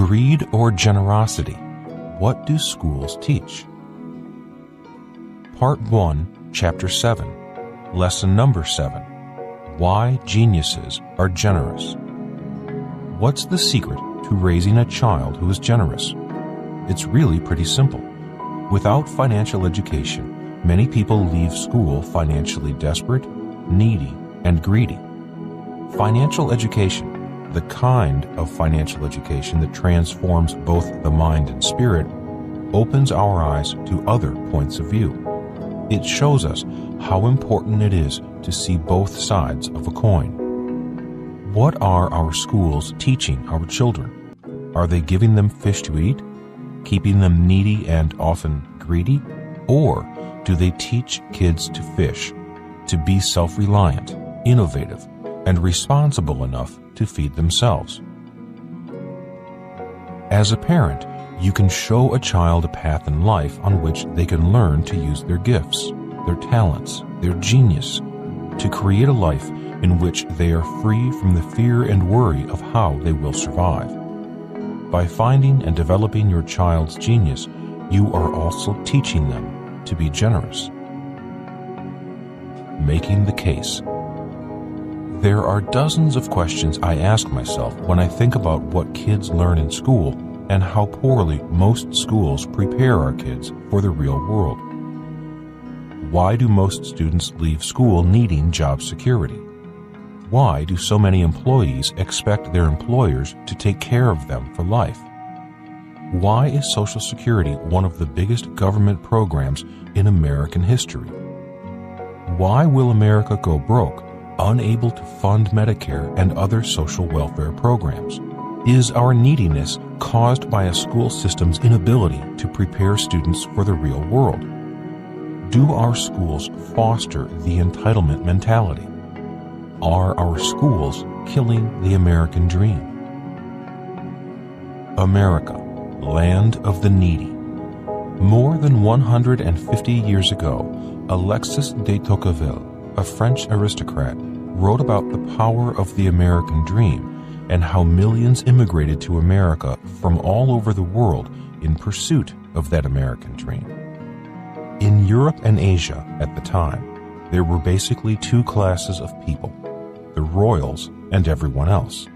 Greed or generosity? What do schools teach? Part 1, Chapter 7, Lesson number 7. Why geniuses are generous. What's the secret to raising a child who is generous? It's really pretty simple. Without financial education, many people leave school financially desperate, needy, and greedy. Financial education, the kind of financial education that transforms both the mind and spirit, opens our eyes to other points of view. It shows us how important it is to see both sides of a coin. What are our schools teaching our children? Are they giving them fish to eat, keeping them needy and often greedy? Or do they teach kids to fish, to be self-reliant, innovative, and responsible enough to feed themselves? As a parent, you can show a child a path in life on which they can learn to use their gifts, their talents, their genius, to create a life in which they are free from the fear and worry of how they will survive. By finding and developing your child's genius, you are also teaching them to be generous. Making the case. There are dozens of questions I ask myself when I think about what kids learn in school and how poorly most schools prepare our kids for the real world. Why do most students leave school needing job security? Why do so many employees expect their employers to take care of them for life? Why is Social Security one of the biggest government programs in American history? Why will America go broke, unable to fund Medicare and other social welfare programs? Is our neediness caused by a school system's inability to prepare students for the real world? Do our schools foster the entitlement mentality? Are our schools killing the American dream? America, land of the needy. More than 150 years ago, Alexis de Tocqueville, a French aristocrat, wrote about the power of the American dream and how millions immigrated to America from all over the world in pursuit of that American dream. In Europe and Asia at the time, there were basically two classes of people, the royals and everyone else.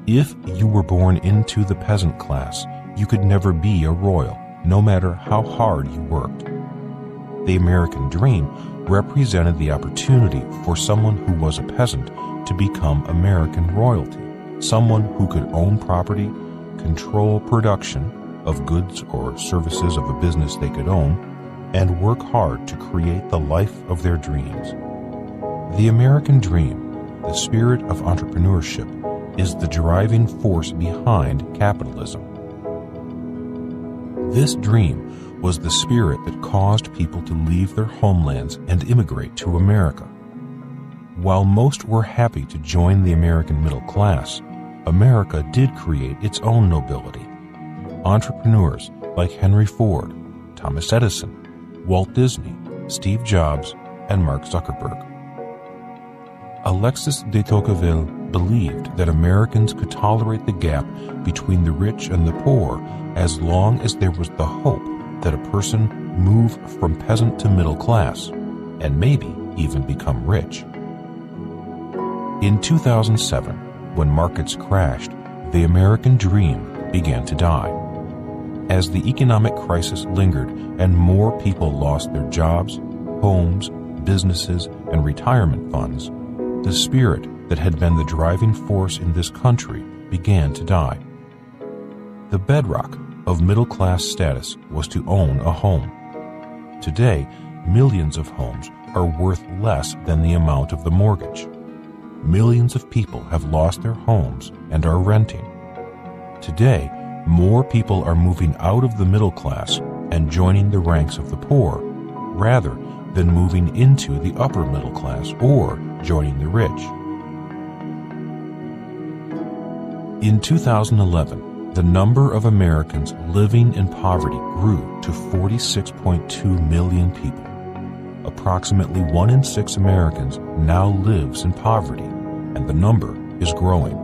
If you were born into the peasant class, you could never be a royal, no matter how hard you worked. The American dream represented the opportunity for someone who was a peasant to become American royalty, someone who could own property, control production of goods or services of a business they could own, and work hard to create the life of their dreams. The American dream, the spirit of entrepreneurship, is the driving force behind capitalism. This dream was the spirit that caused people to leave their homelands and immigrate to America. While most were happy to join the American middle class, America did create its own nobility. Entrepreneurs like Henry Ford, Thomas Edison, Walt Disney, Steve Jobs, and Mark Zuckerberg. Alexis de Tocqueville believed that Americans could tolerate the gap between the rich and the poor as long as there was the hope that a person move from peasant to middle class, and maybe even become rich. In 2007, when markets crashed, the American dream began to die. As the economic crisis lingered and more people lost their jobs, homes, businesses, and retirement funds, the spirit that had been the driving force in this country began to die. The bedrock of middle-class status was to own a home. Today, millions of homes are worth less than the amount of the mortgage. Millions of people have lost their homes and are renting. Today, more people are moving out of the middle class and joining the ranks of the poor, rather than moving into the upper middle class or joining the rich. In 2011, the number of Americans living in poverty grew to 46.2 million people. Approximately 1 in 6 Americans now lives in poverty, and the number is growing.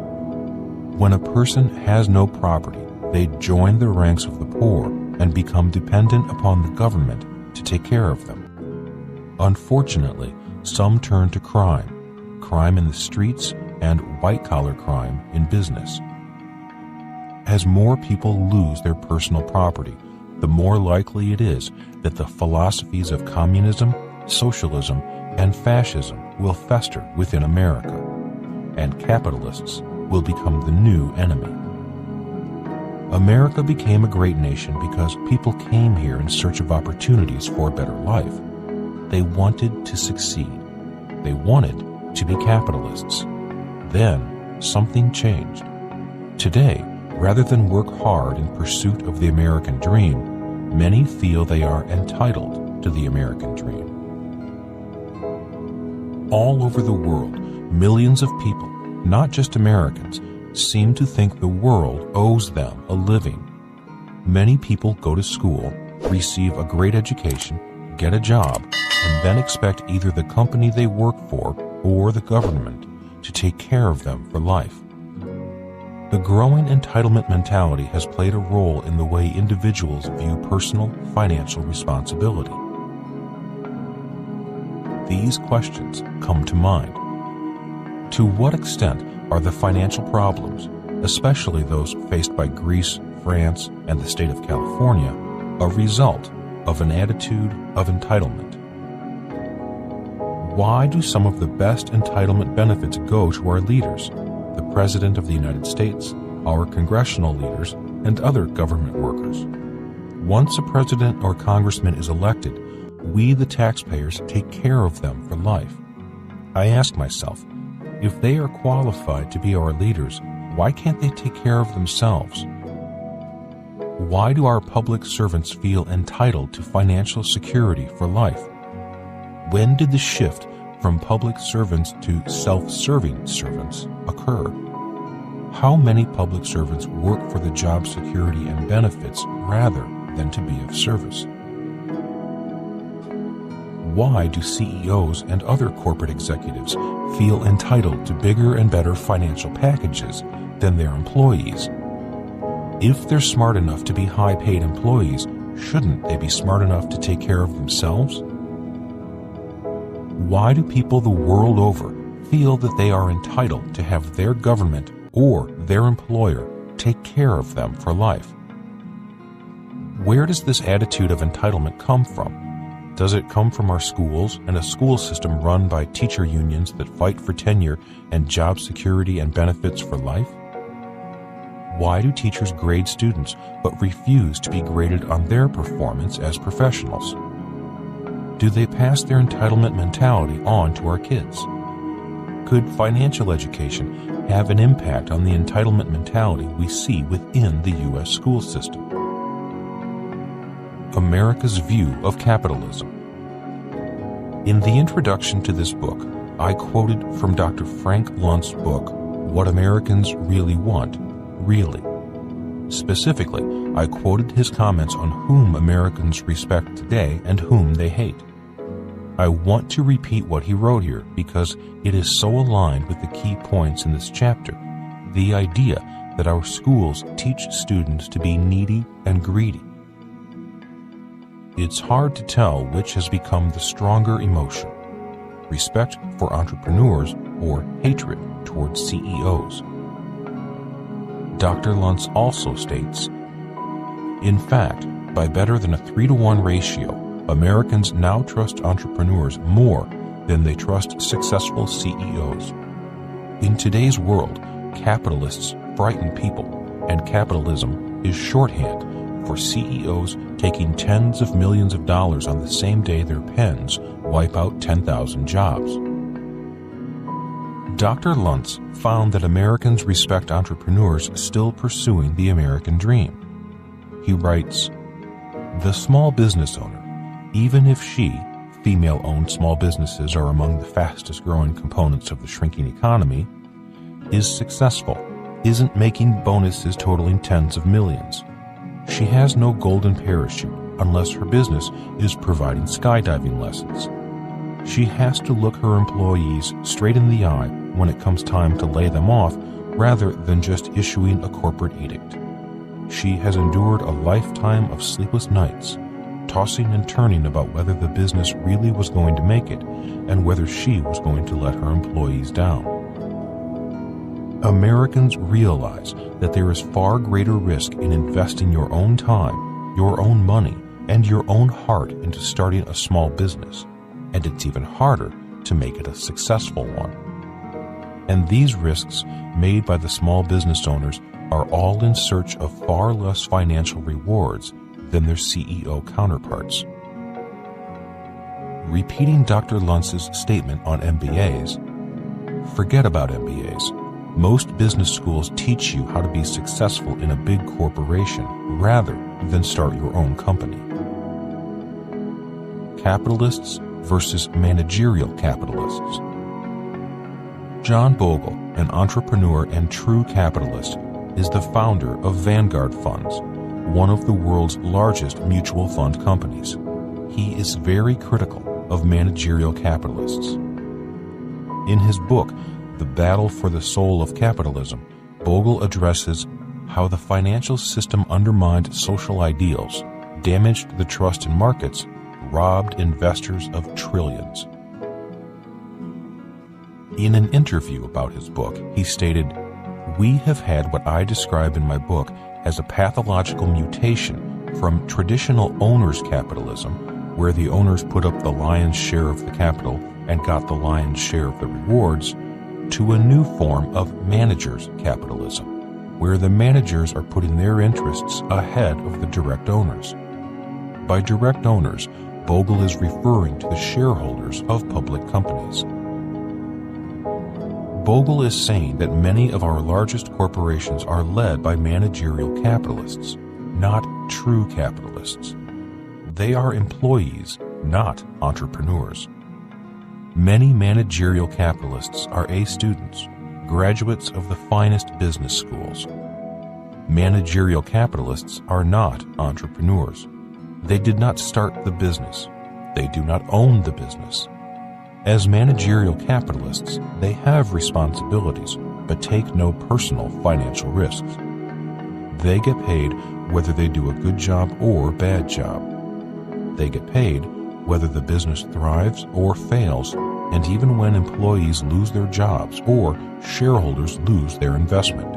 When a person has no property, they join the ranks of the poor and become dependent upon the government to take care of them. Unfortunately, some turn to crime in the streets and white-collar crime in business. As more people lose their personal property, the more likely it is that the philosophies of communism, socialism, and fascism will fester within America, and capitalists will become the new enemy. America became a great nation because people came here in search of opportunities for a better life. They wanted to succeed. They wanted to be capitalists. Then something changed. Today, rather than work hard in pursuit of the American dream, many feel they are entitled to the American dream. All over the world, millions of people, not just Americans, seem to think the world owes them a living. Many people go to school, receive a great education, get a job, and then expect either the company they work for or the government to take care of them for life. The growing entitlement mentality has played a role in the way individuals view personal financial responsibility. These questions come to mind. To what extent are the financial problems, especially those faced by Greece, France, and the state of California, a result of an attitude of entitlement? Why do some of the best entitlement benefits go to our leaders, the President of the United States, our congressional leaders, and other government workers? Once a president or congressman is elected, we, the taxpayers, take care of them for life. I ask myself, if they are qualified to be our leaders, why can't they take care of themselves? Why do our public servants feel entitled to financial security for life? When did the shift from public servants to self-serving servants occur? How many public servants work for the job security and benefits rather than to be of service? Why do CEOs and other corporate executives feel entitled to bigger and better financial packages than their employees? If they're smart enough to be high-paid employees, shouldn't they be smart enough to take care of themselves? Why do people the world over feel that they are entitled to have their government or their employer take care of them for life? Where does this attitude of entitlement come from? Does it come from our schools and a school system run by teacher unions that fight for tenure and job security and benefits for life? Why do teachers grade students but refuse to be graded on their performance as professionals? Do they pass their entitlement mentality on to our kids? Could financial education have an impact on the entitlement mentality we see within the U.S. school system? America's view of capitalism. In the introduction to this book, I quoted from Dr. Frank Lunt's book, What Americans Really Want, Really. Specifically, I quoted his comments on whom Americans respect today and whom they hate. I want to repeat what he wrote here because it is so aligned with the key points in this chapter, the idea that our schools teach students to be needy and greedy. It's hard to tell which has become the stronger emotion, respect for entrepreneurs or hatred towards CEOs. Dr. Luntz also states, in fact, by better than a 3-to-1 ratio, Americans now trust entrepreneurs more than they trust successful CEOs. In today's world, capitalists frighten people, and capitalism is shorthand for CEOs taking tens of millions of dollars on the same day their pens wipe out 10,000 jobs. Dr. Luntz found that Americans respect entrepreneurs still pursuing the American dream. He writes, "The small business owner, even if she, female-owned small businesses are among the fastest-growing components of the shrinking economy, is successful, isn't making bonuses totaling tens of millions. She has no golden parachute unless her business is providing skydiving lessons. She has to look her employees straight in the eye when it comes time to lay them off rather than just issuing a corporate edict. she has endured a lifetime of sleepless nights, tossing and turning about whether the business really was going to make it and whether she was going to let her employees down. Americans realize that there is far greater risk in investing your own time, your own money, and your own heart into starting a small business, and it's even harder to make it a successful one. And these risks made by the small business owners are all in search of far less financial rewards than their CEO counterparts. Repeating Dr. Luntz's statement on MBAs, forget about MBAs. Most business schools teach you how to be successful in a big corporation rather than start your own company. Capitalists versus managerial capitalists. John Bogle, an entrepreneur and true capitalist, is the founder of Vanguard Funds, one of the world's largest mutual fund companies. He is very critical of managerial capitalists. In his book, The Battle for the Soul of Capitalism, Bogle addresses how the financial system undermined social ideals, damaged the trust in markets, robbed investors of trillions. In an interview about his book, he stated, "We have had what I describe in my book as a pathological mutation from traditional owners' capitalism, where the owners put up the lion's share of the capital and got the lion's share of the rewards, to a new form of managers' capitalism, where the managers are putting their interests ahead of the direct owners." By direct owners, Bogle is referring to the shareholders of public companies. Bogle is saying that many of our largest corporations are led by managerial capitalists, not true capitalists. They are employees, not entrepreneurs. Many managerial capitalists are A students, graduates of the finest business schools. Managerial capitalists are not entrepreneurs. They did not start the business. They do not own the business. As managerial capitalists, they have responsibilities, but take no personal financial risks. They get paid whether they do a good job or bad job. They get paid whether the business thrives or fails, and even when employees lose their jobs or shareholders lose their investment.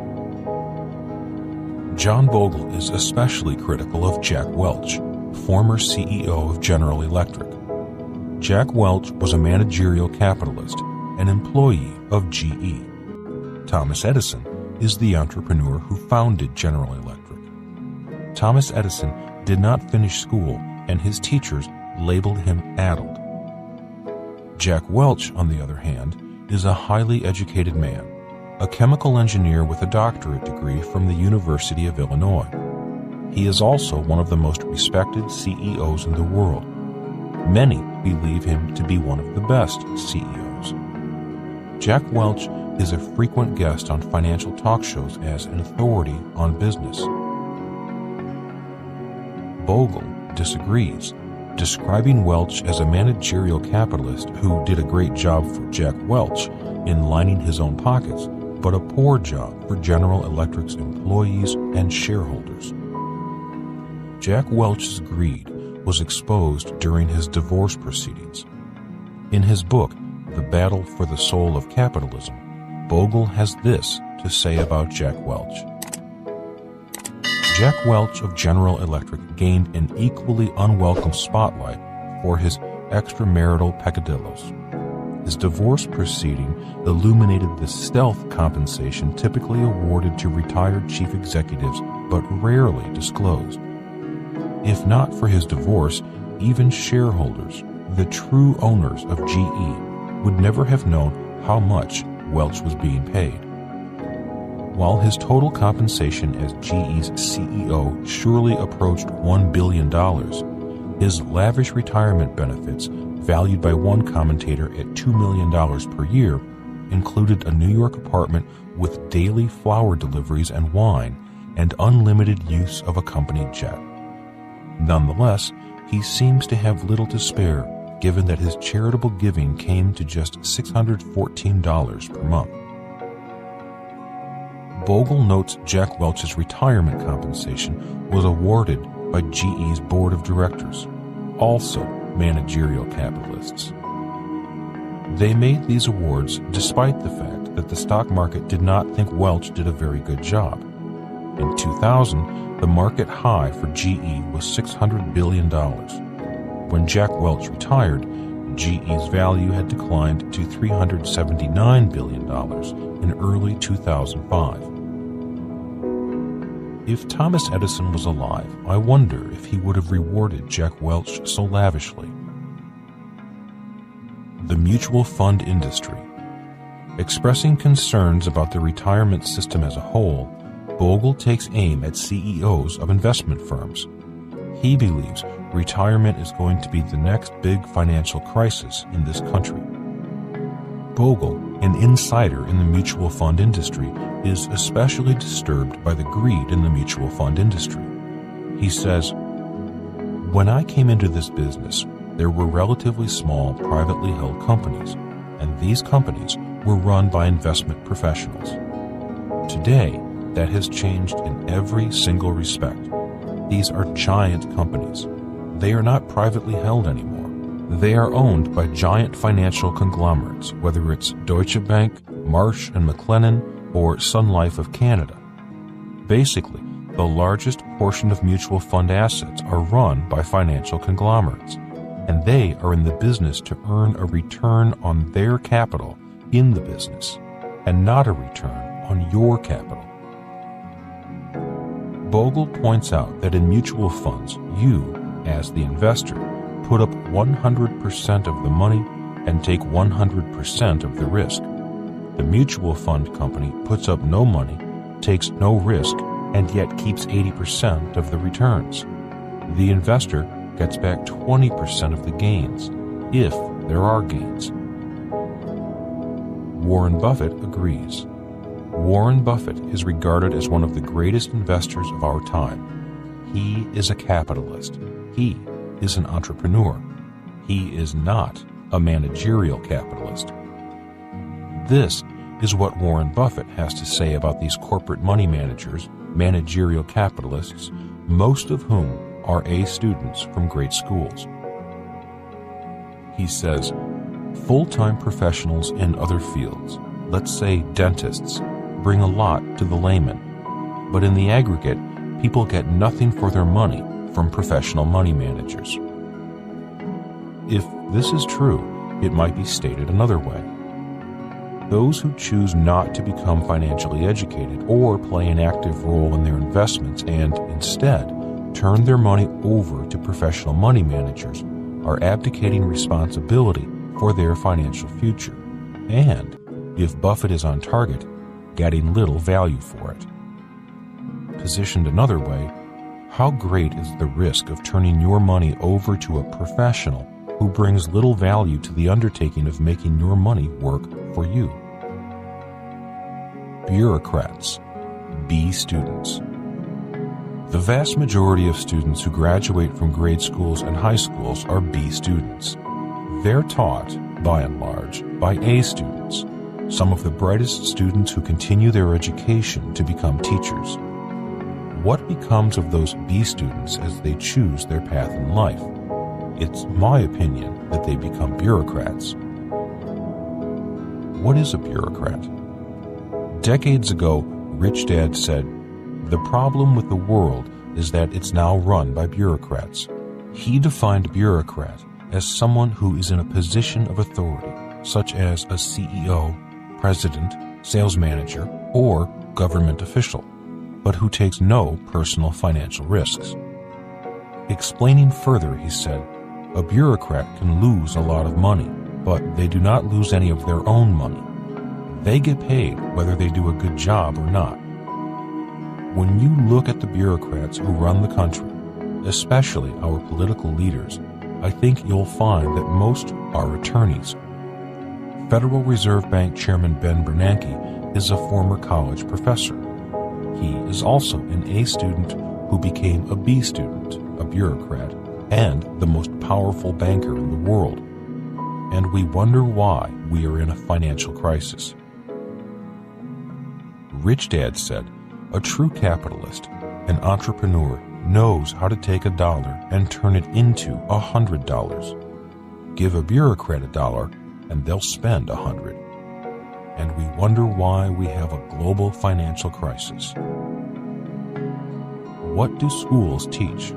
John Bogle is especially critical of Jack Welch, former CEO of General Electric. Jack Welch was a managerial capitalist, an employee of GE. Thomas Edison is the entrepreneur who founded General Electric. Thomas Edison did not finish school, and his teachers labeled him addled. Jack Welch, on the other hand, is a highly educated man, a chemical engineer with a doctorate degree from the University of Illinois. He is also one of the most respected CEOs in the world. Many believe him to be one of the best CEOs. Jack Welch is a frequent guest on financial talk shows as an authority on business. Bogle disagrees, describing Welch as a managerial capitalist who did a great job for Jack Welch in lining his own pockets, but a poor job for General Electric's employees and shareholders. Jack Welch's greed was exposed during his divorce proceedings. In his book, The Battle for the Soul of Capitalism, Bogle has this to say about Jack Welch. Jack Welch of General Electric gained an equally unwelcome spotlight for his extramarital peccadillos. His divorce proceeding illuminated the stealth compensation typically awarded to retired chief executives but rarely disclosed. If not for his divorce, even shareholders, the true owners of GE, would never have known how much Welch was being paid. While his total compensation as GE's CEO surely approached $1 billion, his lavish retirement benefits, valued by one commentator at $2 million per year, included a New York apartment with daily flower deliveries and wine, and unlimited use of a company jet. Nonetheless, he seems to have little to spare, given that his charitable giving came to just $614 per month. Bogle notes Jack Welch's retirement compensation was awarded by GE's board of directors, also managerial capitalists. They made these awards despite the fact that the stock market did not think Welch did a very good job. In 2000, the market high for GE was $600 billion. When Jack Welch retired, GE's value had declined to $379 billion in early 2005. If Thomas Edison was alive, I wonder if he would have rewarded Jack Welch so lavishly. The mutual fund industry. Expressing concerns about the retirement system as a whole, Bogle takes aim at CEOs of investment firms. He believes retirement is going to be the next big financial crisis in this country. Bogle, an insider in the mutual fund industry, is especially disturbed by the greed in the mutual fund industry. He says, "When I came into this business, there were relatively small privately held companies, and these companies were run by investment professionals. Today, that has changed in every single respect. These are giant companies. They are not privately held anymore. They are owned by giant financial conglomerates, whether it's Deutsche Bank, Marsh & McLennan, or Sun Life of Canada. Basically, the largest portion of mutual fund assets are run by financial conglomerates, and they are in the business to earn a return on their capital in the business, and not a return on your capital." Bogle points out that in mutual funds, you, as the investor, put up 100% of the money and take 100% of the risk. The mutual fund company puts up no money, takes no risk, and yet keeps 80% of the returns. The investor gets back 20% of the gains, if there are gains. Warren Buffett agrees. Warren Buffett is regarded as one of the greatest investors of our time. He is a capitalist. He is an entrepreneur. He is not a managerial capitalist. This is what Warren Buffett has to say about these corporate money managers, managerial capitalists, most of whom are A students from great schools. He says, "Full-time professionals in other fields, let's say dentists, bring a lot to the layman, but in the aggregate, people get nothing for their money from professional money managers." If this is true, it might be stated another way. Those who choose not to become financially educated or play an active role in their investments and, instead, turn their money over to professional money managers are abdicating responsibility for their financial future, and, if Buffett is on target, getting little value for it. Positioned another way, how great is the risk of turning your money over to a professional who brings little value to the undertaking of making your money work for you? Bureaucrats, B students. The vast majority of students who graduate from grade schools and high schools are B students. They're taught, by and large, by A students, some of the brightest students who continue their education to become teachers. What becomes of those B students as they choose their path in life? It's my opinion that they become bureaucrats. What is a bureaucrat? Decades ago, Rich Dad said, "The problem with the world is that it's now run by bureaucrats." He defined bureaucrat as someone who is in a position of authority, such as a CEO, president, sales manager, or government official, but who takes no personal financial risks. Explaining further, he said, "A bureaucrat can lose a lot of money, but they do not lose any of their own money. They get paid whether they do a good job or not." When you look at the bureaucrats who run the country, especially our political leaders, I think you'll find that most are attorneys. Federal Reserve Bank Chairman Ben Bernanke is a former college professor. He is also an A student who became a B student, a bureaucrat, and the most powerful banker in the world. And we wonder why we are in a financial crisis. Rich Dad said, a true capitalist, an entrepreneur, knows how to take $1 and turn it into $100. Give a bureaucrat $1 and they'll spend 100. And we wonder why we have a global financial crisis. What do schools teach?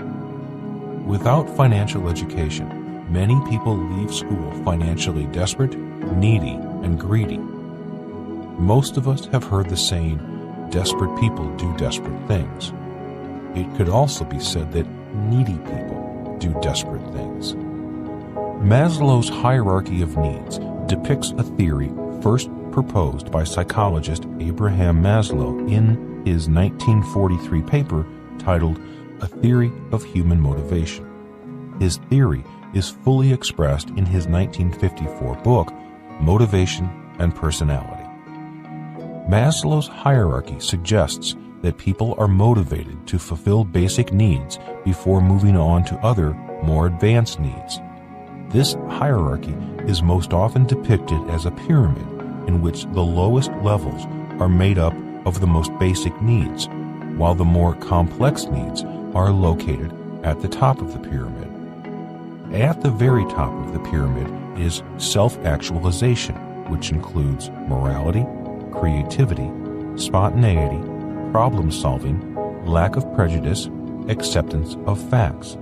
Without financial education, many people leave school financially desperate, needy, and greedy. Most of us have heard the saying, desperate people do desperate things. It could also be said that needy people do desperate things. Maslow's hierarchy of needs depicts a theory first proposed by psychologist Abraham Maslow in his 1943 paper titled A Theory of Human Motivation. His theory is fully expressed in his 1954 book, Motivation and Personality. Maslow's hierarchy suggests that people are motivated to fulfill basic needs before moving on to other, more advanced needs. This hierarchy is most often depicted as a pyramid in which the lowest levels are made up of the most basic needs, while the more complex needs are located at the top of the pyramid. At the very top of the pyramid is self-actualization, which includes morality, creativity, spontaneity, problem-solving, lack of prejudice, acceptance of facts.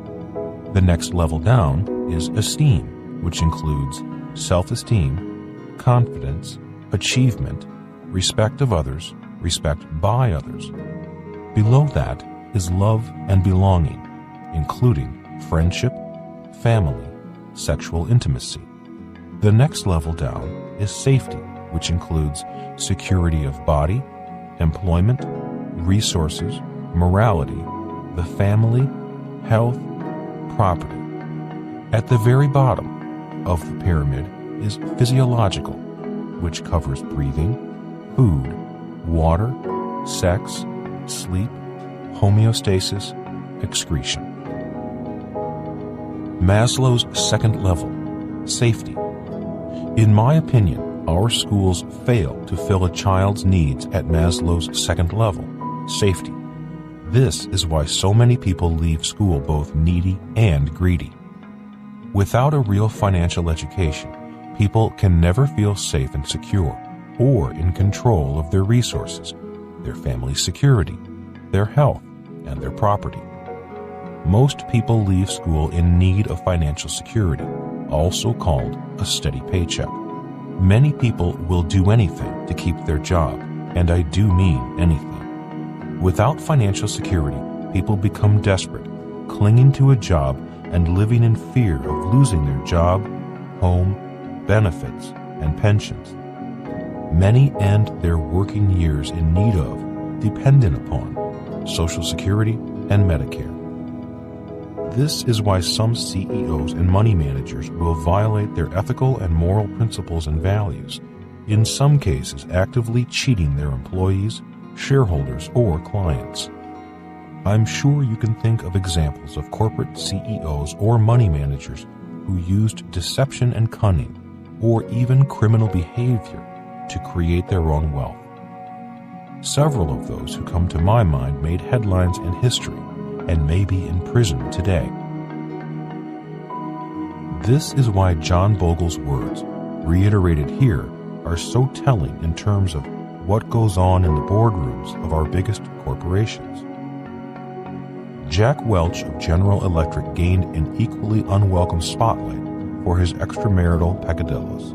The next level down is esteem, which includes self-esteem, confidence, achievement, respect of others, respect by others. Below that is love and belonging, including friendship, family, sexual intimacy. The next level down is safety, which includes security of body, employment, resources, morality, the family, health, property. At the very bottom of the pyramid is physiological, which covers breathing, food, water, sex, sleep, homeostasis, excretion. Maslow's second level, safety. In my opinion, our schools fail to fill a child's needs at Maslow's second level, safety. This is why so many people leave school both needy and greedy. Without a real financial education, people can never feel safe and secure or in control of their resources, their family's security, their health, and their property. Most people leave school in need of financial security, also called a steady paycheck. Many people will do anything to keep their job, and I do mean anything. Without financial security, people become desperate, clinging to a job and living in fear of losing their job, home, benefits, and pensions. Many end their working years in need of, dependent upon, Social Security and Medicare. This is why some CEOs and money managers will violate their ethical and moral principles and values, in some cases actively cheating their employees, shareholders, or clients. I'm sure you can think of examples of corporate CEOs or money managers who used deception and cunning, or even criminal behavior, to create their own wealth. Several of those who come to my mind made headlines in history and may be in prison today. This is why John Bogle's words, reiterated here, are so telling in terms of what goes on in the boardrooms of our biggest corporations. Jack Welch of General Electric gained an equally unwelcome spotlight for his extramarital peccadillos.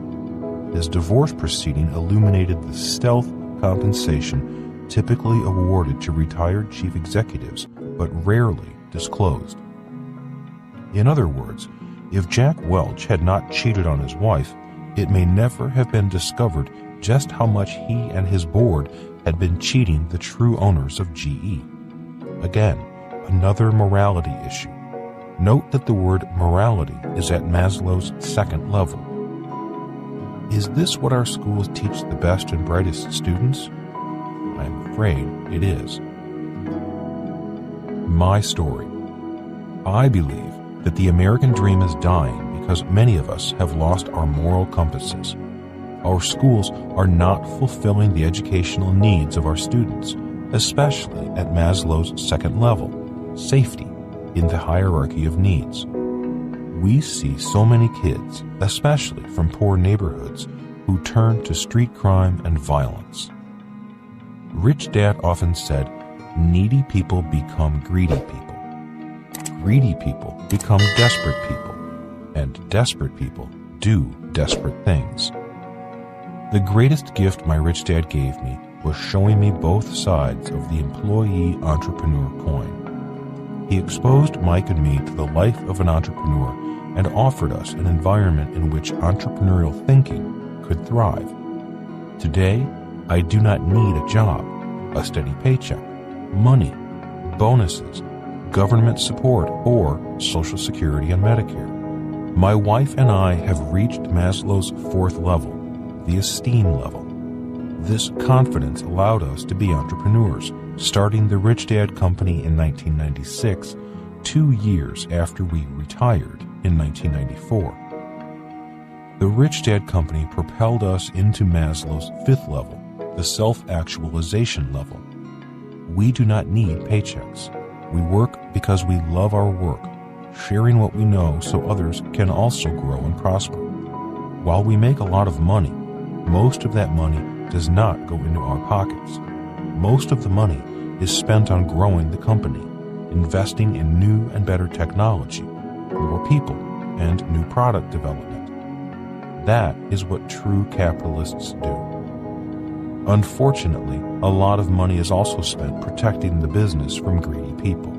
His divorce proceeding illuminated the stealth compensation typically awarded to retired chief executives, but rarely disclosed. In other words, if Jack Welch had not cheated on his wife, it may never have been discovered just how much he and his board had been cheating the true owners of GE. Again, another morality issue. Note that the word morality is at Maslow's second level. Is this what our schools teach the best and brightest students? I am afraid it is. My story. I believe that the American dream is dying because many of us have lost our moral compasses. Our schools are not fulfilling the educational needs of our students, especially at Maslow's second level, safety, in the hierarchy of needs. We see so many kids, especially from poor neighborhoods, who turn to street crime and violence. Rich Dad often said, needy people become greedy people. Greedy people become desperate people, and desperate people do desperate things. The greatest gift my rich dad gave me was showing me both sides of the employee-entrepreneur coin. He exposed Mike and me to the life of an entrepreneur and offered us an environment in which entrepreneurial thinking could thrive. Today, I do not need a job, a steady paycheck, money, bonuses, government support, or Social Security and Medicare. My wife and I have reached Maslow's fourth level, the esteem level. This confidence allowed us to be entrepreneurs, starting the Rich Dad Company in 1996, 2 years after we retired in 1994. The Rich Dad Company propelled us into Maslow's fifth level, the self-actualization level. We do not need paychecks. We work because we love our work, sharing what we know so others can also grow and prosper. While we make a lot of money, most of that money does not go into our pockets. Most of the money is spent on growing the company, investing in new and better technology, more people, and new product development. That is what true capitalists do. Unfortunately, a lot of money is also spent protecting the business from greedy people.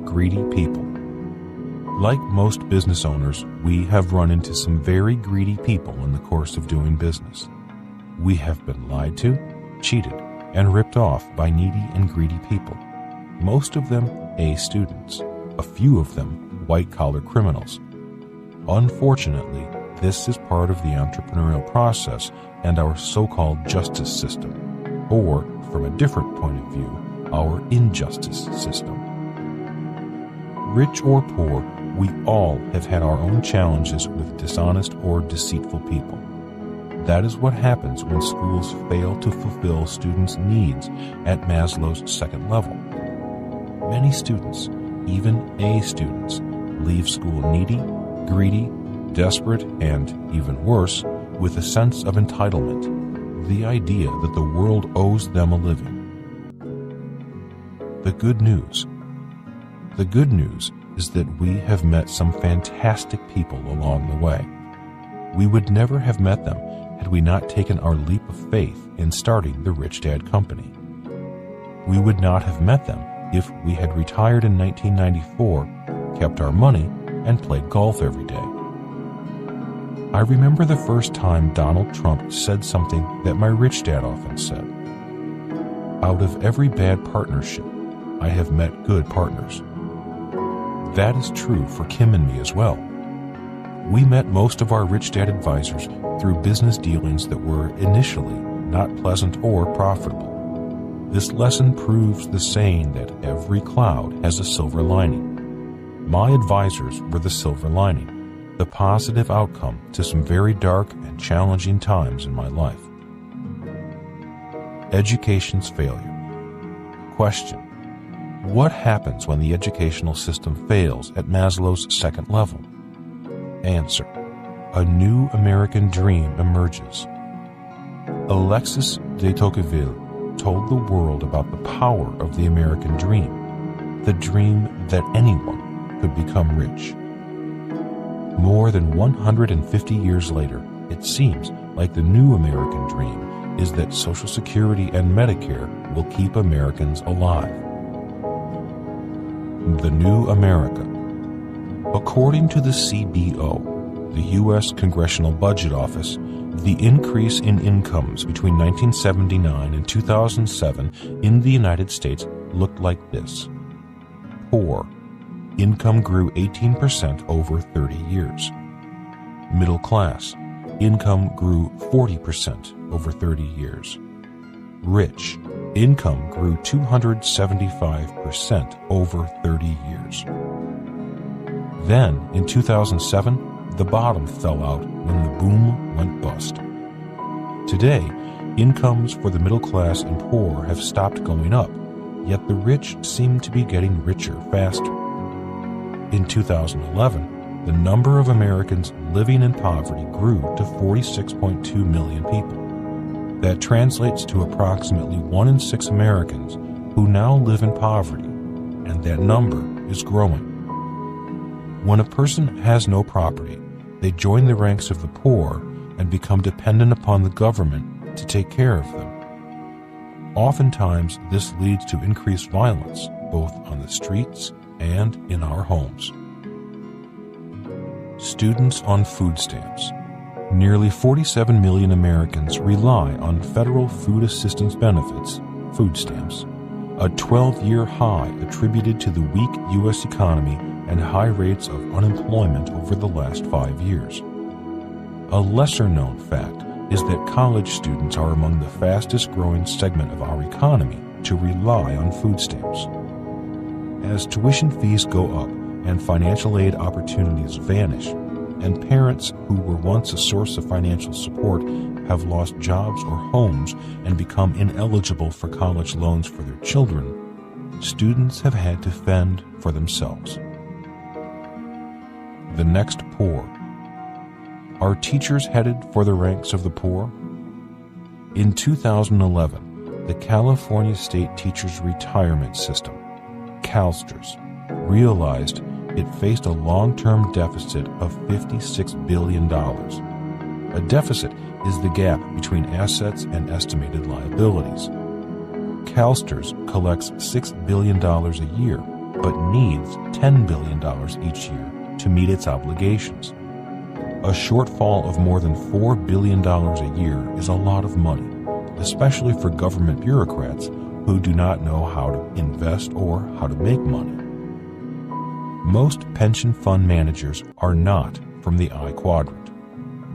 Greedy people. Like most business owners, we have run into some very greedy people in the course of doing business. We have been lied to, cheated, and ripped off by needy and greedy people. Most of them A students, a few of them white-collar criminals. Unfortunately, this is part of the entrepreneurial process and our so-called justice system, or, from a different point of view, our injustice system. Rich or poor, we all have had our own challenges with dishonest or deceitful people. That is what happens when schools fail to fulfill students' needs at Maslow's second level. Many students, even A students, leave school needy, greedy, desperate, and, even worse, with a sense of entitlement, the idea that the world owes them a living. The good news. The good news is that we have met some fantastic people along the way. We would never have met them had we not taken our leap of faith in starting the Rich Dad Company. We would not have met them if we had retired in 1994, kept our money, and played golf every day. I remember the first time Donald Trump said something that my rich dad often said. Out of every bad partnership, I have met good partners. That is true for Kim and me as well. We met most of our Rich Dad advisors through business dealings that were initially not pleasant or profitable. This lesson proves the saying that every cloud has a silver lining. My advisors were the silver lining, the positive outcome to some very dark and challenging times in my life. Education's failure. Question: what happens when the educational system fails at Maslow's second level? Answer: a new American dream emerges. Alexis de Tocqueville told the world about the power of the American dream, the dream that anyone could become rich. More than 150 years later, it seems like the new American dream is that Social Security and Medicare will keep Americans alive. The New America. According to the CBO, the U.S. Congressional Budget Office, the increase in incomes between 1979 and 2007 in the United States looked like this. Poor. Income grew 18% over 30 years. Middle class. Income grew 40% over 30 years. Rich. Income grew 275% over 30 years. Then, in 2007, the bottom fell out when the boom went Today, incomes for the middle class and poor have stopped going up, yet the rich seem to be getting richer faster. In 2011, the number of Americans living in poverty grew to 46.2 million people. That translates to approximately 1 in 6 Americans who now live in poverty, and that number is growing. When a person has no property, they join the ranks of the poor and become dependent upon the government to take care of them. Oftentimes, this leads to increased violence, both on the streets and in our homes. Students on food stamps. Nearly 47 million Americans rely on federal food assistance benefits, food stamps, a 12-year high attributed to the weak U.S. economy and high rates of unemployment over the last 5 years. A lesser-known fact is that college students are among the fastest-growing segment of our economy to rely on food stamps. As tuition fees go up and financial aid opportunities vanish, and parents who were once a source of financial support have lost jobs or homes and become ineligible for college loans for their children, students have had to fend for themselves. The next poor. Are teachers headed for the ranks of the poor? In 2011, the California State Teachers Retirement System, CalSTRS, realized it faced a long-term deficit of $56 billion. A deficit is the gap between assets and estimated liabilities. CalSTRS collects $6 billion a year, but needs $10 billion each year to meet its obligations. A shortfall of more than $4 billion a year is a lot of money, especially for government bureaucrats who do not know how to invest or how to make money. Most pension fund managers are not from the I quadrant.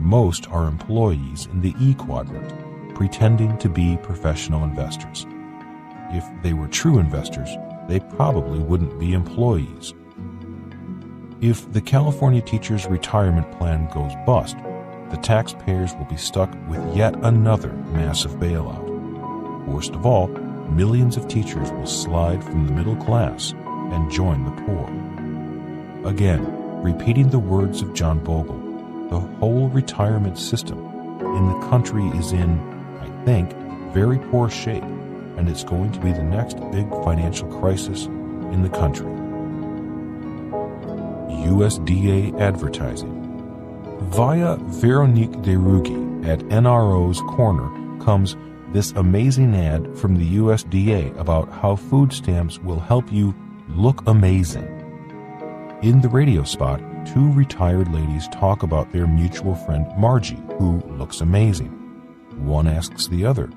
Most are employees in the E quadrant, pretending to be professional investors. If they were true investors, they probably wouldn't be employees. If the California Teachers Retirement Plan goes bust, the taxpayers will be stuck with yet another massive bailout. Worst of all, millions of teachers will slide from the middle class and join the poor. Again, repeating the words of John Bogle, the whole retirement system in the country is in, I think, very poor shape, and it's going to be the next big financial crisis in the country. USDA advertising. Via Veronique Derugi at NRO's Corner comes this amazing ad from the USDA about how food stamps will help you look amazing. In the radio spot, 2 retired ladies talk about their mutual friend Margie, who looks amazing. One asks the other,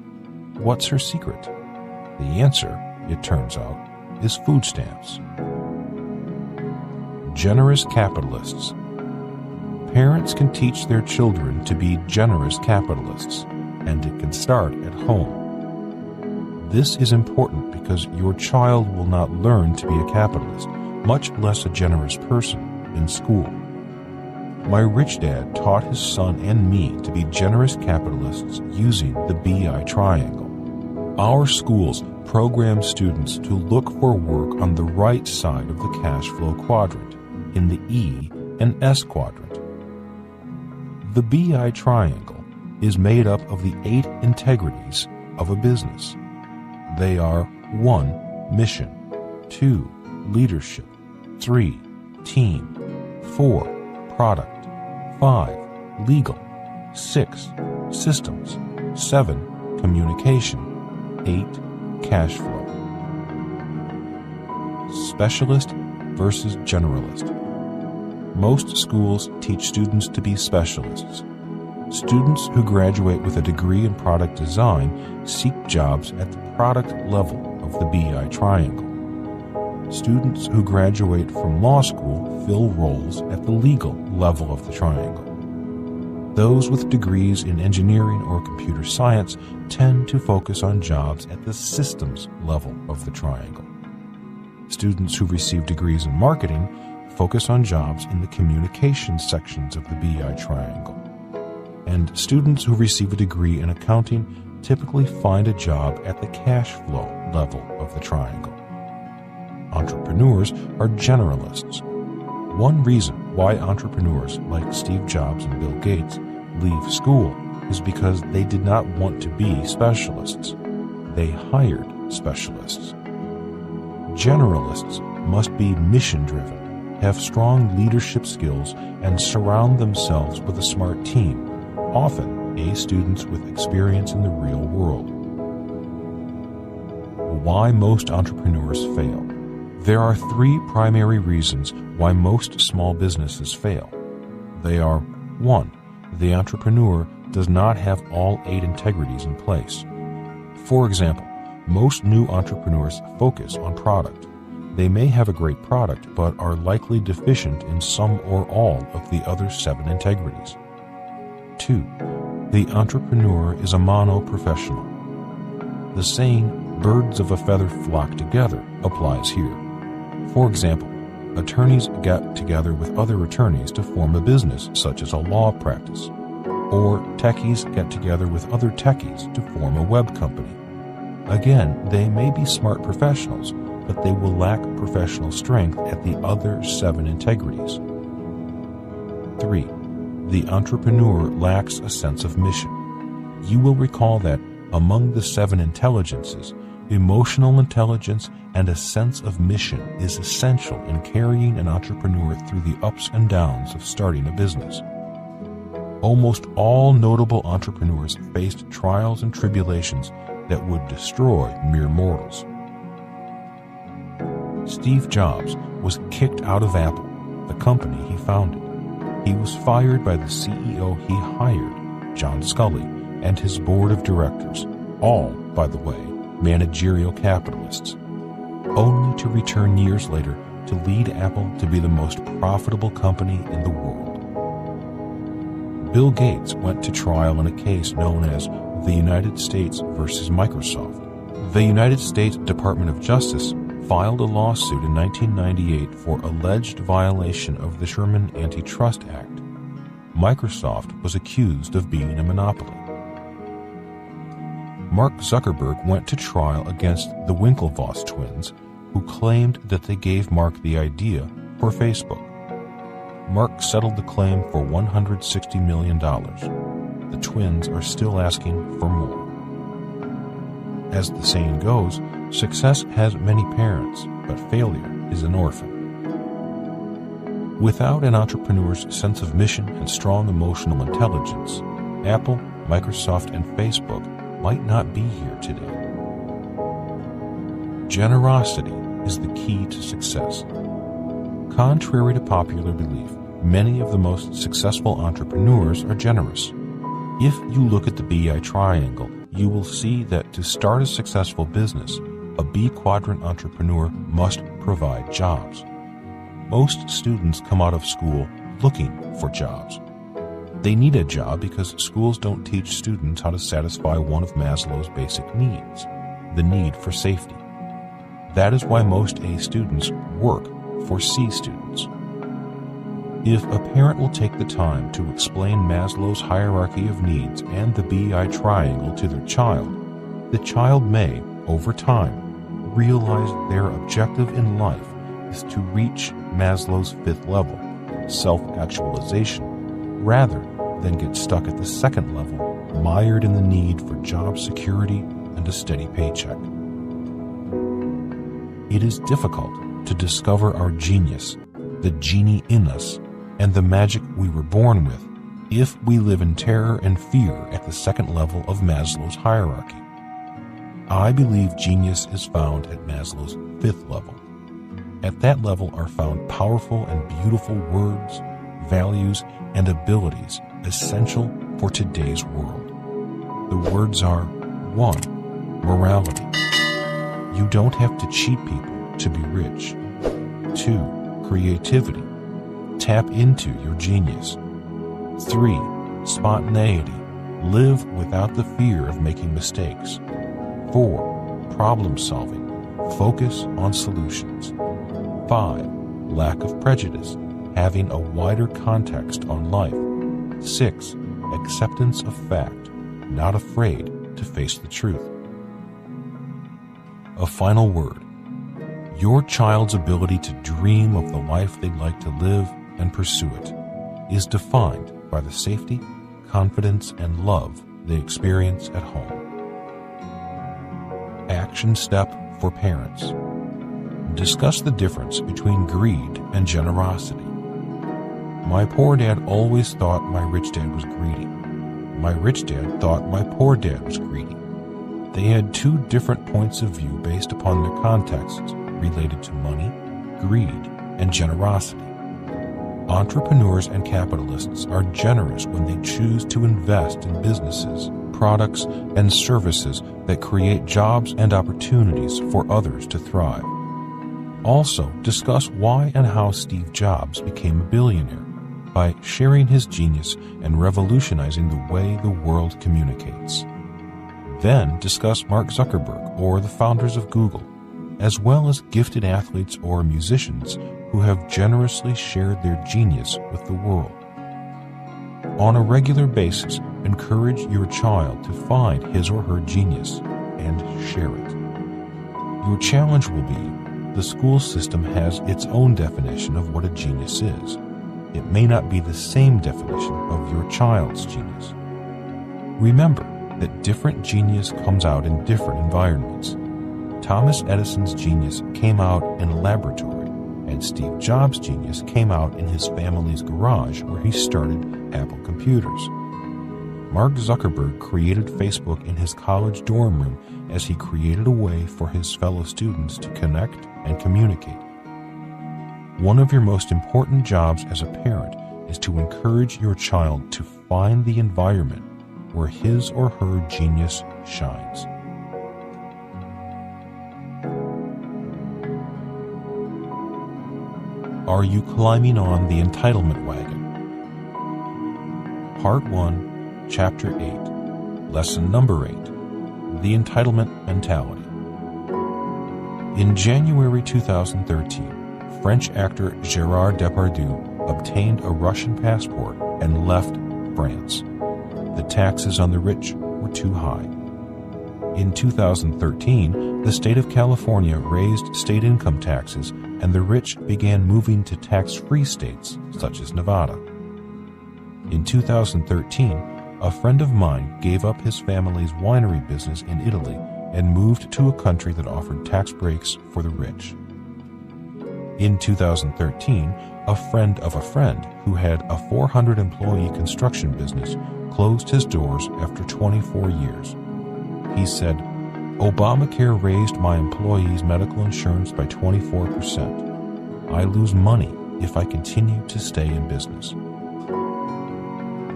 what's her secret? The answer, it turns out, is food stamps. Generous capitalists. Parents can teach their children to be generous capitalists, and it can start at home. This is important because your child will not learn to be a capitalist, much less a generous person, in school. My rich dad taught his son and me to be generous capitalists using the BI triangle. Our schools program students to look for work on the right side of the cash flow quadrant, in the E and S quadrant. The BI triangle is made up of the 8 integrities of a business. They are 1. Mission, 2. Leadership, 3. Team, 4. Product, 5. Legal, 6. Systems, 7. Communication, 8. Cash flow. Specialist versus generalist. Most schools teach students to be specialists. Students who graduate with a degree in product design seek jobs at the product level of the BI triangle. Students who graduate from law school fill roles at the legal level of the triangle. Those with degrees in engineering or computer science tend to focus on jobs at the systems level of the triangle. Students who receive degrees in marketing focus on jobs in the communications sections of the BI triangle. and students who receive a degree in accounting typically find a job at the cash flow level of the triangle. Entrepreneurs are generalists. One reason why entrepreneurs like Steve Jobs and Bill Gates leave school is because they did not want to be specialists. They hired specialists. Generalists must be mission-driven, have strong leadership skills, and surround themselves with a smart team, often A students with experience in the real world. Why most entrepreneurs fail. There are 3 primary reasons why most small businesses fail. They are: 1. The entrepreneur does not have all 8 integrities in place. For example, most new entrepreneurs focus on product. They may have a great product, but are likely deficient in some or all of the other 7 integrities. 2. The entrepreneur is a mono-professional. The saying, birds of a feather flock together, applies here. For example, attorneys get together with other attorneys to form a business, such as a law practice. Or techies get together with other techies to form a web company. Again, they may be smart professionals, but they will lack professional strength at the other 7 integrities. 3. The entrepreneur lacks a sense of mission. You will recall that among the 7 intelligences, emotional intelligence and a sense of mission is essential in carrying an entrepreneur through the ups and downs of starting a business. Almost all notable entrepreneurs faced trials and tribulations that would destroy mere mortals. Steve Jobs was kicked out of Apple, the company he founded. He was fired by the CEO he hired, John Sculley, and his board of directors, all, by the way, managerial capitalists, only to return years later to lead Apple to be the most profitable company in the world. Bill Gates went to trial in a case known as the United States versus Microsoft. The United States Department of Justice filed a lawsuit in 1998 for alleged violation of the Sherman Antitrust Act. Microsoft was accused of being a monopoly. Mark Zuckerberg went to trial against the Winklevoss twins, who claimed that they gave Mark the idea for Facebook. Mark settled the claim for $160 million. The twins are still asking for more. As the saying goes, success has many parents, but failure is an orphan. Without an entrepreneur's sense of mission and strong emotional intelligence, Apple, Microsoft, and Facebook might not be here today. Generosity is the key to success. Contrary to popular belief, many of the most successful entrepreneurs are generous. If you look at the BI triangle, you will see that to start a successful business, a B quadrant entrepreneur must provide jobs. Most students come out of school looking for jobs. They need a job because schools don't teach students how to satisfy one of Maslow's basic needs, the need for safety. That is why most A students work for C students. If a parent will take the time to explain Maslow's hierarchy of needs and the BI triangle to their child, the child may, over time, realize their objective in life is to reach Maslow's 5th level, self-actualization, rather than get stuck at the 2nd level, mired in the need for job security and a steady paycheck. It is difficult to discover our genius, the genie in us, and the magic we were born with if we live in terror and fear at the 2nd level of Maslow's hierarchy. I believe genius is found at Maslow's 5th level. At that level are found powerful and beautiful words, values, and abilities essential for today's world. The words are: 1. Morality. You don't have to cheat people to be rich. 2. Creativity. Tap into your genius. 3. Spontaneity. Live without the fear of making mistakes. 4. Problem solving. Focus on solutions. 5. Lack of prejudice. Having a wider context on life. 6. acceptance of fact, not afraid to face the truth. A final word. Your child's ability to dream of the life they'd like to live and pursue it is defined by the safety, confidence, and love they experience at home. Action step for parents. Discuss the difference between greed and generosity. My poor dad always thought my rich dad was greedy. My rich dad thought my poor dad was greedy. They had two different points of view based upon their contexts related to money, greed, and generosity. Entrepreneurs and capitalists are generous when they choose to invest in businesses, products, and services that create jobs and opportunities for others to thrive. Also, discuss why and how Steve Jobs became a billionaire by sharing his genius and revolutionizing the way the world communicates. Then discuss Mark Zuckerberg or the founders of Google, as well as gifted athletes or musicians who have generously shared their genius with the world. On a regular basis, encourage your child to find his or her genius and share it. Your challenge will be, the school system has its own definition of what a genius is. It may not be the same definition of your child's genius. Remember that different genius comes out in different environments. Thomas Edison's genius came out in a laboratory, and Steve Jobs' genius came out in his family's garage where he started Apple Computers. Mark Zuckerberg created Facebook in his college dorm room as he created a way for his fellow students to connect and communicate. One of your most important jobs as a parent is to encourage your child to find the environment where his or her genius shines. Are you climbing on the entitlement wagon? Part 1, Chapter 8, Lesson Number 8, The Entitlement Mentality. In January 2013, French actor Gérard Depardieu obtained a Russian passport and left France. The taxes on the rich were too high. In 2013, the state of California raised state income taxes, and the rich began moving to tax-free states such as Nevada. In 2013, a friend of mine gave up his family's winery business in Italy and moved to a country that offered tax breaks for the rich. In 2013, a friend of a friend who had a 400-employee construction business closed his doors after 24 years. He said, "Obamacare raised my employees' medical insurance by 24%. I lose money if I continue to stay in business."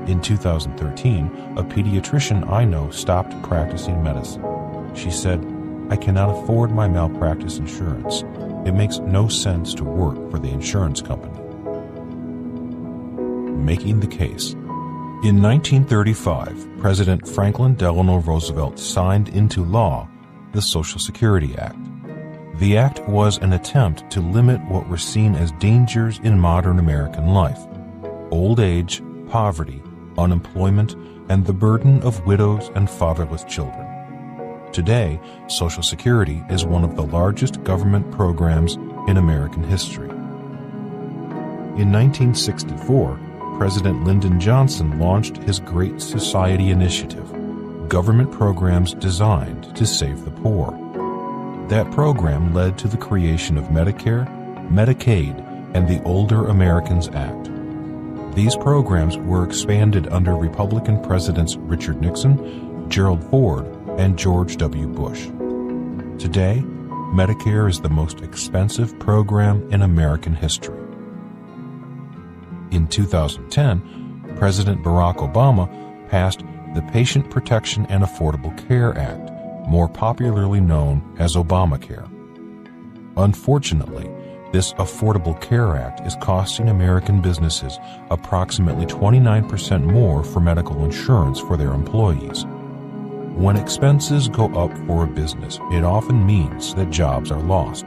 In 2013, a pediatrician I know stopped practicing medicine. She said, "I cannot afford my malpractice insurance. It makes no sense to work for the insurance company." Making the case. In 1935, President Franklin Delano Roosevelt signed into law the Social Security Act. The act was an attempt to limit what were seen as dangers in modern American life: old age, poverty, unemployment, and the burden of widows and fatherless children. Today, Social Security is one of the largest government programs in American history. In 1964, President Lyndon Johnson launched his Great Society Initiative, government programs designed to save the poor. That program led to the creation of Medicare, Medicaid, and the Older Americans Act. These programs were expanded under Republican Presidents Richard Nixon, Gerald Ford, and George W. Bush. Today, Medicare is the most expensive program in American history. In 2010, President Barack Obama passed the Patient Protection and Affordable Care Act, more popularly known as Obamacare. Unfortunately, this Affordable Care Act is costing American businesses approximately 29% more for medical insurance for their employees. When expenses go up for a business, it often means that jobs are lost.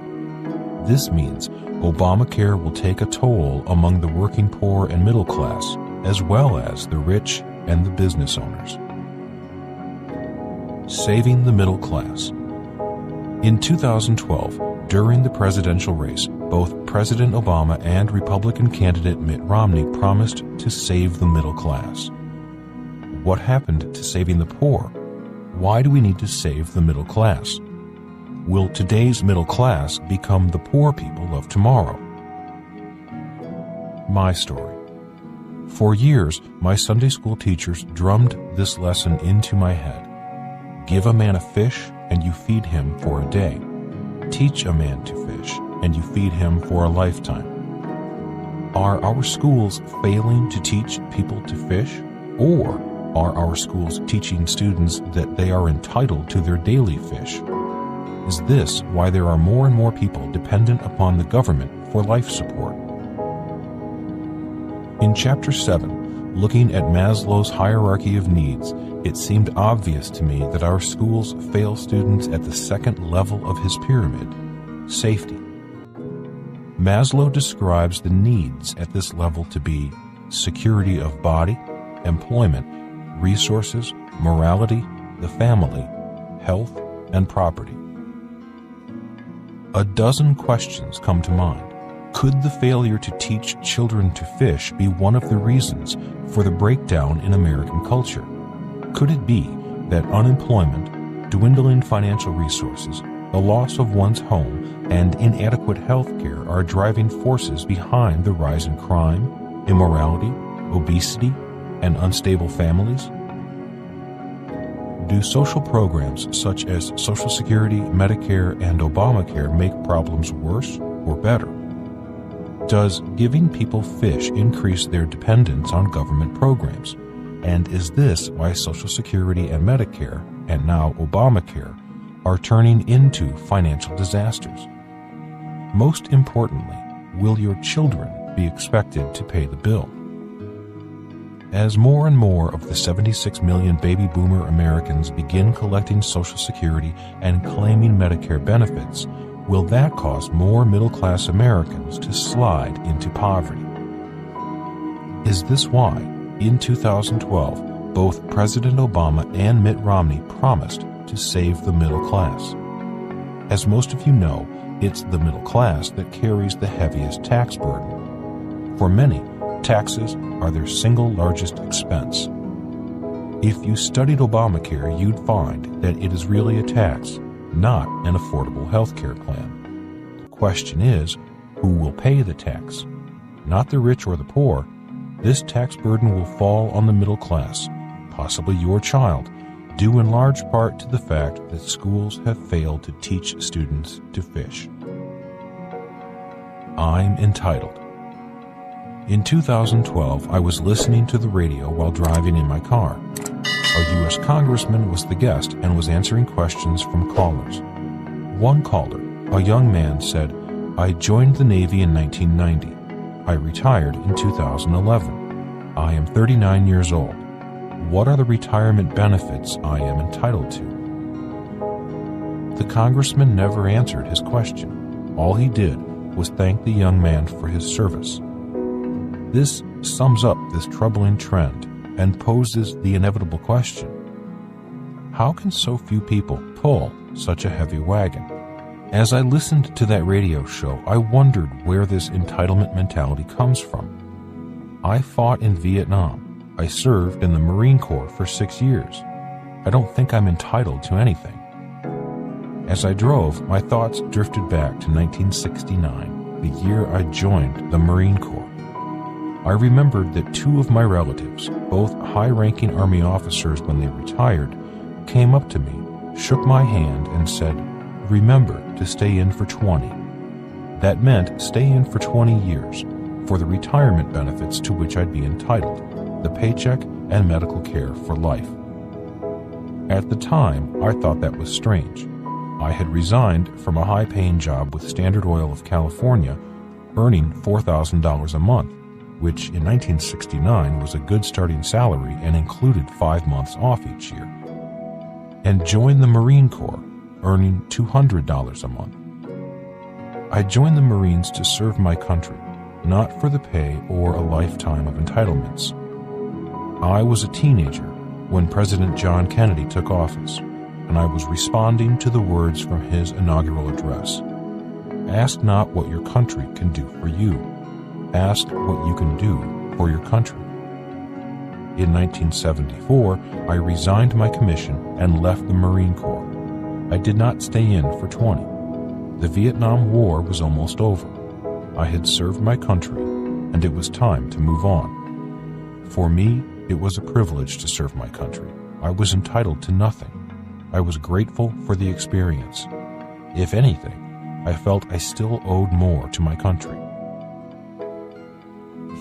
This means Obamacare will take a toll among the working poor and middle class, as well as the rich and the business owners. Saving the middle class. In 2012, during the presidential race, both President Obama and Republican candidate Mitt Romney promised to save the middle class. What happened to saving the poor? Why do we need to save the middle class? Will today's middle class become the poor people of tomorrow? My story. For years, my Sunday school teachers drummed this lesson into my head. Give a man a fish, and you feed him for a day. Teach a man to fish, and you feed him for a lifetime. Are our schools failing to teach people to fish? Or are our schools teaching students that they are entitled to their daily fish? Is this why there are more and more people dependent upon the government for life support? In Chapter 7, looking at Maslow's hierarchy of needs, it seemed obvious to me that our schools fail students at the second level of his pyramid, safety. Maslow describes the needs at this level to be security of body, employment, resources, morality, the family, health, and property. A dozen questions come to mind. Could the failure to teach children to fish be one of the reasons for the breakdown in American culture? Could it be that unemployment, dwindling financial resources, the loss of one's home, and inadequate health care are driving forces behind the rise in crime, immorality, obesity, and unstable families? Do social programs such as Social Security, Medicare, and Obamacare make problems worse or better? Does giving people fish increase their dependence on government programs? And is this why Social Security and Medicare, and now Obamacare, are turning into financial disasters? Most importantly, will your children be expected to pay the bill? As more and more of the 76 million baby boomer Americans begin collecting Social Security and claiming Medicare benefits, will that cause more middle-class Americans to slide into poverty? Is this why, in 2012, both President Obama and Mitt Romney promised to save the middle class? As most of you know, it's the middle class that carries the heaviest tax burden. For many, taxes are their single largest expense. If you studied Obamacare, you'd find that it is really a tax, not an affordable health care plan. The question is, who will pay the tax? Not the rich or the poor. This tax burden will fall on the middle class, possibly your child, due in large part to the fact that schools have failed to teach students to fish. I'm entitled. In 2012, I was listening to the radio while driving in my car. A U.S. congressman was the guest and was answering questions from callers. One caller, a young man, said, "I joined the Navy in 1990. I retired in 2011. I am 39 years old. What are the retirement benefits I am entitled to?" The congressman never answered his question. All he did was thank the young man for his service. This sums up this troubling trend and poses the inevitable question: how can so few people pull such a heavy wagon? As I listened to that radio show, I wondered where this entitlement mentality comes from. I fought in Vietnam. I served in the Marine Corps for 6 years. I don't think I'm entitled to anything. As I drove, my thoughts drifted back to 1969, the year I joined the Marine Corps. I remembered that 2 of my relatives, both high-ranking Army officers when they retired, came up to me, shook my hand, and said, "Remember to stay in for 20. That meant stay in for 20 years, for the retirement benefits to which I'd be entitled, the paycheck and medical care for life. At the time, I thought that was strange. I had resigned from a high-paying job with Standard Oil of California, earning $4,000 a month, which in 1969 was a good starting salary and included 5 months off each year, and joined the Marine Corps, earning $200 a month. I joined the Marines to serve my country, not for the pay or a lifetime of entitlements. I was a teenager when President John Kennedy took office, and I was responding to the words from his inaugural address. Ask not what your country can do for you. Ask what you can do for your country. In 1974, I resigned my commission and left the Marine Corps. I did not stay in for 20. The Vietnam War was almost over. I had served my country, and it was time to move on. For me, it was a privilege to serve my country. I was entitled to nothing. I was grateful for the experience. If anything, I felt I still owed more to my country.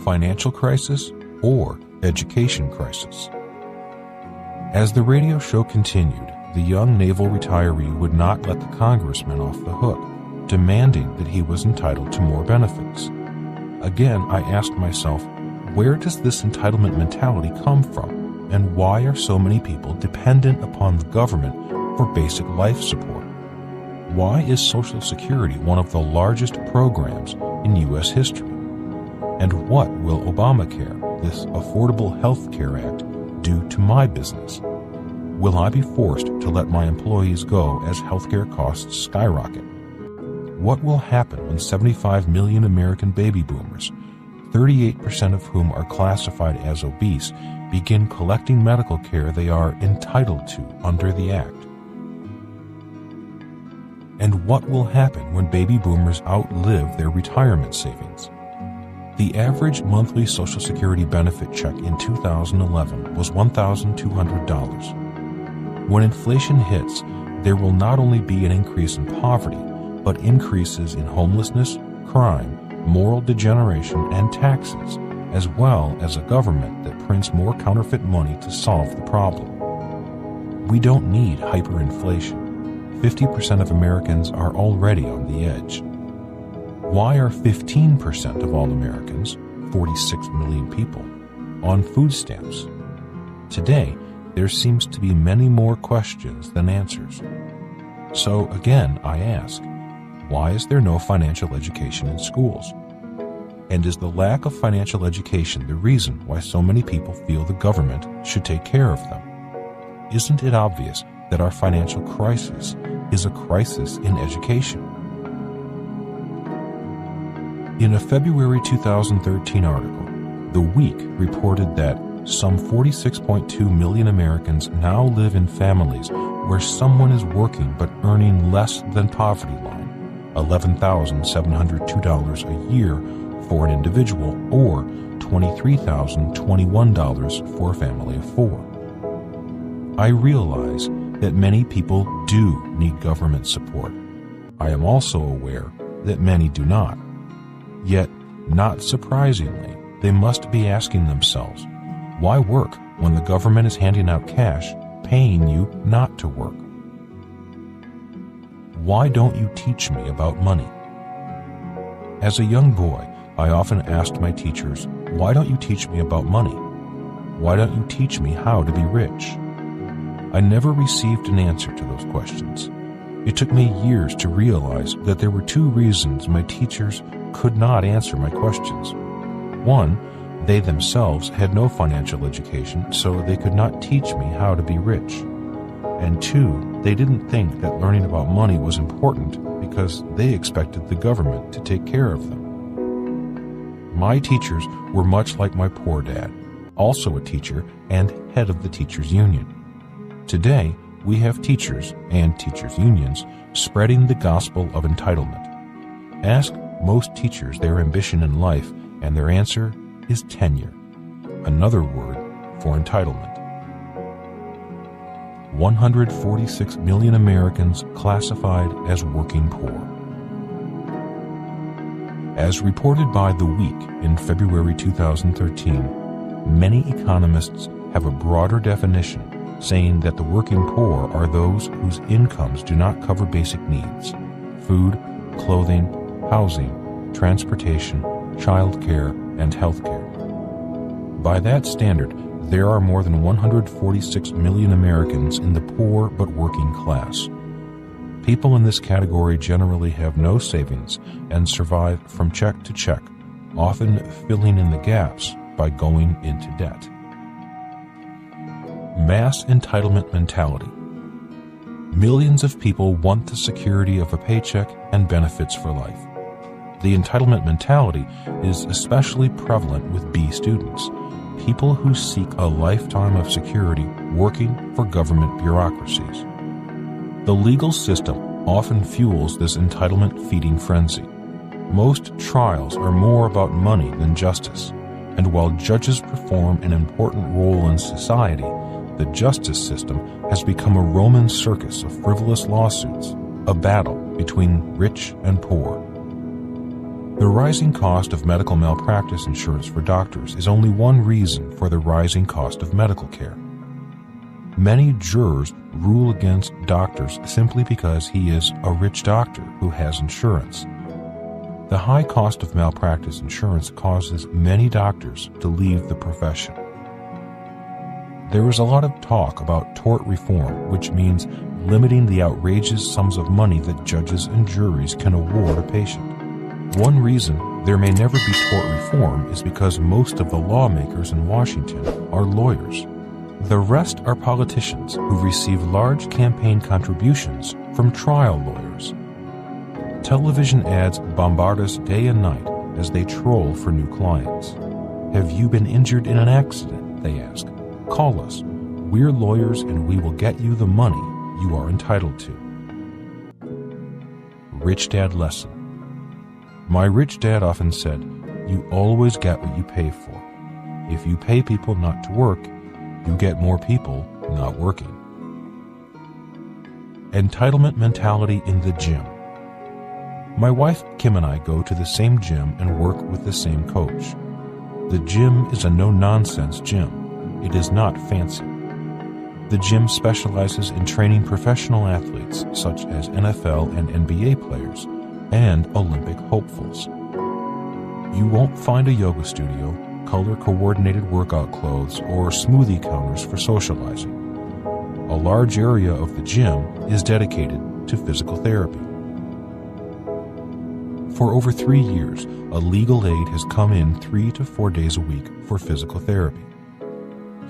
Financial crisis or education crisis? As the radio show continued, the young naval retiree would not let the congressman off the hook, demanding that he was entitled to more benefits. Again, I asked myself, where does this entitlement mentality come from, and why are so many people dependent upon the government for basic life support? Why is Social Security one of the largest programs in U.S. history? And what will Obamacare, this Affordable Health Care Act, do to my business? Will I be forced to let my employees go as healthcare costs skyrocket? What will happen when 75 million American baby boomers, 38% of whom are classified as obese, begin collecting medical care they are entitled to under the Act? And what will happen when baby boomers outlive their retirement savings? The average monthly Social Security benefit check in 2011 was $1,200. When inflation hits, there will not only be an increase in poverty, but increases in homelessness, crime, moral degeneration, and taxes, as well as a government that prints more counterfeit money to solve the problem. We don't need hyperinflation. 50% of Americans are already on the edge. Why are 15% of all Americans, 46 million people, on food stamps? Today, there seems to be many more questions than answers. So again, I ask, why is there no financial education in schools? And is the lack of financial education the reason why so many people feel the government should take care of them? Isn't it obvious that our financial crisis is a crisis in education? In a February 2013 article, The Week reported that some 46.2 million Americans now live in families where someone is working but earning less than poverty line, $11,702 a year for an individual, or $23,021 for a family of four. I realize that many people do need government support. I am also aware that many do not. Yet, not surprisingly, they must be asking themselves, why work when the government is handing out cash, paying you not to work? Why don't you teach me about money? As a young boy, I often asked my teachers, why don't you teach me about money? Why don't you teach me how to be rich? I never received an answer to those questions. It took me years to realize that there were two reasons my teachers could not answer my questions. One, they themselves had no financial education, so they could not teach me how to be rich. And two, they didn't think that learning about money was important because they expected the government to take care of them. My teachers were much like my poor dad, also a teacher and head of the teachers' union. Today, we have teachers and teachers' unions spreading the gospel of entitlement. Ask most teachers their ambition in life, and their answer is tenure, another word for entitlement. 146 million Americans classified as working poor. As reported by The Week in February 2013, many economists have a broader definition, saying that the working poor are those whose incomes do not cover basic needs: food, clothing, housing, transportation, child care, and health care. By that standard, there are more than 146 million Americans in the poor but working class. People in this category generally have no savings and survive from check to check, often filling in the gaps by going into debt. mass entitlement mentality. Millions of people want the security of a paycheck and benefits for life. The entitlement mentality is especially prevalent with B students, people who seek a lifetime of security working for government bureaucracies. The legal system often fuels this entitlement-feeding frenzy. Most trials are more about money than justice, and while judges perform an important role in society, the justice system has become a Roman circus of frivolous lawsuits, a battle between rich and poor. The rising cost of medical malpractice insurance for doctors is only one reason for the rising cost of medical care. Many jurors rule against doctors simply because he is a rich doctor who has insurance. The high cost of malpractice insurance causes many doctors to leave the profession. There is a lot of talk about tort reform, which means limiting the outrageous sums of money that judges and juries can award a patient. One reason there may never be tort reform is because most of the lawmakers in Washington are lawyers. The rest are politicians who receive large campaign contributions from trial lawyers. Television ads bombard us day and night as they troll for new clients. Have you been injured in an accident? They ask. Call us. We're lawyers and we will get you the money you are entitled to. Rich Dad Lesson. My rich dad often said, you always get what you pay for. If you pay people not to work, you get more people not working. Entitlement mentality in the gym. My wife Kim and I go to the same gym and work with the same coach. The gym is a no-nonsense gym. It is not fancy. The gym specializes in training professional athletes such as NFL and NBA players and Olympic hopefuls. You won't find a yoga studio, color-coordinated workout clothes, or smoothie counters for socializing. A large area of the gym is dedicated to physical therapy. For over 3 years, a legal aid has come in 3 to 4 days a week for physical therapy.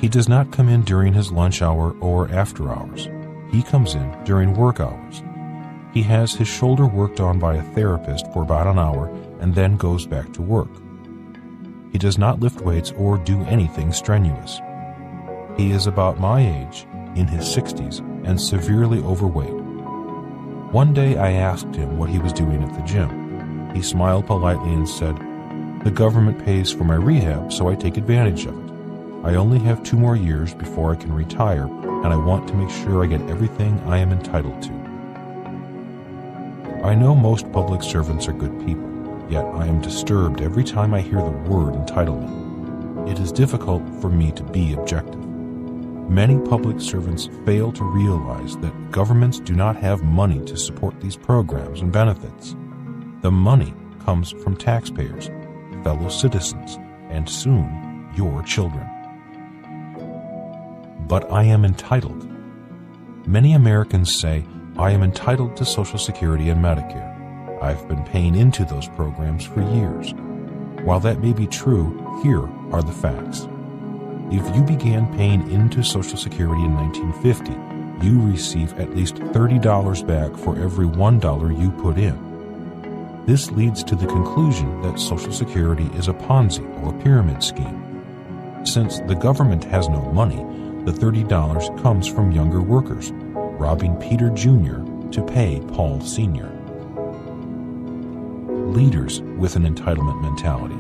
He does not come in during his lunch hour or after hours. He comes in during work hours. He has his shoulder worked on by a therapist for about an hour and then goes back to work. He does not lift weights or do anything strenuous. He is about my age, in his 60s, and severely overweight. One day I asked him what he was doing at the gym. He smiled politely and said, "The government pays for my rehab, so I take advantage of it. I only have 2 more years before I can retire, and I want to make sure I get everything I am entitled to." I know most public servants are good people, yet I am disturbed every time I hear the word entitlement. It is difficult for me to be objective. Many public servants fail to realize that governments do not have money to support these programs and benefits. The money comes from taxpayers, fellow citizens, and soon your children. But I am entitled. Many Americans say, I am entitled to Social Security and Medicare. I've been paying into those programs for years. While that may be true, here are the facts. If you began paying into Social Security in 1950, you receive at least $30 back for every $1 you put in. This leads to the conclusion that Social Security is a Ponzi or pyramid scheme. Since the government has no money, the $30 comes from younger workers, robbing Peter Jr. to pay Paul Sr. Leaders with an entitlement mentality.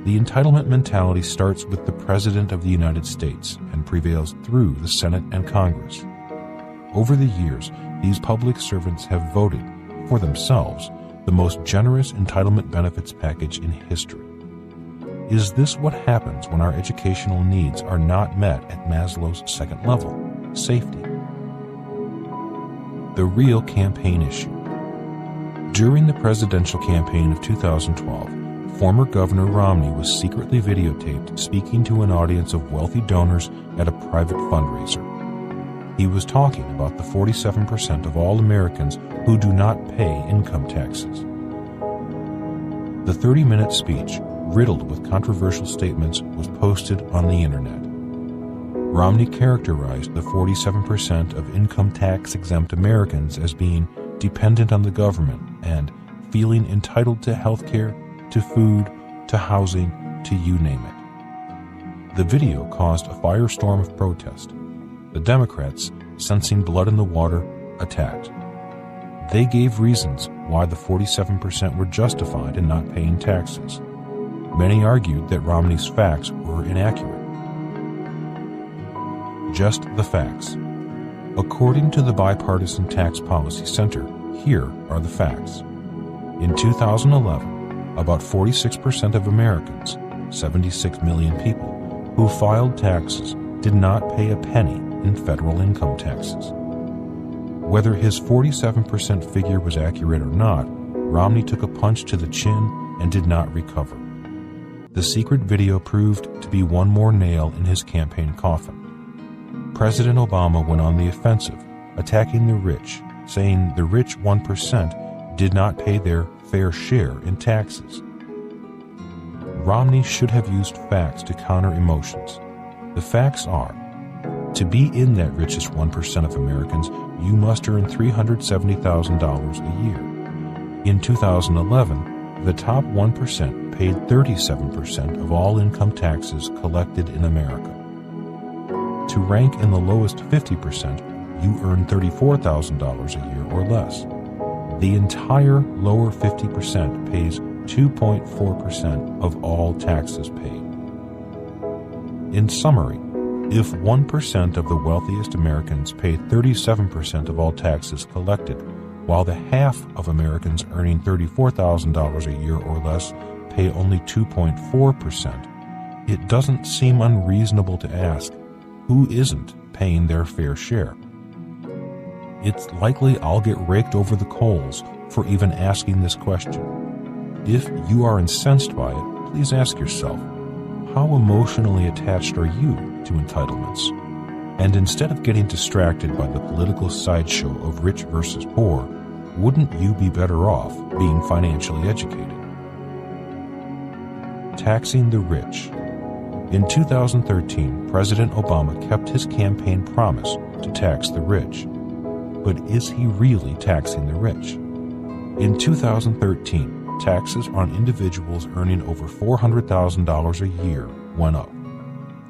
The entitlement mentality starts with the President of the United States and prevails through the Senate and Congress. Over the years, these public servants have voted, for themselves, the most generous entitlement benefits package in history. Is this what happens when our educational needs are not met at Maslow's second level, safety? The real campaign issue. During the presidential campaign of 2012, former Governor Romney was secretly videotaped speaking to an audience of wealthy donors at a private fundraiser. He was talking about the 47% of all Americans who do not pay income taxes. The 30-minute speech, riddled with controversial statements, was posted on the internet. Romney characterized the 47% of income tax-exempt Americans as being dependent on the government and feeling entitled to health care, to food, to housing, to you name it. The video caused a firestorm of protest. The Democrats, sensing blood in the water, attacked. They gave reasons why the 47% were justified in not paying taxes. Many argued that Romney's facts were inaccurate. Just the facts. According to the Bipartisan Tax Policy Center, here are the facts. In 2011, about 46% of Americans, 76 million people, who filed taxes did not pay a penny in federal income taxes. Whether his 47% figure was accurate or not, Romney took a punch to the chin and did not recover. The secret video proved to be one more nail in his campaign coffin. President Obama went on the offensive, attacking the rich, saying the rich 1% did not pay their fair share in taxes. Romney should have used facts to counter emotions. The facts are, to be in that richest 1% of Americans, you must earn $370,000 a year. In 2011, the top 1% paid 37% of all income taxes collected in America. To rank in the lowest 50%, you earn $34,000 a year or less. The entire lower 50% pays 2.4% of all taxes paid. In summary, if 1% of the wealthiest Americans pay 37% of all taxes collected, while the half of Americans earning $34,000 a year or less pay only 2.4%, it doesn't seem unreasonable to ask, who isn't paying their fair share? It's likely I'll get raked over the coals for even asking this question. If you are incensed by it, please ask yourself, how emotionally attached are you to entitlements? And instead of getting distracted by the political sideshow of rich versus poor, wouldn't you be better off being financially educated? Taxing the rich. In 2013, President Obama kept his campaign promise to tax the rich. But is he really taxing the rich? In 2013, taxes on individuals earning over $400,000 a year went up.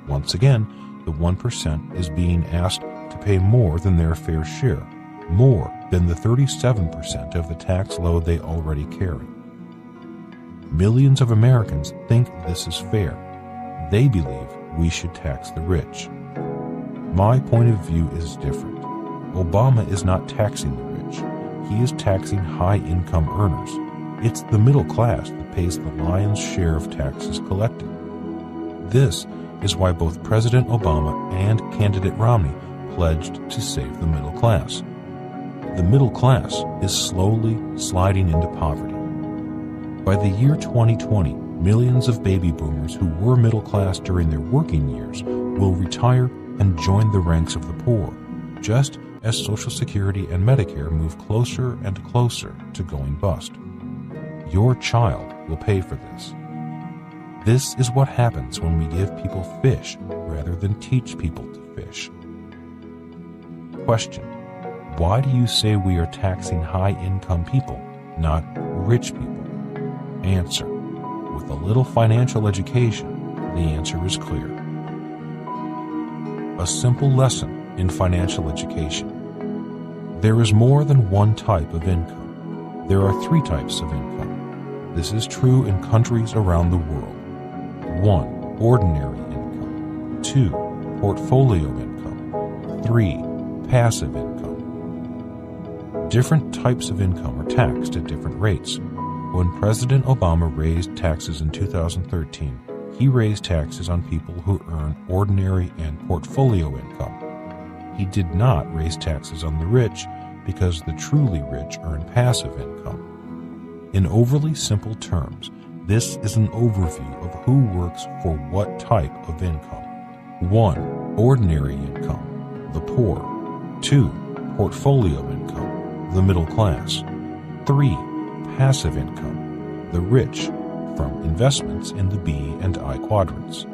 Once again, the 1% is being asked to pay more than their fair share, more than the 37% of the tax load they already carry. Millions of Americans think this is fair. They believe we should tax the rich. My point of view is different. Obama is not taxing the rich. He is taxing high-income earners. It's the middle class that pays the lion's share of taxes collected. This is why both President Obama and candidate Romney pledged to save the middle class. The middle class is slowly sliding into poverty. By the year 2020, millions of baby boomers who were middle class during their working years will retire and join the ranks of the poor, just as Social Security and Medicare move closer and closer to going bust. Your child will pay for this. This is what happens when we give people fish rather than teach people to fish. Question: why do you say we are taxing high-income people, not rich people? Answer: with a little financial education, the answer is clear. A simple lesson in financial education. There is more than one type of income. There are three types of income. This is true in countries around the world. 1. Ordinary income. 2. Portfolio income. 3. Passive income. Different types of income are taxed at different rates. When President Obama raised taxes in 2013, he raised taxes on people who earn ordinary and portfolio income. He did not raise taxes on the rich because the truly rich earn passive income. In overly simple terms, this is an overview of who works for what type of income. 1. Ordinary income, the poor. 2. Portfolio income, the middle class. 3. Passive income, the rich, from investments in the B and I quadrants.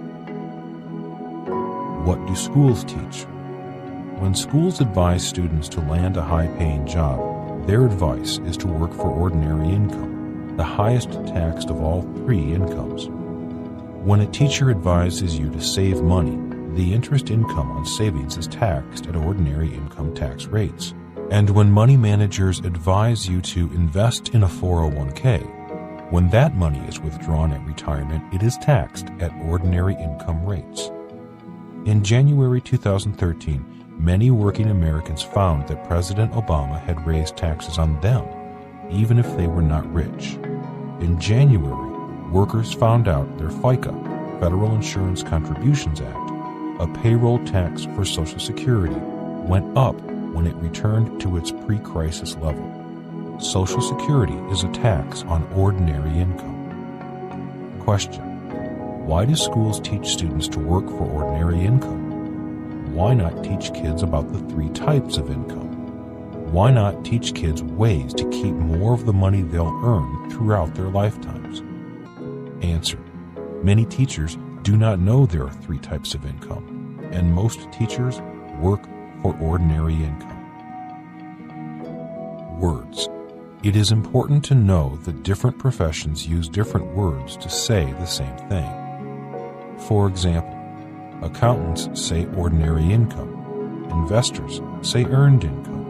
What do schools teach? When schools advise students to land a high-paying job, their advice is to work for ordinary income, the highest taxed of all three incomes. When a teacher advises you to save money, the interest income on savings is taxed at ordinary income tax rates. And when money managers advise you to invest in a 401k, when that money is withdrawn at retirement, it is taxed at ordinary income rates. In January 2013, many working Americans found that President Obama had raised taxes on them, even if they were not rich. In January, workers found out their FICA, Federal Insurance Contributions Act, a payroll tax for Social Security, went up when it returned to its pre-crisis level. Social Security is a tax on ordinary income. Question: why do schools teach students to work for ordinary income? Why not teach kids about the three types of income? Why not teach kids ways to keep more of the money they'll earn throughout their lifetimes? Answer: many teachers do not know there are three types of income, and most teachers work for ordinary income. Words. It is important to know that different professions use different words to say the same thing. For example, accountants say ordinary income. Investors say earned income.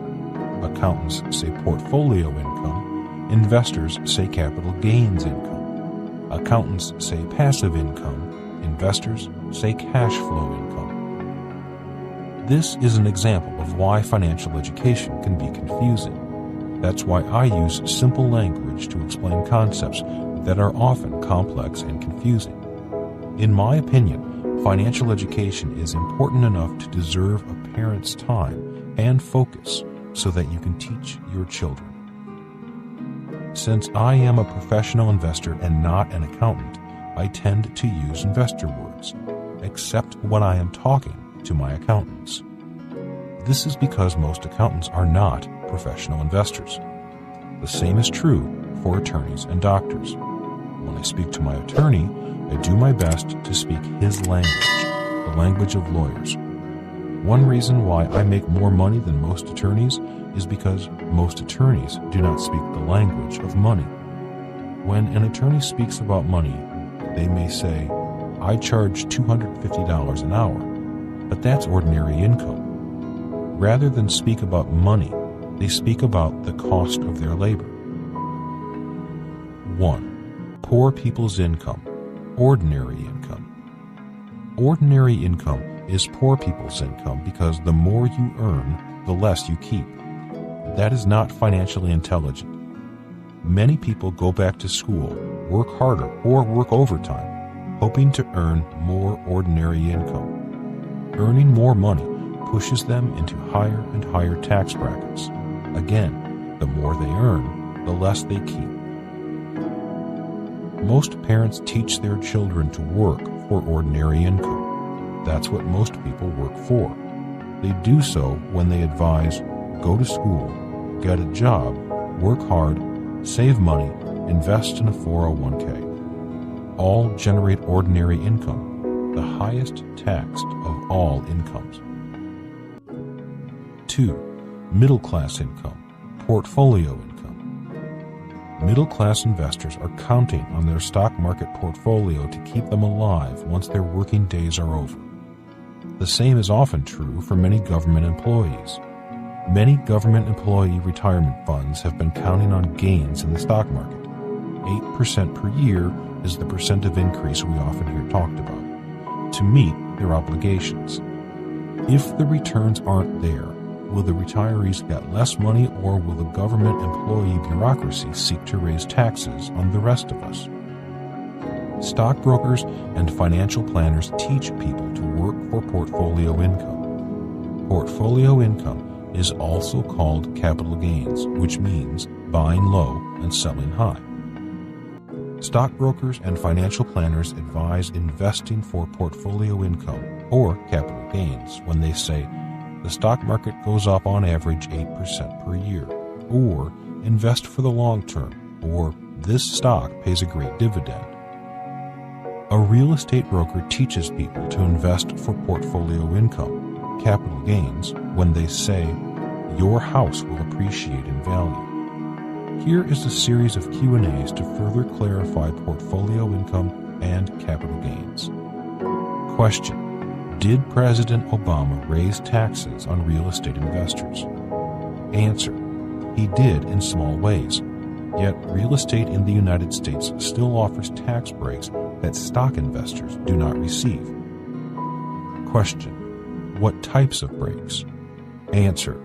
Accountants say portfolio income. Investors say capital gains income. Accountants say passive income. Investors say cash flow income. This is an example of why financial education can be confusing. That's why I use simple language to explain concepts that are often complex and confusing. In my opinion, financial education is important enough to deserve a parent's time and focus so that you can teach your children. Since I am a professional investor and not an accountant, I tend to use investor words, except when I am talking to my accountants. This is because most accountants are not professional investors. The same is true for attorneys and doctors. When I speak to my attorney, I do my best to speak his language, the language of lawyers. One reason why I make more money than most attorneys is because most attorneys do not speak the language of money. When an attorney speaks about money, they may say, "I charge $250 an hour," but that's ordinary income. Rather than speak about money, they speak about the cost of their labor. 1. Poor people's income. Ordinary income. Ordinary income is poor people's income because the more you earn, the less you keep. That is not financially intelligent. Many people go back to school, work harder, or work overtime, hoping to earn more ordinary income. Earning more money pushes them into higher and higher tax brackets. Again, the more they earn, the less they keep. Most parents teach their children to work for ordinary income. That's what most people work for. They do so when they advise, go to school, get a job, work hard, save money, invest in a 401k. All generate ordinary income, the highest taxed of all incomes. 2. Middle-class income, portfolio income. Middle-class investors are counting on their stock market portfolio to keep them alive once their working days are over. The same is often true for many government employees. Many government employee retirement funds have been counting on gains in the stock market. 8% per year is the percent of increase we often hear talked about, to meet their obligations. If the returns aren't there, will the retirees get less money, or will the government employee bureaucracy seek to raise taxes on the rest of us? Stockbrokers and financial planners teach people to work for portfolio income. Portfolio income is also called capital gains, which means buying low and selling high. Stockbrokers and financial planners advise investing for portfolio income or capital gains when they say the stock market goes up on average 8% per year, or invest for the long term, or this stock pays a great dividend. A real estate broker teaches people to invest for portfolio income, capital gains, when they say, your house will appreciate in value. Here is a series of Q&As to further clarify portfolio income and capital gains. Question: did President Obama raise taxes on real estate investors? Answer: he did in small ways. Yet real estate in the United States still offers tax breaks that stock investors do not receive. Question: what types of breaks? Answer: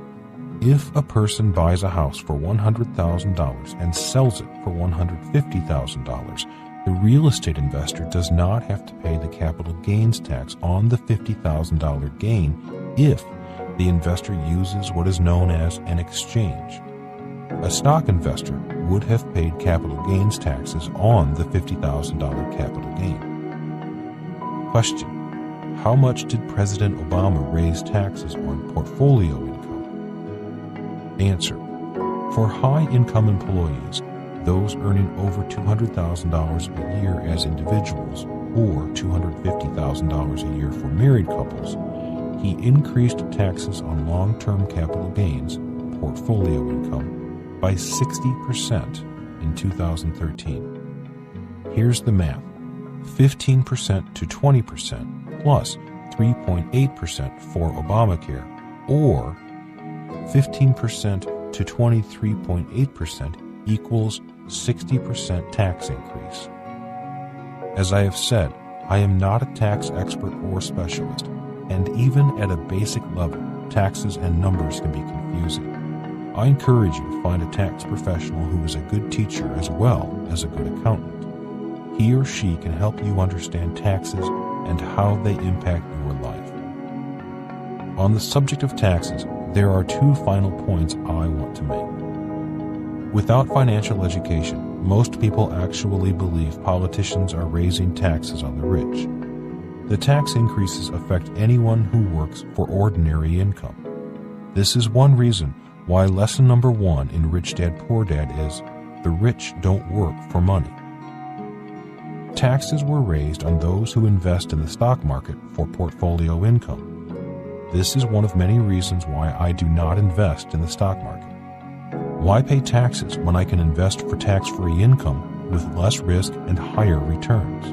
if a person buys a house for $100,000 and sells it for $150,000, the real estate investor does not have to pay the capital gains tax on the $50,000 gain if the investor uses what is known as an exchange. A stock investor would have paid capital gains taxes on the $50,000 capital gain. Question: how much did President Obama raise taxes on portfolio income? Answer: for high-income employees, those earning over $200,000 a year as individuals or $250,000 a year for married couples, he increased taxes on long-term capital gains, portfolio income, by 60% in 2013. Here's the math: 15% to 20% plus 3.8% for Obamacare, or 15% to 23.8% equals 60% tax increase. As I have said, I am not a tax expert or specialist, and even at a basic level, taxes and numbers can be confusing. I encourage you to find a tax professional who is a good teacher as well as a good accountant. He or she can help you understand taxes and how they impact your life. On the subject of taxes, there are two final points I want to make. Without financial education, most people actually believe politicians are raising taxes on the rich. The tax increases affect anyone who works for ordinary income. This is one reason why lesson number 1 in Rich Dad Poor Dad is, the rich don't work for money. Taxes were raised on those who invest in the stock market for portfolio income. This is one of many reasons why I do not invest in the stock market. Why pay taxes when I can invest for tax-free income with less risk and higher returns?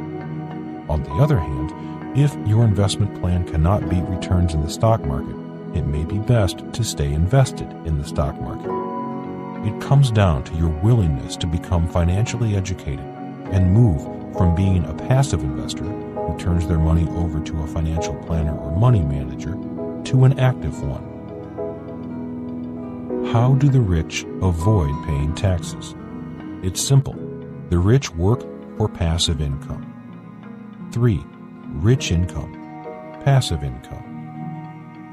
On the other hand, if your investment plan cannot beat returns in the stock market, it may be best to stay invested in the stock market. It comes down to your willingness to become financially educated and move from being a passive investor who turns their money over to a financial planner or money manager to an active one. How do the rich avoid paying taxes? It's simple. The rich work for passive income. 3. Rich income. Passive income.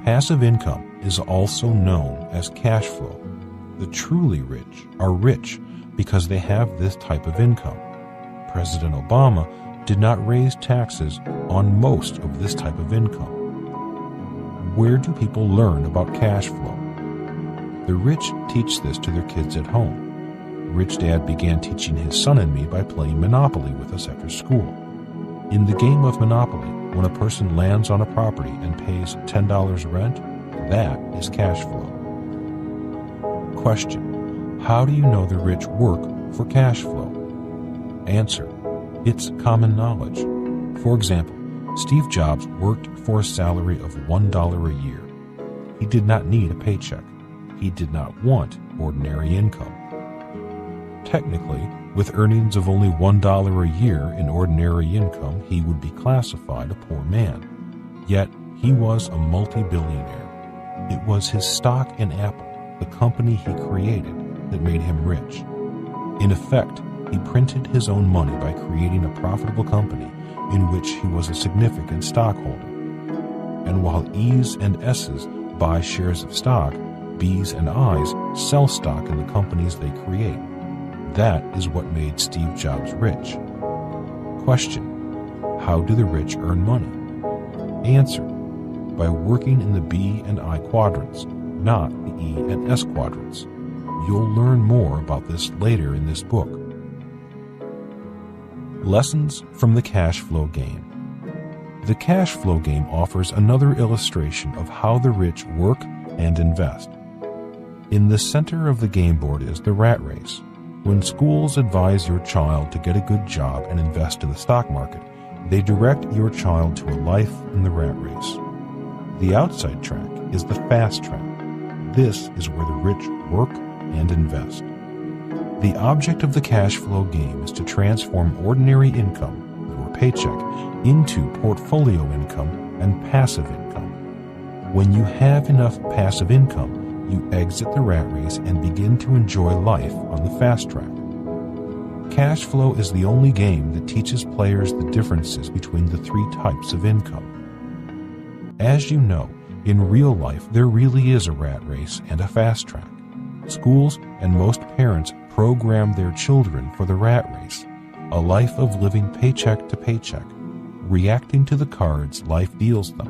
Passive income is also known as cash flow. The truly rich are rich because they have this type of income. President Obama did not raise taxes on most of this type of income. Where do people learn about cash flow? The rich teach this to their kids at home. Rich Dad began teaching his son and me by playing Monopoly with us after school. In the game of Monopoly, when a person lands on a property and pays $10 rent, that is cash flow. Question: how do you know the rich work for cash flow? Answer: it's common knowledge. For example, Steve Jobs worked for a salary of $1 a year. He did not need a paycheck. He did not want ordinary income. Technically, with earnings of only $1 a year in ordinary income, he would be classified a poor man. Yet, he was a multi-billionaire. It was his stock in Apple, the company he created, that made him rich. In effect, he printed his own money by creating a profitable company in which he was a significant stockholder. And while E's and S's buy shares of stock, B's and I's sell stock in the companies they create. That is what made Steve Jobs rich. Question: how do the rich earn money? Answer: by working in the B and I quadrants, not the E and S quadrants. You'll learn more about this later in this book. Lessons from the Cash Flow Game. The Cash Flow Game offers another illustration of how the rich work and invest. In the center of the game board is the rat race. When schools advise your child to get a good job and invest in the stock market, they direct your child to a life in the rat race. The outside track is the fast track. This is where the rich work and invest. The object of the cash flow game is to transform ordinary income, your paycheck, into portfolio income and passive income. When you have enough passive income, you exit the rat race and begin to enjoy life on the fast track. Cash flow is the only game that teaches players the differences between the three types of income. As you know, in real life there really is a rat race and a fast track. Schools and most parents program their children for the rat race, a life of living paycheck to paycheck, reacting to the cards life deals them.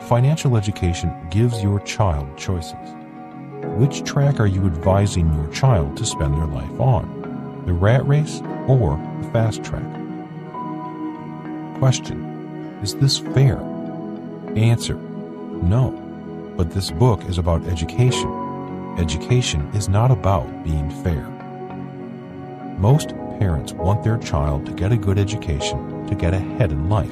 Financial education gives your child choices. Which track are you advising your child to spend their life on? The rat race or the fast track? Question: is this fair? Answer: no. But this book is about education. Education is not about being fair. Most parents want their child to get a good education to get ahead in life.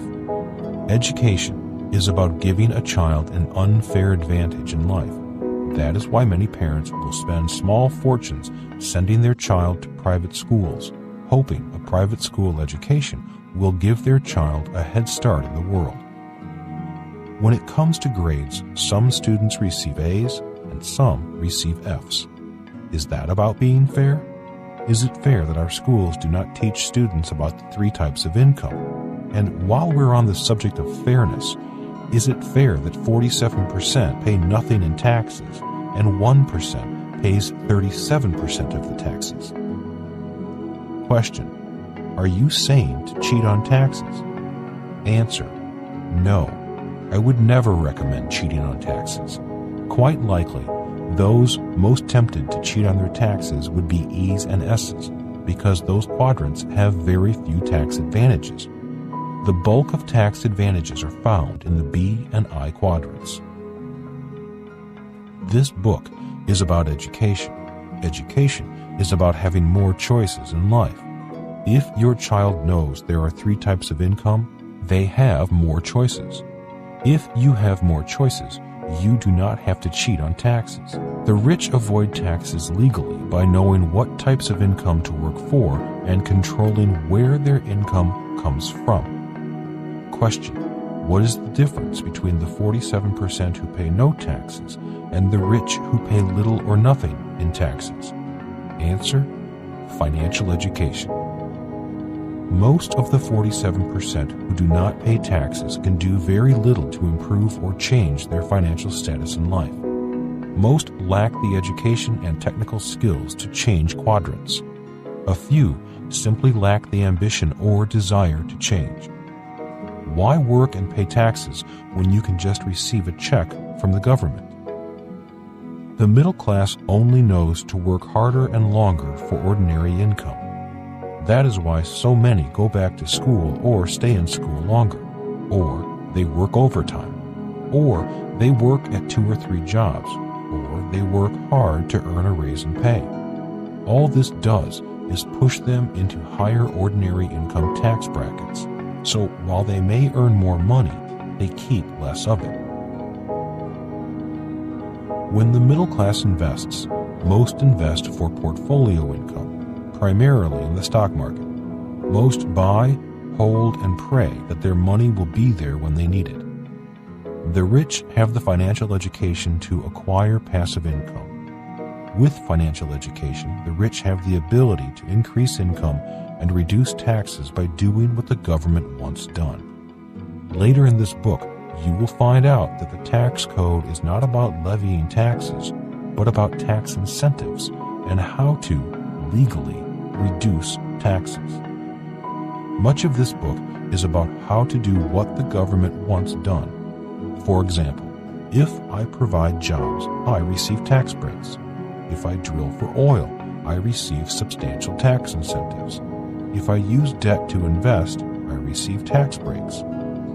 Education is about giving a child an unfair advantage in life. That is why many parents will spend small fortunes sending their child to private schools, hoping a private school education will give their child a head start in the world. When it comes to grades, some students receive A's and some receive F's. Is that about being fair? Is it fair that our schools do not teach students about the three types of income? And while we're on the subject of fairness, is it fair that 47% pay nothing in taxes and 1% pays 37% of the taxes? Question: are you sane to cheat on taxes? Answer: no. I would never recommend cheating on taxes. Quite likely, those most tempted to cheat on their taxes would be E's and S's, because those quadrants have very few tax advantages. The bulk of tax advantages are found in the B and I quadrants. This book is about education. Education is about having more choices in life. If your child knows there are three types of income, they have more choices. If you have more choices, you do not have to cheat on taxes. The rich avoid taxes legally by knowing what types of income to work for and controlling where their income comes from. Question: what is the difference between the 47% who pay no taxes and the rich who pay little or nothing in taxes? Answer: financial education. Most of the 47% who do not pay taxes can do very little to improve or change their financial status in life. Most lack the education and technical skills to change quadrants. A few simply lack the ambition or desire to change. Why work and pay taxes when you can just receive a check from the government? The middle class only knows to work harder and longer for ordinary income. That is why so many go back to school or stay in school longer, or they work overtime, or they work at 2 or 3 jobs, or they work hard to earn a raise in pay. All this does is push them into higher ordinary income tax brackets. So while they may earn more money, they keep less of it. When the middle class invests, most invest for portfolio income, primarily in the stock market. Most buy, hold, and pray that their money will be there when they need it. The rich have the financial education to acquire passive income. With financial education, the rich have the ability to increase income and reduce taxes by doing what the government wants done. Later in this book, you will find out that the tax code is not about levying taxes, but about tax incentives and how to legally reduce taxes. Much of this book is about how to do what the government wants done. For example, if I provide jobs, I receive tax breaks. If I drill for oil, I receive substantial tax incentives. If I use debt to invest, I receive tax breaks.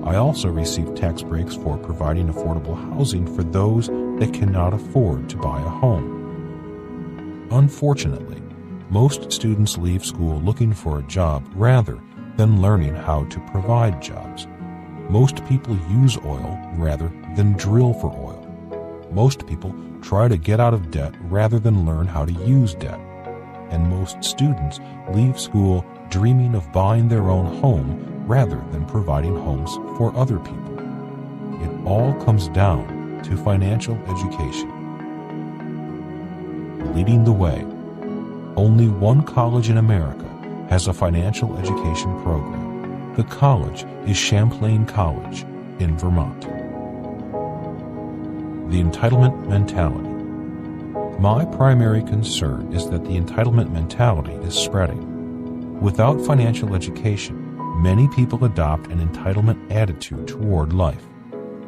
I also receive tax breaks for providing affordable housing for those that cannot afford to buy a home. Unfortunately, most students leave school looking for a job rather than learning how to provide jobs. Most people use oil rather than drill for oil. Most people try to get out of debt rather than learn how to use debt. And most students leave school dreaming of buying their own home rather than providing homes for other people. It all comes down to financial education. Leading the way. Only one college in America has a financial education program. The college is Champlain College in Vermont. The entitlement mentality. My primary concern is that the entitlement mentality is spreading. Without financial education, many people adopt an entitlement attitude toward life.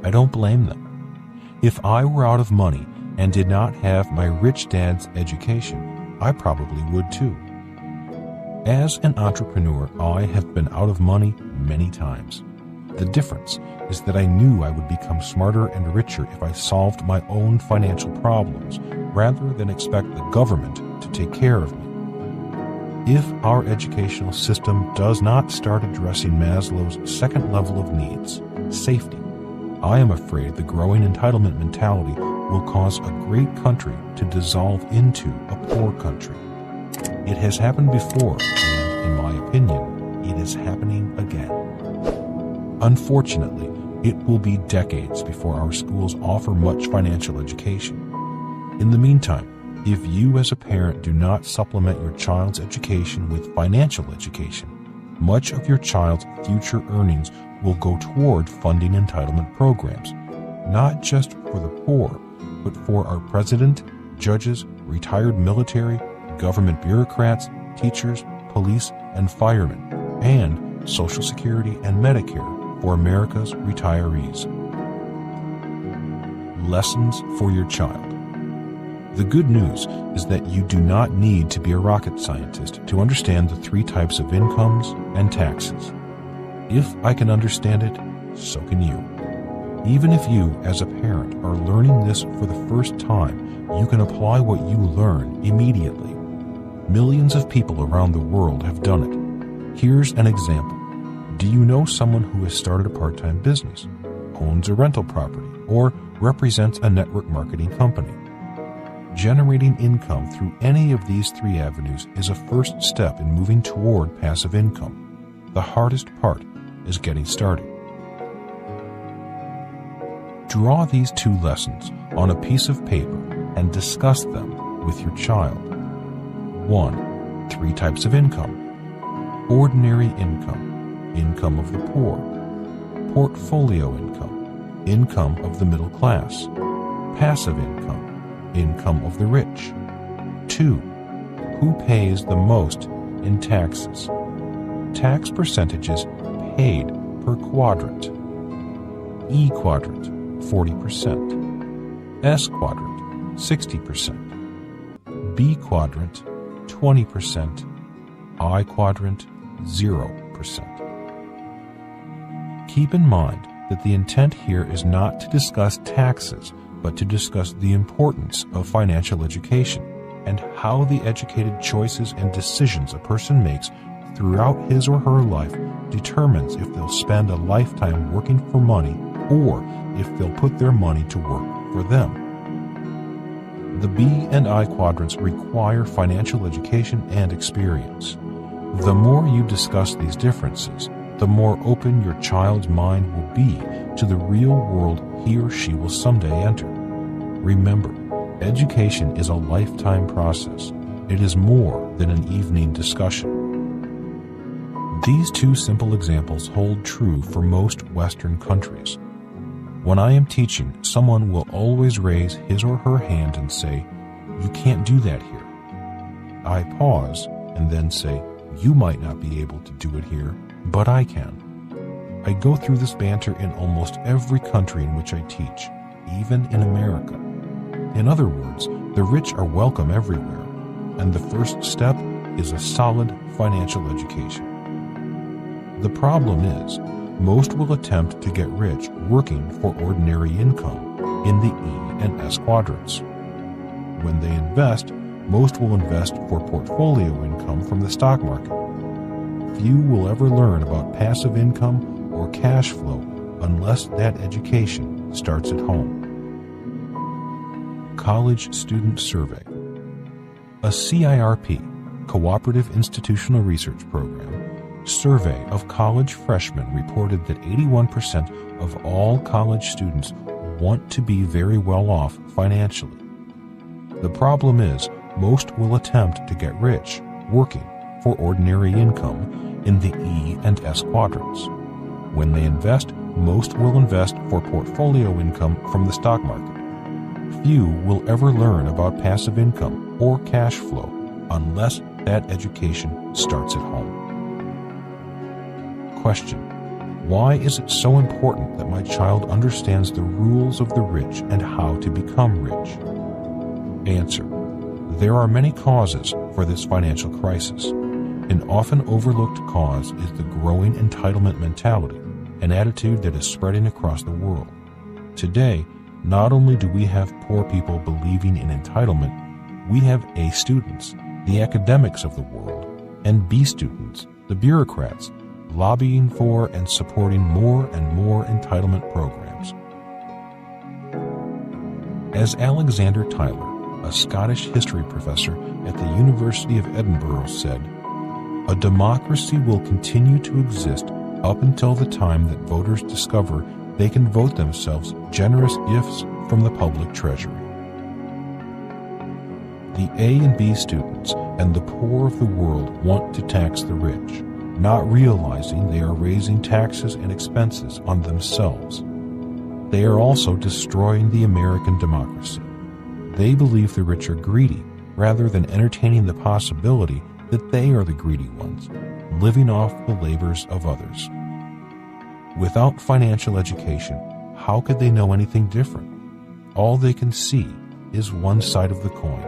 I don't blame them. If I were out of money and did not have my rich dad's education, I probably would too. As an entrepreneur, I have been out of money many times. The difference is that I knew I would become smarter and richer if I solved my own financial problems rather than expect the government to take care of me. If our educational system does not start addressing Maslow's second level of needs, safety, I am afraid the growing entitlement mentality will cause a great country to dissolve into a poor country. It has happened before, and in my opinion, it is happening again. Unfortunately, it will be decades before our schools offer much financial education. In the meantime, if you as a parent do not supplement your child's education with financial education, much of your child's future earnings will go toward funding entitlement programs, not just for the poor, but for our president, judges, retired military, government bureaucrats, teachers, police, and firemen, and Social Security and Medicare for America's retirees. Lessons for your child. The good news is that you do not need to be a rocket scientist to understand the three types of incomes and taxes. If I can understand it, so can you. Even if you, as a parent, are learning this for the first time, you can apply what you learn immediately. Millions of people around the world have done it. Here's an example. Do you know someone who has started a part-time business, owns a rental property, or represents a network marketing company? Generating income through any of these three avenues is a first step in moving toward passive income. The hardest part is getting started. Draw these two lessons on a piece of paper and discuss them with your child. 1. Three types of income. Ordinary income, income of the poor. Portfolio income, income of the middle class. Passive income, income of the rich. 2. Who pays the most in taxes? Tax percentages paid per quadrant. E quadrant, 40%. S quadrant, 60%. B quadrant, 20%. I quadrant, 0%. Keep in mind that the intent here is not to discuss taxes, but to discuss the importance of financial education and how the educated choices and decisions a person makes throughout his or her life determines if they'll spend a lifetime working for money or if they'll put their money to work for them. The B and I quadrants require financial education and experience. The more you discuss these differences, the more open your child's mind will be to the real world he or she will someday enter. Remember, education is a lifetime process. It is more than an evening discussion. These two simple examples hold true for most Western countries. When I am teaching, someone will always raise his or her hand and say, "You can't do that here." I pause and then say, "You might not be able to do it here, but I can." I go through this banter in almost every country in which I teach, even in America. In other words, the rich are welcome everywhere, and the first step is a solid financial education. The problem is, most will attempt to get rich working for ordinary income in the E and S quadrants. When they invest, most will invest for portfolio income from the stock market. Few will ever learn about passive income or cash flow unless that education starts at home. College Student Survey. A CIRP, Cooperative Institutional Research Program, survey of college freshmen reported that 81% of all college students want to be very well off financially. The problem is, most will attempt to get rich working for ordinary income in the E and S quadrants. When they invest, most will invest for portfolio income from the stock market. Few will ever learn about passive income or cash flow unless that education starts at home. Question: why is it so important that my child understands the rules of the rich and how to become rich? Answer: there are many causes for this financial crisis. An often overlooked cause is the growing entitlement mentality, an attitude that is spreading across the world. Today, not only do we have poor people believing in entitlement, we have A students, the academics of the world, and B students, the bureaucrats, lobbying for and supporting more and more entitlement programs. As Alexander Tyler, a Scottish history professor at the University of Edinburgh, said, "A democracy will continue to exist up until the time that voters discover they can vote themselves generous gifts from the public treasury." The A and B students and the poor of the world want to tax the rich, not realizing they are raising taxes and expenses on themselves. They are also destroying the American democracy. They believe the rich are greedy, rather than entertaining the possibility that they are the greedy ones, living off the labors of others. Without financial education, how could they know anything different? All they can see is one side of the coin.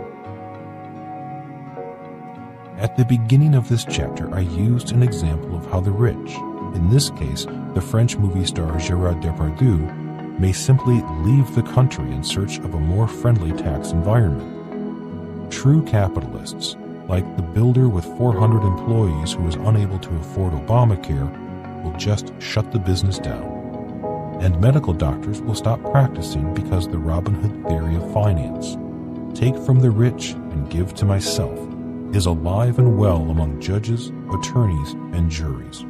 At the beginning of this chapter, I used an example of how the rich, in this case the French movie star Gérard Depardieu, may simply leave the country in search of a more friendly tax environment. True capitalists, like the builder with 400 employees who is unable to afford Obamacare, will just shut the business down. And medical doctors will stop practicing because the Robin Hood theory of finance, take from the rich and give to myself, is alive and well among judges, attorneys, and juries.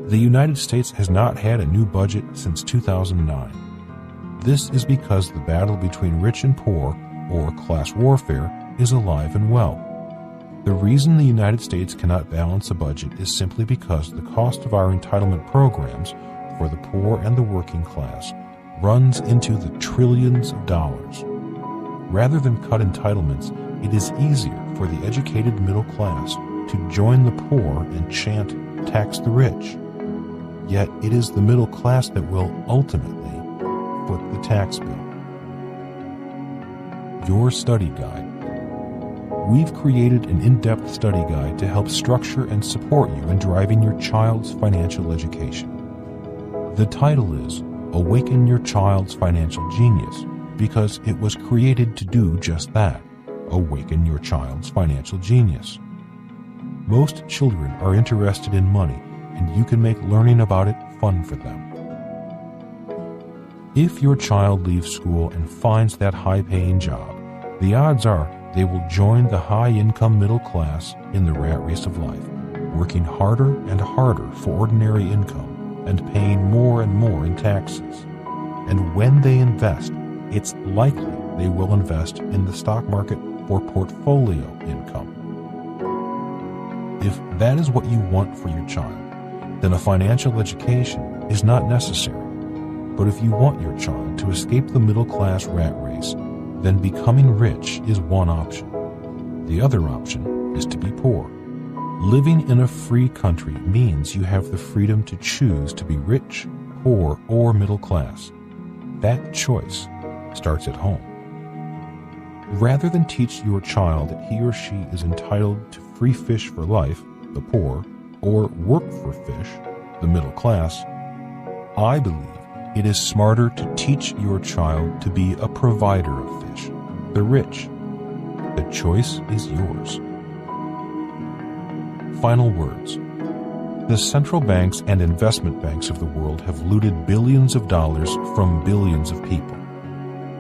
The United States has not had a new budget since 2009. This is because the battle between rich and poor, or class warfare, is alive and well. The reason the United States cannot balance a budget is simply because the cost of our entitlement programs for the poor and the working class runs into the trillions of dollars. Rather than cut entitlements, it is easier for the educated middle class to join the poor and chant, "Tax the rich." Yet it is the middle class that will ultimately foot the tax bill. Your study guide. We've created an in-depth study guide to help structure and support you in driving your child's financial education. The title is Awaken Your Child's Financial Genius because it was created to do just that, awaken your child's financial genius. Most children are interested in money, and you can make learning about it fun for them. If your child leaves school and finds that high-paying job, the odds are they will join the high-income middle class in the rat race of life, working harder and harder for ordinary income and paying more and more in taxes. And when they invest, it's likely they will invest in the stock market for portfolio income. If that is what you want for your child, then a financial education is not necessary. But if you want your child to escape the middle-class rat race, then becoming rich is one option. The other option is to be poor. Living in a free country means you have the freedom to choose to be rich, poor, or middle class. That choice starts at home. Rather than teach your child that he or she is entitled to free fish for life, the poor, or work for fish, the middle class, I believe it is smarter to teach your child to be a provider of fish, the rich. The choice is yours. Final words. The central banks and investment banks of the world have looted billions of dollars from billions of people.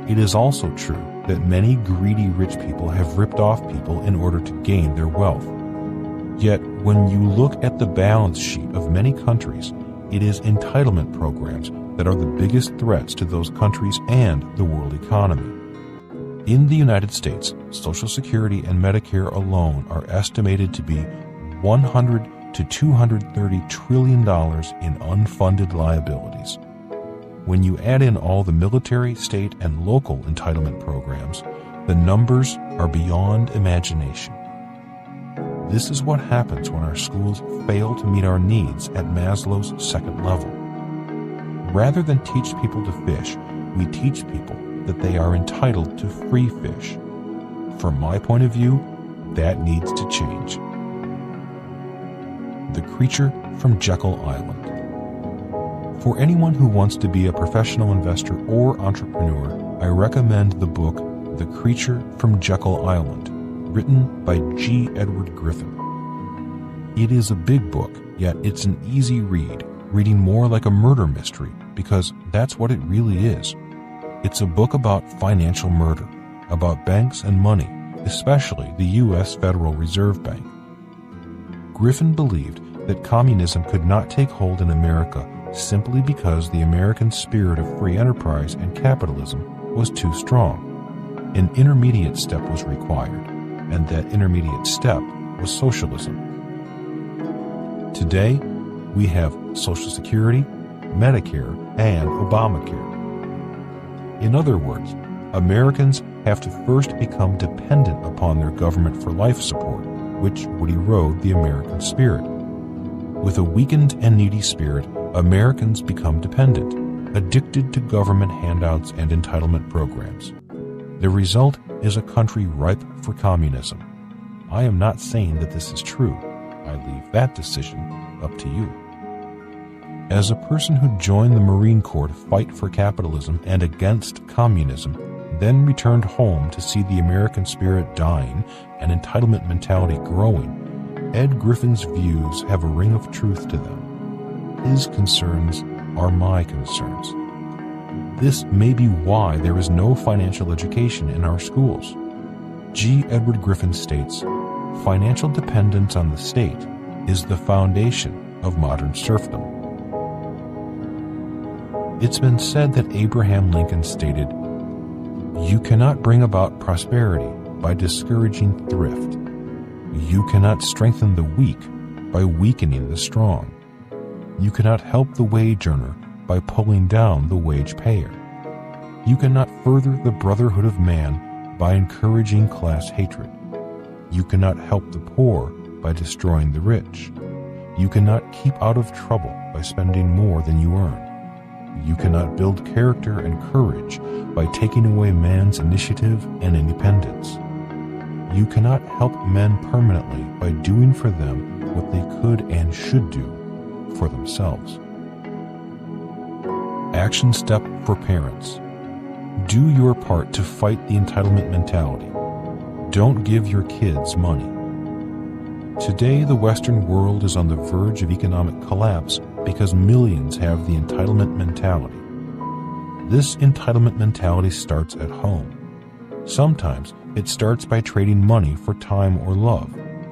It is also true that many greedy rich people have ripped off people in order to gain their wealth. Yet, when you look at the balance sheet of many countries, it is entitlement programs that are the biggest threats to those countries and the world economy. In the United States, Social Security and Medicare alone are estimated to be $100 to $230 trillion in unfunded liabilities. When you add in all the military, state, and local entitlement programs, the numbers are beyond imagination. This is what happens when our schools fail to meet our needs at Maslow's second level. Rather than teach people to fish, we teach people that they are entitled to free fish. From my point of view, that needs to change. The Creature from Jekyll Island. For anyone who wants to be a professional investor or entrepreneur, I recommend the book The Creature from Jekyll Island, written by G. Edward Griffin. It is a big book, yet it's an easy read, reading more like a murder mystery, because that's what it really is. It's a book about financial murder, about banks and money, especially the U.S. Federal Reserve Bank. Griffin believed that communism could not take hold in America simply because the American spirit of free enterprise and capitalism was too strong. An intermediate step was required, and that intermediate step was socialism. Today, we have Social Security, Medicare, and Obamacare. In other words, Americans have to first become dependent upon their government for life support, which would erode the American spirit. With a weakened and needy spirit, Americans become dependent, addicted to government handouts and entitlement programs. The result is a country ripe for communism. I am not saying that this is true. I leave that decision up to you. As a person who joined the Marine Corps to fight for capitalism and against communism, then returned home to see the American spirit dying and entitlement mentality growing, Ed Griffin's views have a ring of truth to them. His concerns are my concerns. This may be why there is no financial education in our schools. G. Edward Griffin states, "Financial dependence on the state is the foundation of modern serfdom." It's been said that Abraham Lincoln stated, "You cannot bring about prosperity by discouraging thrift. You cannot strengthen the weak by weakening the strong. You cannot help the wage earner by pulling down the wage payer. You cannot further the brotherhood of man by encouraging class hatred. You cannot help the poor by destroying the rich. You cannot keep out of trouble by spending more than you earn. You cannot build character and courage by taking away man's initiative and independence. You cannot help men permanently by doing for them what they could and should do for themselves." Action step for parents. Do your part to fight the entitlement mentality. Don't give your kids money. Today, the Western world is on the verge of economic collapse because millions have the entitlement mentality. This entitlement mentality starts at home. Sometimes it starts by trading money for time or love,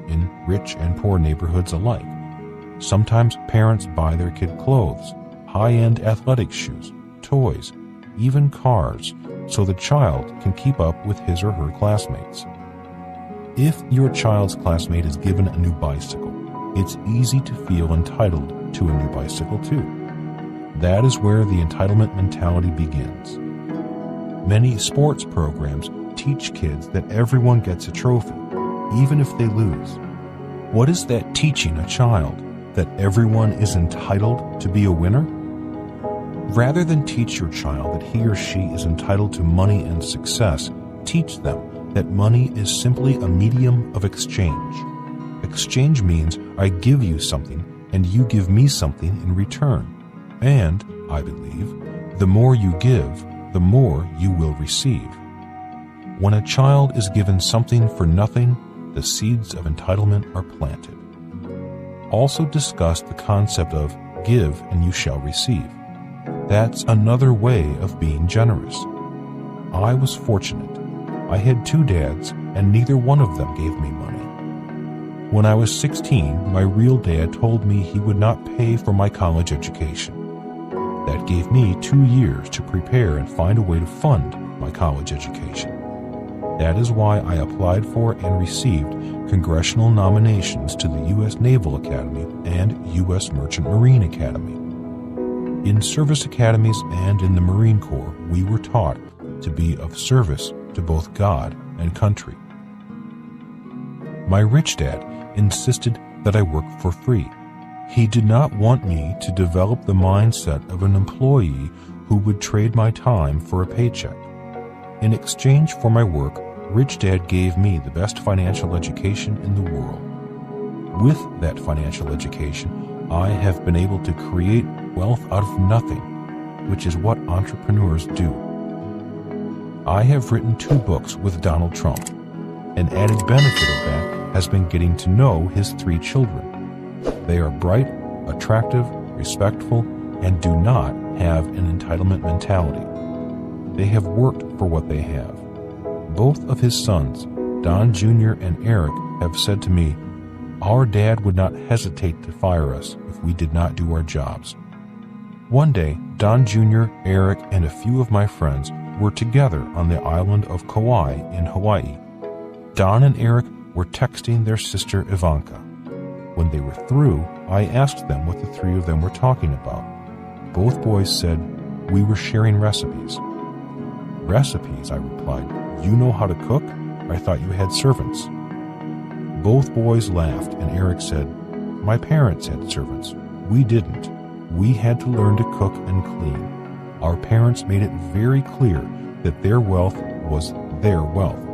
in rich and poor neighborhoods alike. Sometimes parents buy their kid clothes, high-end athletic shoes, toys, even cars, so the child can keep up with his or her classmates. If your child's classmate is given a new bicycle, it's easy to feel entitled to a new bicycle too. That is where the entitlement mentality begins. Many sports programs teach kids that everyone gets a trophy, even if they lose. What is that teaching a child? That everyone is entitled to be a winner? Rather than teach your child that he or she is entitled to money and success, teach them that money is simply a medium of exchange. Exchange means I give you something and you give me something in return. And, I believe, the more you give, the more you will receive. When a child is given something for nothing, the seeds of entitlement are planted. Also discuss the concept of give and you shall receive. That's another way of being generous. I was fortunate. I had 2 dads, and neither one of them gave me money. When I was 16, my real dad told me he would not pay for my college education. That gave me 2 years to prepare and find a way to fund my college education. That is why I applied for and received congressional nominations to the U.S. Naval Academy and U.S. Merchant Marine Academy. In service academies and in the Marine Corps, we were taught to be of service to both God and country. My rich dad insisted that I work for free. He did not want me to develop the mindset of an employee who would trade my time for a paycheck. In exchange for my work, Rich Dad gave me the best financial education in the world. With that financial education, I have been able to create wealth out of nothing, which is what entrepreneurs do. I have written 2 books with Donald Trump. An added benefit of that has been getting to know his 3 children. They are bright, attractive, respectful, and do not have an entitlement mentality. They have worked for what they have. Both of his sons, Don Jr. and Eric, have said to me, "Our dad would not hesitate to fire us if we did not do our jobs." One day, Don Jr., Eric, and a few of my friends were together on the island of Kauai in Hawaii. Don and Eric were texting their sister Ivanka. When they were through, I asked them what the 3 of them were talking about. Both boys said, "We were sharing recipes." "Recipes," I replied. "You know how to cook? I thought you had servants." Both boys laughed, and Eric said, "My parents had servants. We didn't. We had to learn to cook and clean. Our parents made it very clear that their wealth was their wealth.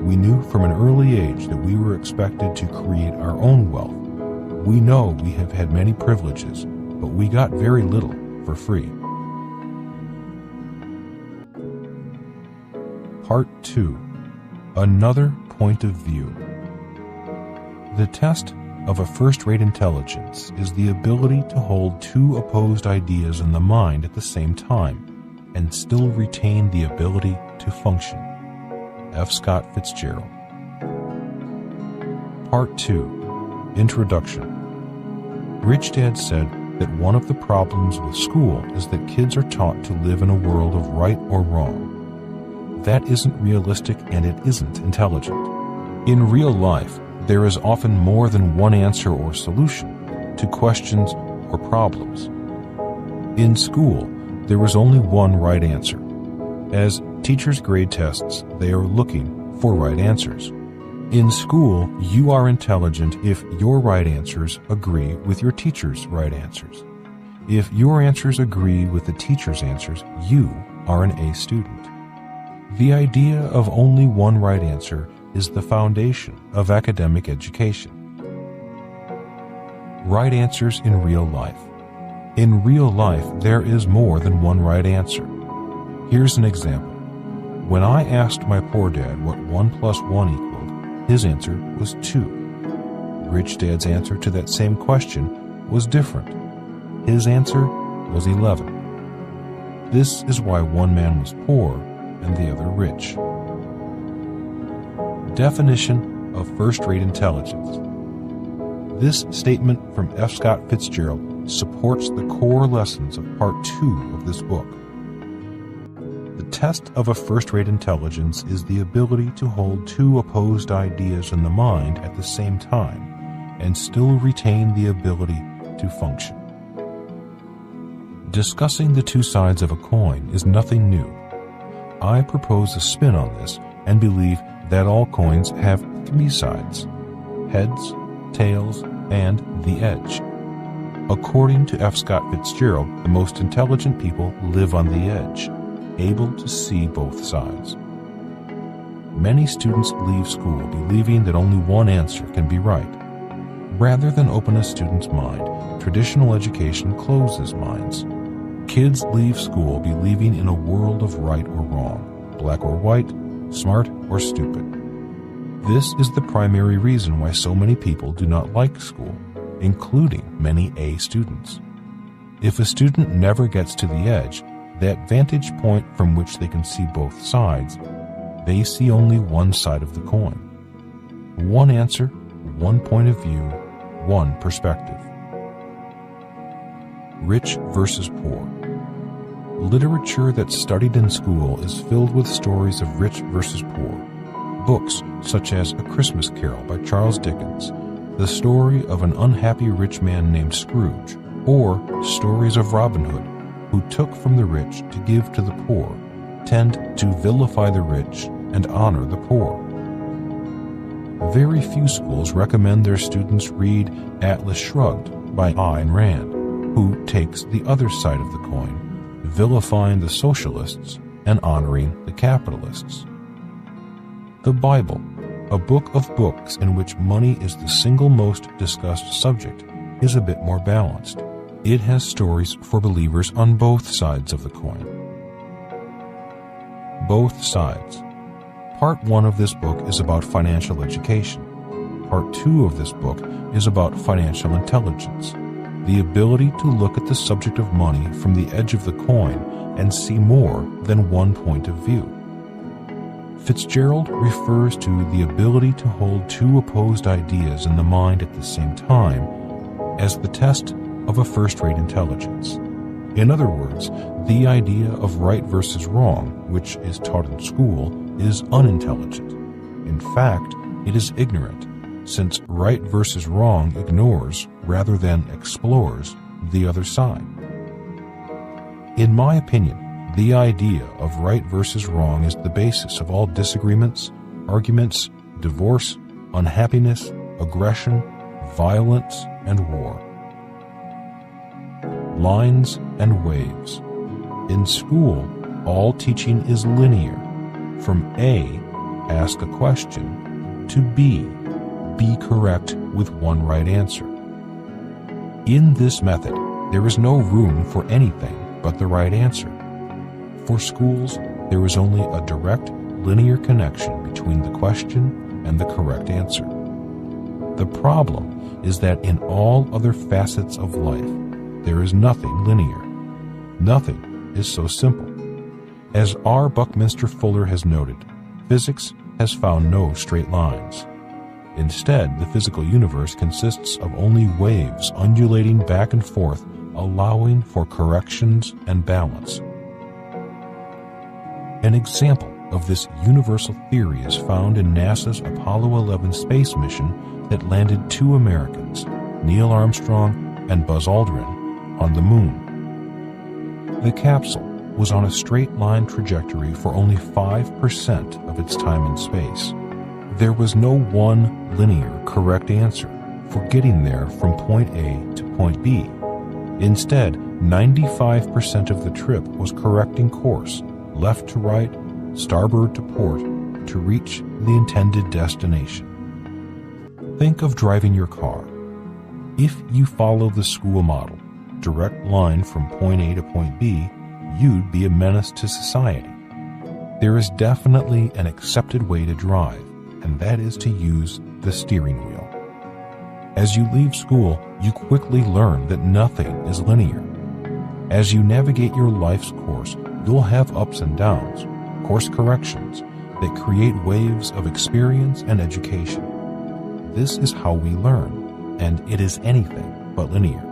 We knew from an early age that we were expected to create our own wealth. We know we have had many privileges, but we got very little for free." Part 2. Another point of view. The test of a first-rate intelligence is the ability to hold 2 opposed ideas in the mind at the same time and still retain the ability to function. F. Scott Fitzgerald. Part 2. Introduction. Rich Dad said that one of the problems with school is that kids are taught to live in a world of right or wrong. That isn't realistic and it isn't intelligent. In real life, there is often more than one answer or solution to questions or problems. In school, there is only one right answer. As teachers grade tests, they are looking for right answers. In school, you are intelligent if your right answers agree with your teacher's right answers. If your answers agree with the teacher's answers, you are an A student. The idea of only one right answer is the foundation of academic education. Right answers in real life. In real life, there is more than one right answer. Here's an example. When I asked my poor dad what 1 + 1 equaled, his answer was 2. Rich Dad's answer to that same question was different. His answer was 11. This is why one man was poor and the other rich. Definition of first-rate intelligence. This statement from F. Scott Fitzgerald supports the core lessons of Part 2 of this book. The test of a first-rate intelligence is the ability to hold 2 opposed ideas in the mind at the same time and still retain the ability to function. Discussing the 2 sides of a coin is nothing new. I propose a spin on this and believe that all coins have 3 sides: heads, tails, and the edge. According to F. Scott Fitzgerald, the most intelligent people live on the edge, able to see both sides. many students leave school believing that only one answer can be right. Rather than open a student's mind, traditional education closes minds. Kids leave school believing in a world of right or wrong, black or white, smart or stupid. This is the primary reason why so many people do not like school, including many A students. If a student never gets to the edge, that vantage point from which they can see both sides, they see only one side of the coin. One answer, one point of view, one perspective. Rich versus poor. Literature that's studied in school is filled with stories of rich versus poor. Books such as A Christmas Carol by Charles Dickens, the story of an unhappy rich man named Scrooge, or stories of Robin Hood, who took from the rich to give to the poor, tend to vilify the rich and honor the poor. Very few schools recommend their students read Atlas Shrugged by Ayn Rand, who takes the other side of the coin, vilifying the socialists and honoring the capitalists. The Bible, a book of books in which money is the single most discussed subject, is a bit more balanced. It has stories for believers on both sides of the coin. Both sides. Part 1 of this book is about financial education. Part 2 of this book is about financial intelligence, the ability to look at the subject of money from the edge of the coin and see more than one point of view. Fitzgerald refers to the ability to hold two opposed ideas in the mind at the same time as the test of a first-rate intelligence. In other words, the idea of right versus wrong, which is taught in school, is unintelligent. In fact, it is ignorant, since right versus wrong ignores, rather than explores, the other side. In my opinion, the idea of right versus wrong is the basis of all disagreements, arguments, divorce, unhappiness, aggression, violence, and war. Lines and waves. In school, all teaching is linear. From A, ask a question, to B, be correct with one right answer. In this method, there is no room for anything but the right answer. For schools, there is only a direct, linear connection between the question and the correct answer. The problem is that in all other facets of life, there is nothing linear. Nothing is so simple. As R. Buckminster Fuller has noted, physics has found no straight lines. Instead, the physical universe consists of only waves undulating back and forth, allowing for corrections and balance. An example of this universal theory is found in NASA's Apollo 11 space mission that landed 2 Americans, Neil Armstrong and Buzz Aldrin, on the moon. The capsule was on a straight-line trajectory for only 5% of its time in space. There was no one linear correct answer for getting there from point A to point B. Instead, 95% of the trip was correcting course, left to right, starboard to port, to reach the intended destination. Think of driving your car. If you follow the school model, direct line from point A to point B, you'd be a menace to society. There is definitely an accepted way to drive, and that is to use the steering wheel. As you leave school, you quickly learn that nothing is linear. As you navigate your life's course, you'll have ups and downs, course corrections, that create waves of experience and education. This is how we learn, and it is anything but linear.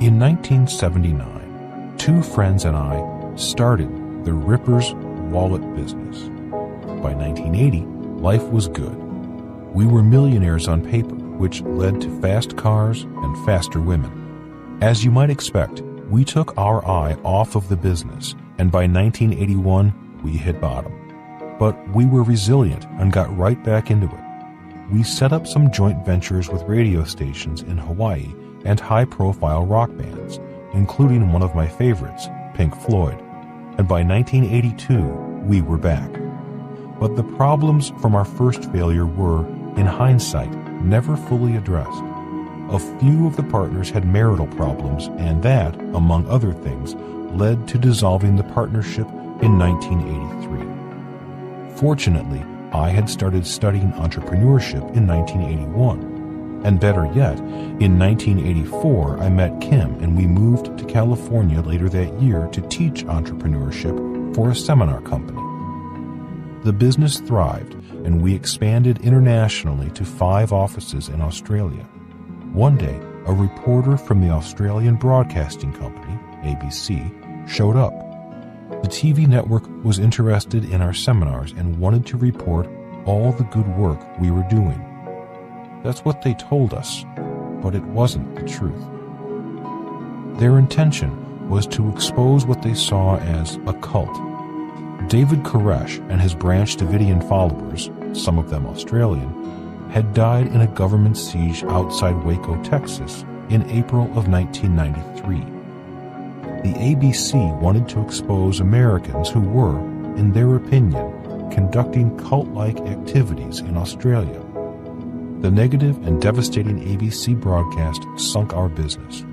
In 1979, 2 friends and I started the Rippers wallet business. By 1980, life was good. We were millionaires on paper, which led to fast cars and faster women. As you might expect, we took our eye off of the business, and by 1981, we hit bottom. But we were resilient and got right back into it. We set up some joint ventures with radio stations in Hawaii and high-profile rock bands, including one of my favorites, Pink Floyd. And by 1982, we were back. But the problems from our first failure were, in hindsight, never fully addressed. A few of the partners had marital problems, and that, among other things, led to dissolving the partnership in 1983. Fortunately, I had started studying entrepreneurship in 1981. And better yet, in 1984 I met Kim and we moved to California later that year to teach entrepreneurship for a seminar company. The business thrived and we expanded internationally to 5 offices in Australia. One day, a reporter from the Australian Broadcasting Company, ABC, showed up. The TV network was interested in our seminars and wanted to report all the good work we were doing. That's what they told us, but it wasn't the truth. Their intention was to expose what they saw as a cult. David Koresh and his Branch Davidian followers, some of them Australian, had died in a government siege outside Waco, Texas, in April of 1993. The ABC wanted to expose Americans who were, in their opinion, conducting cult-like activities in Australia. The negative and devastating ABC broadcast sunk our business.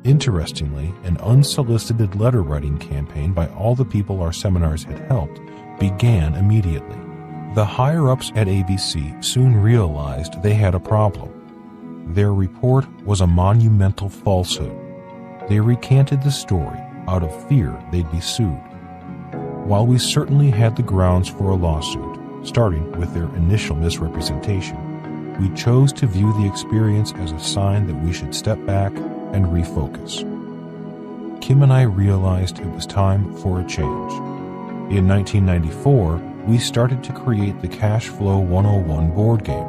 Interestingly, an unsolicited letter-writing campaign by all the people our seminars had helped began immediately. The higher-ups at ABC soon realized they had a problem. Their report was a monumental falsehood. They recanted the story out of fear they'd be sued. While we certainly had the grounds for a lawsuit, starting with their initial misrepresentation, we chose to view the experience as a sign that we should step back and refocus. Kim and I realized it was time for a change. In 1994, we started to create the Cash Flow 101 board game.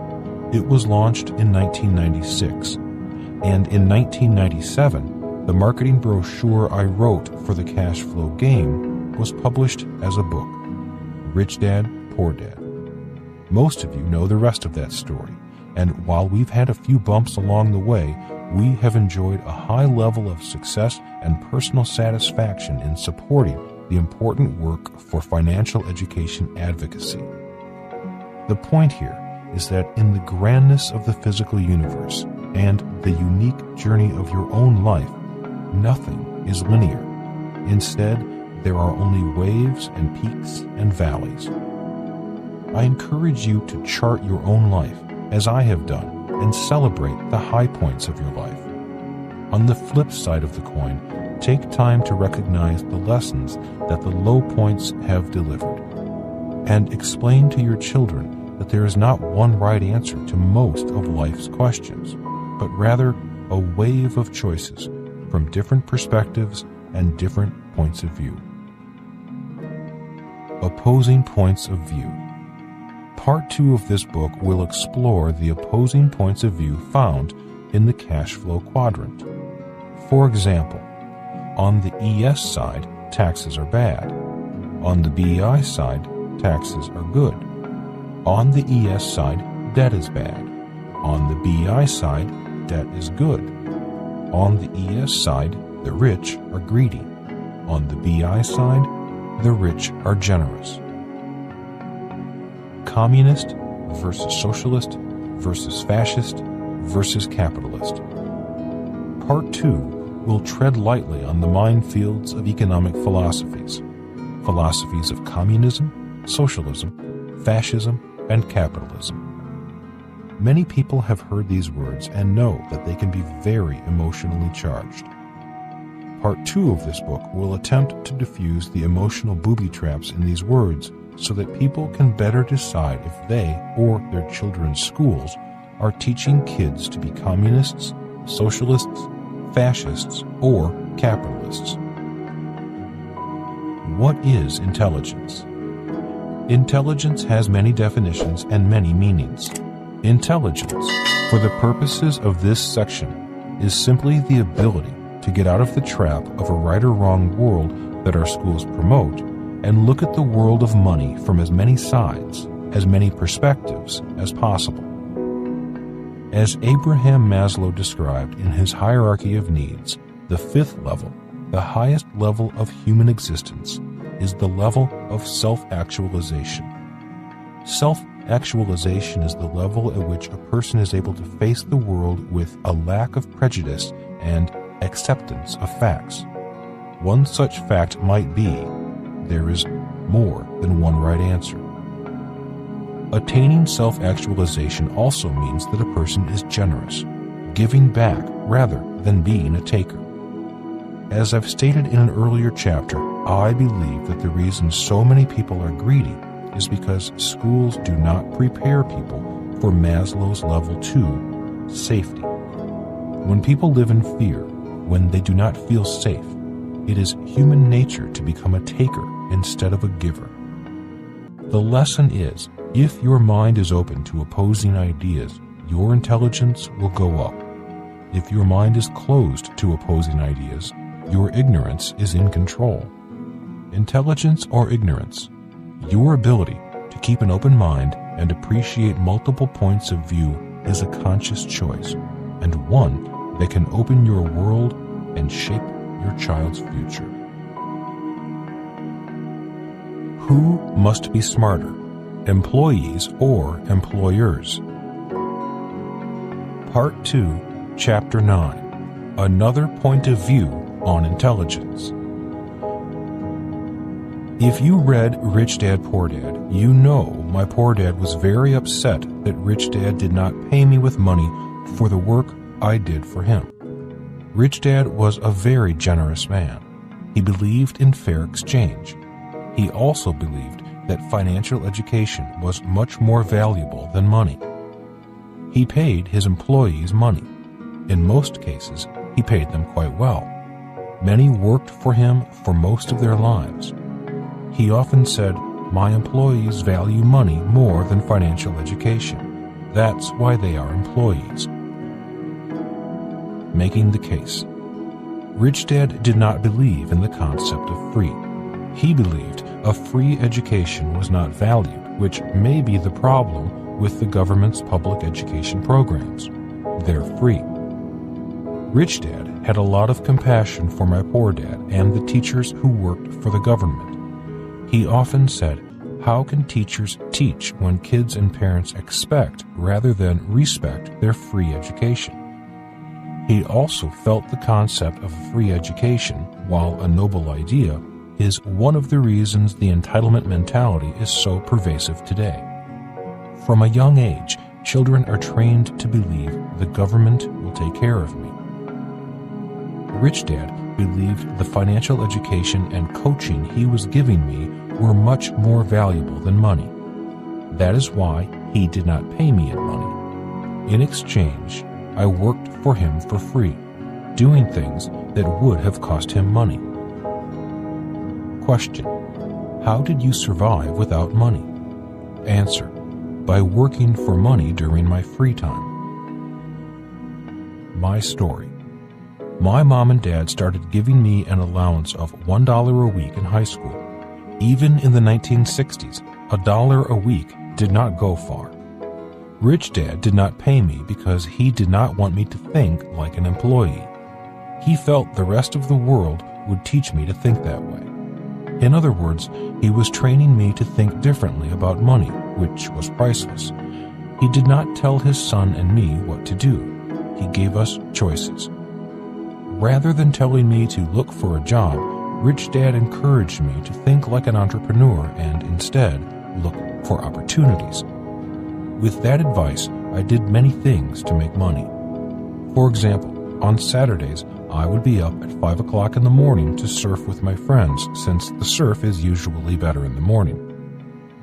It was launched in 1996, and in 1997, the marketing brochure I wrote for the Cash Flow game was published as a book, Rich Dad, Poor Dad. Most of you know the rest of that story. And while we've had a few bumps along the way, we have enjoyed a high level of success and personal satisfaction in supporting the important work for financial education advocacy. The point here is that in the grandness of the physical universe and the unique journey of your own life, nothing is linear. Instead, there are only waves and peaks and valleys. I encourage you to chart your own life, as I have done, and celebrate the high points of your life. On the flip side of the coin, take time to recognize the lessons that the low points have delivered, and explain to your children that there is not one right answer to most of life's questions, but rather a wave of choices from different perspectives and different points of view. Opposing points of view. Part 2 of this book will explore the opposing points of view found in the cash flow quadrant. For example, on the ES side, taxes are bad. On the BEI side, taxes are good. On the ES side, debt is bad. On the BEI side, debt is good. On the ES side, the rich are greedy. On the BEI side, the rich are generous. Communist versus socialist versus fascist versus capitalist. Part 2 will tread lightly on the minefields of economic philosophies of communism, socialism, fascism, and capitalism. Many people have heard these words and know that they can be very emotionally charged. Part 2 of this book will attempt to diffuse the emotional booby traps in these words so that people can better decide if they or their children's schools are teaching kids to be communists, socialists, fascists, or capitalists. What is intelligence? Intelligence has many definitions and many meanings. Intelligence, for the purposes of this section, is simply the ability to get out of the trap of a right or wrong world that our schools promote and look at the world of money from as many sides, as many perspectives as possible. As Abraham Maslow described in his hierarchy of needs, the 5th level, the highest level of human existence, is the level of self-actualization. Self-actualization is the level at which a person is able to face the world with a lack of prejudice and acceptance of facts. One such fact might be, there is more than one right answer. Attaining self-actualization also means that a person is generous, giving back rather than being a taker. As I've stated in an earlier chapter, I believe that the reason so many people are greedy is because schools do not prepare people for Maslow's level 2, safety. When people live in fear, when they do not feel safe, it is human nature to become a taker instead of a giver. The lesson is, if your mind is open to opposing ideas, your intelligence will go up. If your mind is closed to opposing ideas, your ignorance is in control. Intelligence or ignorance, your ability to keep an open mind and appreciate multiple points of view is a conscious choice, and one that can open your world and shape your child's future. Who must be smarter, employees or employers? Part 2, Chapter 9, Another Point of View on Intelligence. If you read Rich Dad, Poor Dad, you know my poor dad was very upset that Rich Dad did not pay me with money for the work I did for him. Rich Dad was a very generous man. He believed in fair exchange. He also believed that financial education was much more valuable than money. He paid his employees money. In most cases, he paid them quite well. Many worked for him for most of their lives. He often said, "My employees value money more than financial education. That's why they are employees." Making the case. Rich Dad did not believe in the concept of free. He believed a free education was not valued, which may be the problem with the government's public education programs. They're free. Rich Dad had a lot of compassion for my poor dad and the teachers who worked for the government. He often said, "How can teachers teach when kids and parents expect rather than respect their free education?" He also felt the concept of free education, while a noble idea, is one of the reasons the entitlement mentality is so pervasive today. From a young age, children are trained to believe the government will take care of me. Rich Dad believed the financial education and coaching he was giving me were much more valuable than money. That is why he did not pay me in money. In exchange, I worked for him for free, doing things that would have cost him money. Question: how did you survive without money? Answer: by working for money during my free time. My story. My mom and dad started giving me an allowance of $1 a week in high school. Even in the 1960s, $1 a week did not go far. Rich Dad did not pay me because he did not want me to think like an employee. He felt the rest of the world would teach me to think that way. In other words, he was training me to think differently about money, which was priceless. He did not tell his son and me what to do. He gave us choices. Rather than telling me to look for a job, Rich Dad encouraged me to think like an entrepreneur and instead look for opportunities. With that advice, I did many things to make money. For example, on Saturdays, I would be up at 5 o'clock in the morning to surf with my friends, since the surf is usually better in the morning.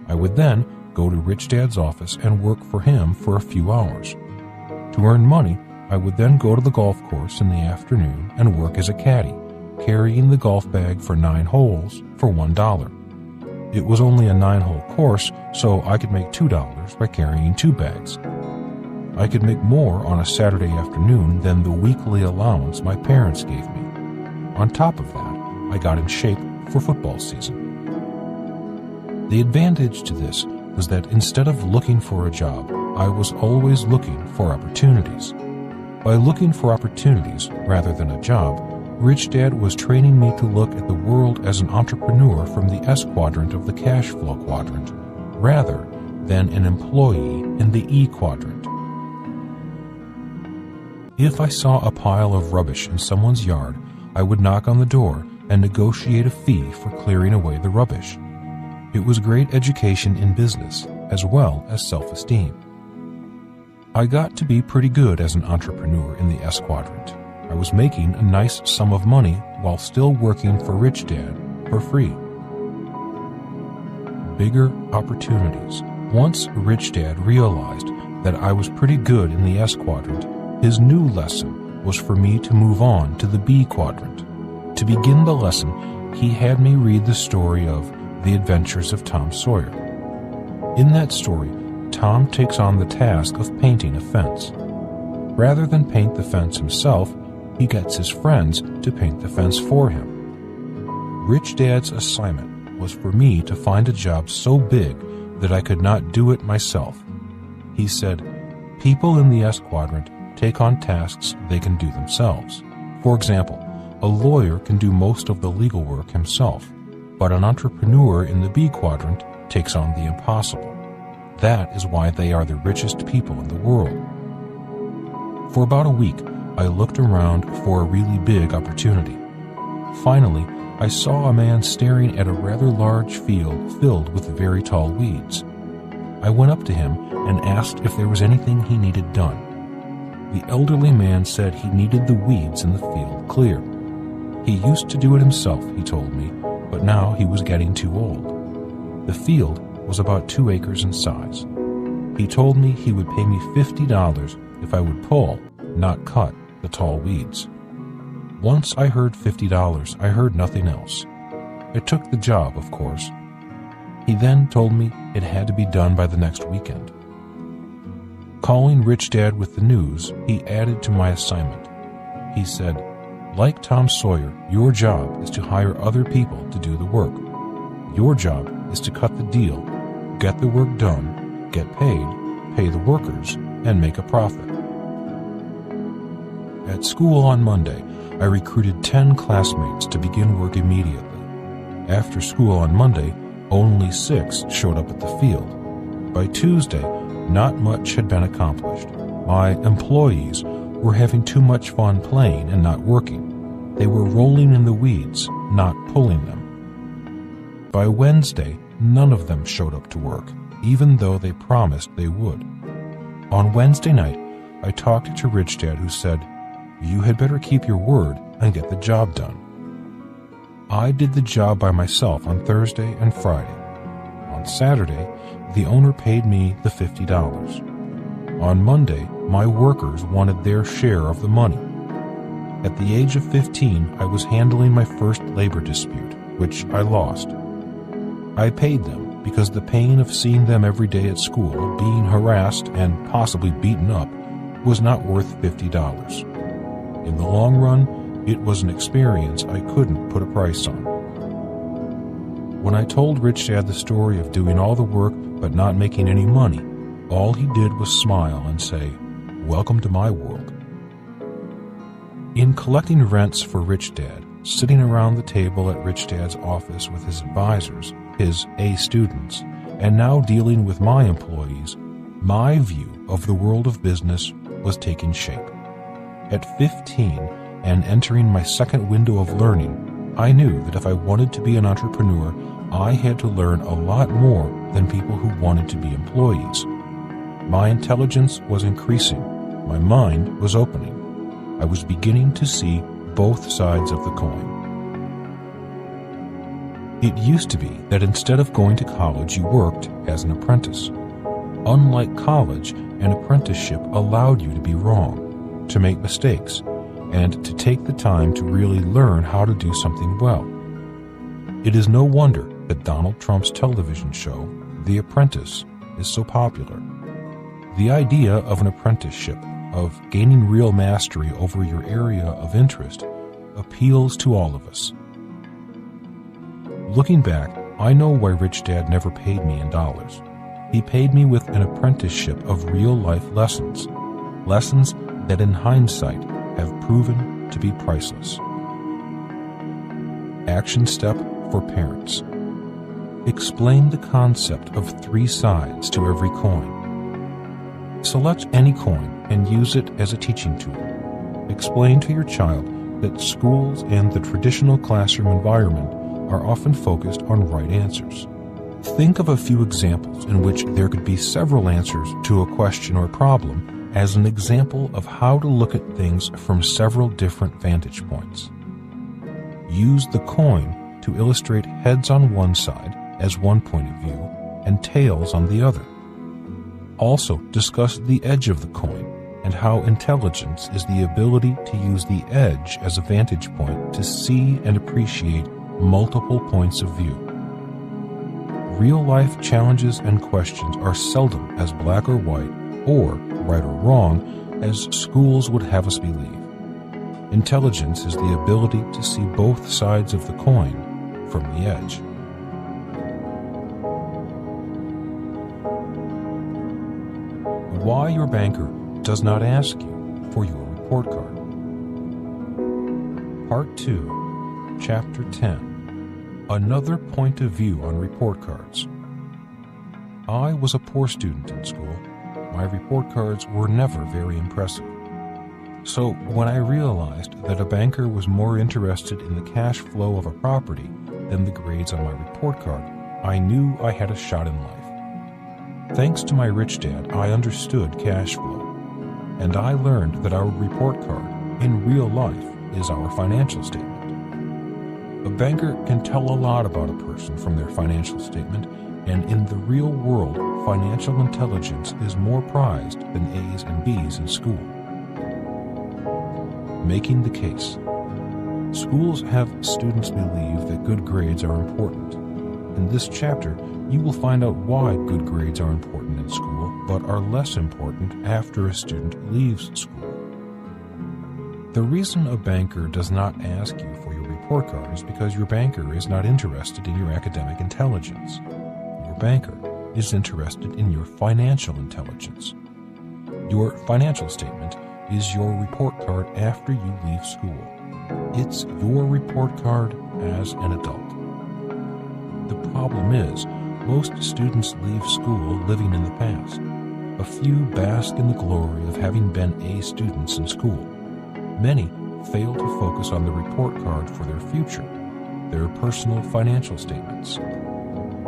I would then go to Rich Dad's office and work for him for a few hours. To earn money, I would then go to the golf course in the afternoon and work as a caddy, carrying the golf bag for 9 holes for $1. It was only a 9-hole course, so I could make $2 by carrying 2 bags. I could make more on a Saturday afternoon than the weekly allowance my parents gave me. On top of that, I got in shape for football season. The advantage to this was that instead of looking for a job, I was always looking for opportunities. By looking for opportunities rather than a job, Rich Dad was training me to look at the world as an entrepreneur from the S quadrant of the cash flow quadrant, rather than an employee in the E quadrant. If I saw a pile of rubbish in someone's yard, I would knock on the door and negotiate a fee for clearing away the rubbish. It was great education in business, as well as self-esteem. I got to be pretty good as an entrepreneur in the S quadrant. I was making a nice sum of money while still working for Rich Dad for free. Bigger opportunities. Once Rich Dad realized that I was pretty good in the S quadrant, his new lesson was for me to move on to the B quadrant. To begin the lesson, he had me read the story of The Adventures of Tom Sawyer. In that story, Tom takes on the task of painting a fence. Rather than paint the fence himself, he gets his friends to paint the fence for him. Rich Dad's assignment was for me to find a job so big that I could not do it myself. He said, people in the S quadrant take on tasks they can do themselves. For example, a lawyer can do most of the legal work himself, but an entrepreneur in the B quadrant takes on the impossible. That is why they are the richest people in the world. For about a week, I looked around for a really big opportunity. Finally, I saw a man staring at a rather large field filled with very tall weeds. I went up to him and asked if there was anything he needed done. The elderly man said he needed the weeds in the field cleared. He used to do it himself, he told me, but now he was getting too old. The field was about 2 acres in size. He told me he would pay me $50 if I would pull, not cut, the tall weeds. Once I heard $50, I heard nothing else. I took the job, of course. He then told me it had to be done by the next weekend. Calling Rich Dad with the news, he added to my assignment. He said, like Tom Sawyer, your job is to hire other people to do the work. Your job is to cut the deal, get the work done, get paid, pay the workers, and make a profit. At school on Monday, I recruited 10 classmates to begin work immediately. After school on Monday, only 6 showed up at the field. By Tuesday, not much had been accomplished. My employees were having too much fun playing and not working. They were rolling in the weeds, not pulling them. By Wednesday, none of them showed up to work, even though they promised they would. On Wednesday night, I talked to Rich Dad, who said, "You had better keep your word and get the job done." I did the job by myself on Thursday and Friday. On Saturday, the owner paid me the $50. On Monday, my workers wanted their share of the money. At the age of 15, I was handling my first labor dispute, which I lost. I paid them because the pain of seeing them every day at school, being harassed and possibly beaten up, was not worth $50. In the long run, it was an experience I couldn't put a price on. When I told Rich Dad the story of doing all the work but not making any money, all he did was smile and say, "Welcome to my world." In collecting rents for Rich Dad, sitting around the table at Rich Dad's office with his advisors, his A students, and now dealing with my employees, my view of the world of business was taking shape. At 15 and entering my second window of learning, I knew that if I wanted to be an entrepreneur, I had to learn a lot more than people who wanted to be employees. My intelligence was increasing. My mind was opening. I was beginning to see both sides of the coin. It used to be that instead of going to college, you worked as an apprentice. Unlike college, an apprenticeship allowed you to be wrong, to make mistakes, and to take the time to really learn how to do something well. It is no wonder that Donald Trump's television show, The Apprentice, is so popular. The idea of an apprenticeship, of gaining real mastery over your area of interest, appeals to all of us. Looking back, I know why Rich Dad never paid me in dollars. He paid me with an apprenticeship of real-life lessons, lessons that in hindsight have proven to be priceless. Action step for parents. Explain the concept of 3 sides to every coin. Select any coin and use it as a teaching tool. Explain to your child that schools and the traditional classroom environment are often focused on right answers. Think of a few examples in which there could be several answers to a question or problem as an example of how to look at things from several different vantage points. Use the coin to illustrate heads on one side as one point of view and tails on the other. Also discuss the edge of the coin and how intelligence is the ability to use the edge as a vantage point to see and appreciate multiple points of view. Real-life challenges and questions are seldom as black or white, or right or wrong, as schools would have us believe. Intelligence is the ability to see both sides of the coin from the edge. Why your banker does not ask you for your report card. Part 2, Chapter 10. Another point of view on report cards. I was a poor student in school. My report cards were never very impressive. So when I realized that a banker was more interested in the cash flow of a property than the grades on my report card, I knew I had a shot in life. Thanks to my rich dad, I understood cash flow, and I learned that our report card, in real life, is our financial statement. A banker can tell a lot about a person from their financial statement, and in the real world, financial intelligence is more prized than A's and B's in school. Making the case. Schools have students believe that good grades are important. In this chapter, you will find out why good grades are important in school, but are less important after a student leaves school. The reason a banker does not ask you for your report card is because your banker is not interested in your academic intelligence. Your banker is interested in your financial intelligence. Your financial statement is your report card after you leave school. It's your report card as an adult. The problem is, most students leave school living in the past. A few bask in the glory of having been A students in school. Many fail to focus on the report card for their future, their personal financial statements.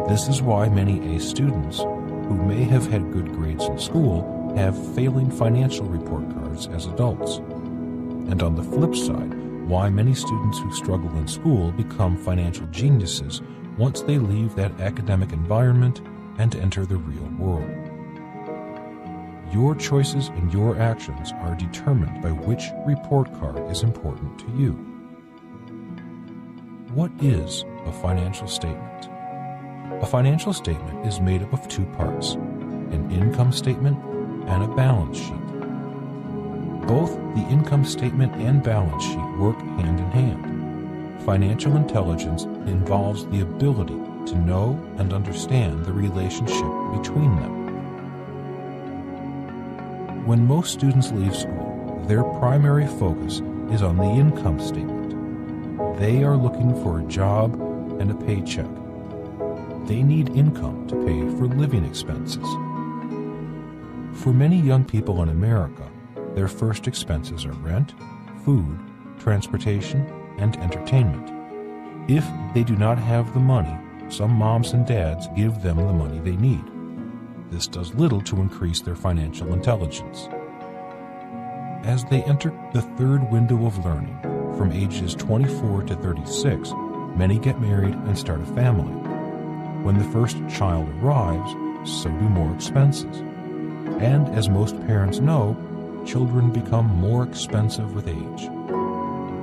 This is why many A students, who may have had good grades in school, have failing financial report cards as adults. And on the flip side, why many students who struggle in school become financial geniuses once they leave that academic environment and enter the real world. Your choices and your actions are determined by which report card is important to you. What is a financial statement? A financial statement is made up of 2 parts, an income statement and a balance sheet. Both the income statement and balance sheet work hand in hand. Financial intelligence involves the ability to know and understand the relationship between them. When most students leave school, their primary focus is on the income statement. They are looking for a job and a paycheck. They need income to pay for living expenses. For many young people in America, their first expenses are rent, food, transportation, and entertainment. If they do not have the money, some moms and dads give them the money they need. This does little to increase their financial intelligence. As they enter the 3rd window of learning, from ages 24 to 36, many get married and start a family. When the first child arrives, so do more expenses. And as most parents know, children become more expensive with age.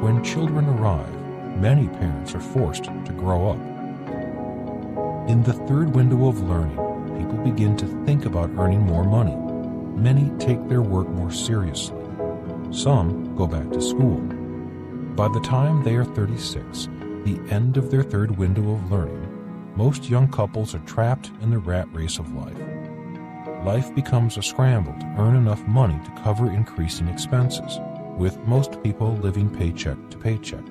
When children arrive, many parents are forced to grow up. In the 3rd window of learning, people begin to think about earning more money. Many take their work more seriously. Some go back to school. By the time they are 36, the end of their 3rd window of learning, most young couples are trapped in the rat race of life. Life becomes a scramble to earn enough money to cover increasing expenses, with most people living paycheck to paycheck.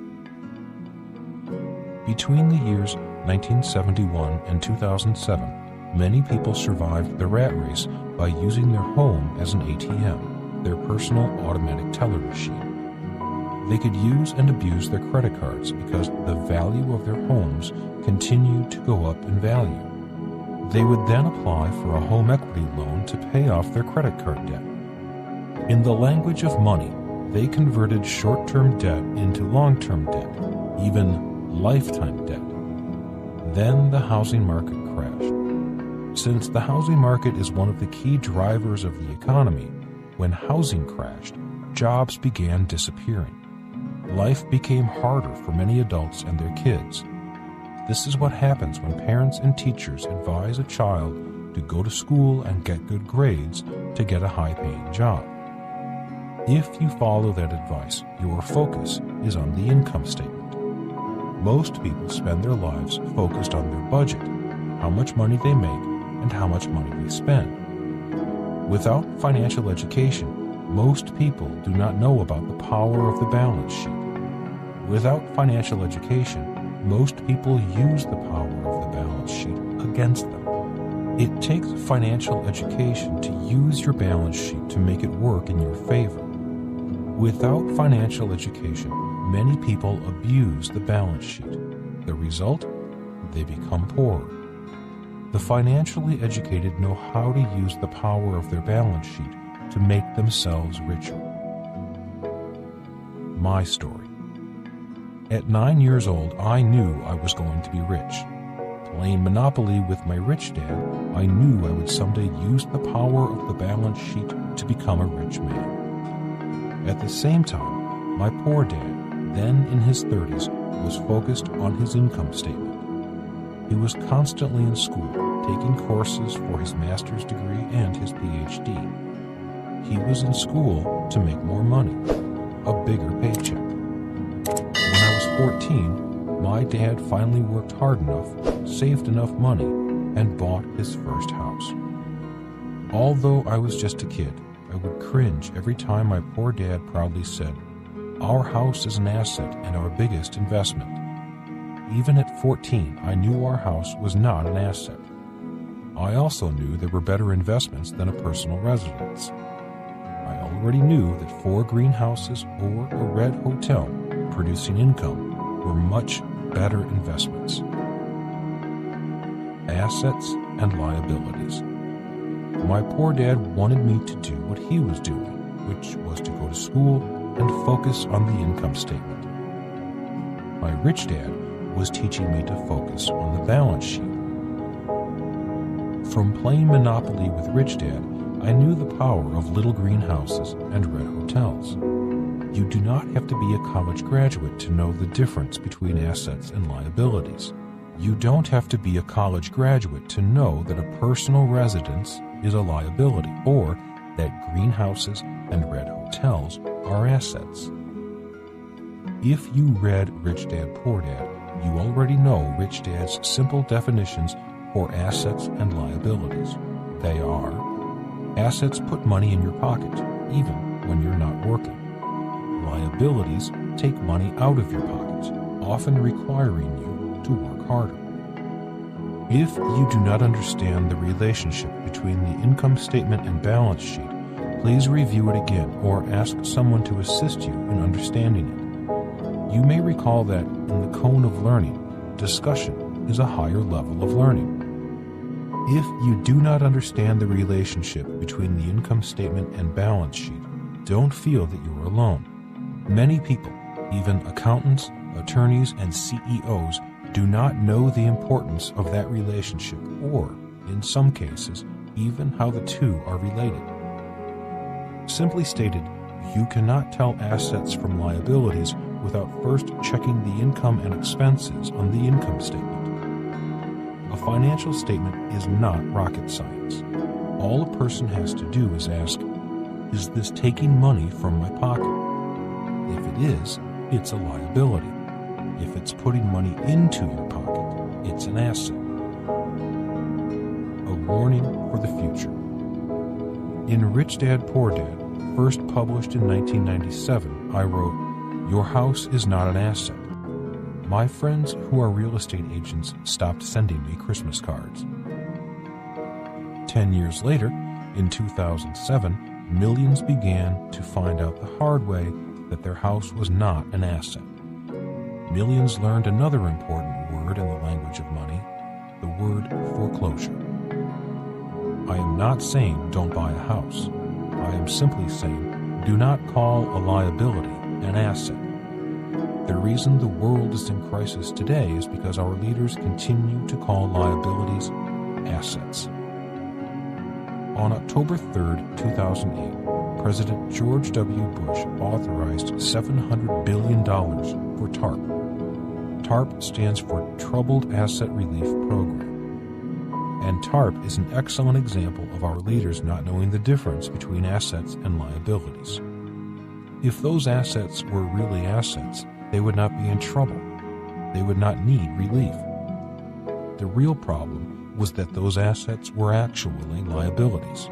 Between the years 1971 and 2007, many people survived the rat race by using their home as an ATM, their personal automatic teller machine. They could use and abuse their credit cards because the value of their homes continued to go up in value. They would then apply for a home equity loan to pay off their credit card debt. In the language of money, they converted short-term debt into long-term debt, even lifetime debt. Then the housing market crashed. Since the housing market is one of the key drivers of the economy, when housing crashed, jobs began disappearing. Life became harder for many adults and their kids. This is what happens when parents and teachers advise a child to go to school and get good grades to get a high-paying job. If you follow that advice, your focus is on the income statement. Most people spend their lives focused on their budget, how much money they make, and how much money they spend. Without financial education, most people do not know about the power of the balance sheet. Without financial education, most people use the power of the balance sheet against them. It takes financial education to use your balance sheet to make it work in your favor. Without financial education, many people abuse the balance sheet. The result? They become poorer. The financially educated know how to use the power of their balance sheet to make themselves richer. My story. At 9 years old, I knew I was going to be rich. Playing Monopoly with my rich dad, I knew I would someday use the power of the balance sheet to become a rich man. At the same time, my poor dad, then in his 30s, was focused on his income statement. He was constantly in school, taking courses for his master's degree and his PhD. He was in school to make more money, a bigger paycheck. When I was 14, my dad finally worked hard enough, saved enough money, and bought his first house. Although I was just a kid, I would cringe every time my poor dad proudly said, "Our house is an asset and our biggest investment." Even at 14, I knew our house was not an asset. I also knew there were better investments than a personal residence. I already knew that 4 greenhouses or a red hotel producing income were much better investments. Assets and liabilities. My poor dad wanted me to do what he was doing, which was to go to school and focus on the income statement. My rich dad was teaching me to focus on the balance sheet. From playing Monopoly with Rich Dad, I knew the power of little greenhouses and red hotels. You do not have to be a college graduate to know the difference between assets and liabilities. You don't have to be a college graduate to know that a personal residence is a liability, or that greenhouses and red hotels are assets. If you read Rich Dad, Poor Dad, you already know Rich Dad's simple definitions for assets and liabilities. They are: assets put money in your pocket, even when you're not working. Liabilities take money out of your pocket, often requiring you to work harder. If you do not understand the relationship between the income statement and balance sheet, please review it again or ask someone to assist you in understanding it. You may recall that in the cone of learning, discussion is a higher level of learning. If you do not understand the relationship between the income statement and balance sheet, don't feel that you are alone. Many people, even accountants, attorneys, and CEOs, do not know the importance of that relationship or, in some cases, even how the two are related. Simply stated, you cannot tell assets from liabilities without first checking the income and expenses on the income statement. A financial statement is not rocket science. All a person has to do is ask, is this taking money from my pocket? If it is, it's a liability. If it's putting money into your pocket, it's an asset. A warning for the future. In Rich Dad, Poor Dad, first published in 1997, I wrote, "Your house is not an asset. my friends who are real estate agents stopped sending me Christmas cards. 10 years later, in 2007, millions began to find out the hard way that their house was not an asset. Millions learned another important word in the language of money, the word foreclosure. I am not saying don't buy a house. I am simply saying do not call a liability an asset. The reason the world is in crisis today is because our leaders continue to call liabilities assets. On October 3, 2008, President George W. Bush authorized $700 billion for TARP. TARP stands for Troubled Asset Relief Program. And TARP is an excellent example of our leaders not knowing the difference between assets and liabilities. If those assets were really assets, they would not be in trouble. They would not need relief. The real problem was that those assets were actually liabilities.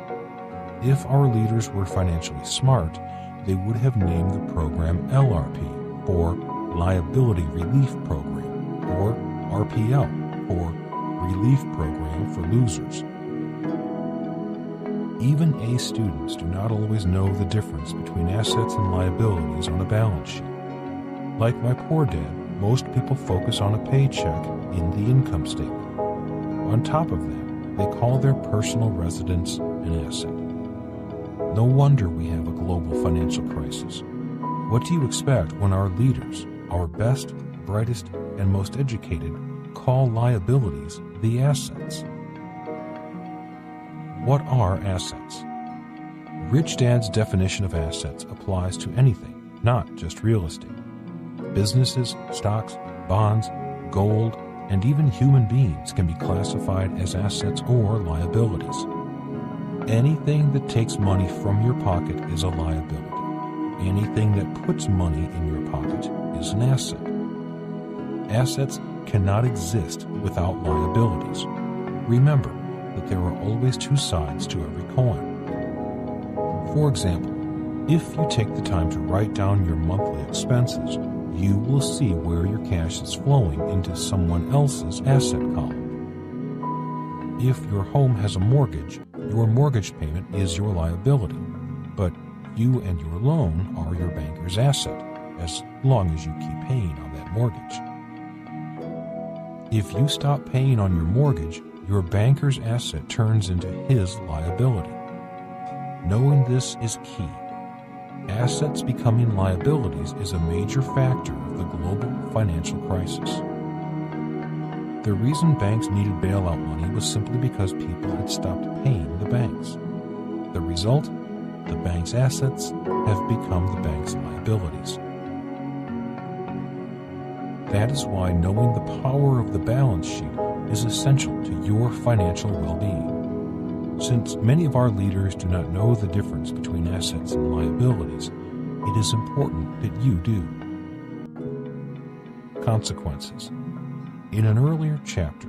If our leaders were financially smart, they would have named the program LRP, for Liability Relief Program, or RPL, for Relief Program for Losers. Even A students do not always know the difference between assets and liabilities on a balance sheet. Like my poor dad, most people focus on a paycheck in the income statement. On top of that, they call their personal residence an asset. No wonder we have a global financial crisis. What do you expect when our leaders, our best, brightest, and most educated, call liabilities the assets? What are assets? Rich Dad's definition of assets applies to anything, not just real estate. Businesses, stocks, bonds, gold, and even human beings can be classified as assets or liabilities. Anything that takes money from your pocket is a liability. Anything that puts money in your pocket is an asset. Assets cannot exist without liabilities. Remember that there are always two sides to every coin. For example, if you take the time to write down your monthly expenses, you will see where your cash is flowing into someone else's asset column. If your home has a mortgage, your mortgage payment is your liability, but you and your loan are your banker's asset, as long as you keep paying on that mortgage. If you stop paying on your mortgage, your banker's asset turns into his liability. Knowing this is key. Assets becoming liabilities is a major factor of the global financial crisis. The reason banks needed bailout money was simply because people had stopped paying the banks. The result? The bank's assets have become the bank's liabilities. That is why knowing the power of the balance sheet is essential to your financial well-being. Since many of our leaders do not know the difference between assets and liabilities, it is important that you do. Consequences. In an earlier chapter,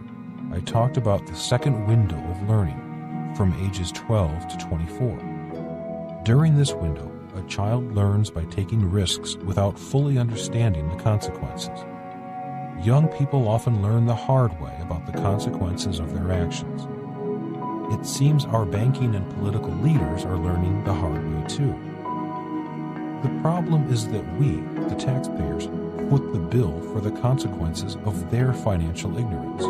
I talked about the second window of learning, from ages 12 to 24. During this window, a child learns by taking risks without fully understanding the consequences. Young people often learn the hard way about the consequences of their actions. It seems our banking and political leaders are learning the hard way too. The problem is that we, the taxpayers, foot the bill for the consequences of their financial ignorance.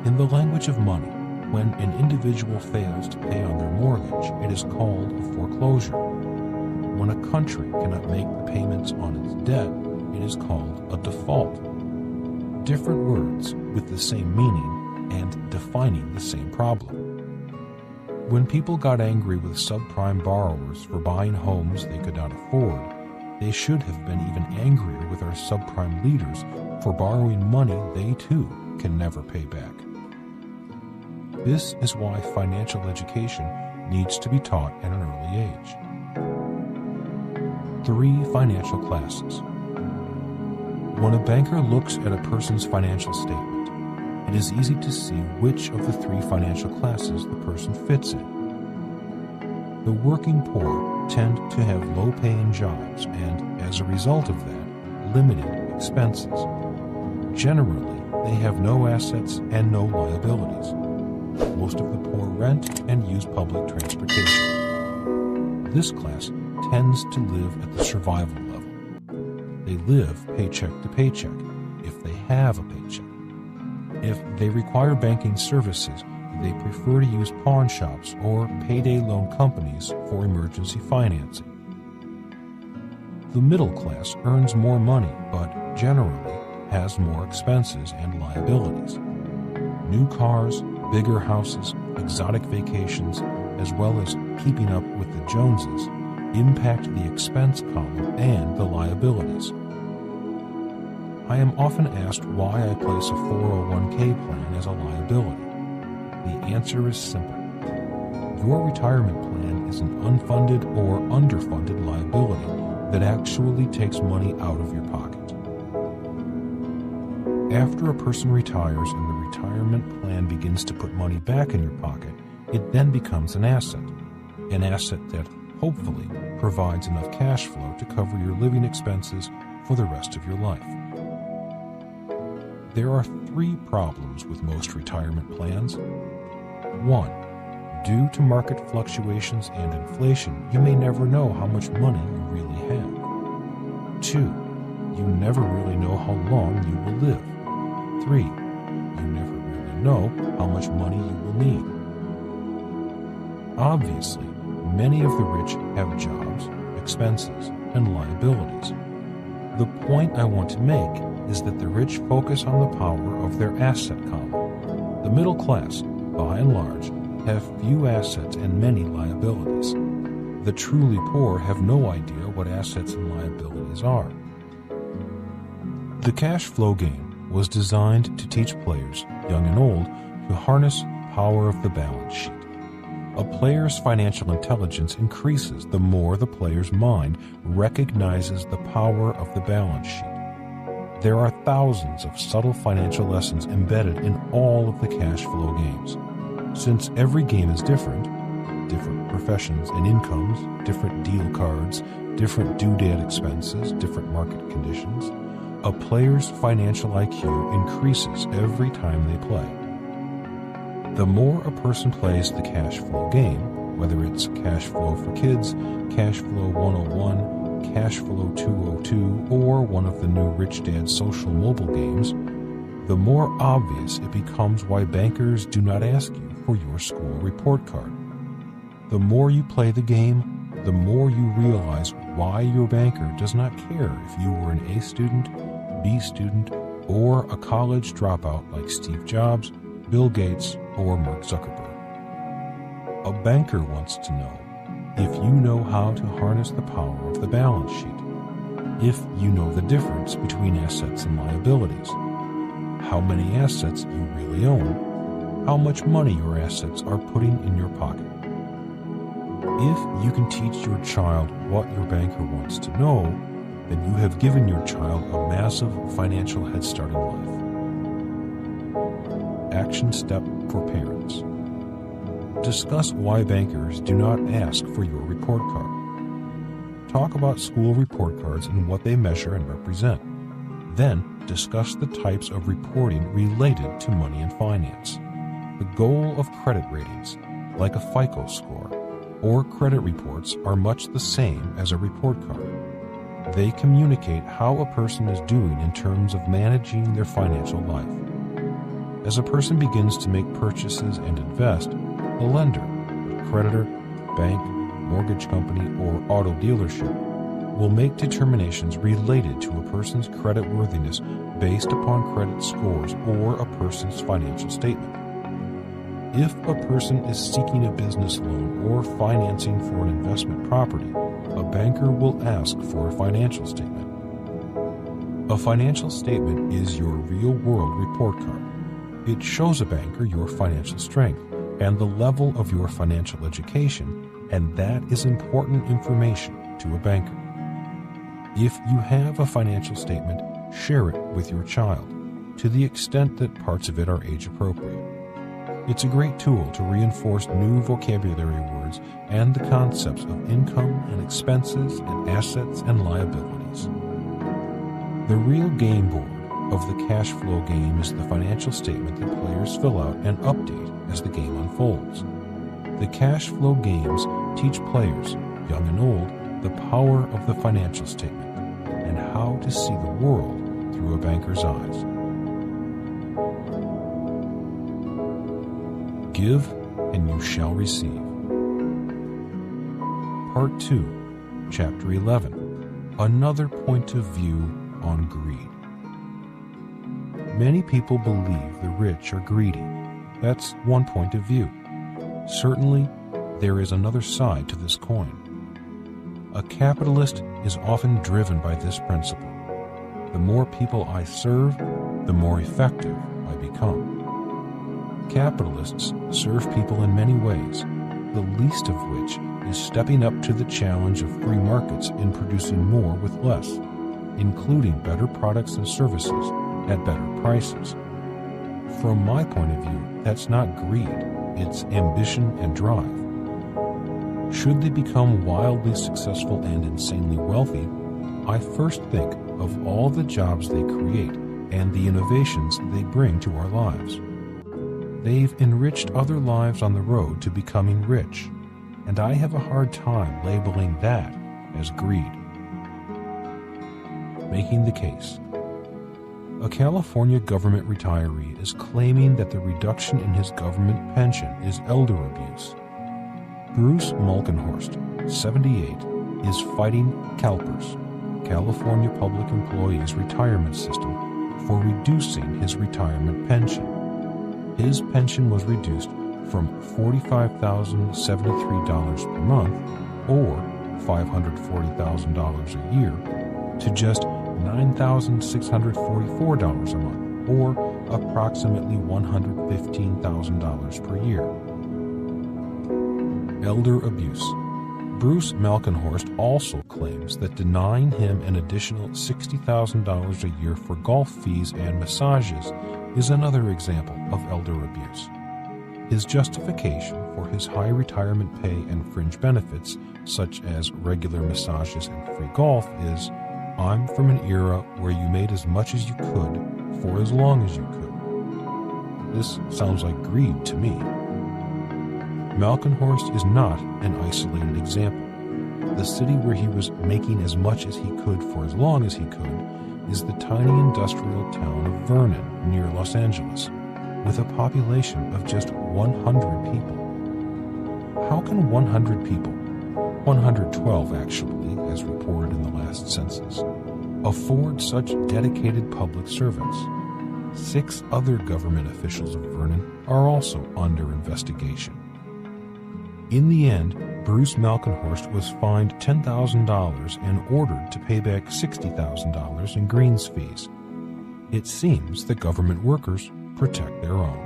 In the language of money, when an individual fails to pay on their mortgage, it is called a foreclosure. When a country cannot make the payments on its debt, it is called a default. Different words with the same meaning and defining the same problem. When people got angry with subprime borrowers for buying homes they could not afford, they should have been even angrier with our subprime leaders for borrowing money they too can never pay back. This is why financial education needs to be taught at an early age. 3 financial classes. When a banker looks at a person's financial statement, it is easy to see which of the 3 financial classes the person fits in. The working poor tend to have low-paying jobs and, as a result of that, limited expenses. Generally, they have no assets and no liabilities. Most of the poor rent and use public transportation. This class tends to live at the survival level. They live paycheck to paycheck, if they have a paycheck. If they require banking services, they prefer to use pawn shops or payday loan companies for emergency financing. The middle class earns more money, but generally has more expenses and liabilities. New cars, bigger houses, exotic vacations, as well as keeping up with the Joneses, impact the expense column and the liabilities. I am often asked why I place a 401k plan as a liability. The answer is simple. Your retirement plan is an unfunded or underfunded liability that actually takes money out of your pocket. After a person retires and the retirement plan begins to put money back in your pocket, it then becomes an asset that hopefully provides enough cash flow to cover your living expenses for the rest of your life. There are 3 problems with most retirement plans. 1. Due to market fluctuations and inflation, you may never know how much money you really have. 2. You never really know how long you will live. 3. You never really know how much money you will need. Obviously, many of the rich have jobs, expenses, and liabilities. The point I want to make is that the rich focus on the power of their asset column. The middle class, by and large, have few assets and many liabilities. The truly poor have no idea what assets and liabilities are. The cash flow game was designed to teach players, young and old, to harness the power of the balance sheet. A player's financial intelligence increases the more the player's mind recognizes the power of the balance sheet. There are thousands of subtle financial lessons embedded in all of the cash flow games. Since every game is different professions and incomes, different deal cards, different due date expenses, different market conditions, a player's financial IQ increases every time they play. The more a person plays the cash flow game, whether it's Cash Flow for Kids, Cash Flow 101, Cash Flow 202, or one of the new Rich Dad social mobile games, the more obvious it becomes why bankers do not ask you for your school report card. The more you play the game, the more you realize why your banker does not care if you were an A student, B student, or a college dropout like Steve Jobs, Bill Gates, or Mark Zuckerberg. A banker wants to know if you know how to harness the power of the balance sheet, if you know the difference between assets and liabilities, how many assets you really own, how much money your assets are putting in your pocket. If you can teach your child what your banker wants to know, then you have given your child a massive financial head start in life. Action step for parents. Discuss why bankers do not ask for your report card. Talk about school report cards and what they measure and represent. Then discuss the types of reporting related to money and finance. The goal of credit ratings, like a FICO score, or credit reports are much the same as a report card. They communicate how a person is doing in terms of managing their financial life. As a person begins to make purchases and invest, the lender, creditor, bank, mortgage company, or auto dealership will make determinations related to a person's creditworthiness based upon credit scores or a person's financial statement. If a person is seeking a business loan or financing for an investment property, a banker will ask for a financial statement. A financial statement is your real-world report card. It shows a banker your financial strength and the level of your financial education, and that is important information to a banker. If you have a financial statement, share it with your child, to the extent that parts of it are age-appropriate. It's a great tool to reinforce new vocabulary words and the concepts of income and expenses and assets and liabilities. The real game board of the cash flow game is the financial statement that players fill out and update as the game unfolds. The cash flow games teach players, young and old, the power of the financial statement and how to see the world through a banker's eyes. Give, and you shall receive. Part 2, Chapter 11, Another Point of View on Greed. Many people believe the rich are greedy. That's one point of view. Certainly, there is another side to this coin. A capitalist is often driven by this principle. The more people I serve, the more effective I become. Capitalists serve people in many ways, the least of which is stepping up to the challenge of free markets in producing more with less, including better products and services at better prices. From my point of view, that's not greed, it's ambition and drive. Should they become wildly successful and insanely wealthy, I first think of all the jobs they create and the innovations they bring to our lives. They've enriched other lives on the road to becoming rich, and I have a hard time labeling that as greed. Making the case. A California government retiree is claiming that the reduction in his government pension is elder abuse. Bruce Malkenhorst, 78, is fighting CalPERS, California Public Employees Retirement System, for reducing his retirement pension. His pension was reduced from $45,073 per month, or $540,000 a year, to just $9,644 a month, or approximately $115,000 per year. Elder abuse. Bruce Malkenhorst also claims that denying him an additional $60,000 a year for golf fees and massages is another example of elder abuse. His justification for his high retirement pay and fringe benefits, such as regular massages and free golf, is, "I'm from an era where you made as much as you could for as long as you could." This sounds like greed to me. Malkenhorst is not an isolated example. The city where he was making as much as he could for as long as he could is the tiny industrial town of Vernon near Los Angeles, with a population of just 100 people. How can 100 people, 112 actually, as reported in the last census, afford such dedicated public servants? 6 other government officials of Vernon are also under investigation. In the end, Bruce Malkenhorst was fined $10,000 and ordered to pay back $60,000 in greens fees. It seems that government workers protect their own.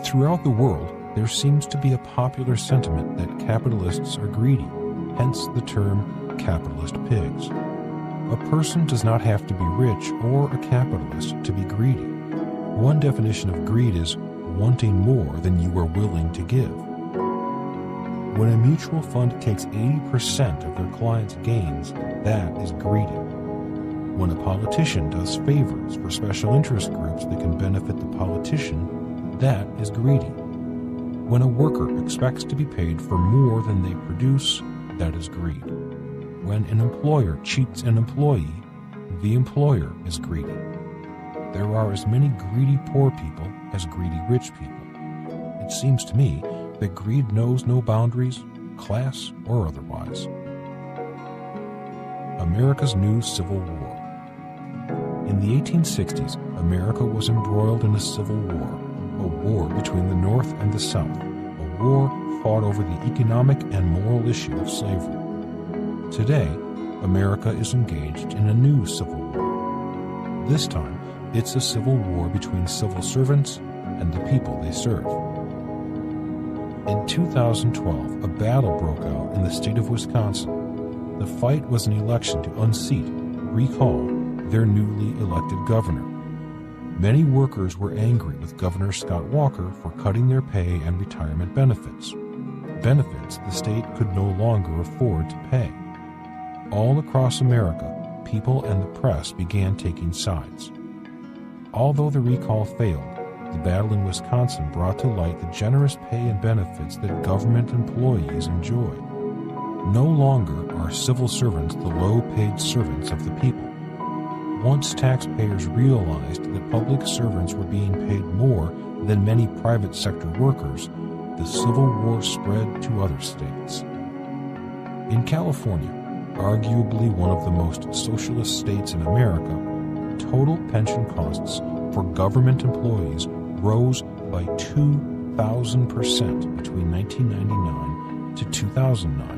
Throughout the world, there seems to be a popular sentiment that capitalists are greedy, hence the term capitalist pigs. A person does not have to be rich or a capitalist to be greedy. One definition of greed is wanting more than you are willing to give. When a mutual fund takes 80% of their clients' gains, that is greedy. When a politician does favors for special interest groups that can benefit the politician, that is greedy. When a worker expects to be paid for more than they produce, that is greed. When an employer cheats an employee, the employer is greedy. There are as many greedy poor people as greedy rich people. It seems to me that greed knows no boundaries, class or otherwise. America's new Civil War. In the 1860s, America was embroiled in a civil war, a war between the North and the South, a war fought over the economic and moral issue of slavery. Today, America is engaged in a new civil war. This time, it's a civil war between civil servants and the people they serve. In 2012, a battle broke out in the state of Wisconsin. The fight was an election to unseat, recall, their newly elected governor. Many workers were angry with Governor Scott Walker for cutting their pay and retirement benefits. Benefits the state could no longer afford to pay. All across America, people and the press began taking sides. Although the recall failed, the battle in Wisconsin brought to light the generous pay and benefits that government employees enjoy. No longer are civil servants the low-paid servants of the people. Once taxpayers realized that public servants were being paid more than many private sector workers, the Civil War spread to other states. In California, arguably one of the most socialist states in America, total pension costs for government employees rose by 2,000% between 1999 to 2009.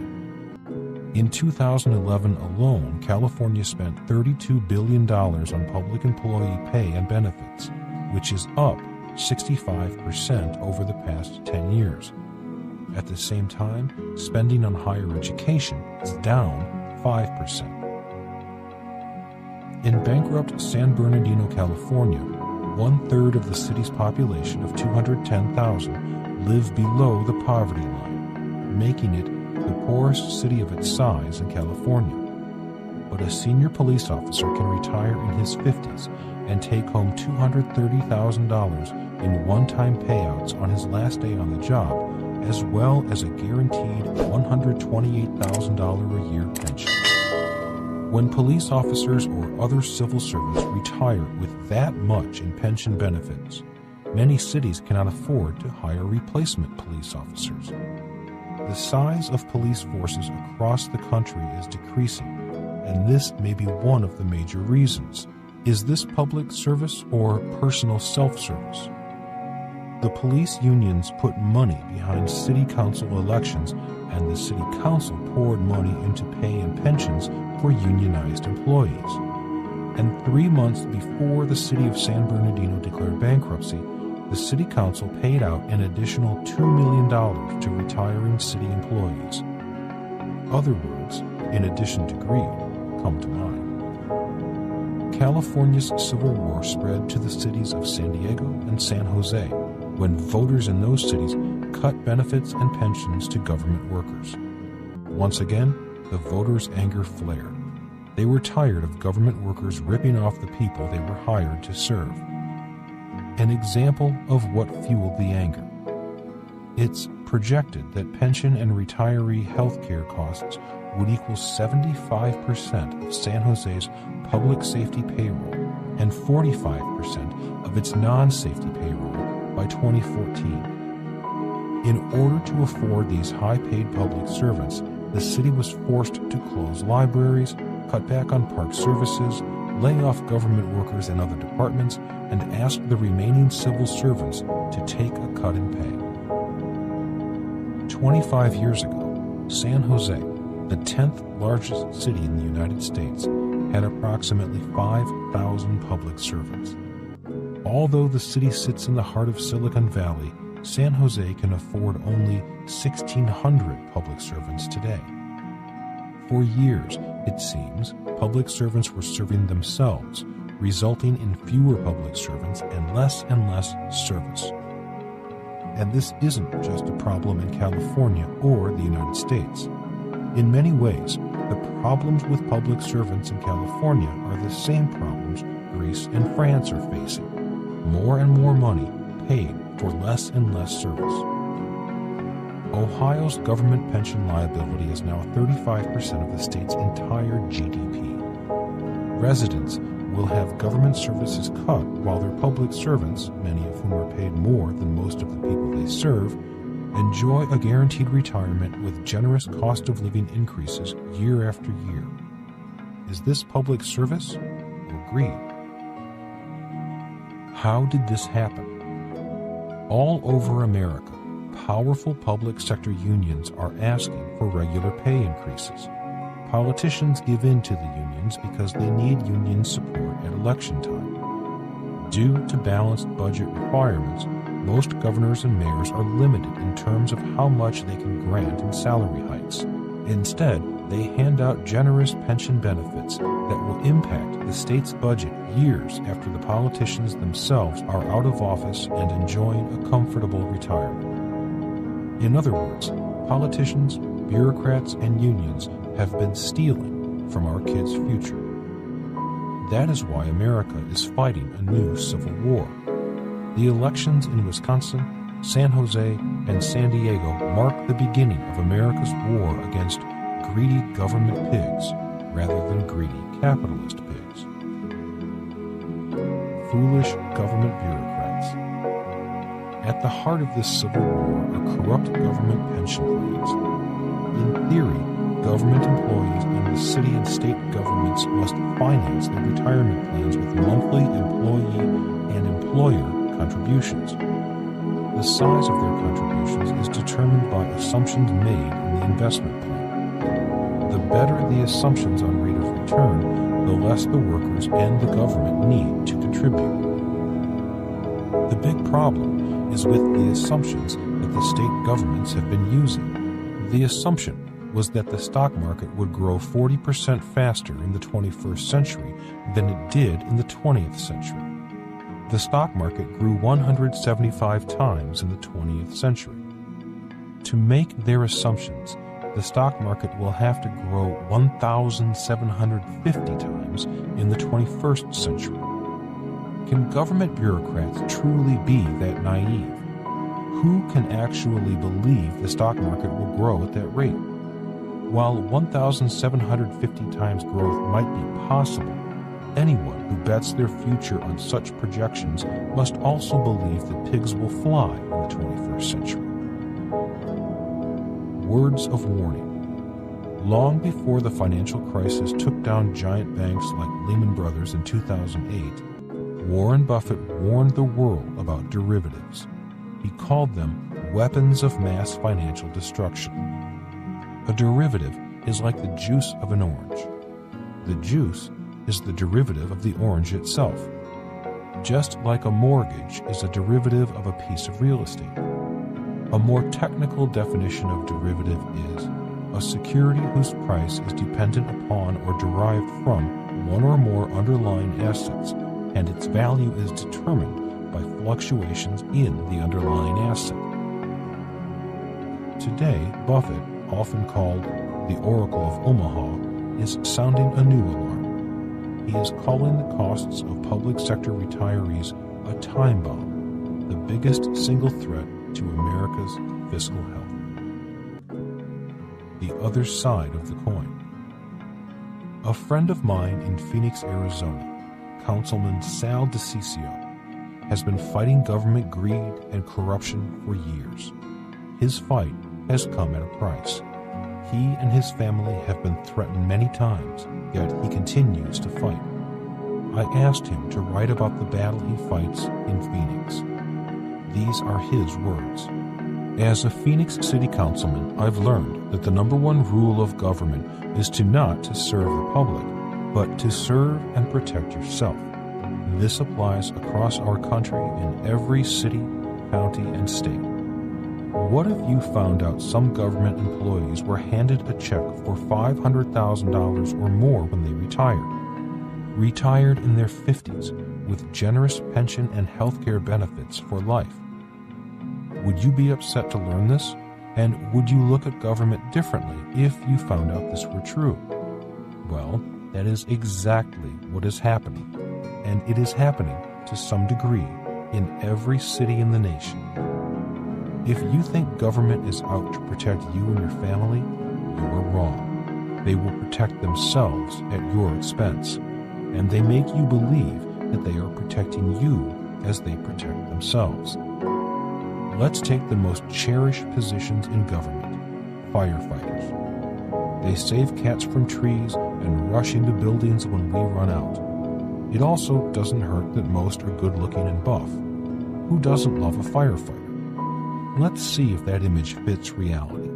In 2011 alone, California spent $32 billion on public employee pay and benefits, which is up 65% over the past 10 years. At the same time, spending on higher education is down 5%. In bankrupt San Bernardino, California, 1/3 of the city's population of 210,000 live below the poverty line, making it the poorest city of its size in California. But a senior police officer can retire in his 50s and take home $230,000 in one-time payouts on his last day on the job, as well as a guaranteed $128,000 a year pension. When police officers or other civil servants retire with that much in pension benefits, many cities cannot afford to hire replacement police officers. The size of police forces across the country is decreasing, and this may be one of the major reasons. Is this public service or personal self-service? The police unions put money behind city council elections, and the city council poured money into pay and pensions for unionized employees. And 3 months before the city of San Bernardino declared bankruptcy, the city council paid out an additional $2 million to retiring city employees. Other words, in addition to greed, come to mind. California's Civil War spread to the cities of San Diego and San Jose, when voters in those cities cut benefits and pensions to government workers. Once again, the voters' anger flared. They were tired of government workers ripping off the people they were hired to serve. An example of what fueled the anger. It's projected that pension and retiree health care costs would equal 75% of San Jose's public safety payroll and 45% of its non-safety payroll by 2014. In order to afford these high-paid public servants, the city was forced to close libraries, cut back on park services, lay off government workers in other departments, and ask the remaining civil servants to take a cut in pay. 25 years ago, San Jose, the 10th largest city in the United States, had approximately 5,000 public servants. Although the city sits in the heart of Silicon Valley, San Jose can afford only 1,600 public servants today. For years, it seems, public servants were serving themselves, resulting in fewer public servants and less service. And this isn't just a problem in California or the United States. In many ways, the problems with public servants in California are the same problems Greece and France are facing. More and more money paid for less and less service. Ohio's government pension liability is now 35% of the state's entire GDP. Residents will have government services cut while their public servants, many of whom are paid more than most of the people they serve, enjoy a guaranteed retirement with generous cost of living increases year after year. Is this public service or greed? How did this happen? All over America, powerful public sector unions are asking for regular pay increases. Politicians give in to the unions because they need union support at election time. Due to balanced budget requirements, most governors and mayors are limited in terms of how much they can grant in salary hikes. Instead, they hand out generous pension benefits that will impact the state's budget years after the politicians themselves are out of office and enjoying a comfortable retirement. In other words, politicians, bureaucrats, and unions have been stealing from our kids' future. That is why America is fighting a new civil war. The elections in Wisconsin, San Jose, and San Diego mark the beginning of America's war against greedy government pigs rather than greedy capitalist pigs. Foolish government bureaucrats. At the heart of this civil war are corrupt government pension plans. In theory, government employees and the city and state governments must finance their retirement plans with monthly employee and employer contributions. The size of their contributions is determined by assumptions made in the investment plan. The better the assumptions on rate of return, the less the workers and the government need to contribute. The big problem is with the assumptions that the state governments have been using. The assumption was that the stock market would grow 40% faster in the 21st century than it did in the 20th century. The stock market grew 175 times in the 20th century. To make their assumptions, the stock market will have to grow 1,750 times in the 21st century. Can government bureaucrats truly be that naive? Who can actually believe the stock market will grow at that rate? While 1,750 times growth might be possible, anyone who bets their future on such projections must also believe that pigs will fly in the 21st century. Words of warning. Long before the financial crisis took down giant banks like Lehman Brothers in 2008, Warren Buffett warned the world about derivatives. He called them weapons of mass financial destruction. A derivative is like the juice of an orange. The juice is the derivative of the orange itself, just like a mortgage is a derivative of a piece of real estate. A more technical definition of derivative is a security whose price is dependent upon or derived from one or more underlying assets, and its value is determined by fluctuations in the underlying asset. Today, Buffett, often called the Oracle of Omaha, is sounding a new alarm. He is calling the costs of public sector retirees a time bomb, the biggest single threat to America's fiscal health. The other side of the coin. A friend of mine in Phoenix, Arizona, Councilman Sal DeCiccio, has been fighting government greed and corruption for years. His fight has come at a price. He and his family have been threatened many times, yet he continues to fight. I asked him to write about the battle he fights in Phoenix. These are his words. As a Phoenix City Councilman, I've learned that the number one rule of government is to not to serve the public, but to serve and protect yourself. This applies across our country in every city, county, and state. What if you found out some government employees were handed a check for $500,000 or more when they retired in their 50s with generous pension and health care benefits for life? Would you be upset to learn this? And would you look at government differently if you found out this were true? Well, that is exactly what is happening, and it is happening to some degree in every city in the nation. If you think government is out to protect you and your family, you are wrong. They will protect themselves at your expense, and they make you believe that they are protecting you as they protect themselves. Let's take the most cherished positions in government, firefighters. They save cats from trees and rush into buildings when we run out. It also doesn't hurt that most are good-looking and buff. Who doesn't love a firefighter? Let's see if that image fits reality.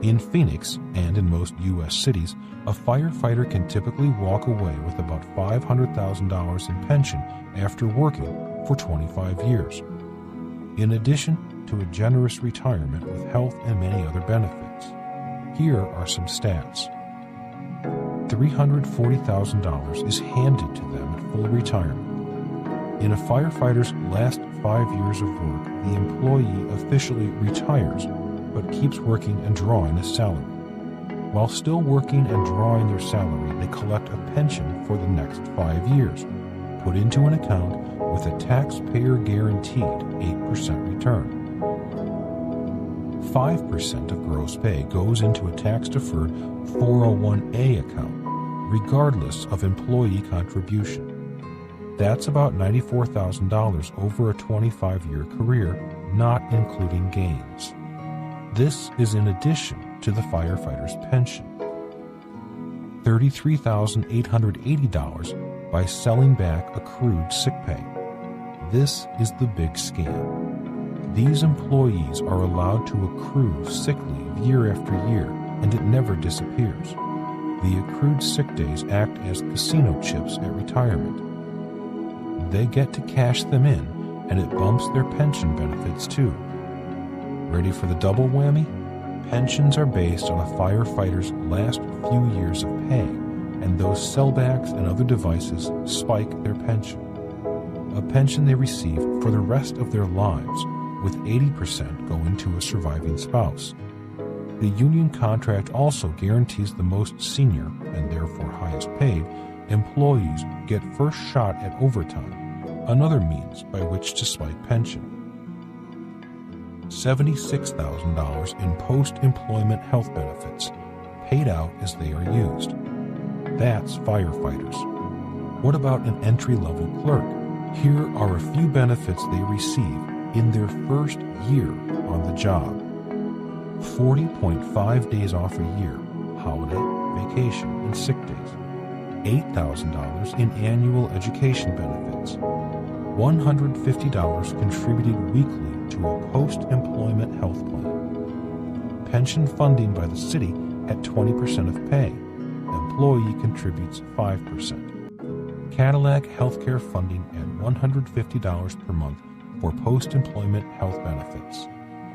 In Phoenix, and in most U.S. cities, a firefighter can typically walk away with about $500,000 in pension after working for 25 years, in addition to a generous retirement with health and many other benefits. Here are some stats. $340,000 is handed to them at full retirement. In a firefighter's last 5 years of work, the employee officially retires, but keeps working and drawing a salary. While still working and drawing their salary, they collect a pension for the next 5 years, put into an account with a taxpayer-guaranteed 8% return. 5% of gross pay goes into a tax-deferred 401A account, regardless of employee contribution. That's about $94,000 over a 25-year career, not including gains. This is in addition to the firefighter's pension. $33,880 by selling back accrued sick pay. This is the big scam. These employees are allowed to accrue sick leave year after year, and it never disappears. The accrued sick days act as casino chips at retirement. They get to cash them in, and it bumps their pension benefits too. Ready for the double whammy? Pensions are based on a firefighter's last few years of pay, and those sellbacks and other devices spike their pension. A pension they receive for the rest of their lives, with 80% going to a surviving spouse. The union contract also guarantees the most senior, and therefore highest paid, employees get first shot at overtime, another means by which to spike pension. $76,000 in post-employment health benefits, paid out as they are used. That's firefighters. What about an entry-level clerk? Here are a few benefits they receive in their first year on the job. 40.5 days off a year, holiday, vacation, and sick days. $8,000 in annual education benefits. $150 contributed weekly to a post-employment health plan. Pension funding by the city at 20% of pay. Employee contributes 5%. Cadillac healthcare funding at $150 per month for post-employment health benefits.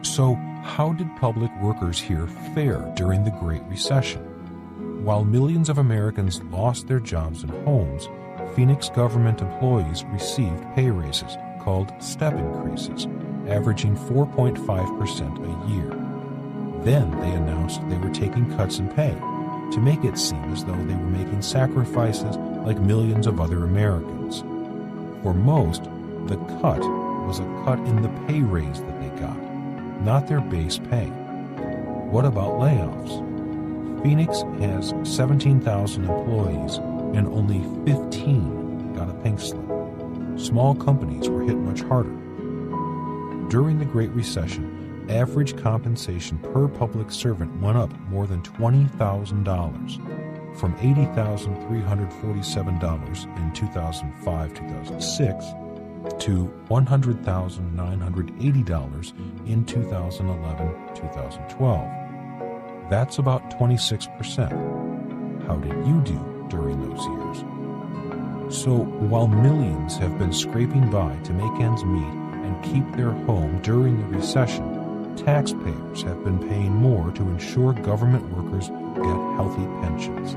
So, how did public workers here fare during the Great Recession? While millions of Americans lost their jobs and homes, Phoenix government employees received pay raises called step increases, averaging 4.5% a year. Then they announced they were taking cuts in pay to make it seem as though they were making sacrifices like millions of other Americans. For most, the cut was a cut in the pay raise that they got, not their base pay. What about layoffs? Phoenix has 17,000 employees and only 15 got a pink slip. Small companies were hit much harder. During the Great Recession, average compensation per public servant went up more than $20,000, from $80,347 in 2005-2006 to $100,980 in 2011-2012. That's about 26%. How did you do during those years? So while millions have been scraping by to make ends meet and keep their home during the recession, taxpayers have been paying more to ensure government workers get healthy pensions.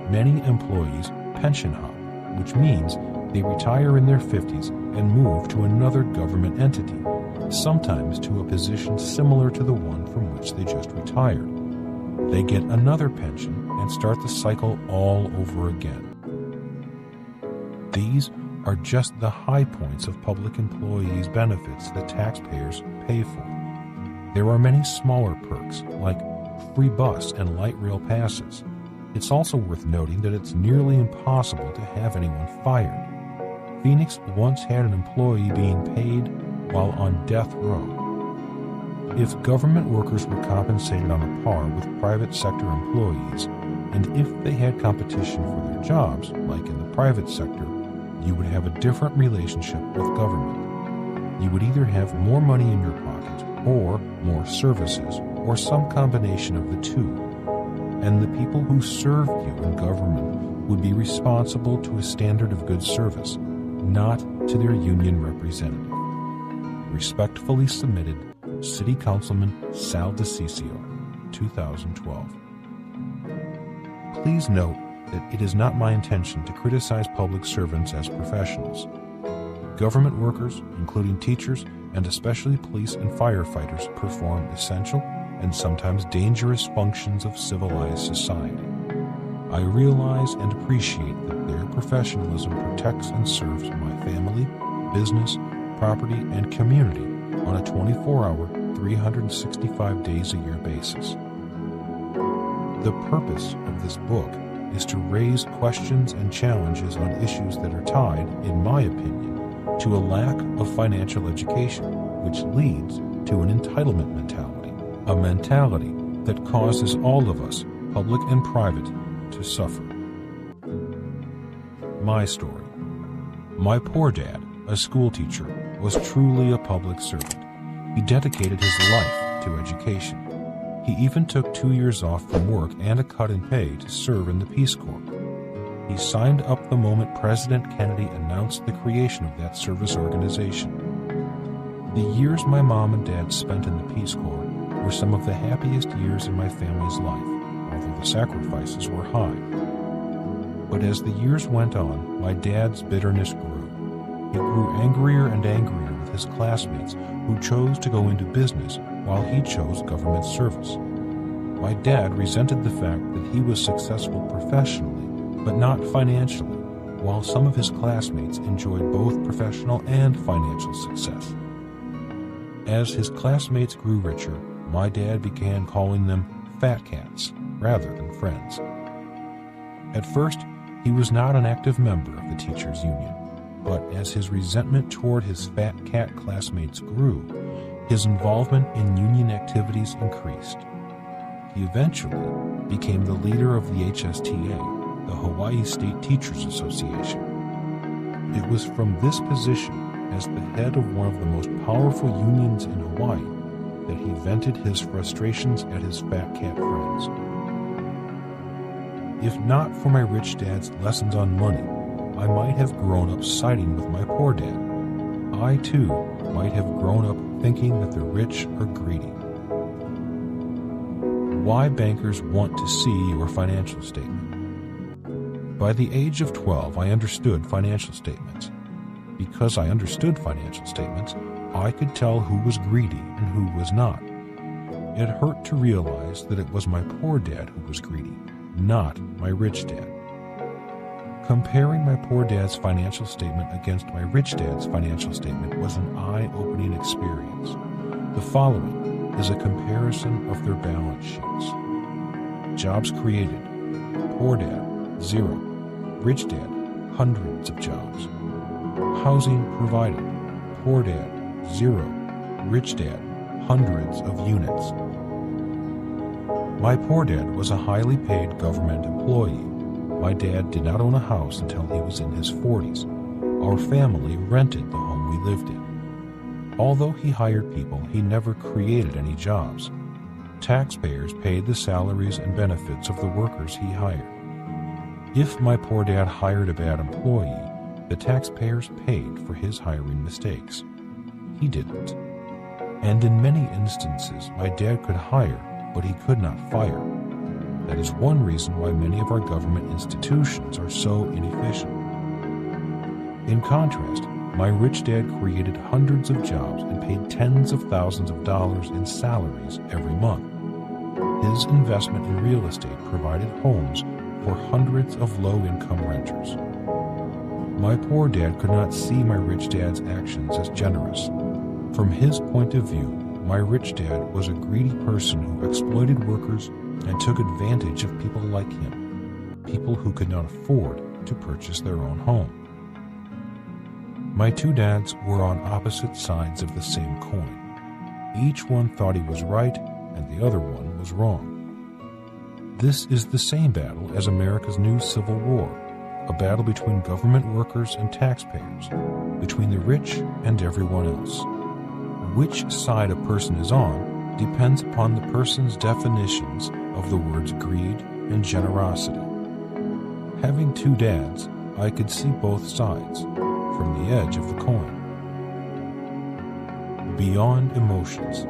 Many employees pension hop, which means they retire in their 50s and move to another government entity, sometimes to a position similar to the one from which they just retired. They get another pension and start the cycle all over again. These are just the high points of public employees' benefits that taxpayers pay for. There are many smaller perks, like free bus and light rail passes. It's also worth noting that it's nearly impossible to have anyone fired. Phoenix once had an employee being paid while on death row. If government workers were compensated on a par with private sector employees, and if they had competition for their jobs, like in the private sector, you would have a different relationship with government. You would either have more money in your pocket, or more services, or some combination of the two. And the people who served you in government would be responsible to a standard of good service, not to their union representative. Respectfully submitted, City Councilman Sal DiCiccio, 2012. Please note that it is not my intention to criticize public servants as professionals. Government workers, including teachers and especially police and firefighters, perform essential and sometimes dangerous functions of civilized society. I realize and appreciate that their professionalism protects and serves my family, business, property, and community on a 24-hour, 365 days a year basis. The purpose of this book is to raise questions and challenges on issues that are tied, in my opinion, to a lack of financial education, which leads to an entitlement mentality, a mentality that causes all of us, public and private, to suffer. My story. My poor dad, a schoolteacher, was truly a public servant. He dedicated his life to education. He even took 2 years off from work and a cut in pay to serve in the Peace Corps. He signed up the moment President Kennedy announced the creation of that service organization. The years my mom and dad spent in the Peace Corps were some of the happiest years in my family's life, although the sacrifices were high. But as the years went on, my dad's bitterness grew. He grew angrier and angrier with his classmates who chose to go into business while he chose government service. My dad resented the fact that he was successful professionally, but not financially, while some of his classmates enjoyed both professional and financial success. As his classmates grew richer, my dad began calling them fat cats rather than friends. At first, he was not an active member of the teachers' union, but as his resentment toward his fat cat classmates grew, his involvement in union activities increased. He eventually became the leader of the HSTA, the Hawaii State Teachers Association. It was from this position as the head of one of the most powerful unions in Hawaii that he vented his frustrations at his fat cat friends. If not for my rich dad's lessons on money, I might have grown up siding with my poor dad. I, too, might have grown up thinking that the rich are greedy. Why bankers want to see your financial statement. By the age of 12, I understood financial statements. Because I understood financial statements, I could tell who was greedy and who was not. It hurt to realize that it was my poor dad who was greedy, not my rich dad. Comparing my poor dad's financial statement against my rich dad's financial statement was an eye-opening experience. The following is a comparison of their balance sheets. Jobs created. Poor dad, 0. Rich dad, hundreds of jobs. Housing provided. Poor dad, 0. Rich dad, hundreds of units. My poor dad was a highly paid government employee. My dad did not own a house until he was in his 40s. Our family rented the home we lived in. Although he hired people, he never created any jobs. Taxpayers paid the salaries and benefits of the workers he hired. If my poor dad hired a bad employee, the taxpayers paid for his hiring mistakes. He didn't. And in many instances, my dad could hire, but he could not fire. That is one reason why many of our government institutions are so inefficient. In contrast, my rich dad created hundreds of jobs and paid tens of thousands of dollars in salaries every month. His investment in real estate provided homes for hundreds of low-income renters. My poor dad could not see my rich dad's actions as generous. From his point of view, my rich dad was a greedy person who exploited workers and took advantage of people like him, people who could not afford to purchase their own home. My two dads were on opposite sides of the same coin. Each one thought he was right, and the other one was wrong. This is the same battle as America's new Civil War, a battle between government workers and taxpayers, between the rich and everyone else. Which side a person is on depends upon the person's definitions of the words greed and generosity. Having two dads, I could see both sides, from the edge of the coin. Beyond emotions.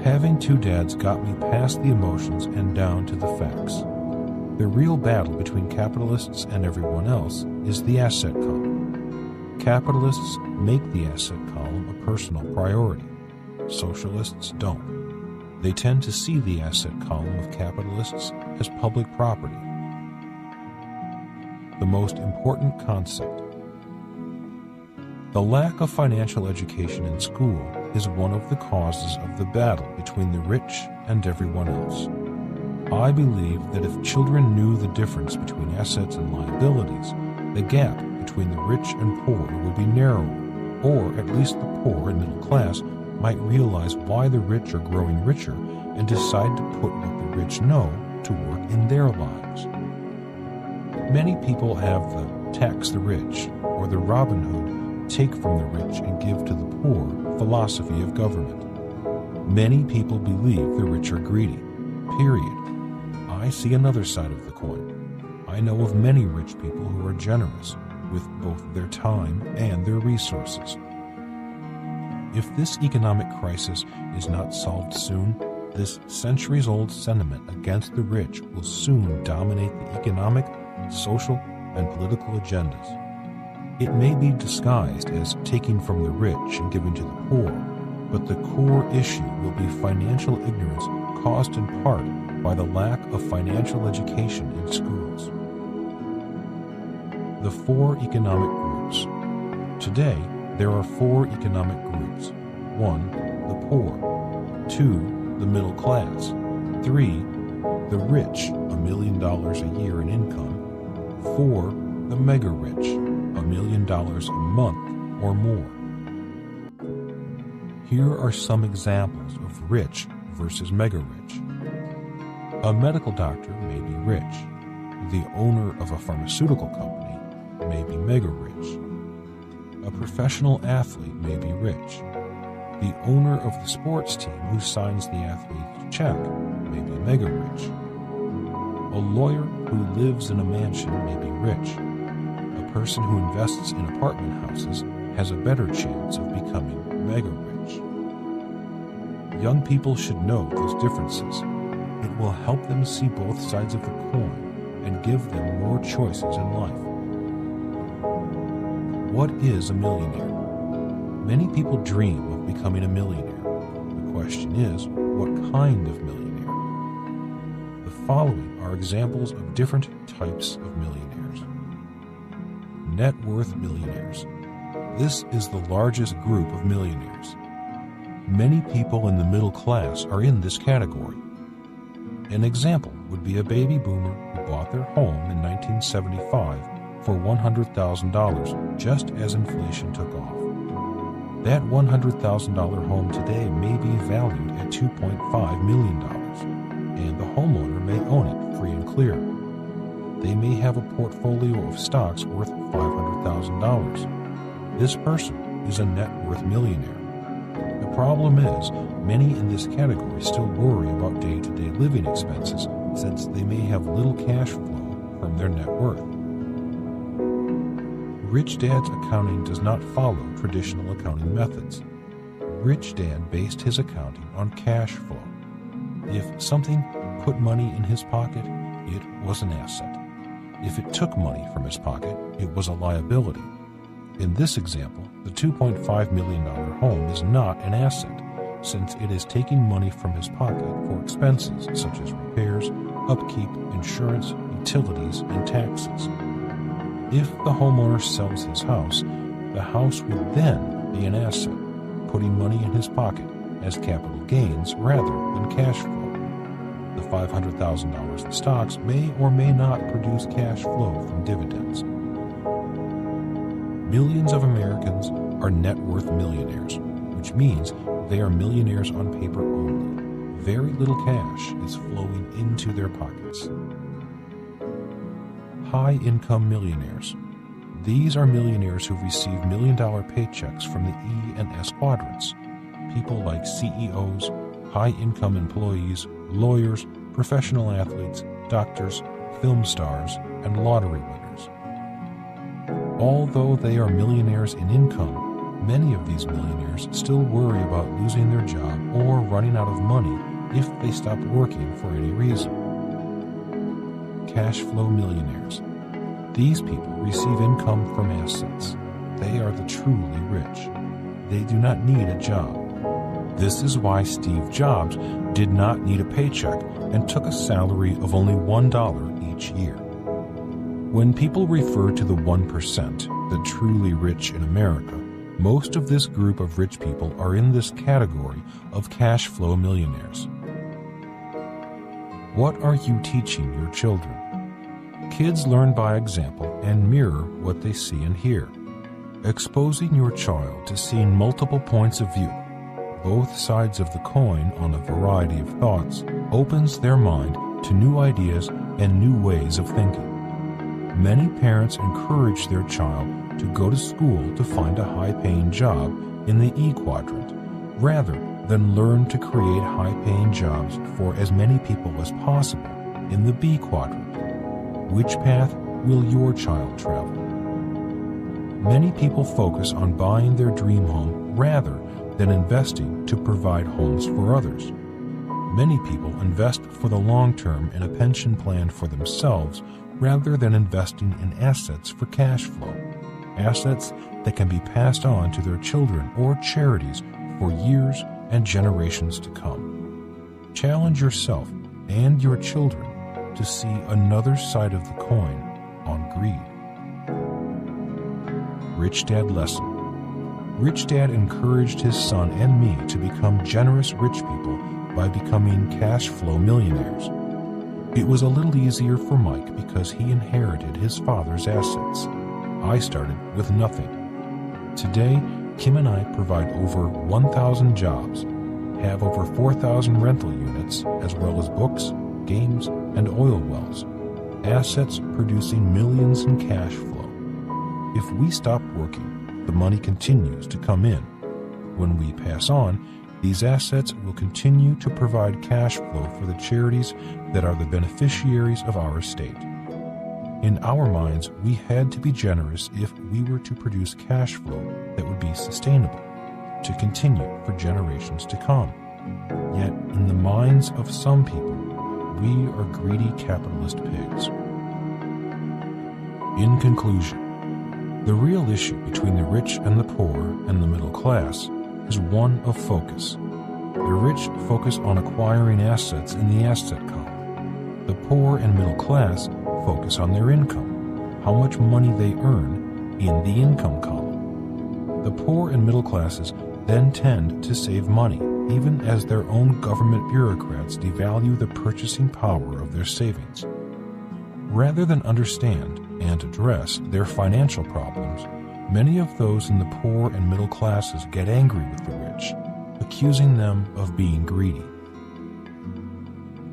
Having two dads got me past the emotions and down to the facts. The real battle between capitalists and everyone else is the asset column. Capitalists make the asset column a personal priority. Socialists don't. They tend to see the asset column of capitalists as public property. The most important concept. The lack of financial education in school is one of the causes of the battle between the rich and everyone else. I believe that if children knew the difference between assets and liabilities, the gap between the rich and poor would be narrower, or at least the poor and middle class might realize why the rich are growing richer and decide to put what the rich know to work in their lives. Many people have the tax the rich or the Robin Hood, take from the rich and give to the poor philosophy of government. Many people believe the rich are greedy, period. I see another side of the coin. I know of many rich people who are generous with both their time and their resources. If this economic crisis is not solved soon, this centuries-old sentiment against the rich will soon dominate the economic, social, and political agendas. It may be disguised as taking from the rich and giving to the poor, but the core issue will be financial ignorance caused in part by the lack of financial education in schools. The four economic groups. Today, there are four economic groups. 1. The poor. 2. The middle class. 3. The rich, $1 million a year in income. 4. The mega-rich, $1 million a month or more. Here are some examples of rich versus mega-rich. A medical doctor may be rich. The owner of a pharmaceutical company may be mega-rich. A professional athlete may be rich. The owner of the sports team who signs the athlete's check may be mega-rich. A lawyer who lives in a mansion may be rich. A person who invests in apartment houses has a better chance of becoming mega-rich. Young people should know those differences. It will help them see both sides of the coin and give them more choices in life. What is a millionaire? Many people dream of becoming a millionaire. The question is, what kind of millionaire? The following are examples of different types of millionaires. Net worth millionaires. This is the largest group of millionaires. Many people in the middle class are in this category. An example would be a baby boomer who bought their home in 1975 for $100,000 just as inflation took off. That $100,000 home today may be valued at $2.5 million, and the homeowner may own it free and clear. They may have a portfolio of stocks worth $500,000. This person is a net worth millionaire. The problem is, many in this category still worry about day-to-day living expenses since they may have little cash flow from their net worth. Rich Dad's accounting does not follow traditional accounting methods. Rich Dad based his accounting on cash flow. If something put money in his pocket, it was an asset. If it took money from his pocket, it was a liability. In this example, the $2.5 million home is not an asset, since it is taking money from his pocket for expenses such as repairs, upkeep, insurance, utilities, and taxes. If the homeowner sells his house, the house would then be an asset, putting money in his pocket as capital gains rather than cash flow. The $500,000 in stocks may or may not produce cash flow from dividends. Millions of Americans are net worth millionaires, which means they are millionaires on paper only. Very little cash is flowing into their pockets. High-income millionaires. These are millionaires who receive million-dollar paychecks from the E and S quadrants. People like CEOs, high-income employees, lawyers, professional athletes, doctors, film stars, and lottery winners. Although they are millionaires in income, many of these millionaires still worry about losing their job or running out of money if they stop working for any reason. Cash flow millionaires. These people receive income from assets. They are the truly rich. They do not need a job. This is why Steve Jobs did not need a paycheck and took a salary of only $1 each year. When people refer to the 1%, the truly rich in America, most of this group of rich people are in this category of cash flow millionaires. What are you teaching your children? Kids learn by example and mirror what they see and hear. Exposing your child to seeing multiple points of view, both sides of the coin on a variety of thoughts, opens their mind to new ideas and new ways of thinking. Many parents encourage their child to go to school to find a high-paying job in the E quadrant, rather than learn to create high-paying jobs for as many people as possible in the B quadrant. Which path will your child travel? Many people focus on buying their dream home rather than investing to provide homes for others. Many people invest for the long term in a pension plan for themselves rather than investing in assets for cash flow, assets that can be passed on to their children or charities for years and generations to come. Challenge yourself and your children to see another side of the coin on greed. Rich Dad Lesson. Rich Dad encouraged his son and me to become generous rich people by becoming cash flow millionaires. It was a little easier for Mike because he inherited his father's assets. I started with nothing. Today, Kim and I provide over 1,000 jobs, have over 4,000 rental units, as well as books, games, and oil wells, assets producing millions in cash flow. If we stop working, the money continues to come in. When we pass on, these assets will continue to provide cash flow for the charities that are the beneficiaries of our estate. In our minds, we had to be generous if we were to produce cash flow that would be sustainable, to continue for generations to come. Yet, in the minds of some people, we are greedy capitalist pigs. In conclusion, the real issue between the rich and the poor and the middle class is one of focus. The rich focus on acquiring assets in the asset column. The poor and middle class focus on their income, how much money they earn, in the income column. The poor and middle classes then tend to save money, even as their own government bureaucrats devalue the purchasing power of their savings. Rather than understand and address their financial problems, many of those in the poor and middle classes get angry with the rich, accusing them of being greedy.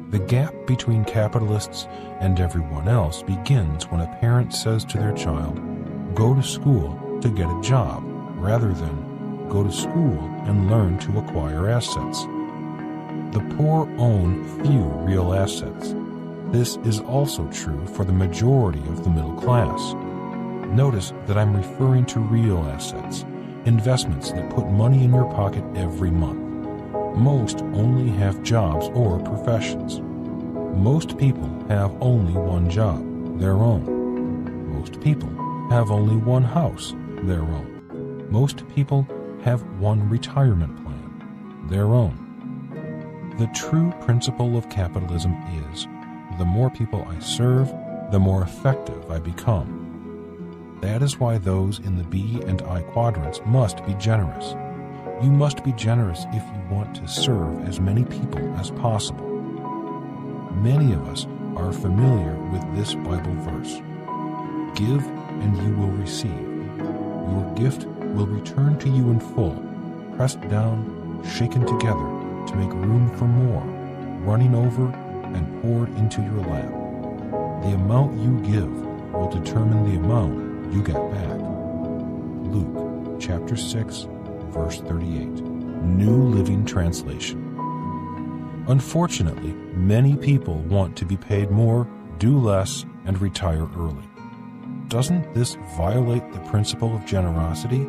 The gap between capitalists and everyone else begins when a parent says to their child, "Go to school to get a job," rather than "Go to school and learn to acquire assets." The poor own few real assets. This is also true for the majority of the middle class. Notice that I'm referring to real assets, investments that put money in your pocket every month. Most only have jobs or professions. Most people have only one job, their own. Most people have only one house, their own. Most people have one retirement plan, their own. The true principle of capitalism is, the more people I serve, the more effective I become. That is why those in the B and I quadrants must be generous. You must be generous if you want to serve as many people as possible. Many of us are familiar with this Bible verse. Give and you will receive. Your gift will return to you in full, pressed down, shaken together to make room for more, running over and poured into your lap. The amount you give will determine the amount you get back. Luke chapter 6, verse 38, New Living Translation. Unfortunately, many people want to be paid more, do less, and retire early. Doesn't this violate the principle of generosity?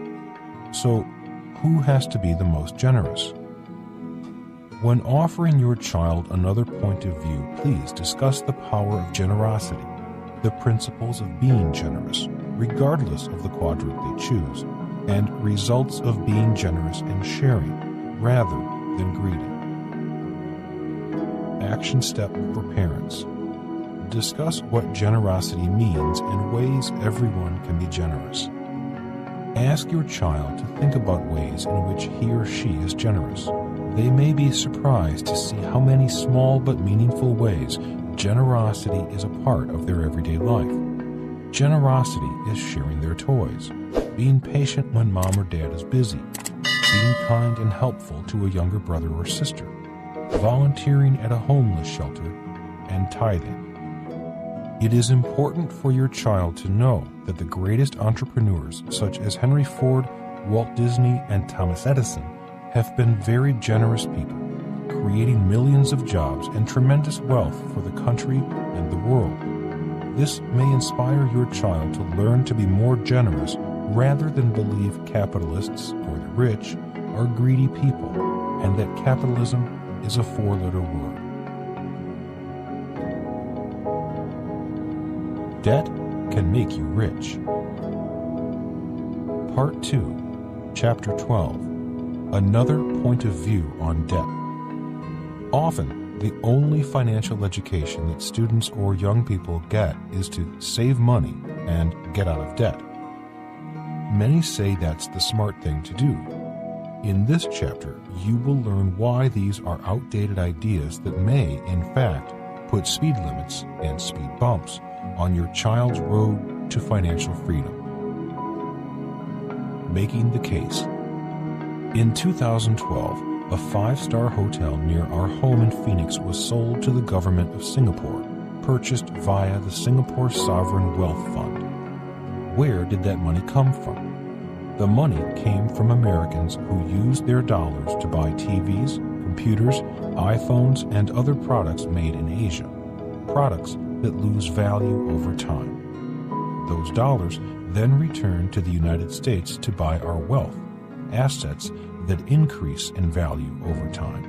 So, who has to be the most generous? When offering your child another point of view, please discuss the power of generosity, the principles of being generous, regardless of the quadrant they choose, and results of being generous and sharing, rather than greedy. action step for parents. Discuss what generosity means and ways everyone can be generous. Ask your child to think about ways in which he or she is generous. They may be surprised to see how many small but meaningful ways generosity is a part of their everyday life. Generosity is sharing their toys, being patient when mom or dad is busy, being kind and helpful to a younger brother or sister, volunteering at a homeless shelter, and tithing. It is important for your child to know that the greatest entrepreneurs, such as Henry Ford, Walt Disney, and Thomas Edison, have been very generous people, creating millions of jobs and tremendous wealth for the country and the world. This may inspire your child to learn to be more generous rather than believe capitalists or the rich are greedy people and that capitalism is a four-letter word. Debt can make you rich. Part 2, Chapter 12, Another Point of View on Debt. Often, the only financial education that students or young people get is to save money and get out of debt. Many say that's the smart thing to do. In this chapter, you will learn why these are outdated ideas that may, in fact, put speed limits and speed bumps on your child's road to financial freedom. Making the case. In 2012, a five-star hotel near our home in Phoenix was sold to the government of Singapore, purchased via the Singapore Sovereign Wealth Fund. Where did that money come from? The money came from Americans who used their dollars to buy TVs, computers, iPhones, and other products made in Asia, products that lose value over time. Those dollars then return to the United States to buy our wealth, assets that increase in value over time.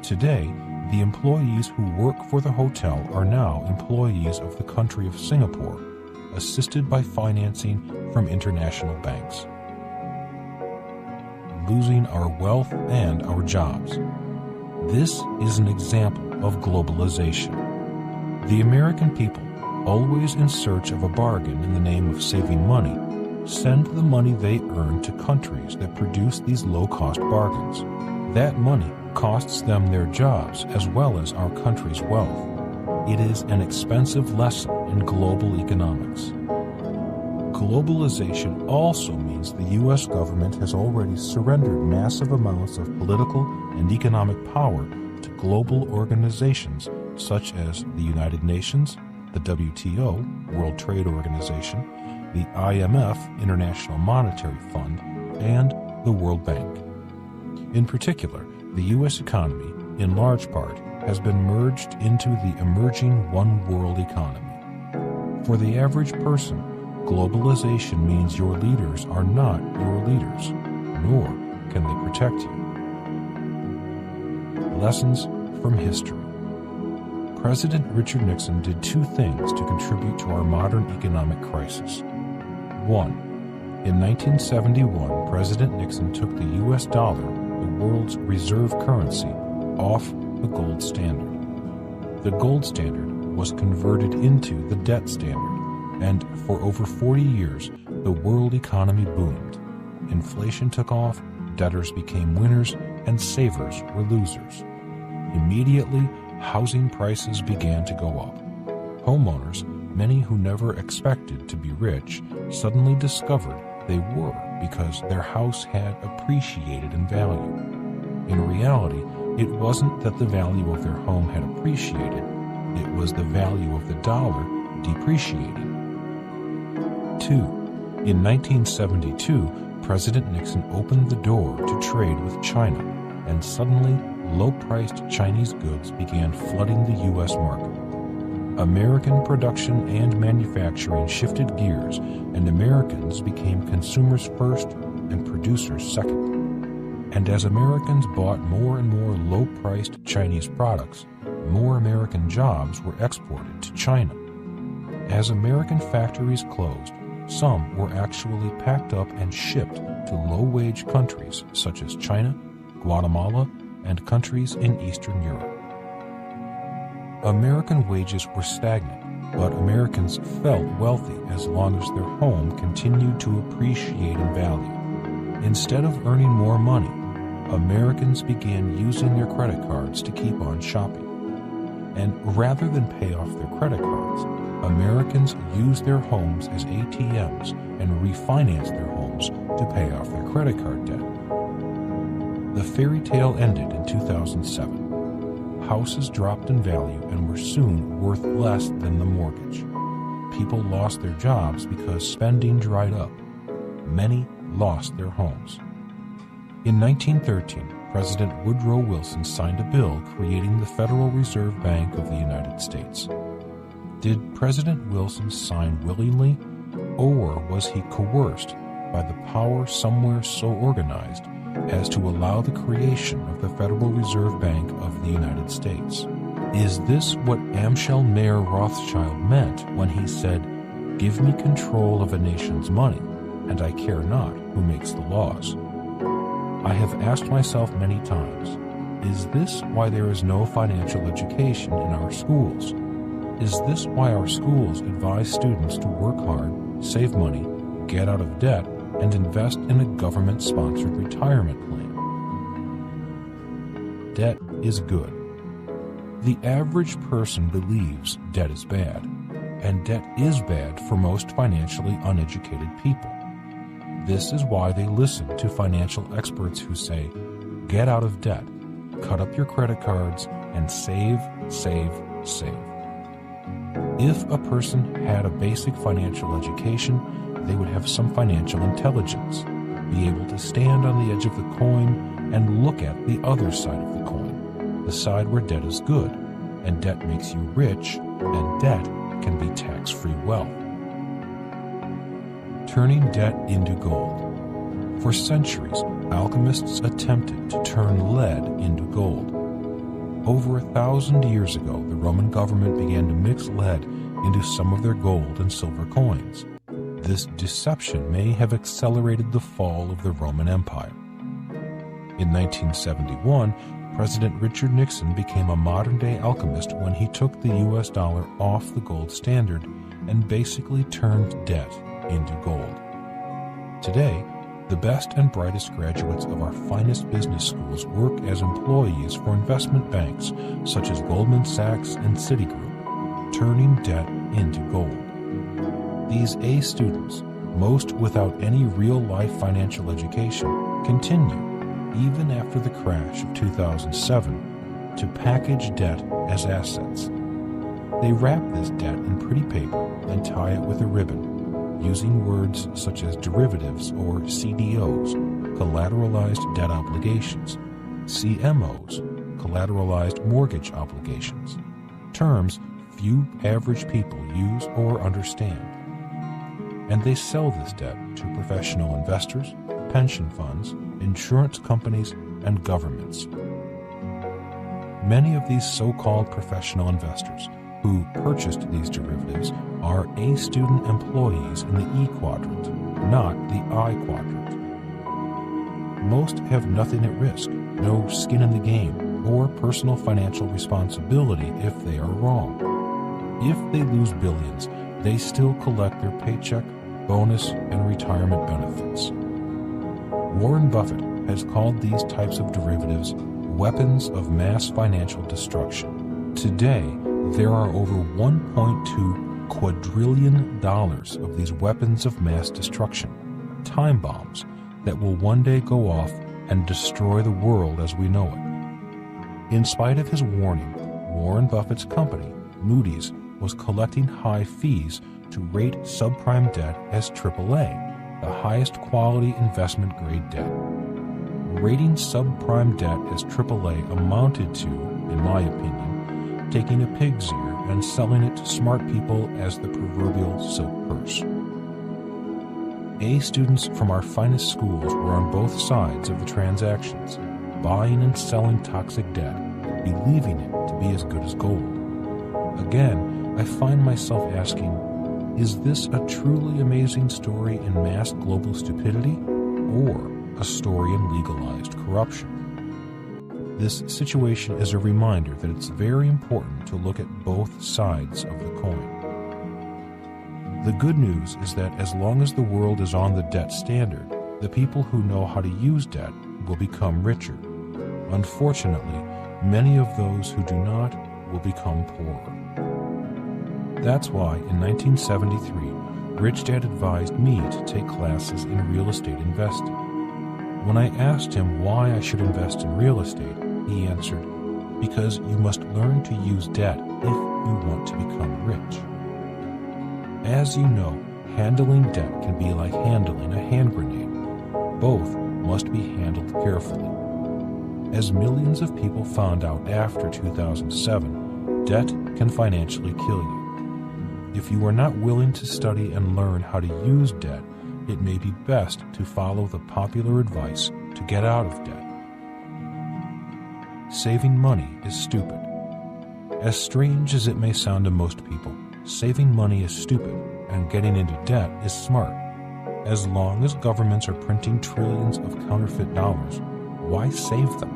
Today, the employees who work for the hotel are now employees of the country of Singapore, assisted by financing from international banks. Losing our wealth and our jobs. This is an example of globalization. The American people, always in search of a bargain in the name of saving money, send the money they earn to countries that produce these low-cost bargains. That money costs them their jobs as well as our country's wealth. It is an expensive lesson in global economics. Globalization also means the U.S. government has already surrendered massive amounts of political and economic power to global organizations such as the United Nations, the WTO, World Trade Organization, the IMF, International Monetary Fund, and the World Bank. In particular, the U.S. economy, in large part, has been merged into the emerging one-world economy. For the average person, globalization means your leaders are not your leaders, nor can they protect you. Lessons from history. President Richard Nixon did two things to contribute to our modern economic crisis. One, in 1971, President Nixon took the U.S. dollar, the world's reserve currency, off the gold standard. The gold standard was converted into the debt standard, and for over 40 years, the world economy boomed. Inflation took off, debtors became winners, and savers were losers. Immediately, housing prices began to go up. Homeowners, many who never expected to be rich, suddenly discovered they were because their house had appreciated in value. In reality, it wasn't that the value of their home had appreciated, it was the value of the dollar depreciating. 2. In 1972, President Nixon opened the door to trade with China, and suddenly low-priced Chinese goods began flooding the U.S. market. American production and manufacturing shifted gears, and Americans became consumers first and producers second. And as Americans bought more and more low-priced Chinese products, more American jobs were exported to China. As American factories closed, some were actually packed up and shipped to low-wage countries such as China, Guatemala, and countries in Eastern Europe. American wages were stagnant, but Americans felt wealthy as long as their home continued to appreciate in value. Instead of earning more money, Americans began using their credit cards to keep on shopping. And rather than pay off their credit cards, Americans used their homes as ATMs and refinanced their homes to pay off their credit card debt. The fairy tale ended in 2007. Houses dropped in value and were soon worth less than the mortgage. People lost their jobs because spending dried up. Many lost their homes. In 1913, President Woodrow Wilson signed a bill creating the Federal Reserve Bank of the United States. Did President Wilson sign willingly, or was he coerced by the power somewhere so organized as to allow the creation of the Federal Reserve Bank of the United States? Is this what Amschel Mayer Rothschild meant when he said, "Give me control of a nation's money, and I care not who makes the laws"? I have asked myself many times, is this why there is no financial education in our schools? Is this why our schools advise students to work hard, save money, get out of debt, and invest in a government-sponsored retirement plan? Debt is good. The average person believes debt is bad, and debt is bad for most financially uneducated people. This is why they listen to financial experts who say, get out of debt, cut up your credit cards, and save, save, save. If a person had a basic financial education, they would have some financial intelligence, be able to stand on the edge of the coin and look at the other side of the coin, the side where debt is good, and debt makes you rich, and debt can be tax-free wealth. Turning debt into gold. For centuries, alchemists attempted to turn lead into gold. Over 1,000 years ago, the Roman government began to mix lead into some of their gold and silver coins. This deception may have accelerated the fall of the Roman Empire. In 1971, President Richard Nixon became a modern-day alchemist when he took the US dollar off the gold standard and basically turned debt into gold. Today, the best and brightest graduates of our finest business schools work as employees for investment banks such as Goldman Sachs and Citigroup, turning debt into gold. These A students, most without any real-life financial education, continue, even after the crash of 2007, to package debt as assets. They wrap this debt in pretty paper and tie it with a ribbon, using words such as derivatives or CDOs, collateralized debt obligations, CMOs, collateralized mortgage obligations, terms few average people use or understand. And they sell this debt to professional investors, pension funds, insurance companies, and governments. Many of these so-called professional investors who purchased these derivatives are A-student employees in the E quadrant, not the I quadrant. Most have nothing at risk, no skin in the game, or personal financial responsibility if they are wrong. If they lose billions, they still collect their paycheck, bonus, and retirement benefits. Warren Buffett has called these types of derivatives weapons of mass financial destruction. Today, there are over $1.2 quadrillion of these weapons of mass destruction, time bombs that will one day go off and destroy the world as we know it. In spite of his warning, Warren Buffett's company, Moody's, was collecting high fees to rate subprime debt as AAA, the highest quality investment grade debt. Rating subprime debt as AAA amounted to, in my opinion, taking a pig's ear and selling it to smart people as the proverbial silk purse. A students from our finest schools were on both sides of the transactions, buying and selling toxic debt, believing it to be as good as gold. Again, I find myself asking, is this a truly amazing story in mass global stupidity, or a story in legalized corruption? This situation is a reminder that it's very important to look at both sides of the coin. The good news is that as long as the world is on the debt standard, the people who know how to use debt will become richer. Unfortunately, many of those who do not will become poorer. That's why in 1973, Rich Dad advised me to take classes in real estate investing. When I asked him why I should invest in real estate, he answered, "Because you must learn to use debt if you want to become rich." As you know, handling debt can be like handling a hand grenade. Both must be handled carefully. As millions of people found out after 2007, debt can financially kill you. If you are not willing to study and learn how to use debt, it may be best to follow the popular advice to get out of debt. Saving money is stupid. As strange as it may sound to most people, saving money is stupid and getting into debt is smart. As long as governments are printing trillions of counterfeit dollars, why save them?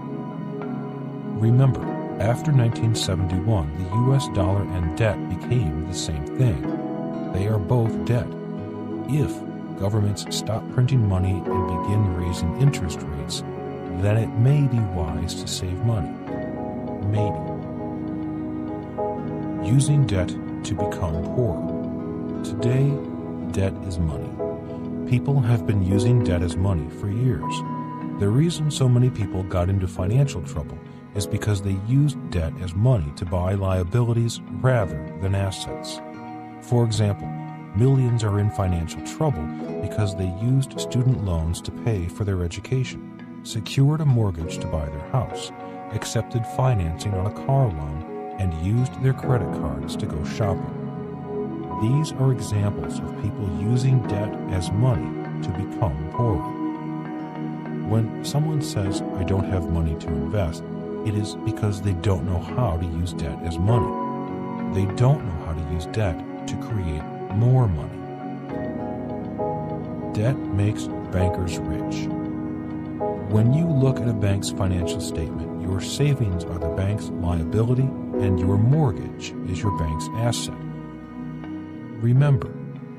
Remember, after 1971, the US dollar and debt became the same thing. They are both debt. If governments stop printing money and begin raising interest rates, then it may be wise to save money. Maybe. Using debt to become poorer. Today, debt is money. People have been using debt as money for years. The reason so many people got into financial trouble is because they used debt as money to buy liabilities rather than assets. For example, millions are in financial trouble because they used student loans to pay for their education, secured a mortgage to buy their house, accepted financing on a car loan, and used their credit cards to go shopping. These are examples of people using debt as money to become poorer. When someone says, "I don't have money to invest," it is because they don't know how to use debt as money. They don't know how to use debt to create more money. Debt makes bankers rich. When you look at a bank's financial statement, your savings are the bank's liability and your mortgage is your bank's asset. Remember,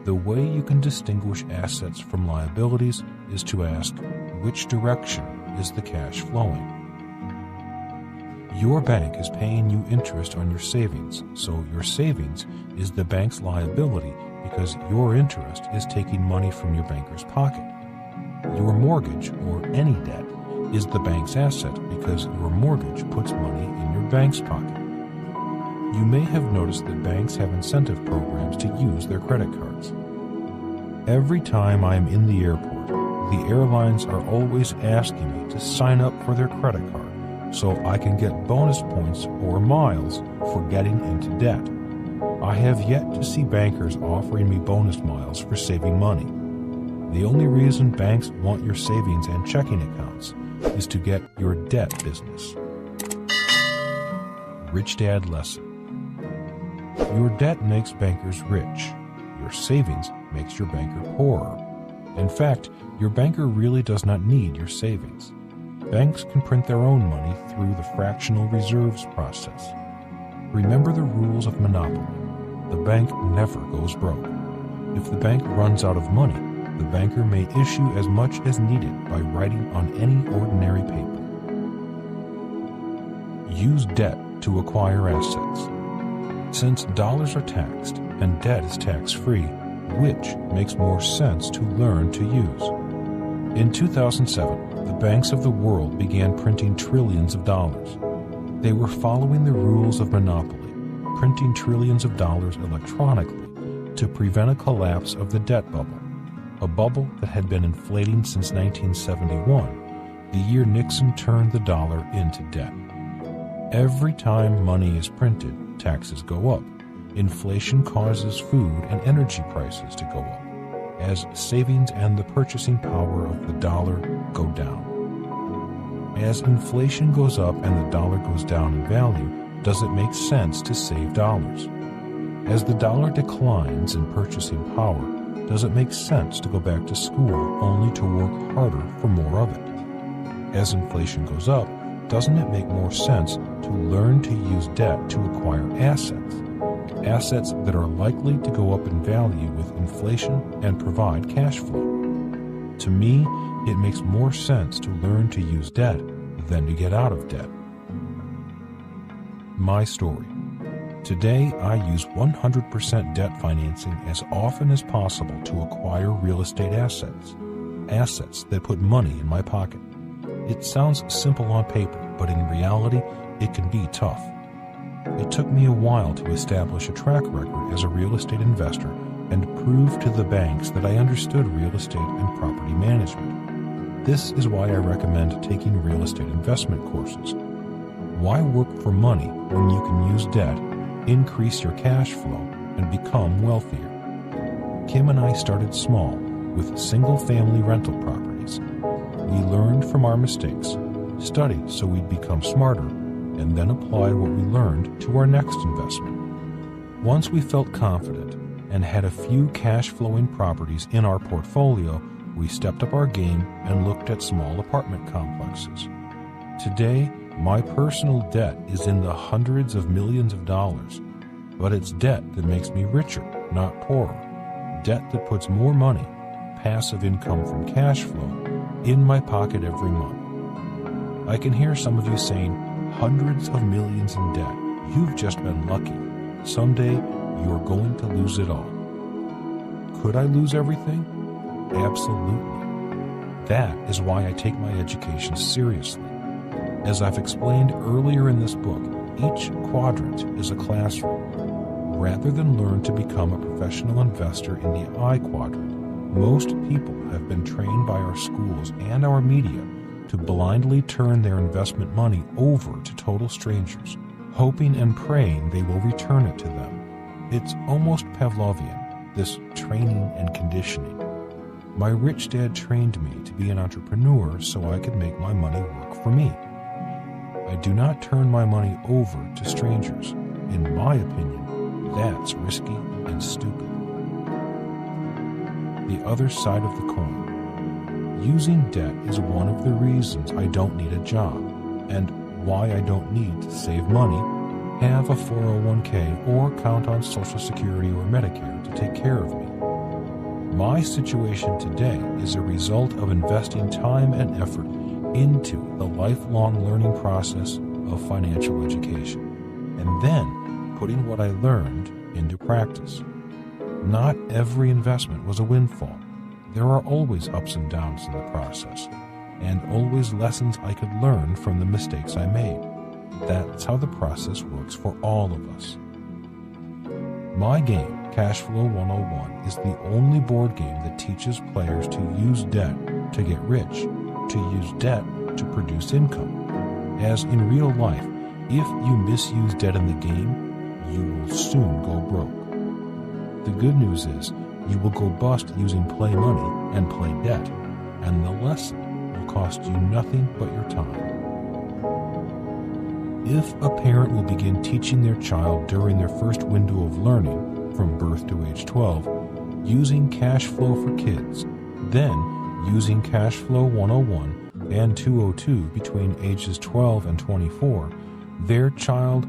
the way you can distinguish assets from liabilities is to ask, which direction is the cash flowing? Your bank is paying you interest on your savings, so your savings is the bank's liability because your interest is taking money from your banker's pocket. Your mortgage, or any debt, is the bank's asset because your mortgage puts money in your bank's pocket. You may have noticed that banks have incentive programs to use their credit cards. Every time I am in the airport, the airlines are always asking me to sign up for their credit card so I can get bonus points or miles for getting into debt. I have yet to see bankers offering me bonus miles for saving money. The only reason banks want your savings and checking accounts is to get your debt business. Rich Dad Lesson. Your debt makes bankers rich. Your savings makes your banker poorer. In fact, your banker really does not need your savings. Banks can print their own money through the fractional reserves process. Remember the rules of monopoly. The bank never goes broke. If the bank runs out of money, the banker may issue as much as needed by writing on any ordinary paper. Use debt to acquire assets. Since dollars are taxed and debt is tax-free, which makes more sense to learn to use? In 2007, the banks of the world began printing trillions of dollars. They were following the rules of monopoly, printing trillions of dollars electronically to prevent a collapse of the debt bubble, a bubble that had been inflating since 1971, the year Nixon turned the dollar into debt. Every time money is printed, taxes go up. Inflation causes food and energy prices to go up, as savings and the purchasing power of the dollar go down. As inflation goes up and the dollar goes down in value, does it make sense to save dollars? As the dollar declines in purchasing power, does it make sense to go back to school only to work harder for more of it? As inflation goes up, doesn't it make more sense to learn to use debt to acquire assets? Assets that are likely to go up in value with inflation and provide cash flow. To me, it makes more sense to learn to use debt than to get out of debt. My story. Today, I use 100% debt financing as often as possible to acquire real estate assets. Assets that put money in my pocket. It sounds simple on paper, but in reality, it can be tough. It took me a while to establish a track record as a real estate investor and prove to the banks that I understood real estate and property management. This is why I recommend taking real estate investment courses. Why work for money when you can use debt, increase your cash flow, and become wealthier? Kim and I started small with single-family rental properties. We learned from our mistakes, studied so we'd become smarter, and then applied what we learned to our next investment. Once we felt confident and had a few cash-flowing properties in our portfolio, we stepped up our game and looked at small apartment complexes. Today, my personal debt is in the hundreds of millions of dollars, but it's debt that makes me richer, not poorer. Debt that puts more money, passive income from cash flow, in my pocket every month. I can hear some of you saying, hundreds of millions in debt. You've just been lucky. Someday, you're going to lose it all. Could I lose everything? Absolutely. That is why I take my education seriously. As I've explained earlier in this book, each quadrant is a classroom. Rather than learn to become a professional investor in the I quadrant, most people have been trained by our schools and our media to blindly turn their investment money over to total strangers, hoping and praying they will return it to them. It's almost Pavlovian, this training and conditioning. My rich dad trained me to be an entrepreneur so I could make my money work for me. I do not turn my money over to strangers. In my opinion, that's risky and stupid. The other side of the coin. Using debt is one of the reasons I don't need a job, and why I don't need to save money, have a 401k, or count on Social Security or Medicare to take care of me. My situation today is a result of investing time and effort into the lifelong learning process of financial education, and then putting what I learned into practice. Not every investment was a windfall. There are always ups and downs in the process, and always lessons I could learn from the mistakes I made. That's how the process works for all of us. My game, Cashflow 101, is the only board game that teaches players to use debt to get rich, to use debt to produce income. As in real life, if you misuse debt in the game, you will soon go broke. The good news is, you will go bust using play money and play debt, and the lesson will cost you nothing but your time. If a parent will begin teaching their child during their first window of learning, from birth to age 12, using cash flow for kids, then using Cashflow 101 and 202 between ages 12 and 24, their child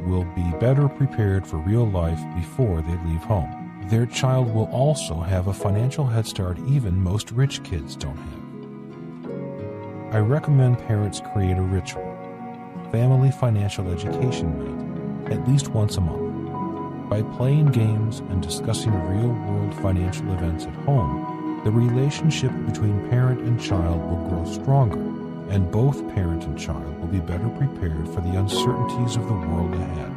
will be better prepared for real life before they leave home. Their child will also have a financial head start even most rich kids don't have. I recommend parents create a ritual, family financial education night, at least once a month. By playing games and discussing real-world financial events at home, the relationship between parent and child will grow stronger, and both parent and child will be better prepared for the uncertainties of the world ahead.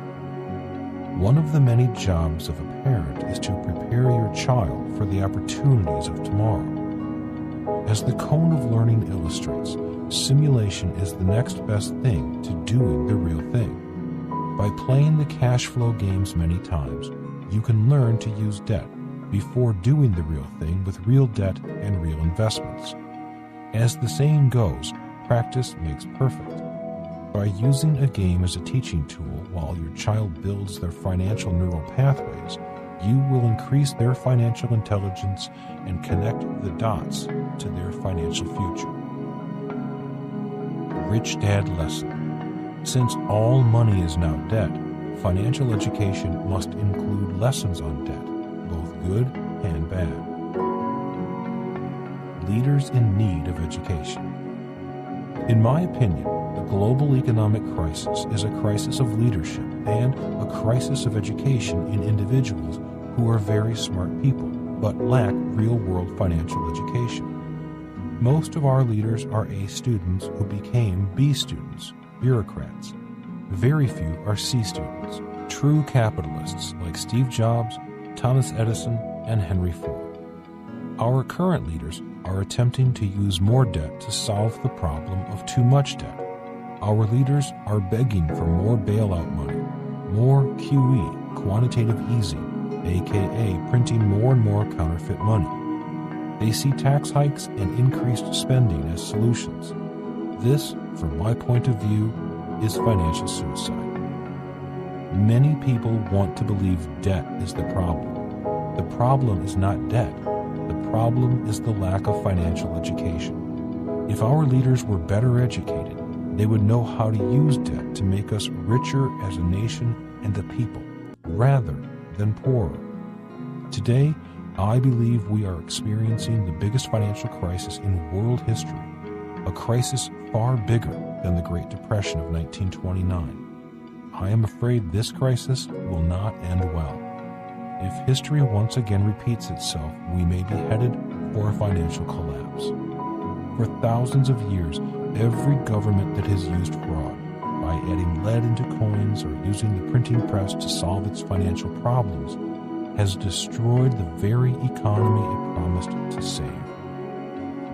One of the many jobs of a parent is to prepare your child for the opportunities of tomorrow. As the cone of learning illustrates, simulation is the next best thing to doing the real thing. By playing the cash flow games many times, you can learn to use debt before doing the real thing with real debt and real investments. As the saying goes, practice makes perfect. By using a game as a teaching tool while your child builds their financial neural pathways, you will increase their financial intelligence and connect the dots to their financial future. Rich Dad lesson. Since all money is now debt, financial education must include lessons on debt, both good and bad. Leaders in need of education. In my opinion, the global economic crisis is a crisis of leadership and a crisis of education in individuals who are very smart people but lack real-world financial education. Most of our leaders are A students who became B students, bureaucrats. Very few are C students, true capitalists like Steve Jobs, Thomas Edison, and Henry Ford. Our current leaders are attempting to use more debt to solve the problem of too much debt. Our leaders are begging for more bailout money, more QE, quantitative easing, aka printing more and more counterfeit money. They see tax hikes and increased spending as solutions. This, from my point of view, is financial suicide. Many people want to believe debt is the problem. The problem is not debt. The problem is the lack of financial education. If our leaders were better educated, they would know how to use debt to make us richer as a nation and a people, rather than poorer. Today, I believe we are experiencing the biggest financial crisis in world history, a crisis far bigger than the Great Depression of 1929. I am afraid this crisis will not end well. If history once again repeats itself, we may be headed for a financial collapse. For thousands of years, every government that has used fraud, by adding lead into coins or using the printing press to solve its financial problems, has destroyed the very economy it promised to save.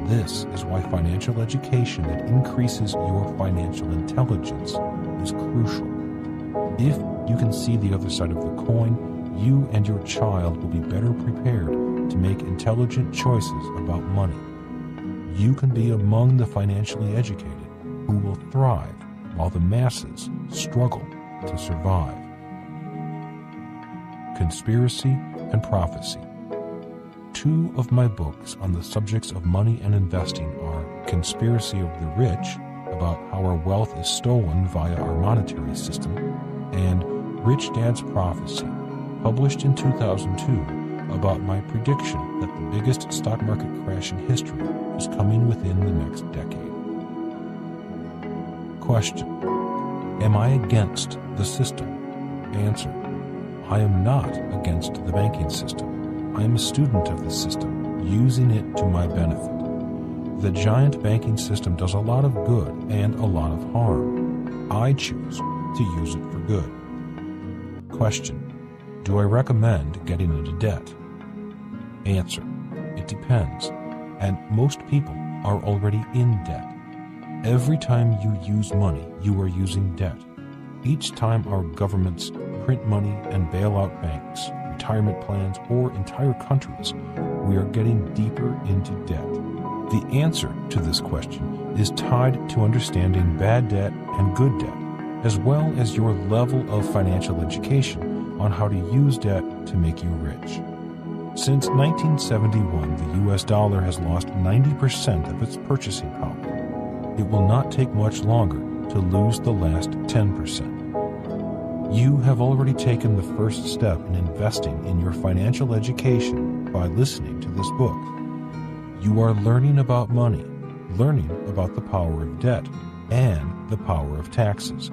This is why financial education that increases your financial intelligence is crucial. If you can see the other side of the coin, you and your child will be better prepared to make intelligent choices about money. You can be among the financially educated who will thrive while the masses struggle to survive. Conspiracy and Prophecy. Two of my books on the subjects of money and investing are Conspiracy of the Rich, about how our wealth is stolen via our monetary system, and Rich Dad's Prophecy, published in 2002, about my prediction that the biggest stock market crash in history is coming within the next decade. Question: am I against the system? Answer: I am not against the banking system. I am a student of the system, using it to my benefit. The giant banking system does a lot of good and a lot of harm. I choose to use it for good. Question: do I recommend getting into debt? Answer: it depends, and most people are already in debt. Every time you use money, you are using debt. Each time our governments print money and bail out banks, retirement plans, or entire countries, we are getting deeper into debt. The answer to this question is tied to understanding bad debt and good debt, as well as your level of financial education on how to use debt to make you rich. Since 1971, the US dollar has lost 90% of its purchasing power. It will not take much longer to lose the last 10%. You have already taken the first step in investing in your financial education by listening to this book. You are learning about money, learning about the power of debt, and the power of taxes.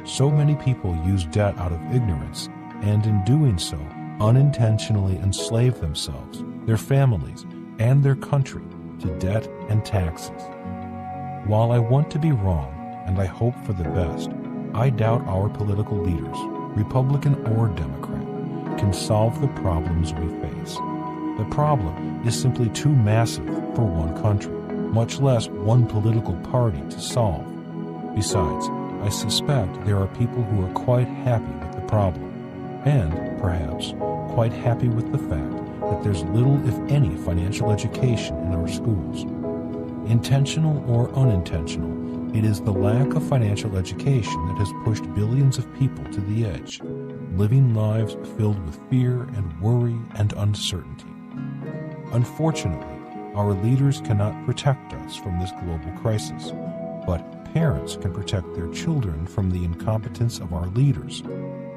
So many people use debt out of ignorance, and in doing so, unintentionally enslave themselves, their families, and their country to debt and taxes. While I want to be wrong, and I hope for the best, I doubt our political leaders, Republican or Democrat, can solve the problems we face. The problem is simply too massive for one country, much less one political party to solve. Besides, I suspect there are people who are quite happy with the problem, and, perhaps, quite happy with the fact that there's little, if any, financial education in our schools. Intentional or unintentional, it is the lack of financial education that has pushed billions of people to the edge, living lives filled with fear and worry and uncertainty. Unfortunately, our leaders cannot protect us from this global crisis, but parents can protect their children from the incompetence of our leaders.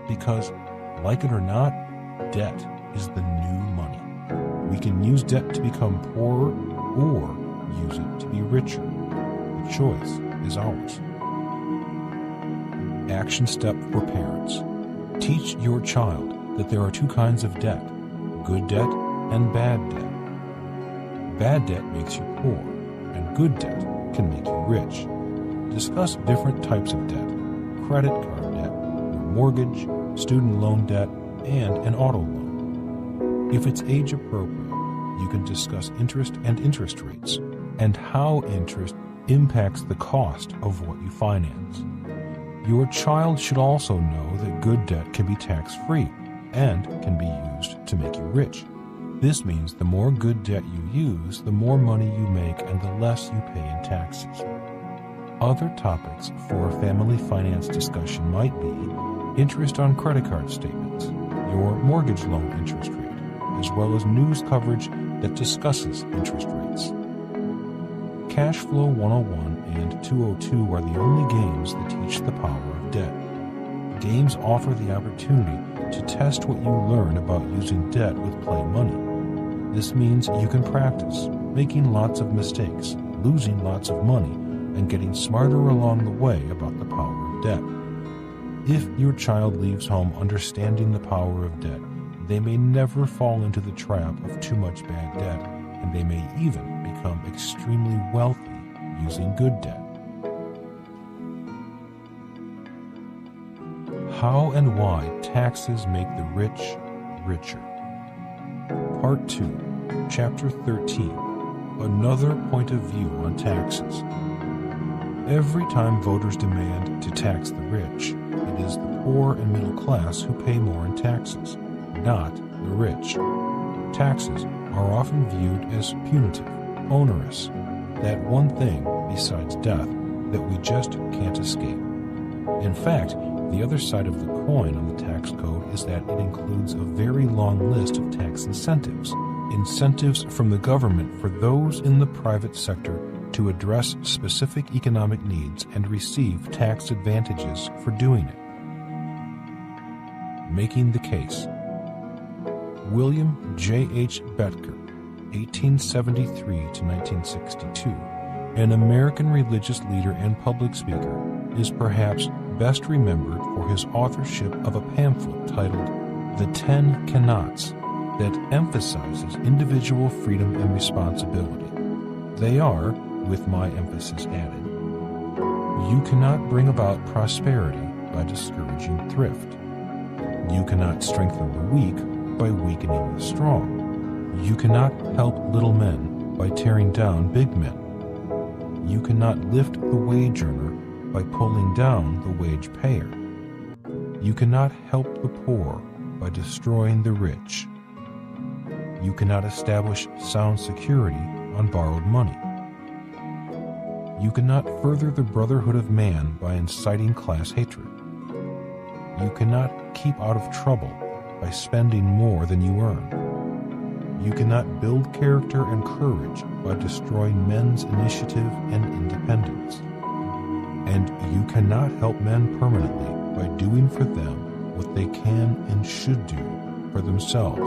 Because, like it or not, debt is the new money. We can use debt to become poorer or use it to be richer. The choice is ours. Action step for parents. Teach your child that there are two kinds of debt, good debt and bad debt. Bad debt makes you poor, and good debt can make you rich. Discuss different types of debt: credit card debt, your mortgage, student loan debt, and an auto loan. If it's age appropriate, you can discuss interest and interest rates, and how interest impacts the cost of what you finance. Your child should also know that good debt can be tax-free and can be used to make you rich. This means the more good debt you use, the more money you make and the less you pay in taxes. Other topics for a family finance discussion might be interest on credit card statements, your mortgage loan interest rate, as well as news coverage that discusses interest rates. Cash Flow 101 and 202 are the only games that teach the power of debt. Games offer the opportunity to test what you learn about using debt with play money. This means you can practice making lots of mistakes, losing lots of money, and getting smarter along the way about the power of debt. If your child leaves home understanding the power of debt, they may never fall into the trap of too much bad debt, and they may even become extremely wealthy using good debt. How and why taxes make the rich richer. Part 2, Chapter 13, Another Point of View on Taxes. Every time voters demand to tax the rich, it is the poor and middle class who pay more in taxes, not the rich. Taxes are often viewed as punitive, onerous, that one thing besides death that we just can't escape. In fact, the other side of the coin on the tax code is that it includes a very long list of tax incentives. Incentives from the government for those in the private sector to address specific economic needs and receive tax advantages for doing it. Making the case. William J.H. Bettger, 1873 to 1962, an American religious leader and public speaker, is perhaps best remembered for his authorship of a pamphlet titled The 10 Cannots that emphasizes individual freedom and responsibility. They are, with my emphasis added, you cannot bring about prosperity by discouraging thrift. You cannot strengthen the weak by weakening the strong. You cannot help little men by tearing down big men. You cannot lift the wage earner by pulling down the wage payer. You cannot help the poor by destroying the rich. You cannot establish sound security on borrowed money. You cannot further the brotherhood of man by inciting class hatred. You cannot keep out of trouble by spending more than you earn. You cannot build character and courage by destroying men's initiative and independence. And you cannot help men permanently by doing for them what they can and should do for themselves.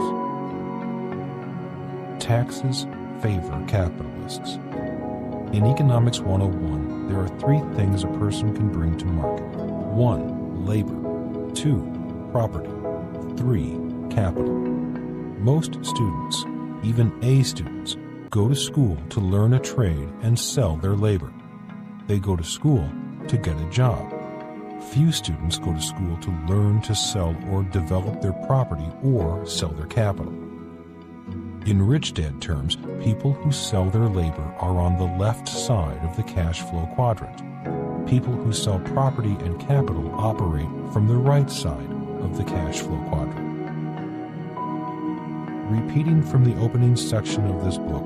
Taxes favor capitalists. In Economics 101, there are 3 things a person can bring to market. 1. Labor. 2. Property. 3. Capital. Most students, even A students, go to school to learn a trade and sell their labor. They go to school to get a job. Few students go to school to learn to sell or develop their property or sell their capital. In Rich Dad terms, people who sell their labor are on the left side of the cash flow quadrant. People who sell property and capital operate from the right side of the cash flow quadrant. Repeating from the opening section of this book,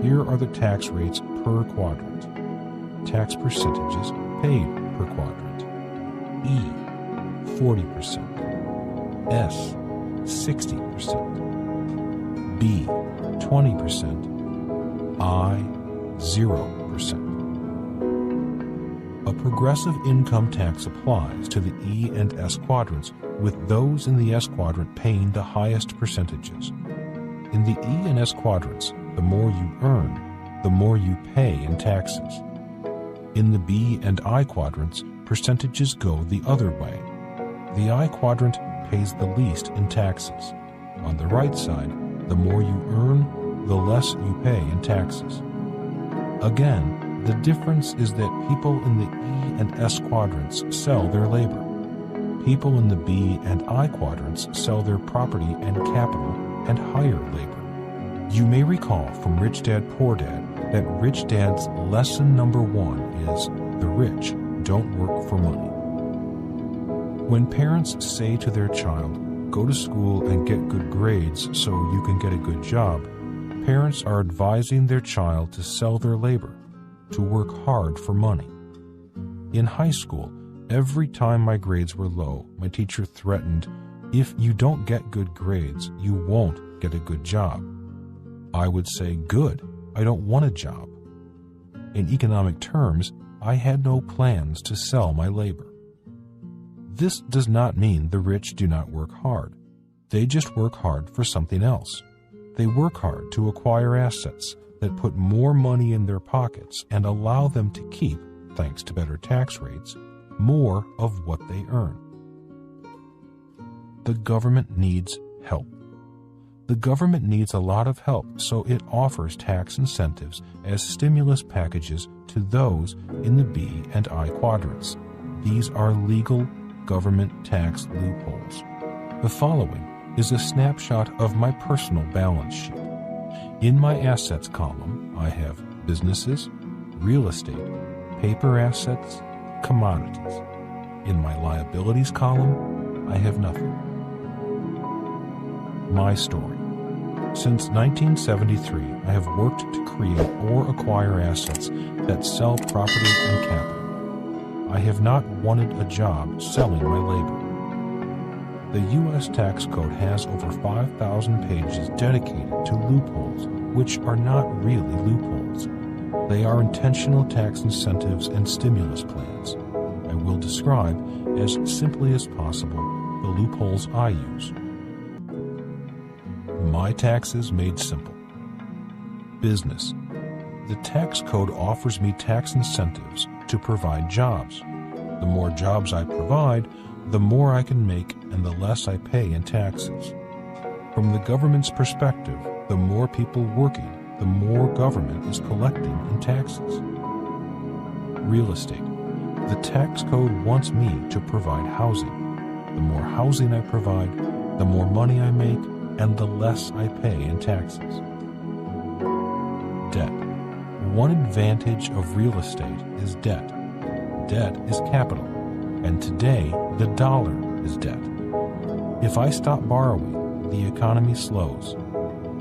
here are the tax rates per quadrant. Tax percentages paid per quadrant. E, 40%. S, 60%. B, 20%. I, 0%. A progressive income tax applies to the E and S quadrants, with those in the S quadrant paying the highest percentages. In the E and S quadrants, the more you earn, the more you pay in taxes. In the B and I quadrants, percentages go the other way. The I quadrant pays the least in taxes. On the right side, the more you earn, the less you pay in taxes. Again, the difference is that people in the E and S quadrants sell their labor. People in the B and I quadrants sell their property and capital and hire labor. You may recall from Rich Dad, Poor Dad that Rich Dad's lesson number 1 is the rich don't work for money. When parents say to their child, go to school and get good grades so you can get a good job, parents are advising their child to sell their labor, to work hard for money. In high school, every time my grades were low, my teacher threatened, if you don't get good grades, you won't get a good job. I would say, good, I don't want a job. In economic terms, I had no plans to sell my labor. This does not mean the rich do not work hard. They just work hard for something else. They work hard to acquire assets that put more money in their pockets and allow them to keep, thanks to better tax rates, more of what they earn. The government needs help. The government needs a lot of help, so it offers tax incentives as stimulus packages to those in the B and I quadrants. These are legal government tax loopholes. The following is a snapshot of my personal balance sheet. In my assets column, I have businesses, real estate, paper assets, commodities. In my liabilities column, I have nothing. My story. Since 1973, I have worked to create or acquire assets that sell property and capital. I have not wanted a job selling my labor. The U.S. tax code has over 5,000 pages dedicated to loopholes, which are not really loopholes. They are intentional tax incentives and stimulus plans. I will describe, as simply as possible, the loopholes I use. My taxes made simple. Business. The tax code offers me tax incentives to provide jobs. The more jobs I provide, the more I can make and the less I pay in taxes. From the government's perspective, the more people working, the more government is collecting in taxes. Real estate. The tax code wants me to provide housing. The more housing I provide, the more money I make, and the less I pay in taxes. Debt. One advantage of real estate is debt. Debt is capital, and today the dollar is debt. If I stop borrowing, the economy slows.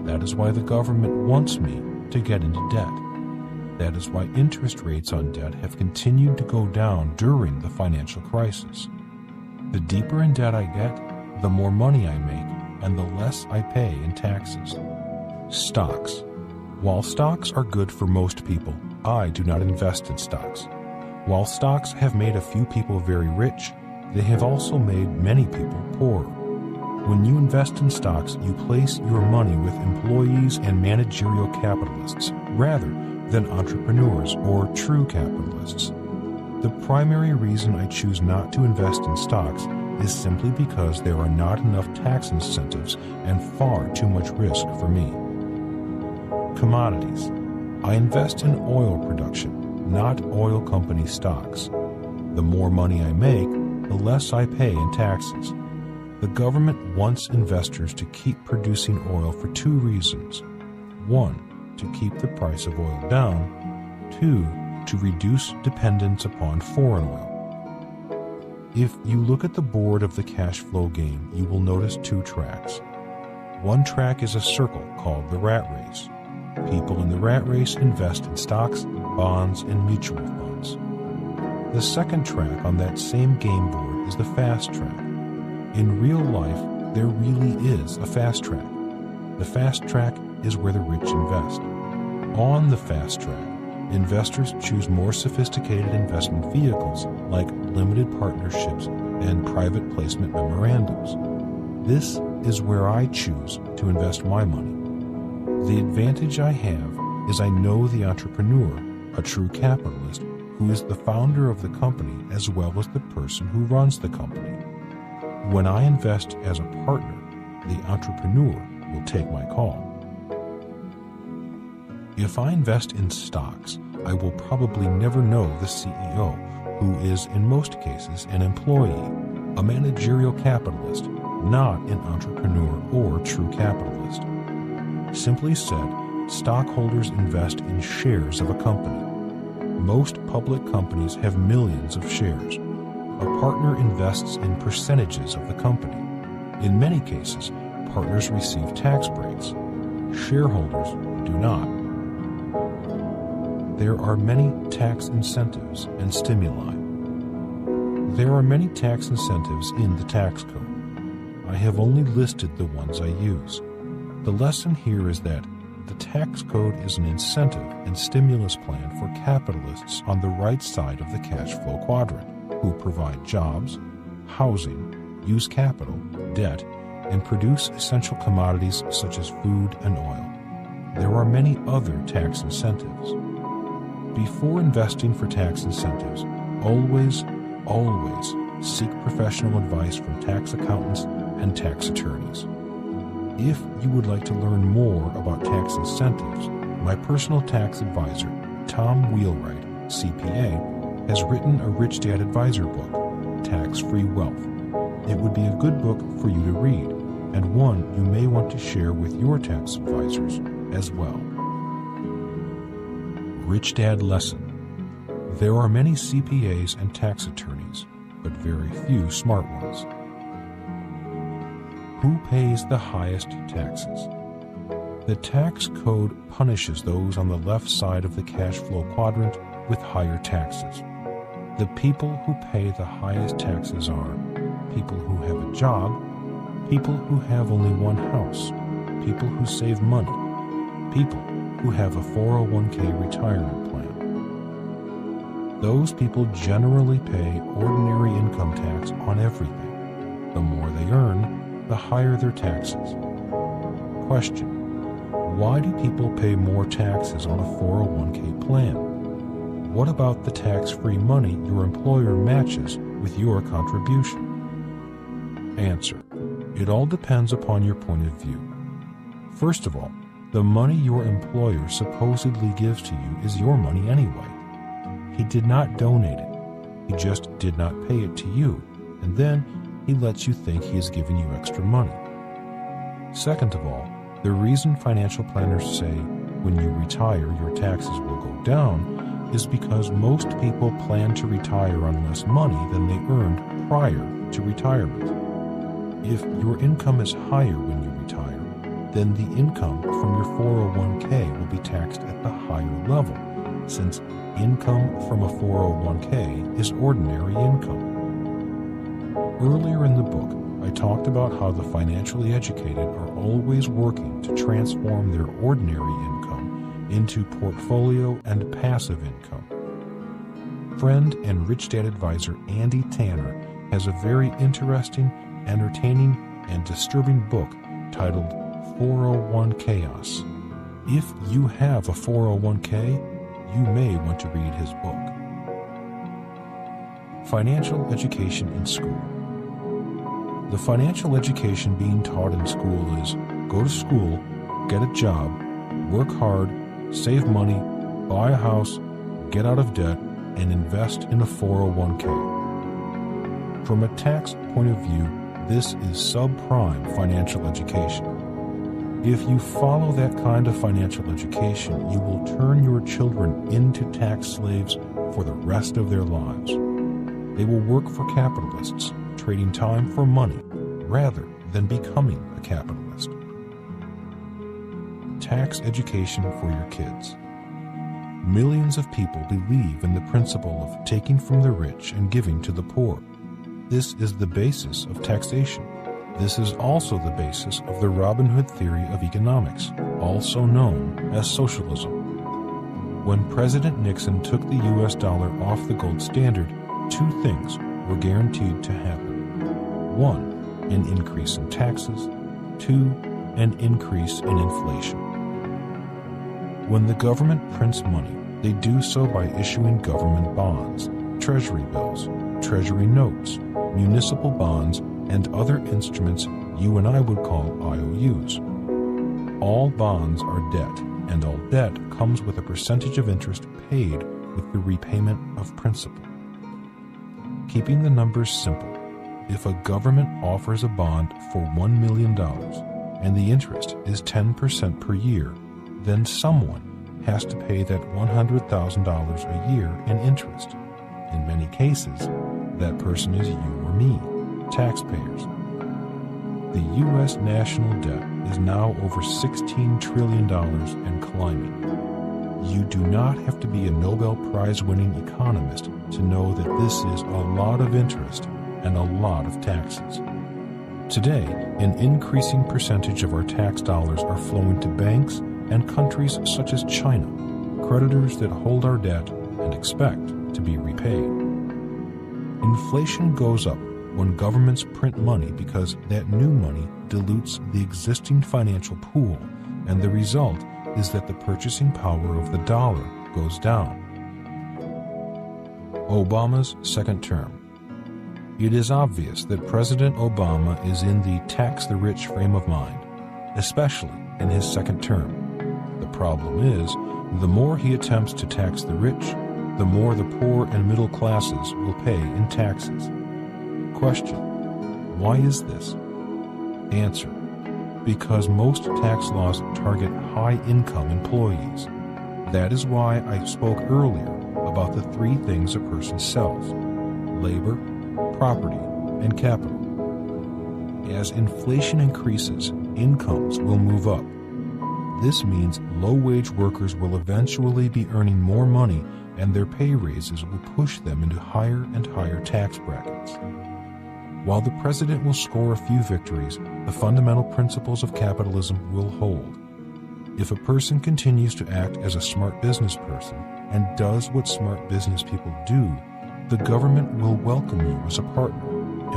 That is why the government wants me to get into debt. That is why interest rates on debt have continued to go down during the financial crisis. The deeper in debt I get, the more money I make, and the less I pay in taxes. Stocks. While stocks are good for most people, I do not invest in stocks. While stocks have made a few people very rich, they have also made many people poorer. When you invest in stocks, you place your money with employees and managerial capitalists rather than entrepreneurs or true capitalists. The primary reason I choose not to invest in stocks is simply because there are not enough tax incentives and far too much risk for me. Commodities. I invest in oil production, not oil company stocks. The more money I make, the less I pay in taxes. The government wants investors to keep producing oil for two reasons. 1, to keep the price of oil down. 2, to reduce dependence upon foreign oil. If you look at the board of the cash flow game, you will notice 2 tracks. One track is a circle called the rat race. People in the rat race invest in stocks, bonds, and mutual funds. The second track on that same game board is the fast track. In real life, there really is a fast track. The fast track is where the rich invest. On the fast track, investors choose more sophisticated investment vehicles like limited partnerships and private placement memorandums. This is where I choose to invest my money. The advantage I have is I know the entrepreneur, a true capitalist, who is the founder of the company as well as the person who runs the company. When I invest as a partner, the entrepreneur will take my call. If I invest in stocks, I will probably never know the CEO, who is in most cases an employee, a managerial capitalist, not an entrepreneur or true capitalist. Simply said, stockholders invest in shares of a company. Most public companies have millions of shares. A partner invests in percentages of the company. In many cases, partners receive tax breaks. Shareholders do not. There are many tax incentives and stimuli. There are many tax incentives in the tax code. I have only listed the ones I use. The lesson here is that the tax code is an incentive and stimulus plan for capitalists on the right side of the cash flow quadrant, who provide jobs, housing, use capital, debt, and produce essential commodities such as food and oil. There are many other tax incentives. Before investing for tax incentives, always seek professional advice from tax accountants and tax attorneys. If you would like to learn more about tax incentives, my personal tax advisor, Tom Wheelwright, CPA, has written a Rich Dad Advisor book, Tax-Free Wealth. It would be a good book for you to read, and one you may want to share with your tax advisors as well. Rich Dad Lesson. There are many CPAs and tax attorneys, but very few smart ones. Who pays the highest taxes? The tax code punishes those on the left side of the cash flow quadrant with higher taxes. The people who pay the highest taxes are people who have a job, people who have only one house, people who save money, people who have a 401k retirement plan. Those people generally pay ordinary income tax on everything. The more they earn, the higher their taxes. Question: why do people pay more taxes on a 401k plan? What about the tax-free money your employer matches with your contribution? Answer: it all depends upon your point of view. First of all, the money your employer supposedly gives to you is your money anyway. He did not donate it. He just did not pay it to you, and then he lets you think he is giving you extra money. Second of all, the reason financial planners say when you retire your taxes will go down is because most people plan to retire on less money than they earned prior to retirement. If your income is higher when you retire, then the income from your 401k will be taxed at the higher level, since income from a 401k is ordinary income. Earlier in the book, I talked about how the financially educated are always working to transform their ordinary income into portfolio and passive income. Friend and Rich Dad advisor Andy Tanner has a very interesting, entertaining, and disturbing book titled 401 Chaos. If you have a 401k, you may want to read his book. Financial education in school. The financial education being taught in school is go to school, get a job, work hard, save money, buy a house, get out of debt, and invest in a 401k. From a tax point of view, this is subprime financial education. If you follow that kind of financial education, you will turn your children into tax slaves for the rest of their lives. They will work for capitalists, trading time for money rather than becoming a capitalist. Tax education for your kids. Millions of people believe in the principle of taking from the rich and giving to the poor. This is the basis of taxation. This is also the basis of the Robin Hood theory of economics, also known as socialism. When President Nixon took the U.S. dollar off the gold standard, two things were guaranteed to happen. One, an increase in taxes. Two, an increase in inflation. When the government prints money, they do so by issuing government bonds, treasury bills, treasury notes, municipal bonds, and other instruments you and I would call IOUs. All bonds are debt, and all debt comes with a percentage of interest paid with the repayment of principal. Keeping the numbers simple, if a government offers a bond for $1 million and the interest is 10% per year, then someone has to pay that $100,000 a year in interest. In many cases, that person is you or me, taxpayers. The U.S. national debt is now over $16 trillion and climbing. You do not have to be a Nobel Prize-winning economist to know that this is a lot of interest and a lot of taxes. Today, an increasing percentage of our tax dollars are flowing to banks and countries such as China, creditors that hold our debt and expect to be repaid. Inflation goes up when governments print money because that new money dilutes the existing financial pool, and the result is that the purchasing power of the dollar goes down. Obama's second term. It is obvious that President Obama is in the tax-the-rich frame of mind, especially in his second term. The problem is, the more he attempts to tax the rich, the more the poor and middle classes will pay in taxes. Question: why is this? Answer: because most tax laws target high-income employees. That is why I spoke earlier about the three things a person sells: labor, property, and capital. As inflation increases, incomes will move up. This means low-wage workers will eventually be earning more money, and their pay raises will push them into higher and higher tax brackets. While the president will score a few victories, the fundamental principles of capitalism will hold. If a person continues to act as a smart business person and does what smart business people do, the government will welcome you as a partner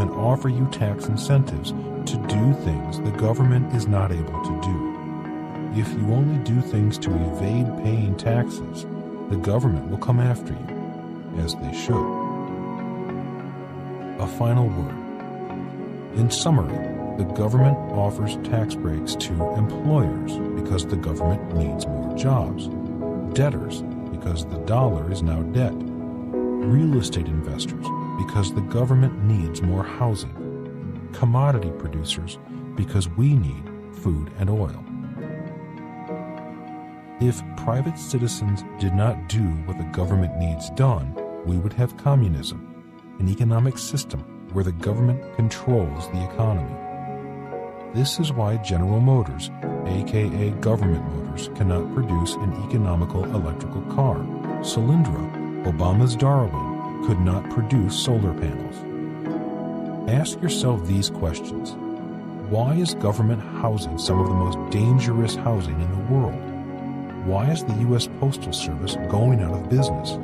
and offer you tax incentives to do things the government is not able to do. If you only do things to evade paying taxes, the government will come after you, as they should. A final word. In summary, the government offers tax breaks to employers because the government needs more jobs, debtors because the dollar is now debt, real estate investors because the government needs more housing, commodity producers because we need food and oil. If private citizens did not do what the government needs done, we would have communism, an economic system where the government controls the economy. This is why General Motors, aka Government Motors, cannot produce an economical electrical car. Solyndra, Obama's darling, could not produce solar panels. Ask yourself these questions. Why is government housing some of the most dangerous housing in the world? Why is the U.S. Postal Service going out of business?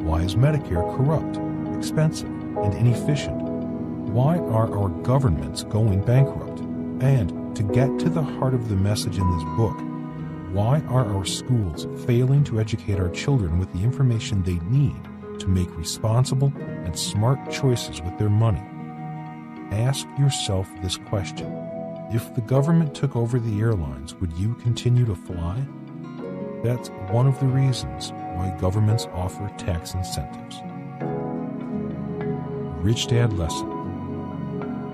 Why is Medicare corrupt, expensive, and inefficient? Why are our governments going bankrupt? And to get to the heart of the message in this book, why are our schools failing to educate our children with the information they need to make responsible and smart choices with their money? Ask yourself this question. If the government took over the airlines, would you continue to fly? That's one of the reasons why governments offer tax incentives. Rich Dad Lesson.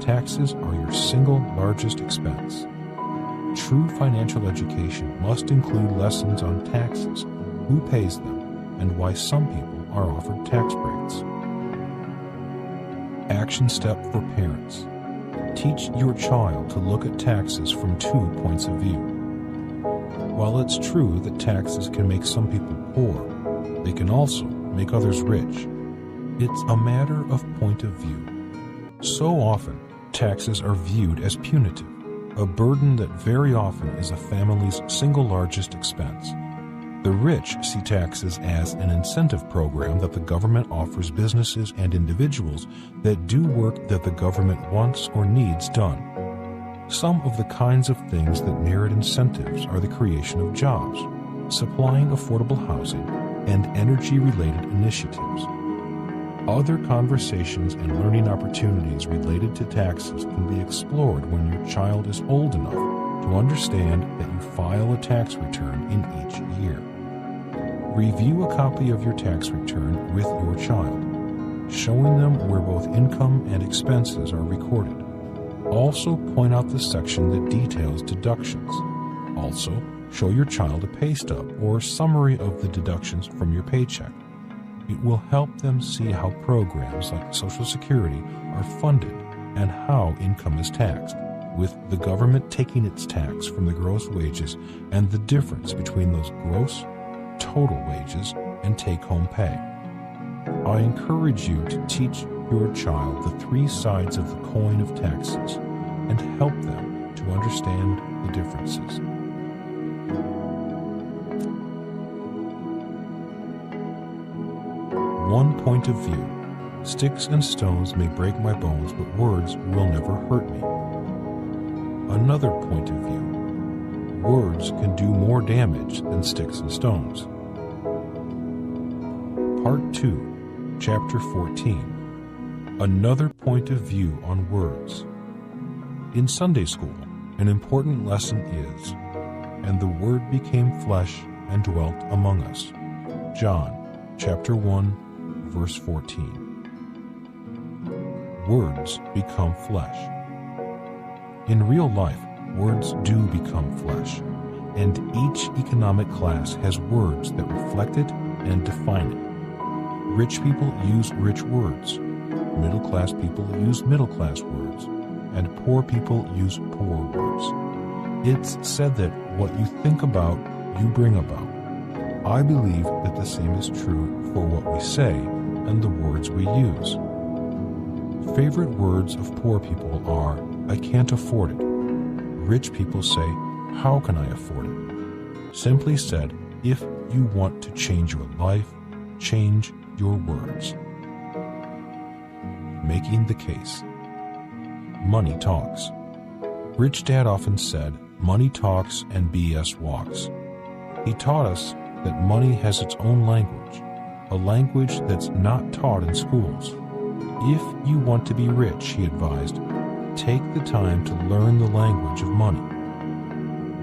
Taxes are your single largest expense. True financial education must include lessons on taxes, who pays them, and why some people are offered tax breaks. Action step for parents. Teach your child to look at taxes from 2 points of view. While it's true that taxes can make some people poor, they can also make others rich. It's a matter of point of view. So often, taxes are viewed as punitive, a burden that very often is a family's single largest expense. The rich see taxes as an incentive program that the government offers businesses and individuals that do work that the government wants or needs done. Some of the kinds of things that merit incentives are the creation of jobs, supplying affordable housing, and energy-related initiatives. Other conversations and learning opportunities related to taxes can be explored when your child is old enough to understand that you file a tax return in each year. Review a copy of your tax return with your child, showing them where both income and expenses are recorded. Also, point out the section that details deductions. Also, show your child a pay stub or summary of the deductions from your paycheck. It will help them see how programs like Social Security are funded and how income is taxed, with the government taking its tax from the gross wages and the difference between those gross, total wages and take-home pay. I encourage you to teach your child the three sides of the coin of taxes and help them to understand the differences. One point of view. Sticks and stones may break my bones, but words will never hurt me. Another point of view. Words can do more damage than sticks and stones. Part 2, Chapter 14. Another point of view on words. In Sunday school, an important lesson is, "And the Word became flesh and dwelt among us." John, chapter 1, verse 14. Words become flesh. In real life, words do become flesh, and each economic class has words that reflect it and define it. Rich people use rich words, middle-class people use middle-class words, and poor people use poor words. It's said that what you think about, you bring about. I believe that the same is true for what we say and the words we use. Favorite words of poor people are, "I can't afford it." Rich people say, "How can I afford it?" Simply said, if you want to change your life, change your words. Making the case. Money talks. Rich Dad often said, "Money talks and BS walks." He taught us that money has its own language, a language that's not taught in schools. If you want to be rich, he advised, take the time to learn the language of money.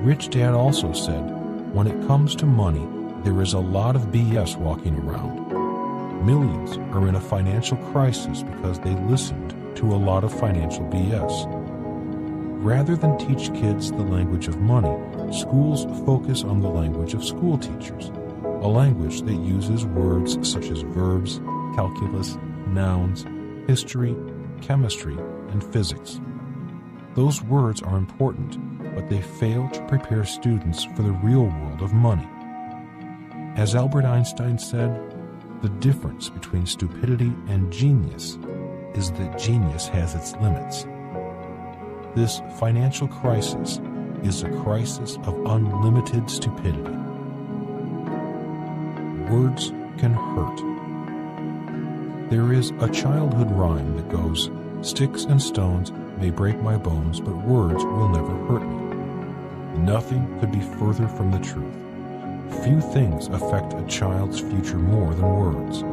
Rich Dad also said, when it comes to money, there is a lot of BS walking around. Millions are in a financial crisis because they listened to a lot of financial BS. Rather than teach kids the language of money, schools focus on the language of school teachers, a language that uses words such as verbs, calculus, nouns, history, chemistry, and physics. Those words are important, but they fail to prepare students for the real world of money. As Albert Einstein said, the difference between stupidity and genius is that genius has its limits. This financial crisis is a crisis of unlimited stupidity. Words can hurt. There is a childhood rhyme that goes, "Sticks and stones may break my bones, but words will never hurt me." Nothing could be further from the truth. Few things affect a child's future more than words.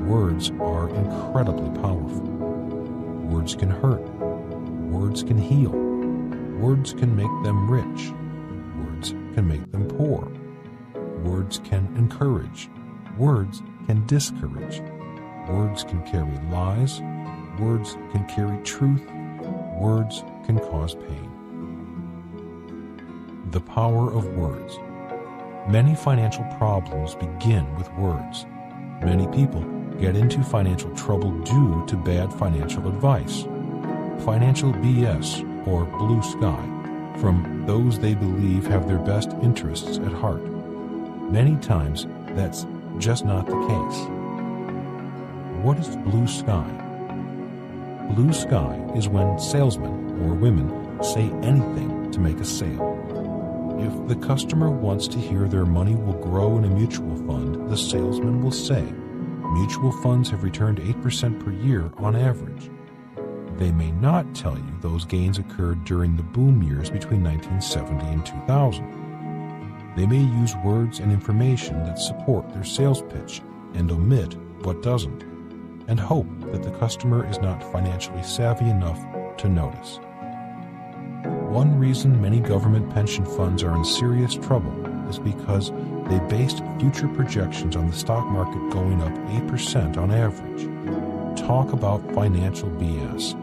Words are incredibly powerful. Words can hurt. Words can heal. Words can make them rich. Words can make them poor. Words can encourage. Words can discourage. Words can carry lies. Words can carry truth. Words can cause pain. The power of words. Many financial problems begin with words. Many people get into financial trouble due to bad financial advice, financial BS, or blue sky from those they believe have their best interests at heart. Many times, that's just not the case. What is blue sky? Blue sky is when salesmen or women say anything to make a sale. If the customer wants to hear their money will grow in a mutual fund, the salesman will say, mutual funds have returned 8% per year on average. They may not tell you those gains occurred during the boom years between 1970 and 2000. They may use words and information that support their sales pitch and omit what doesn't, and hope that the customer is not financially savvy enough to notice. One reason many government pension funds are in serious trouble is because they based future projections on the stock market going up 8% on average. Talk about financial BS.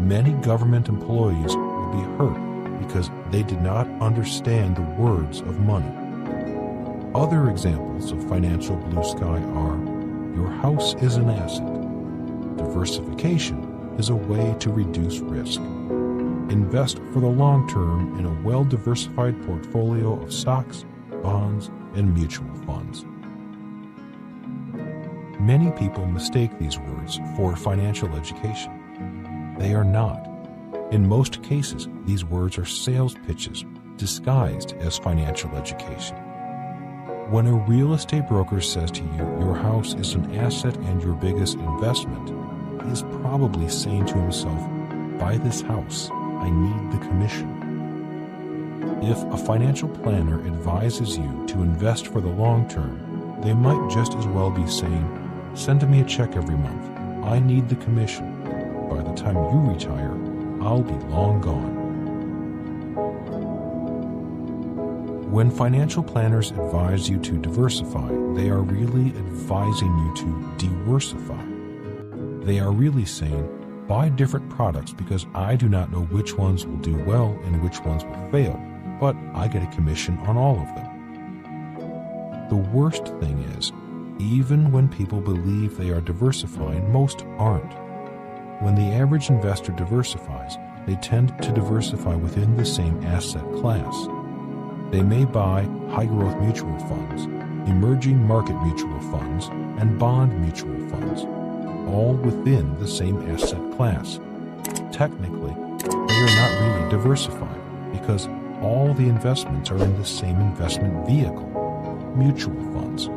Many government employees will be hurt because they did not understand the words of money. Other examples of financial blue sky are, your house is an asset. Diversification is a way to reduce risk. Invest for the long term in a well-diversified portfolio of stocks, bonds, and mutual funds. Many people mistake these words for financial education. They are not. In most cases, these words are sales pitches disguised as financial education. When a real estate broker says to you, your house is an asset and your biggest investment, he is probably saying to himself, buy this house, I need the commission. If a financial planner advises you to invest for the long term, they might just as well be saying, send me a check every month, I need the commission. By the time you retire, I'll be long gone. When financial planners advise you to diversify, they are really advising you to diversify. They are really saying, buy different products because I do not know which ones will do well and which ones will fail, but I get a commission on all of them. The worst thing is, even when people believe they are diversifying, most aren't. When the average investor diversifies, they tend to diversify within the same asset class. They may buy high-growth mutual funds, emerging market mutual funds, and bond mutual funds, all within the same asset class. Technically, they are not really diversified because all the investments are in the same investment vehicle, mutual funds.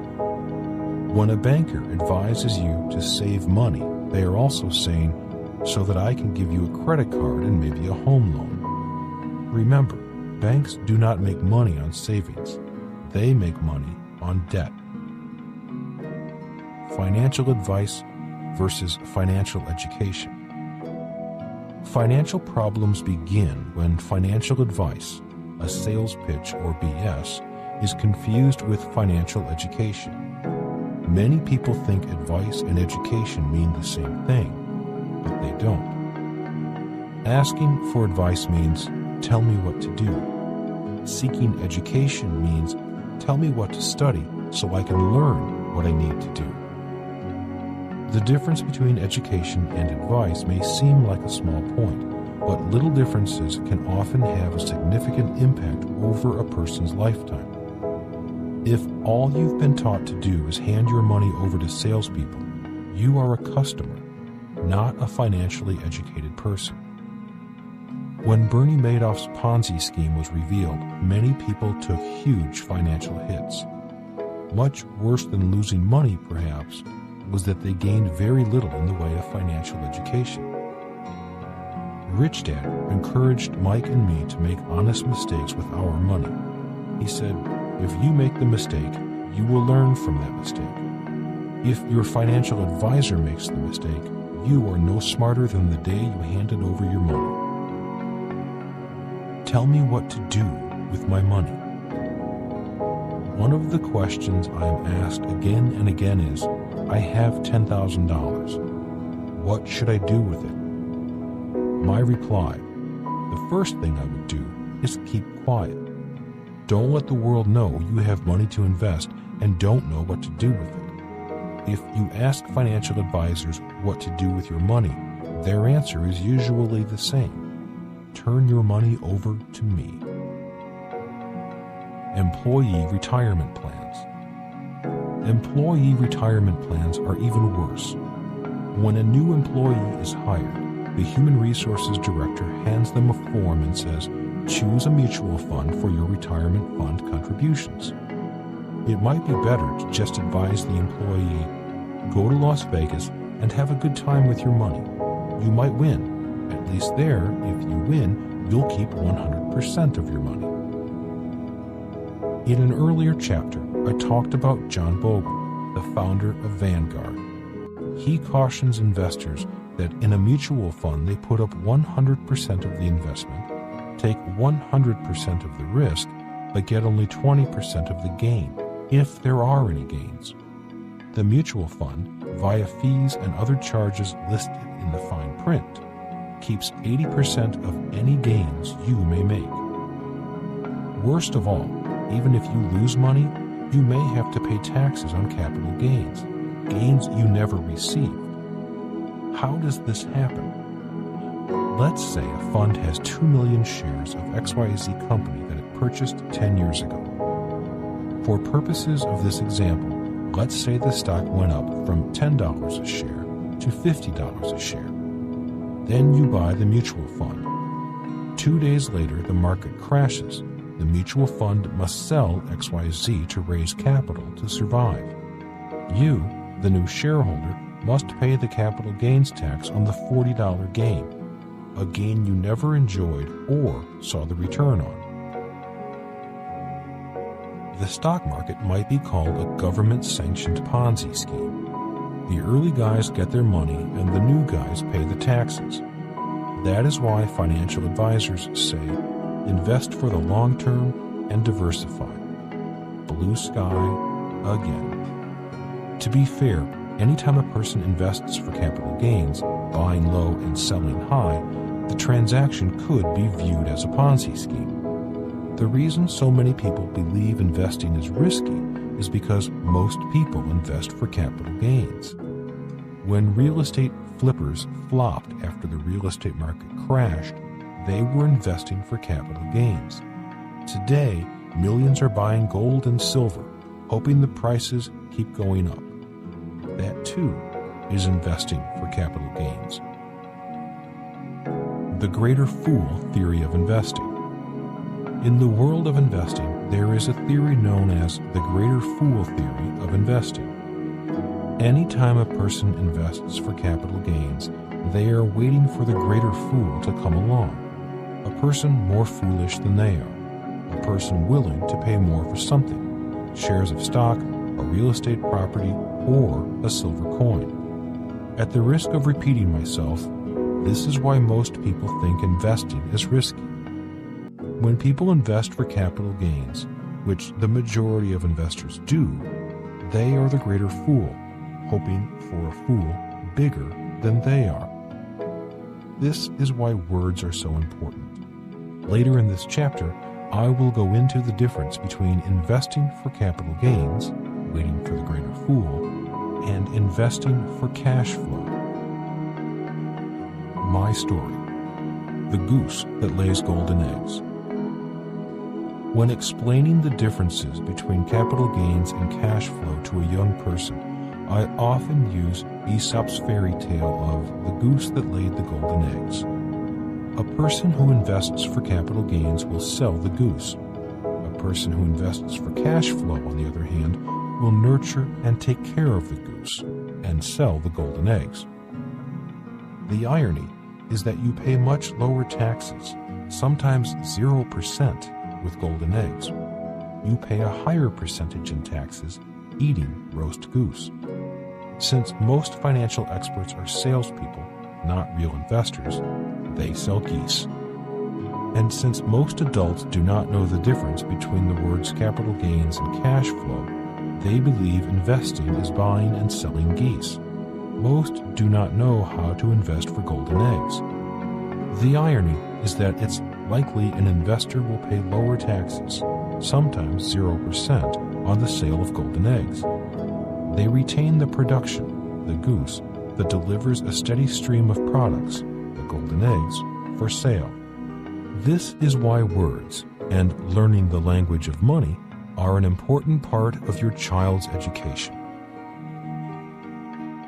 When a banker advises you to save money, they are also saying, so that I can give you a credit card and maybe a home loan. Remember, banks do not make money on savings. They make money on debt. Financial advice versus financial education. Financial problems begin when financial advice, a sales pitch or BS, is confused with financial education. Many people think advice and education mean the same thing, but they don't. Asking for advice means, tell me what to do. Seeking education means, tell me what to study so I can learn what I need to do. The difference between education and advice may seem like a small point, but little differences can often have a significant impact over a person's lifetime. If all you've been taught to do is hand your money over to salespeople, you are a customer, not a financially educated person. When Bernie Madoff's Ponzi scheme was revealed, many people took huge financial hits. Much worse than losing money, perhaps, was that they gained very little in the way of financial education. Rich Dad encouraged Mike and me to make honest mistakes with our money. He said, if you make the mistake, you will learn from that mistake. If your financial advisor makes the mistake, you are no smarter than the day you handed over your money. Tell me what to do with my money. One of the questions I am asked again and again is, I have $10,000. What should I do with it? My reply, the first thing I would do is keep quiet. Don't let the world know you have money to invest and don't know what to do with it. If you ask financial advisors what to do with your money, their answer is usually the same. Turn your money over to me. Employee retirement plans. Employee retirement plans are even worse. When a new employee is hired, the Human Resources Director hands them a form and says, choose a mutual fund for your retirement fund contributions. It might be better to just advise the employee, go to Las Vegas and have a good time with your money. You might win. At least there, if you win, you'll keep 100% of your money. In an earlier chapter, I talked about John Bogle, the founder of Vanguard. He cautions investors that in a mutual fund they put up 100% of the investment, take 100% of the risk, but get only 20% of the gain, if there are any gains. The mutual fund, via fees and other charges listed in the fine print, keeps 80% of any gains you may make. Worst of all, even if you lose money, you may have to pay taxes on capital gains you never received. How does this happen? Let's say a fund has 2 million shares of XYZ company that it purchased 10 years ago. For purposes of this example, let's say the stock went up from $10 a share to $50 a share. Then you buy the mutual fund. 2 days later, the market crashes. The mutual fund must sell XYZ to raise capital to survive. You, the new shareholder, must pay the capital gains tax on the $40 gain, a gain you never enjoyed or saw the return on. The stock market might be called a government-sanctioned Ponzi scheme. The early guys get their money and the new guys pay the taxes. That is why financial advisors say, invest for the long term and diversify. Blue sky again. To be fair, anytime a person invests for capital gains, buying low and selling high, the transaction could be viewed as a Ponzi scheme. The reason so many people believe investing is risky is because most people invest for capital gains. When real estate flippers flopped after the real estate market crashed, they were investing for capital gains. Today, millions are buying gold and silver, hoping the prices keep going up. That too is investing for capital gains. The greater fool theory of investing. In the world of investing, there is a theory known as the greater fool theory of investing. Anytime a person invests for capital gains, they are waiting for the greater fool to come along. A person more foolish than they are. A person willing to pay more for something. Shares of stock, a real estate property, or a silver coin. At the risk of repeating myself, this is why most people think investing is risky. When people invest for capital gains, which the majority of investors do, they are the greater fool, hoping for a fool bigger than they are. This is why words are so important. Later in this chapter, I will go into the difference between investing for capital gains, waiting for the greater fool, and investing for cash flow. My story: the goose that lays golden eggs. When explaining the differences between capital gains and cash flow to a young person, I often use Aesop's fairy tale of the goose that laid the golden eggs. A person who invests for capital gains will sell the goose. A person who invests for cash flow, on the other hand, will nurture and take care of the goose and sell the golden eggs. The irony is that you pay much lower taxes, sometimes 0%, with golden eggs. You pay a higher percentage in taxes eating roast goose. Since most financial experts are salespeople, not real investors, they sell geese. And since most adults do not know the difference between the words capital gains and cash flow, they believe investing is buying and selling geese. Most do not know how to invest for golden eggs. The irony is that it's likely an investor will pay lower taxes, sometimes 0%, on the sale of golden eggs. They retain the production, the goose, that delivers a steady stream of products, the golden eggs, for sale. This is why words and learning the language of money are an important part of your child's education.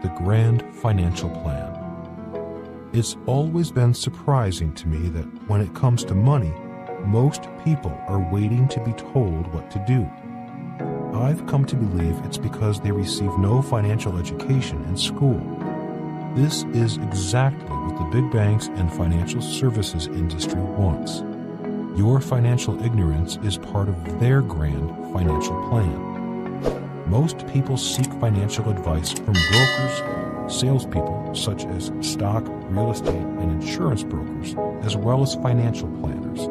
The grand financial plan. It's always been surprising to me that when it comes to money, Most people are waiting to be told what to do. I've come to believe it's because they receive no financial education in school. This is exactly what the big banks and financial services industry wants. Your financial ignorance is part of their grand financial plan. Most people seek financial advice from brokers, salespeople such as stock, real estate, and insurance brokers, as well as financial planners,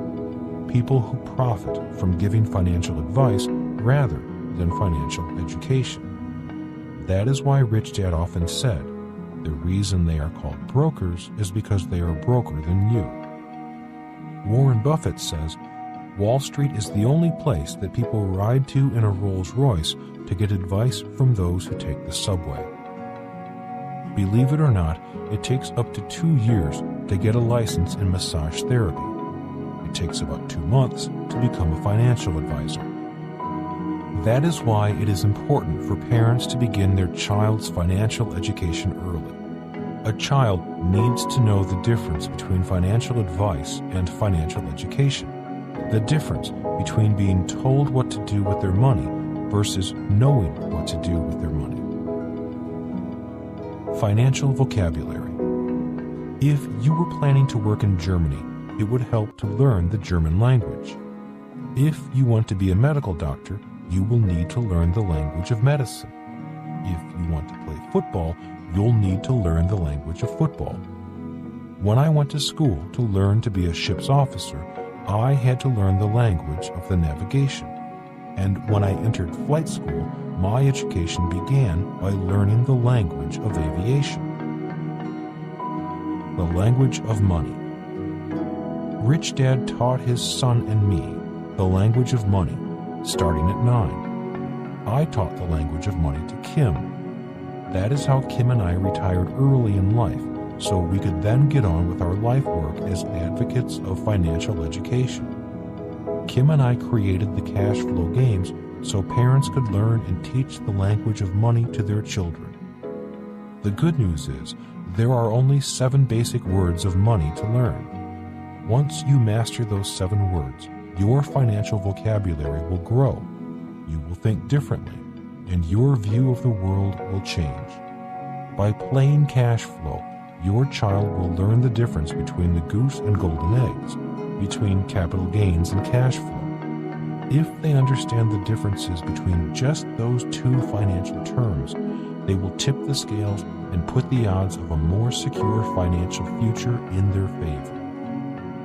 people who profit from giving financial advice rather than financial education. That is why Rich Dad often said, the reason they are called brokers is because they are a broker than you. Warren Buffett says, Wall Street is the only place that people ride to in a Rolls Royce to get advice from those who take the subway. Believe it or not, it takes up to 2 years to get a license in massage therapy. It takes about 2 months to become a financial advisor. That is why it is important for parents to begin their child's financial education early. A child needs to know the difference between financial advice and financial education, the difference between being told what to do with their money versus knowing what to do with their money. Financial vocabulary. If you were planning to work in Germany, it would help to learn the German language. If you want to be a medical doctor, you will need to learn the language of medicine. If you want to play football, you'll need to learn the language of football. When I went to school to learn to be a ship's officer, I had to learn the language of the navigation. And when I entered flight school, my education began by learning the language of aviation. The language of money. Rich Dad taught his son and me the language of money, starting at 9. I taught the language of money to Kim. That is how Kim and I retired early in life, so we could then get on with our life work as advocates of financial education. Kim and I created the cash flow games so parents could learn and teach the language of money to their children. The good news is, there are only 7 basic words of money to learn. Once you master those 7 words, your financial vocabulary will grow. You will think differently, and your view of the world will change. By playing cash flow, your child will learn the difference between the goose and golden eggs, between capital gains and cash flow. If they understand the differences between just those 2 financial terms, they will tip the scales and put the odds of a more secure financial future in their favor.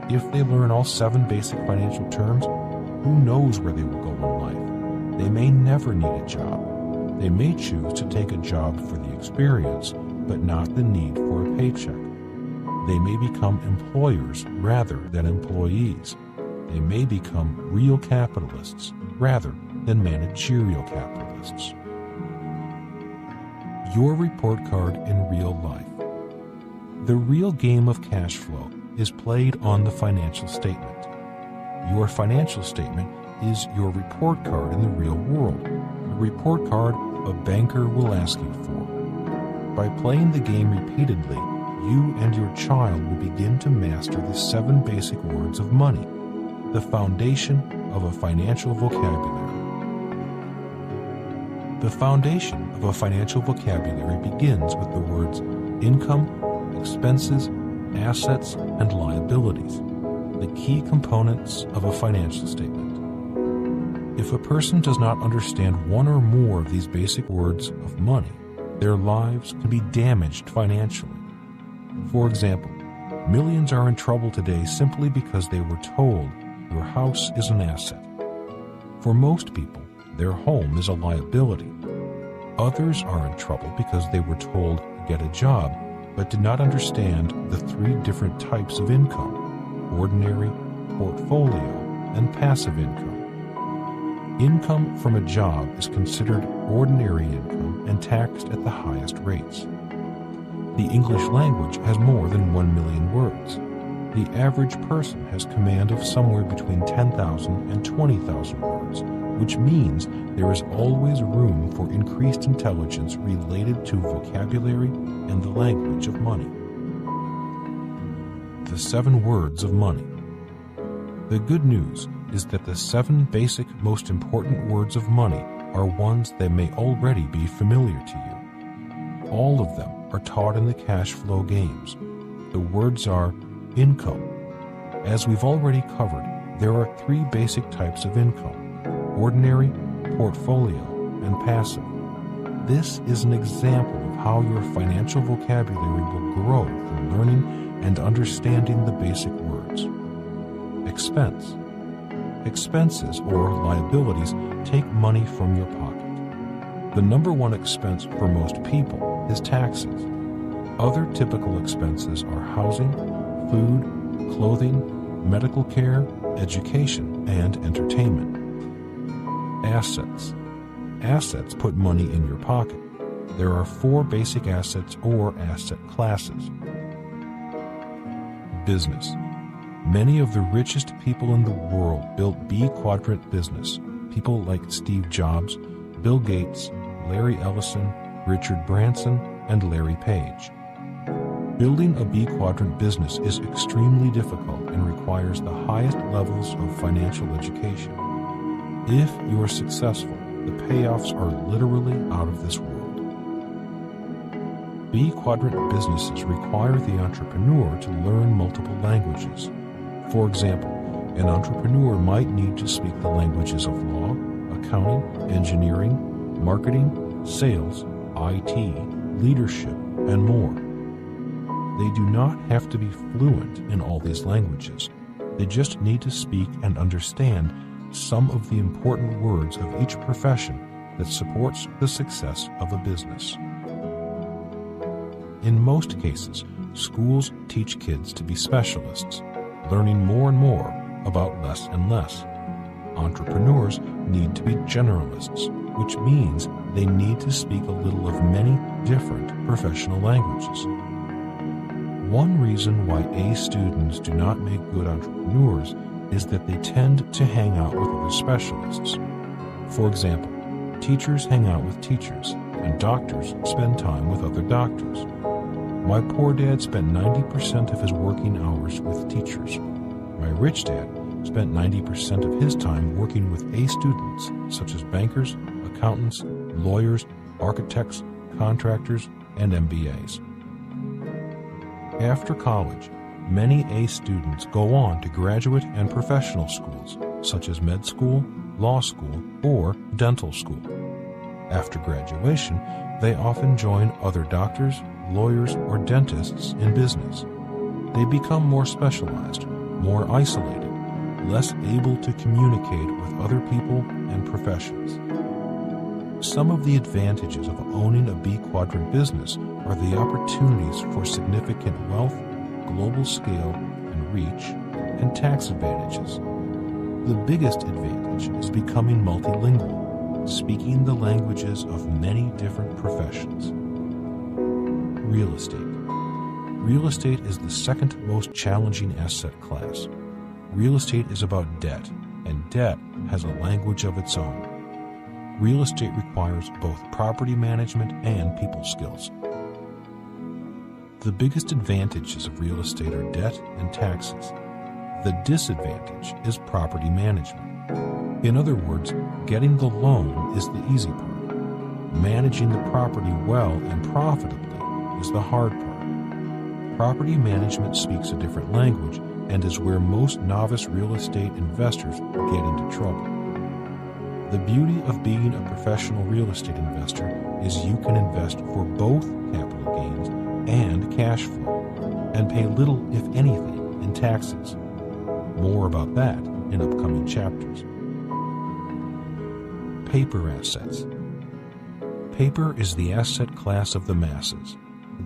If they learn all 7 basic financial terms, who knows where they will go in life? They may never need a job. They may choose to take a job for the experience, but not the need for a paycheck. They may become employers rather than employees. They may become real capitalists rather than managerial capitalists. Your report card in real life. The real game of cash flow is played on the financial statement. Your financial statement is your report card in the real world, a report card a banker will ask you for. By playing the game repeatedly, you and your child will begin to master the 7 basic words of money, the foundation of a financial vocabulary. The foundation of a financial vocabulary begins with the words income, expenses, assets, and liabilities, the key components of a financial statement. If a person does not understand one or more of these basic words of money, their lives can be damaged financially. For example, millions are in trouble today simply because they were told your house is an asset. For most people, their home is a liability. Others are in trouble because they were told get a job, but did not understand the 3 different types of income: ordinary, portfolio, and passive income. Income from a job is considered ordinary income and taxed at the highest rates. The English language has more than 1 million words. The average person has command of somewhere between 10,000 and 20,000 words, which means there is always room for increased intelligence related to vocabulary and the language of money. The 7 words of money. The good news is that the 7 basic most important words of money are ones that may already be familiar to you. All of them are taught in the cash flow games. The words are income. As we've already covered, there are 3 basic types of income: ordinary, portfolio, and passive. This is an example of how your financial vocabulary will grow from learning and understanding the basic words. Expense. Expenses, or liabilities, take money from your pocket. The number one expense for most people is taxes. Other typical expenses are housing, food, clothing, medical care, education, and entertainment. Assets. Assets put money in your pocket. There are 4 basic assets or asset classes. Business. Many of the richest people in the world built B-quadrant business. People like Steve Jobs, Bill Gates, Larry Ellison, Richard Branson, and Larry Page. Building a B-quadrant business is extremely difficult and requires the highest levels of financial education. If you are successful, the payoffs are literally out of this world. B-quadrant businesses require the entrepreneur to learn multiple languages. For example, an entrepreneur might need to speak the languages of law, accounting, engineering, marketing, sales, IT, leadership, and more. They do not have to be fluent in all these languages. They just need to speak and understand some of the important words of each profession that supports the success of a business. In most cases, schools teach kids to be specialists, learning more and more about less and less. Entrepreneurs need to be generalists, which means they need to speak a little of many different professional languages. One reason why A students do not make good entrepreneurs is that they tend to hang out with other specialists. For example, teachers hang out with teachers, and doctors spend time with other doctors. My poor dad spent 90% of his working hours with teachers. My rich dad spent 90% of his time working with A students, such as bankers, accountants, lawyers, architects, contractors, and MBAs. After college, many A students go on to graduate and professional schools, such as med school, law school, or dental school. After graduation, they often join other doctors, lawyers, or dentists in business. They become more specialized, more isolated, less able to communicate with other people and professions. Some of the advantages of owning a B-quadrant business are the opportunities for significant wealth, global scale and reach, and tax advantages. The biggest advantage is becoming multilingual, speaking the languages of many different professions. Real estate. Real estate is the second most challenging asset class. Real estate is about debt, and debt has a language of its own. Real estate requires both property management and people skills. The biggest advantages of real estate are debt and taxes. The disadvantage is property management. In other words, getting the loan is the easy part. Managing the property well and profitably is the hard part. Property management speaks a different language and is where most novice real estate investors get into trouble. The beauty of being a professional real estate investor is you can invest for both capital gains and cash flow, and pay little, if anything, in taxes. More about that in upcoming chapters. Paper assets. Paper is the asset class of the masses.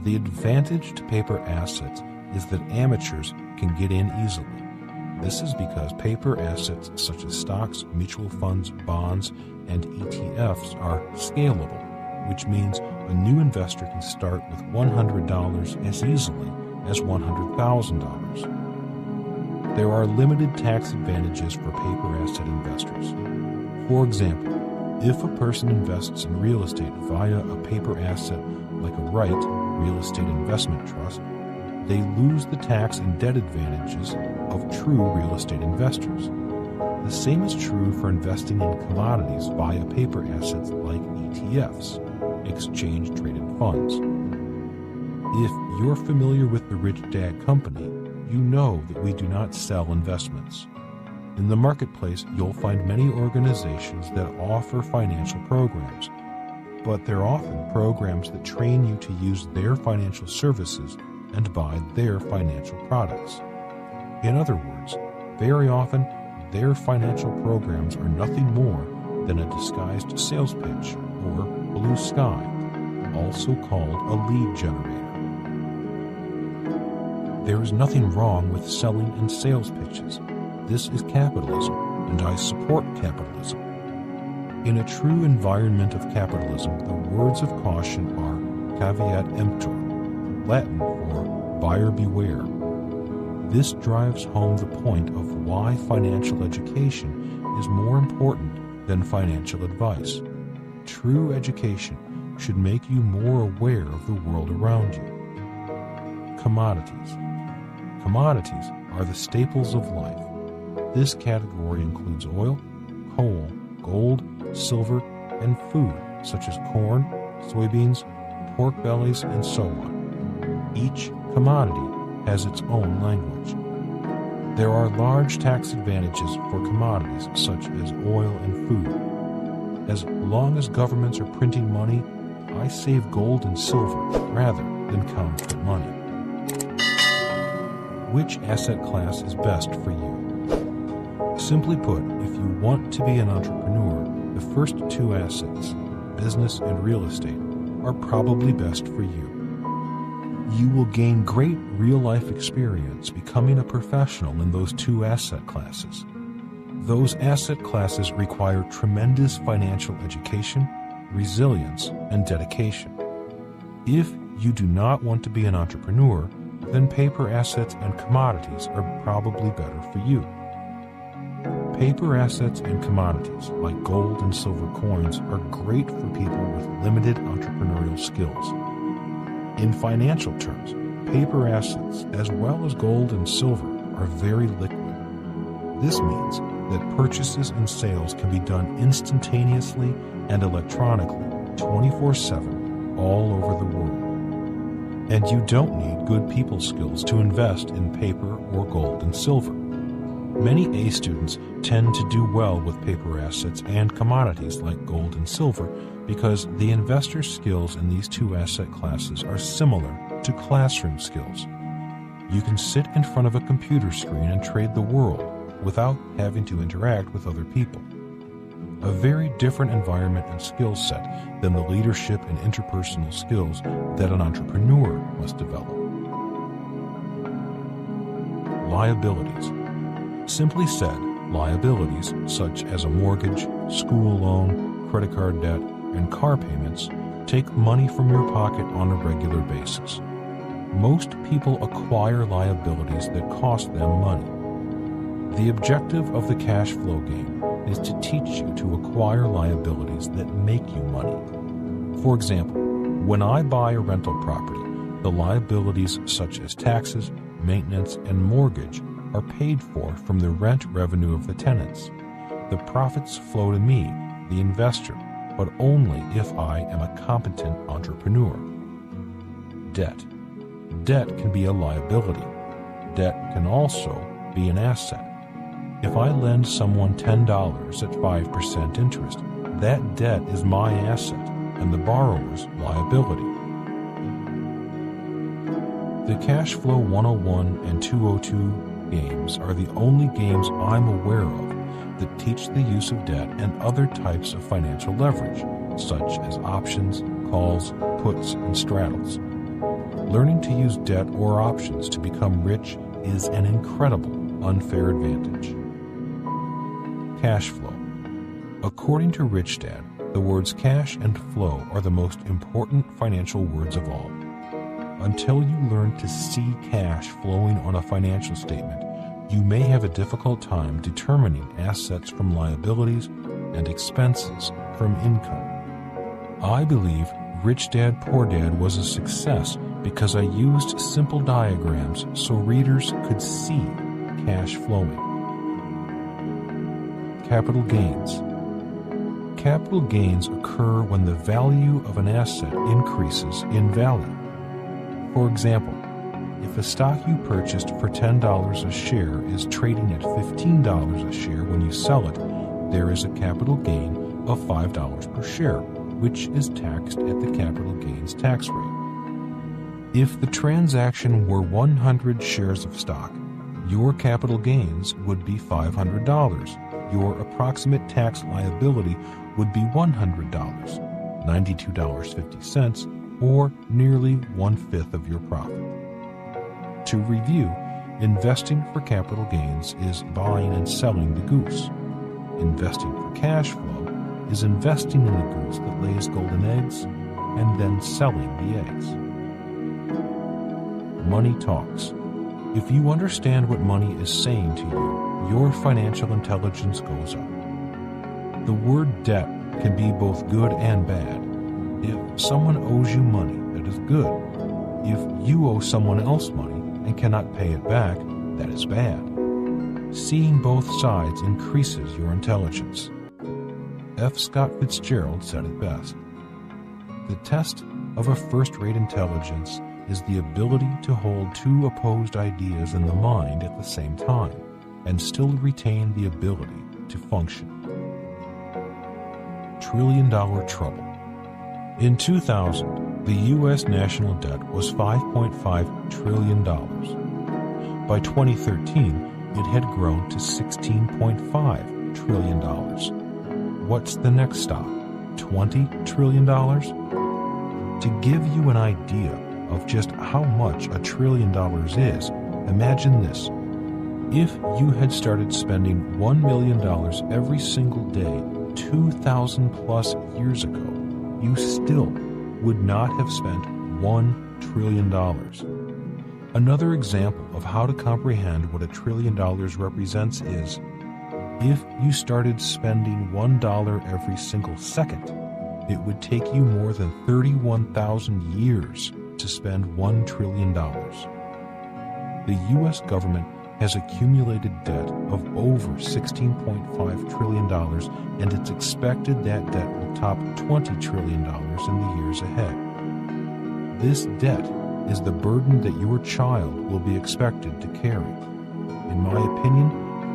The advantage to paper assets is that amateurs can get in easily. This is because paper assets such as stocks, mutual funds, bonds, and ETFs are scalable, which means a new investor can start with $100 as easily as $100,000. There are limited tax advantages for paper asset investors. For example, if a person invests in real estate via a paper asset like a REIT, real estate investment trust, they lose the tax and debt advantages of true real estate investors. The same is true for investing in commodities via paper assets like ETFs, exchange-traded funds. If you're familiar with the Rich Dad Company, you know that we do not sell investments. In the marketplace, you'll find many organizations that offer financial programs, but they're often programs that train you to use their financial services and buy their financial products. In other words, very often, their financial programs are nothing more than a disguised sales pitch or blue sky, also called a lead generator. There is nothing wrong with selling and sales pitches. This is capitalism, and I support capitalism. In a true environment of capitalism, the words of caution are caveat emptor, Latin for buyer beware. This drives home the point of why financial education is more important than financial advice. True education should make you more aware of the world around you. Commodities. Commodities are the staples of life. This category includes oil, coal, gold, silver, and food such as corn, soybeans, pork bellies, and so on. Each commodity has its own language. There are large tax advantages for commodities such as oil and food. As long as governments are printing money, I save gold and silver rather than counterfeit money. Which asset class is best for you? Simply put, if you want to be an entrepreneur, the first two assets, business and real estate, are probably best for you. You will gain great real-life experience becoming a professional in those two asset classes. Those asset classes require tremendous financial education, resilience, and dedication. If you do not want to be an entrepreneur, then paper assets and commodities are probably better for you. Paper assets and commodities, like gold and silver coins, are great for people with limited entrepreneurial skills. In financial terms, paper assets, as well as gold and silver, are very liquid. This means that purchases and sales can be done instantaneously and electronically, 24/7, all over the world. And you don't need good people skills to invest in paper or gold and silver. Many A students tend to do well with paper assets and commodities like gold and silver because the investor skills in these two asset classes are similar to classroom skills. You can sit in front of a computer screen and trade the world without having to interact with other people. A very different environment and skill set than the leadership and interpersonal skills that an entrepreneur must develop. Liabilities. Simply said, liabilities such as a mortgage, school loan, credit card debt, and car payments take money from your pocket on a regular basis. Most people acquire liabilities that cost them money. The objective of the cash flow game is to teach you to acquire liabilities that make you money. For example, when I buy a rental property, the liabilities such as taxes, maintenance, and mortgage are paid for from the rent revenue of the tenants. The profits flow to me, the investor, but only if I am a competent entrepreneur. Debt. Debt can be a liability. Debt can also be an asset. If I lend someone $10 at 5% interest, that debt is my asset and the borrower's liability. The Cash Flow 101 and 202 games are the only games I'm aware of that teach the use of debt and other types of financial leverage, such as options, calls, puts, and straddles. Learning to use debt or options to become rich is an incredible unfair advantage. Cash flow. According to Rich Dad, the words cash and flow are the most important financial words of all. Until you learn to see cash flowing on a financial statement, you may have a difficult time determining assets from liabilities and expenses from income. I believe Rich Dad Poor Dad was a success because I used simple diagrams so readers could see cash flowing. Capital gains. Capital gains occur when the value of an asset increases in value. For example, if a stock you purchased for $10 a share is trading at $15 a share when you sell it, there is a capital gain of $5 per share, which is taxed at the capital gains tax rate. If the transaction were 100 shares of stock, your capital gains would be $500. Your approximate tax liability would be $100, $92.50, or nearly 1/5 of your profit. To review, investing for capital gains is buying and selling the goose. Investing for cash flow is investing in the goose that lays golden eggs and then selling the eggs. Money talks. If you understand what money is saying to you, your financial intelligence goes up. The word debt can be both good and bad. If someone owes you money, that is good. If you owe someone else money and cannot pay it back, that is bad. Seeing both sides increases your intelligence. F. Scott Fitzgerald said it best. The test of a first-rate intelligence is the ability to hold two opposed ideas in the mind at the same time and still retain the ability to function. Trillion-dollar trouble. In 2000, the U.S. national debt was $5.5 trillion. By 2013, it had grown to $16.5 trillion. What's the next stop? $20 trillion? To give you an idea of just how much $1 trillion is, imagine this. If you had started spending $1 million every single day 2,000 plus years ago, you still would not have spent $1 trillion. Another example of how to comprehend what $1 trillion represents is, if you started spending $1 every single second, it would take you more than 31,000 years to spend $1 trillion. The U.S. government has accumulated debt of over $16.5 trillion, and it's expected that debt will top $20 trillion in the years ahead. This debt is the burden that your child will be expected to carry. In my opinion,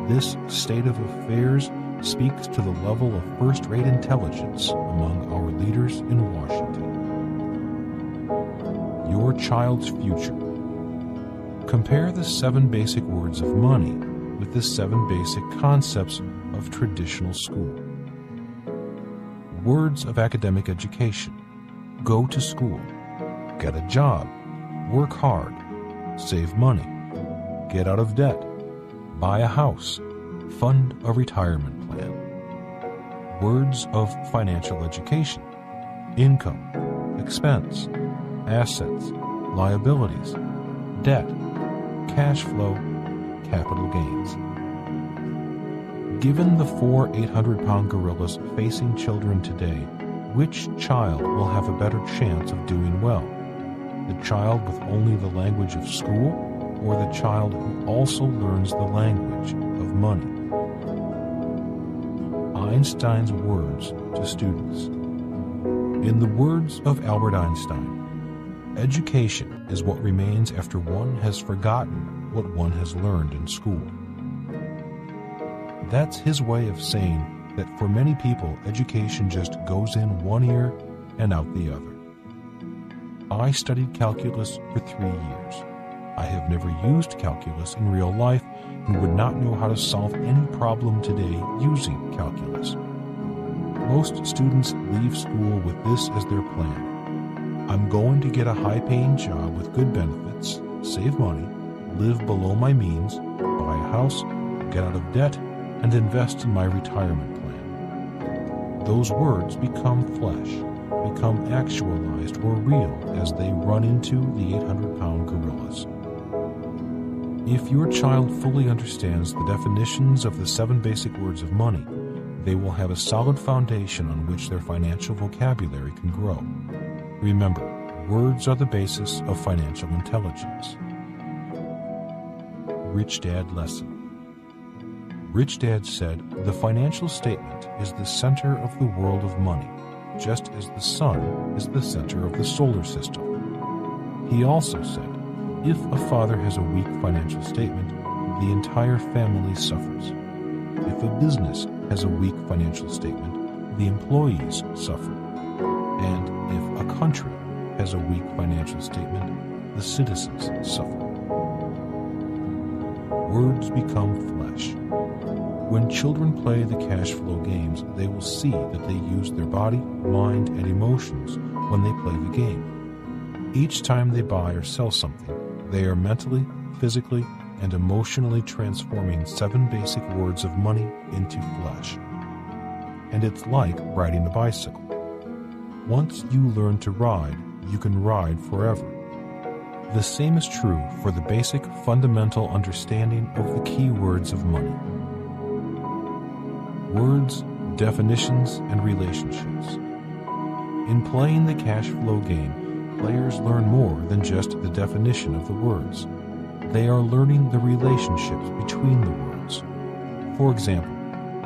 this state of affairs speaks to the level of first-rate intelligence among our leaders in Washington. Your child's future. Compare the 7 basic words of money with the 7 basic concepts of traditional school. Words of academic education. Go to school. Get a job. Work hard. Save money. Get out of debt. Buy a house. Fund a retirement plan. Words of financial education. Income. Expense. Assets. Liabilities. Debt. Cash flow. Capital gains. Given the 4 800-pound gorillas facing children today, which child will have a better chance of doing well? The child with only the language of school, or the child who also learns the language of money? Einstein's words to students. In the words of Albert Einstein, education is what remains after one has forgotten what one has learned in school. That's his way of saying that for many people, education just goes in one ear and out the other. I studied calculus for 3 years. I have never used calculus in real life and would not know how to solve any problem today using calculus. Most students leave school with this as their plan. I'm going to get a high-paying job with good benefits, save money, live below my means, buy a house, get out of debt, and invest in my retirement plan. Those words become flesh, become actualized or real as they run into the 800-pound gorillas. If your child fully understands the definitions of the 7 basic words of money, they will have a solid foundation on which their financial vocabulary can grow. Remember, words are the basis of financial intelligence. Rich Dad Lesson. Rich Dad said, "The financial statement is the center of the world of money, just as the sun is the center of the solar system." He also said, "If a father has a weak financial statement, the entire family suffers. If a business has a weak financial statement, the employees suffer. And if a country has a weak financial statement, the citizens suffer." Words become flesh. When children play the cash flow games, they will see that they use their body, mind, and emotions when they play the game. Each time they buy or sell something, they are mentally, physically, and emotionally transforming 7 basic words of money into flesh. And it's like riding a bicycle. Once you learn to ride, you can ride forever. The same is true for the basic fundamental understanding of the key words of money. Words, definitions, and relationships. In playing the cash flow game, players learn more than just the definition of the words. They are learning the relationships between the words. For example,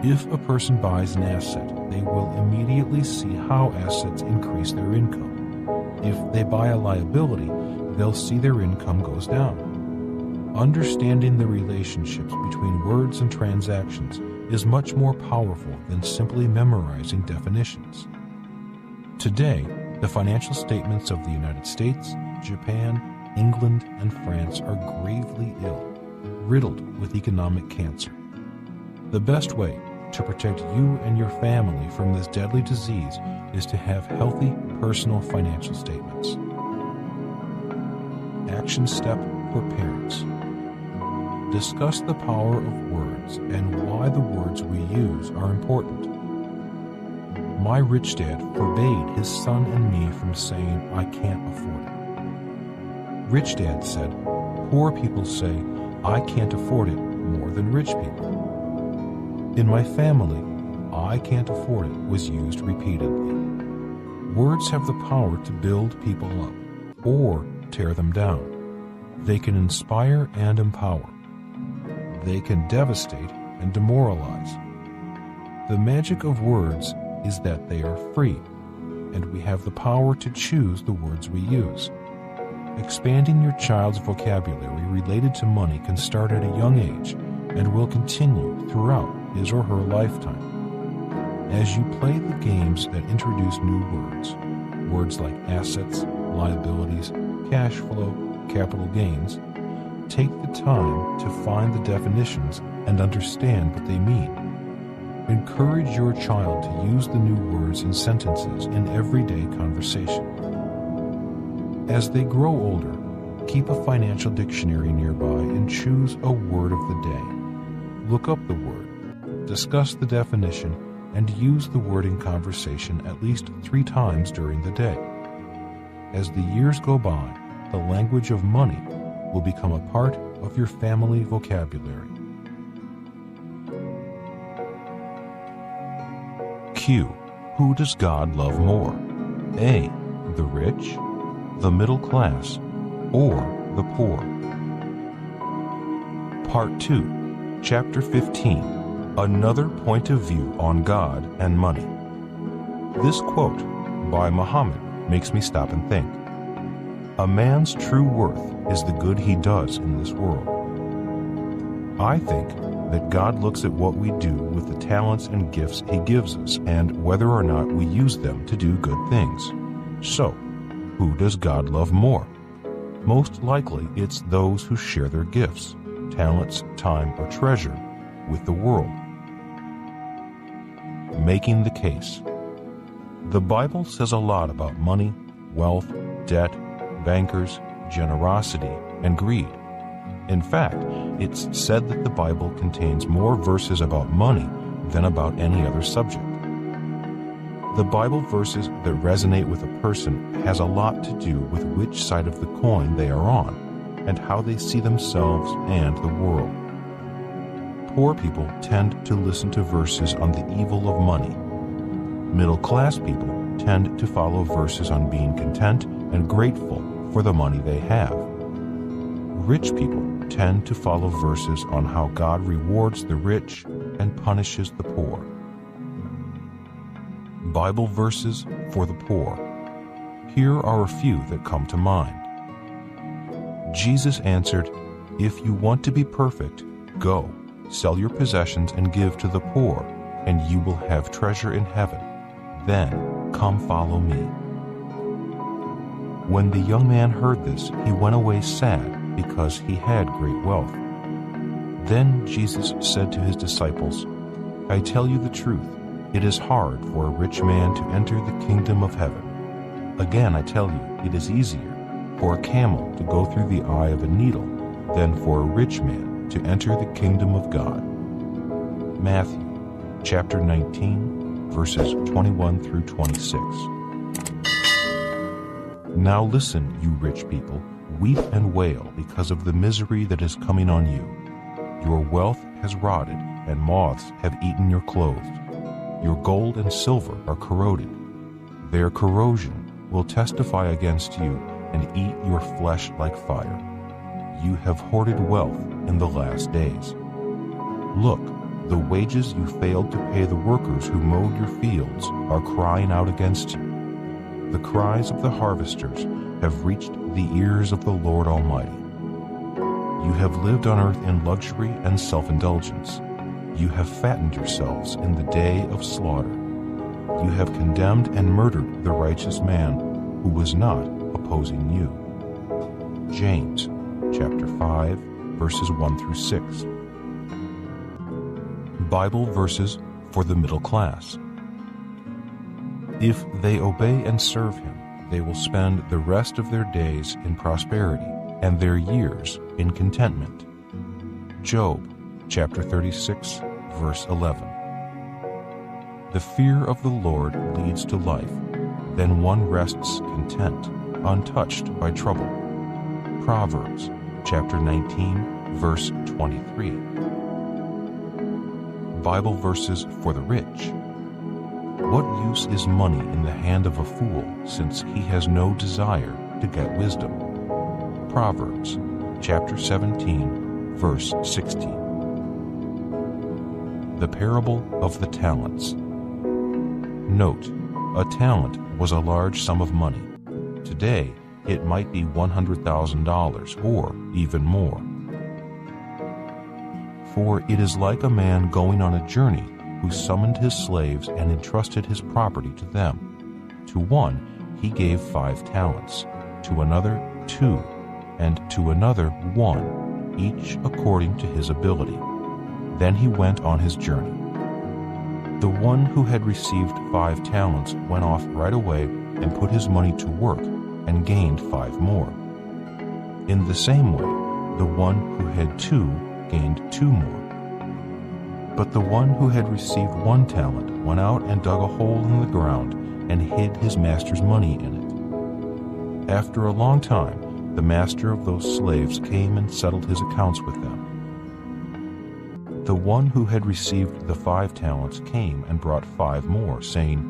if a person buys an asset, they will immediately see how assets increase their income. If they buy a liability, they'll see their income goes down. Understanding the relationships between words and transactions is much more powerful than simply memorizing definitions. Today, the financial statements of the United States, Japan, England, and France are gravely ill, riddled with economic cancer. The best way to protect you and your family from this deadly disease is to have healthy personal financial statements. Action step for parents. Discuss the power of words and why the words we use are important. My rich dad forbade his son and me from saying, "I can't afford it." Rich dad said, "Poor people say, 'I can't afford it' more than rich people." In my family, "I can't afford it" was used repeatedly. Words have the power to build people up or tear them down. They can inspire and empower. They can devastate and demoralize. The magic of words is that they are free, and we have the power to choose the words we use. Expanding your child's vocabulary related to money can start at a young age and will continue throughout his or her lifetime. As you play the games that introduce new words, words like assets, liabilities, cash flow, capital gains, take the time to find the definitions and understand what they mean. Encourage your child to use the new words and sentences in everyday conversation. As they grow older, keep a financial dictionary nearby and choose a word of the day. Look up the word, discuss the definition, and use the word in conversation at least 3 times during the day. As the years go by, the language of money will become a part of your family vocabulary. Q. Who does God love more? A. The rich, the middle class, or the poor? Part 2, Chapter 15. Another point of view on God and money. This quote by Muhammad makes me stop and think. A man's true worth is the good he does in this world. I think that God looks at what we do with the talents and gifts he gives us and whether or not we use them to do good things. So, who does God love more? Most likely it's those who share their gifts, talents, time, or treasure with the world. Making the case. The Bible says a lot about money, wealth, debt, bankers, generosity, and greed. In fact, it's said that the Bible contains more verses about money than about any other subject. The Bible verses that resonate with a person has a lot to do with which side of the coin they are on and how they see themselves and the world. Poor people tend to listen to verses on the evil of money. Middle-class people tend to follow verses on being content and grateful for the money they have. Rich people tend to follow verses on how God rewards the rich and punishes the poor. Bible verses for the poor. Here are a few that come to mind. Jesus answered, "If you want to be perfect, go, sell your possessions and give to the poor, and you will have treasure in heaven. Then come follow me." When the young man heard this, he went away sad because he had great wealth. Then Jesus said to his disciples, "I tell you the truth, it is hard for a rich man to enter the kingdom of heaven. Again, I tell you, it is easier for a camel to go through the eye of a needle than for a rich man to enter the kingdom of God." Matthew chapter 19, verses 21 through 26. Now listen, you rich people, weep and wail because of the misery that is coming on you. Your wealth has rotted, and moths have eaten your clothes. Your gold and silver are corroded. Their corrosion will testify against you and eat your flesh like fire. You have hoarded wealth in the last days. Look, the wages you failed to pay the workers who mowed your fields are crying out against you. The cries of the harvesters have reached the ears of the Lord Almighty. You have lived on earth in luxury and self-indulgence. You have fattened yourselves in the day of slaughter. You have condemned and murdered the righteous man who was not opposing you. James chapter 5, verses 1 through 6. Bible verses for the middle class. If they obey and serve him, they will spend the rest of their days in prosperity and their years in contentment. Job chapter 36, verse 11. The fear of the Lord leads to life, then one rests content, untouched by trouble. Proverbs chapter 19, verse 23. Bible verses for the rich. What use is money in the hand of a fool, since he has no desire to get wisdom? Proverbs chapter 17, verse 16. The parable of the talents. Note, a talent was a large sum of money. Today, it might be $100,000 or even more. For it is like a man going on a journey who summoned his slaves and entrusted his property to them. To one he gave 5 talents, to another 2, and to another 1, each according to his ability. Then he went on his journey. The one who had received 5 talents went off right away and put his money to work and gained 5 more. In the same way, the one who had 2 gained 2 more. But the one who had received 1 talent went out and dug a hole in the ground and hid his master's money in it. After a long time, the master of those slaves came and settled his accounts with them. The one who had received the 5 talents came and brought 5 more, saying,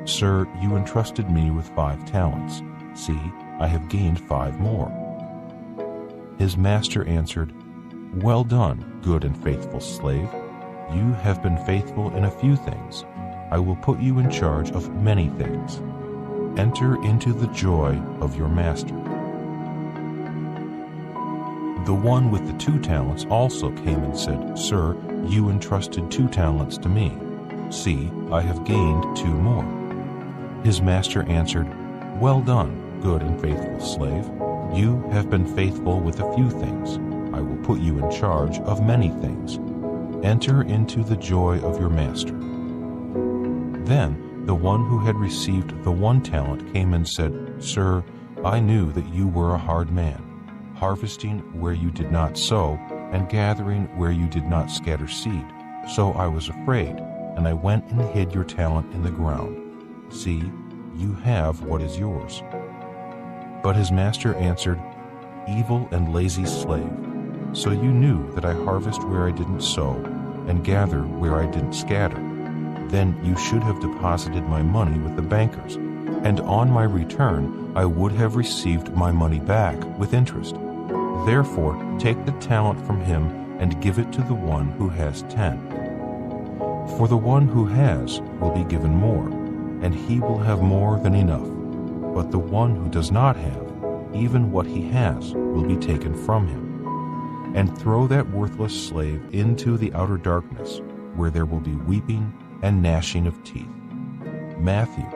"Sir, you entrusted me with 5 talents. See, I have gained 5 more." His master answered, "Well done, good and faithful slave. You have been faithful in a few things. I will put you in charge of many things. Enter into the joy of your master." The one with the 2 talents also came and said, "Sir, you entrusted 2 talents to me. See, I have gained 2 more." His master answered, "Well done, good and faithful slave. You have been faithful with a few things. I will put you in charge of many things. Enter into the joy of your master." Then the one who had received the 1 talent came and said, "Sir, I knew that you were a hard man, harvesting where you did not sow and gathering where you did not scatter seed. So I was afraid, and I went and hid your talent in the ground. See, you have what is yours." But his master answered, "Evil and lazy slave, so you knew that I harvest where I didn't sow and gather where I didn't scatter. Then you should have deposited my money with the bankers, and on my return I would have received my money back with interest. Therefore take the talent from him and give it to the one who has 10. For the one who has will be given more, and he will have more than enough. But the one who does not have, even what he has, will be taken from him. And throw that worthless slave into the outer darkness, where there will be weeping and gnashing of teeth. Matthew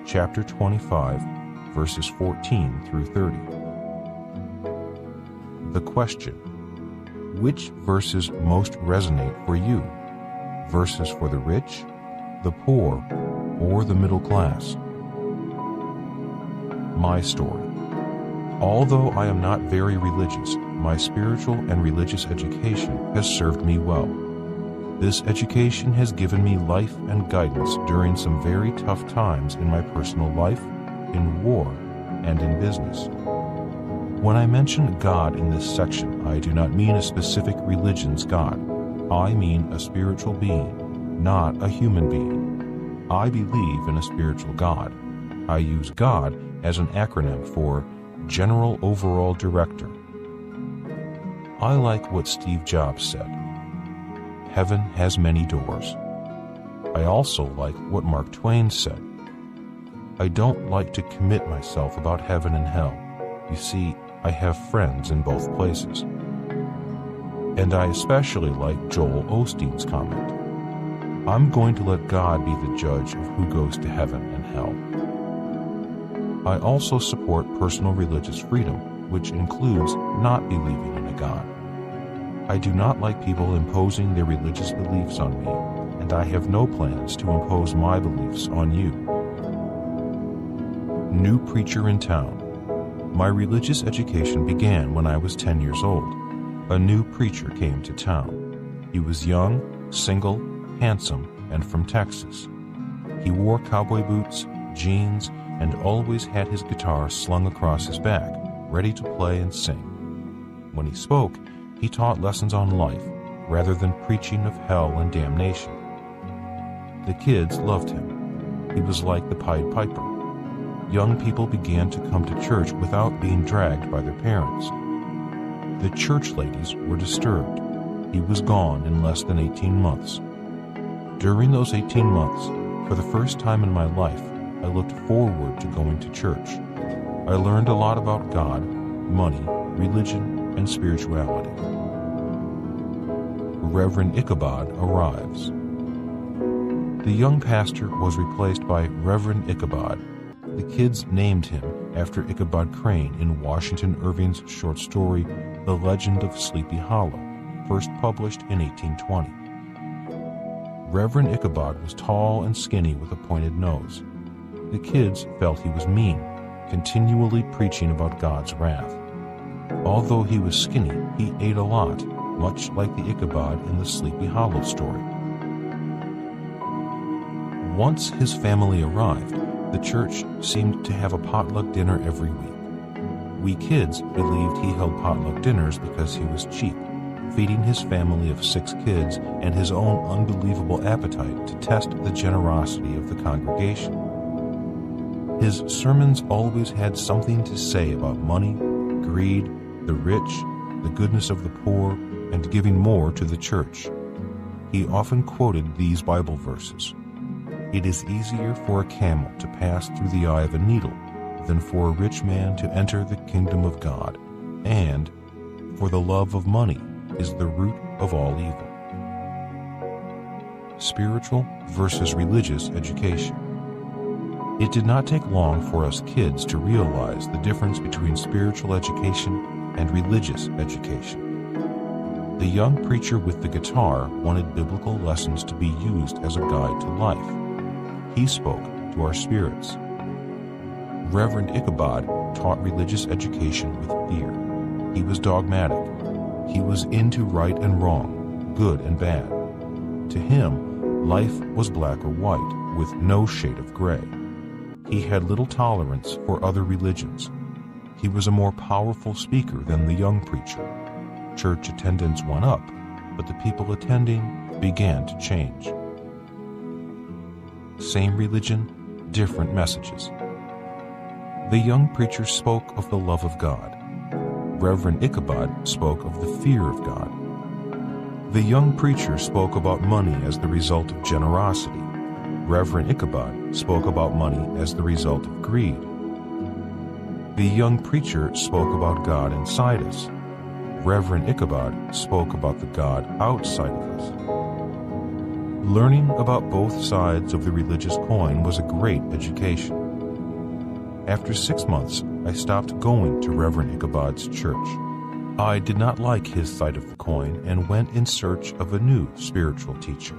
chapter 25, verses 14 through 30. The question: which verses most resonate for you? Verses for the rich, the poor, or the middle class? My story. Although I am not very religious, my spiritual and religious education has served me well. This education has given me life and guidance during some very tough times in my personal life, in war, and in business. When I mention God in this section, I do not mean a specific religion's God. I mean a spiritual being, not a human being. I believe in a spiritual God. I use God as an acronym for General Overall Director. I like what Steve Jobs said: heaven has many doors. I also like what Mark Twain said: I don't like to commit myself about heaven and hell. You see, I have friends in both places. And I especially like Joel Osteen's comment: I'm going to let God be the judge of who goes to heaven and hell. I also support personal religious freedom, which includes not believing in a God. I do not like people imposing their religious beliefs on me, and I have no plans to impose my beliefs on you. New preacher in town. My religious education began when I was 10 years old. A new preacher came to town. He was young, single, handsome, and from Texas. He wore cowboy boots, jeans, and always had his guitar slung across his back, ready to play and sing. When he spoke, he taught lessons on life, rather than preaching of hell and damnation. The kids loved him. He was like the Pied Piper. Young people began to come to church without being dragged by their parents. The church ladies were disturbed. He was gone in less than 18 months. During those 18 months, for the first time in my life, I looked forward to going to church. I learned a lot about God, money, religion, and spirituality. Reverend Ichabod arrives. The young pastor was replaced by Reverend Ichabod. The kids named him after Ichabod Crane in Washington Irving's short story, The Legend of Sleepy Hollow, first published in 1820. Reverend Ichabod was tall and skinny with a pointed nose. The kids felt he was mean, continually preaching about God's wrath. Although he was skinny, he ate a lot, much like the Ichabod in the Sleepy Hollow story. Once his family arrived, the church seemed to have a potluck dinner every week. We kids believed he held potluck dinners because he was cheap, feeding his family of 6 kids and his own unbelievable appetite to test the generosity of the congregation. His sermons always had something to say about money, greed, the rich, the goodness of the poor, and giving more to the church. He often quoted these Bible verses: "It is easier for a camel to pass through the eye of a needle than for a rich man to enter the kingdom of God, and for the love of money is the root of all evil." Spiritual versus religious education. It did not take long for us kids to realize the difference between spiritual education and religious education. The young preacher with the guitar wanted biblical lessons to be used as a guide to life. He spoke to our spirits. Reverend Ichabod taught religious education with fear. He was dogmatic. He was into right and wrong, good and bad. To him, life was black or white, with no shade of gray. He had little tolerance for other religions. He was a more powerful speaker than the young preacher. Church attendance went up, but the people attending began to change. Same religion, different messages. The young preacher spoke of the love of God. Reverend Ichabod spoke of the fear of God. The young preacher spoke about money as the result of generosity. Reverend Ichabod spoke about money as the result of greed. The young preacher spoke about God inside us. Reverend Ichabod spoke about the God outside of us. Learning about both sides of the religious coin was a great education. After 6 months, I stopped going to Reverend Ichabod's church. I did not like his side of the coin and went in search of a new spiritual teacher.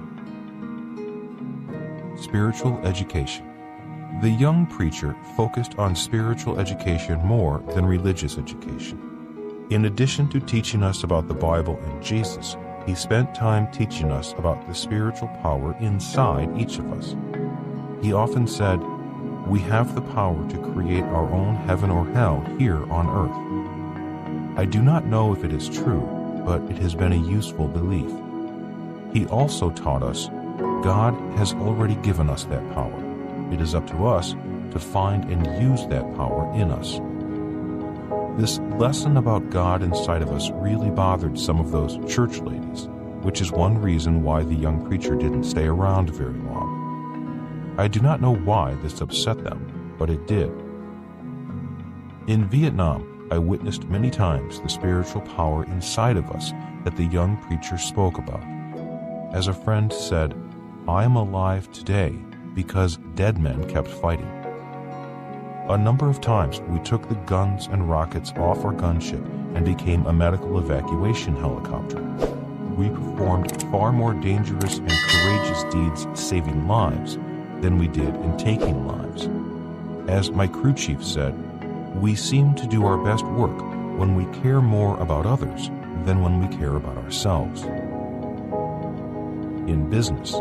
Spiritual education. The young preacher focused on spiritual education more than religious education. In addition to teaching us about the Bible and Jesus, he spent time teaching us about the spiritual power inside each of us. He often said, "We have the power to create our own heaven or hell here on earth." I do not know if it is true, but it has been a useful belief. He also taught us, God has already given us that power. It is up to us to find and use that power in us. This lesson about God inside of us really bothered some of those church ladies, which is one reason why the young preacher didn't stay around very long. I do not know why this upset them, but it did. In Vietnam, I witnessed many times the spiritual power inside of us that the young preacher spoke about. As a friend said, "I am alive today because dead men kept fighting." A number of times we took the guns and rockets off our gunship and became a medical evacuation helicopter. We performed far more dangerous and courageous deeds saving lives than we did in taking lives. As my crew chief said, we seem to do our best work when we care more about others than when we care about ourselves. In business,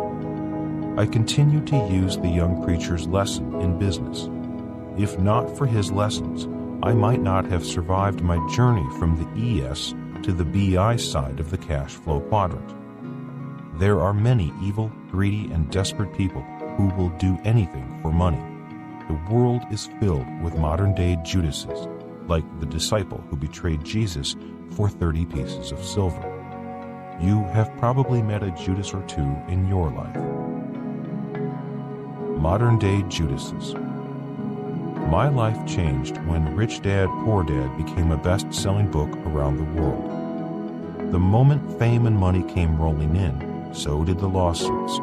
I continue to use the young preacher's lesson in business. If not for his lessons, I might not have survived my journey from the ES to the BI side of the cash flow quadrant. There are many evil, greedy, and desperate people who will do anything for money. The world is filled with modern-day Judases, like the disciple who betrayed Jesus for 30 pieces of silver. You have probably met a Judas or two in your life. Modern-day Judases. My life changed when Rich Dad, Poor Dad became a best-selling book around the world. The moment fame and money came rolling in, so did the lawsuits,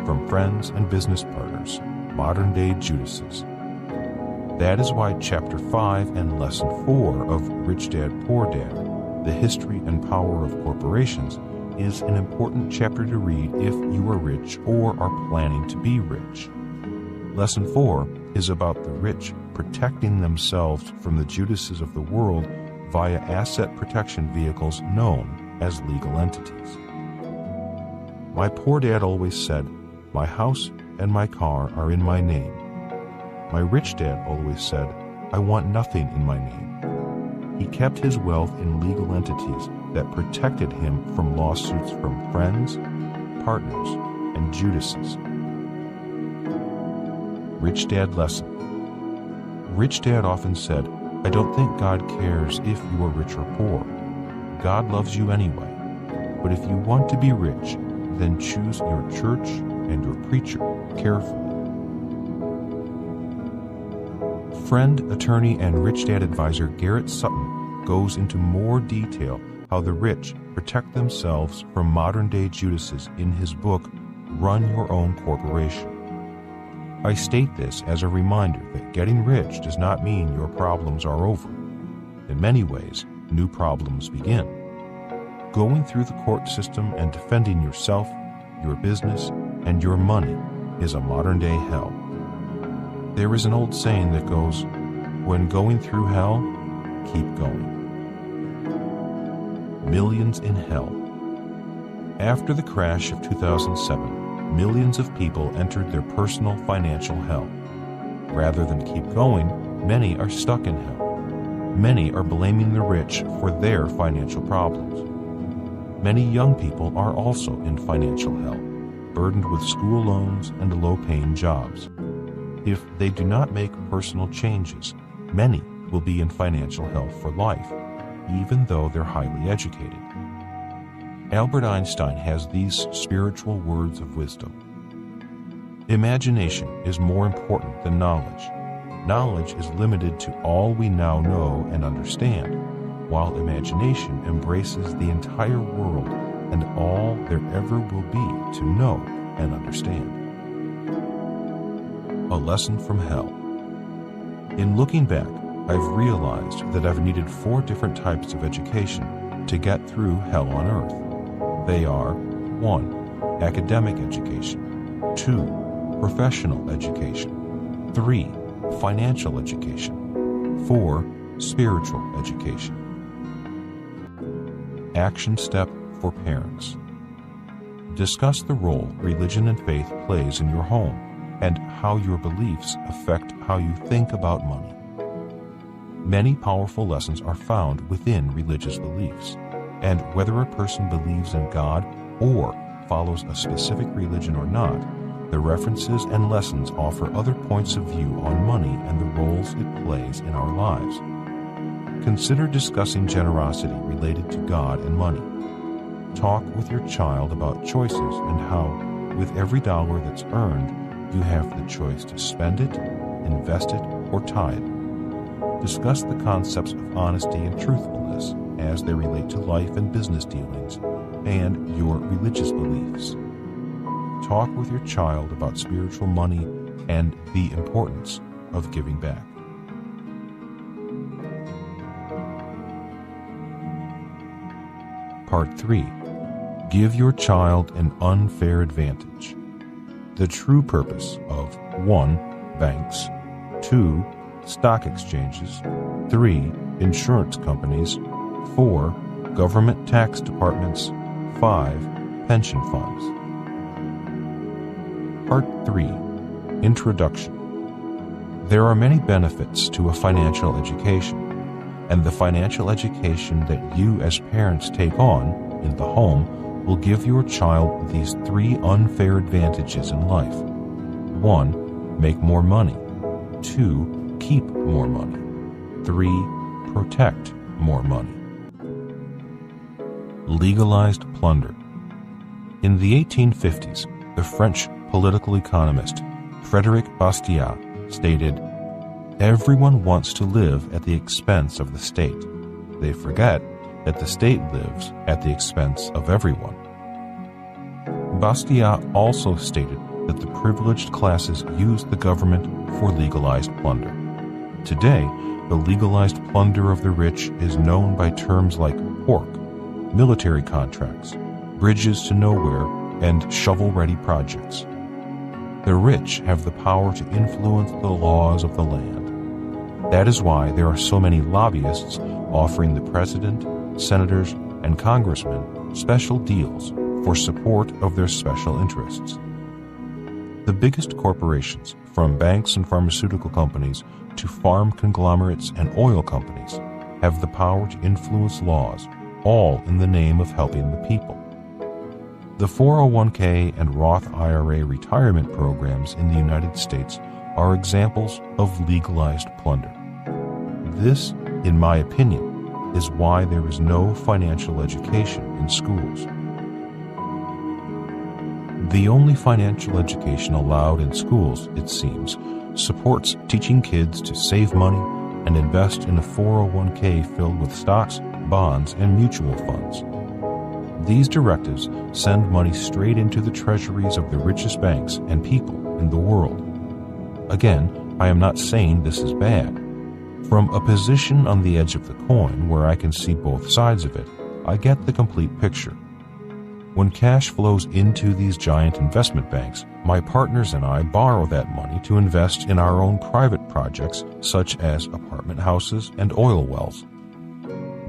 from friends and business partners, modern-day Judases. That is why Chapter 5 and Lesson 4 of Rich Dad, Poor Dad, The History and Power of Corporations, is an important chapter to read if you are rich or are planning to be rich. Lesson 4 is about the rich protecting themselves from the Judases of the world via asset protection vehicles known as legal entities. My poor dad always said, "My house and my car are in my name." My rich dad always said, "I want nothing in my name." He kept his wealth in legal entities that protected him from lawsuits from friends, partners, and Judases. Rich Dad lesson. Rich Dad often said, "I don't think God cares if you are rich or poor. God loves you anyway. But if you want to be rich, then choose your church and your preacher carefully." Friend, attorney, and Rich Dad advisor Garrett Sutton goes into more detail how the rich protect themselves from modern-day Judases in his book, Run Your Own Corporation. I state this as a reminder that getting rich does not mean your problems are over. In many ways, new problems begin. Going through the court system and defending yourself, your business, and your money is a modern-day hell. There is an old saying that goes, "When going through hell, keep going." Millions in hell. After the crash of 2007, millions of people entered their personal financial hell. Rather than keep going, many are stuck in hell. Many are blaming the rich for their financial problems. Many young people are also in financial hell, burdened with school loans and low-paying jobs. If they do not make personal changes, many will be in financial hell for life, even though they're highly educated. Albert Einstein has these spiritual words of wisdom. Imagination is more important than knowledge. Knowledge is limited to all we now know and understand, while imagination embraces the entire world and all there ever will be to know and understand. A lesson from hell. In looking back, I've realized that I've needed 4 different types of education to get through hell on earth. They are 1. Academic education, 2. Professional education, 3. Financial education, 4. Spiritual education. Action step for parents. Discuss the role religion and faith plays in your home and how your beliefs affect how you think about money. Many powerful lessons are found within religious beliefs, and whether a person believes in God or follows a specific religion or not, the references and lessons offer other points of view on money and the roles it plays in our lives. Consider discussing generosity related to God and money. Talk with your child about choices and how, with every dollar that's earned, you have the choice to spend it, invest it, or tithe. Discuss the concepts of honesty and truthfulness as they relate to life and business dealings and your religious beliefs. Talk with your child about spiritual money and the importance of giving back. Part 3. Give your child an unfair advantage. The true purpose of 1. Banks, 2. Stock exchanges, 3. Insurance companies, 4. Government tax departments, 5. Pension funds. Part 3. Introduction. There are many benefits to a financial education, and the financial education that you as parents take on in the home will give your child these 3 unfair advantages in life. 1. Make more money. 2. Keep more money. 3. Protect more money. Legalized plunder. In the 1850s, the French political economist Frédéric Bastiat stated, "Everyone wants to live at the expense of the state. They forget that the state lives at the expense of everyone." Bastiat also stated that the privileged classes use the government for legalized plunder. Today, the legalized plunder of the rich is known by terms like pork, military contracts, bridges to nowhere, and shovel-ready projects. The rich have the power to influence the laws of the land. That is why there are so many lobbyists offering the president, senators, and congressmen special deals for support of their special interests. The biggest corporations, from banks and pharmaceutical companies to farm conglomerates and oil companies, have the power to influence laws, all in the name of helping the people. The 401k and Roth IRA retirement programs in the United States are examples of legalized plunder. This, in my opinion, is why there is no financial education in schools. The only financial education allowed in schools, it seems, supports teaching kids to save money and invest in a 401k filled with stocks, bonds, and mutual funds. These directives send money straight into the treasuries of the richest banks and people in the world. Again, I am not saying this is bad. From a position on the edge of the coin where I can see both sides of it, I get the complete picture. When cash flows into these giant investment banks, my partners and I borrow that money to invest in our own private projects such as apartment houses and oil wells.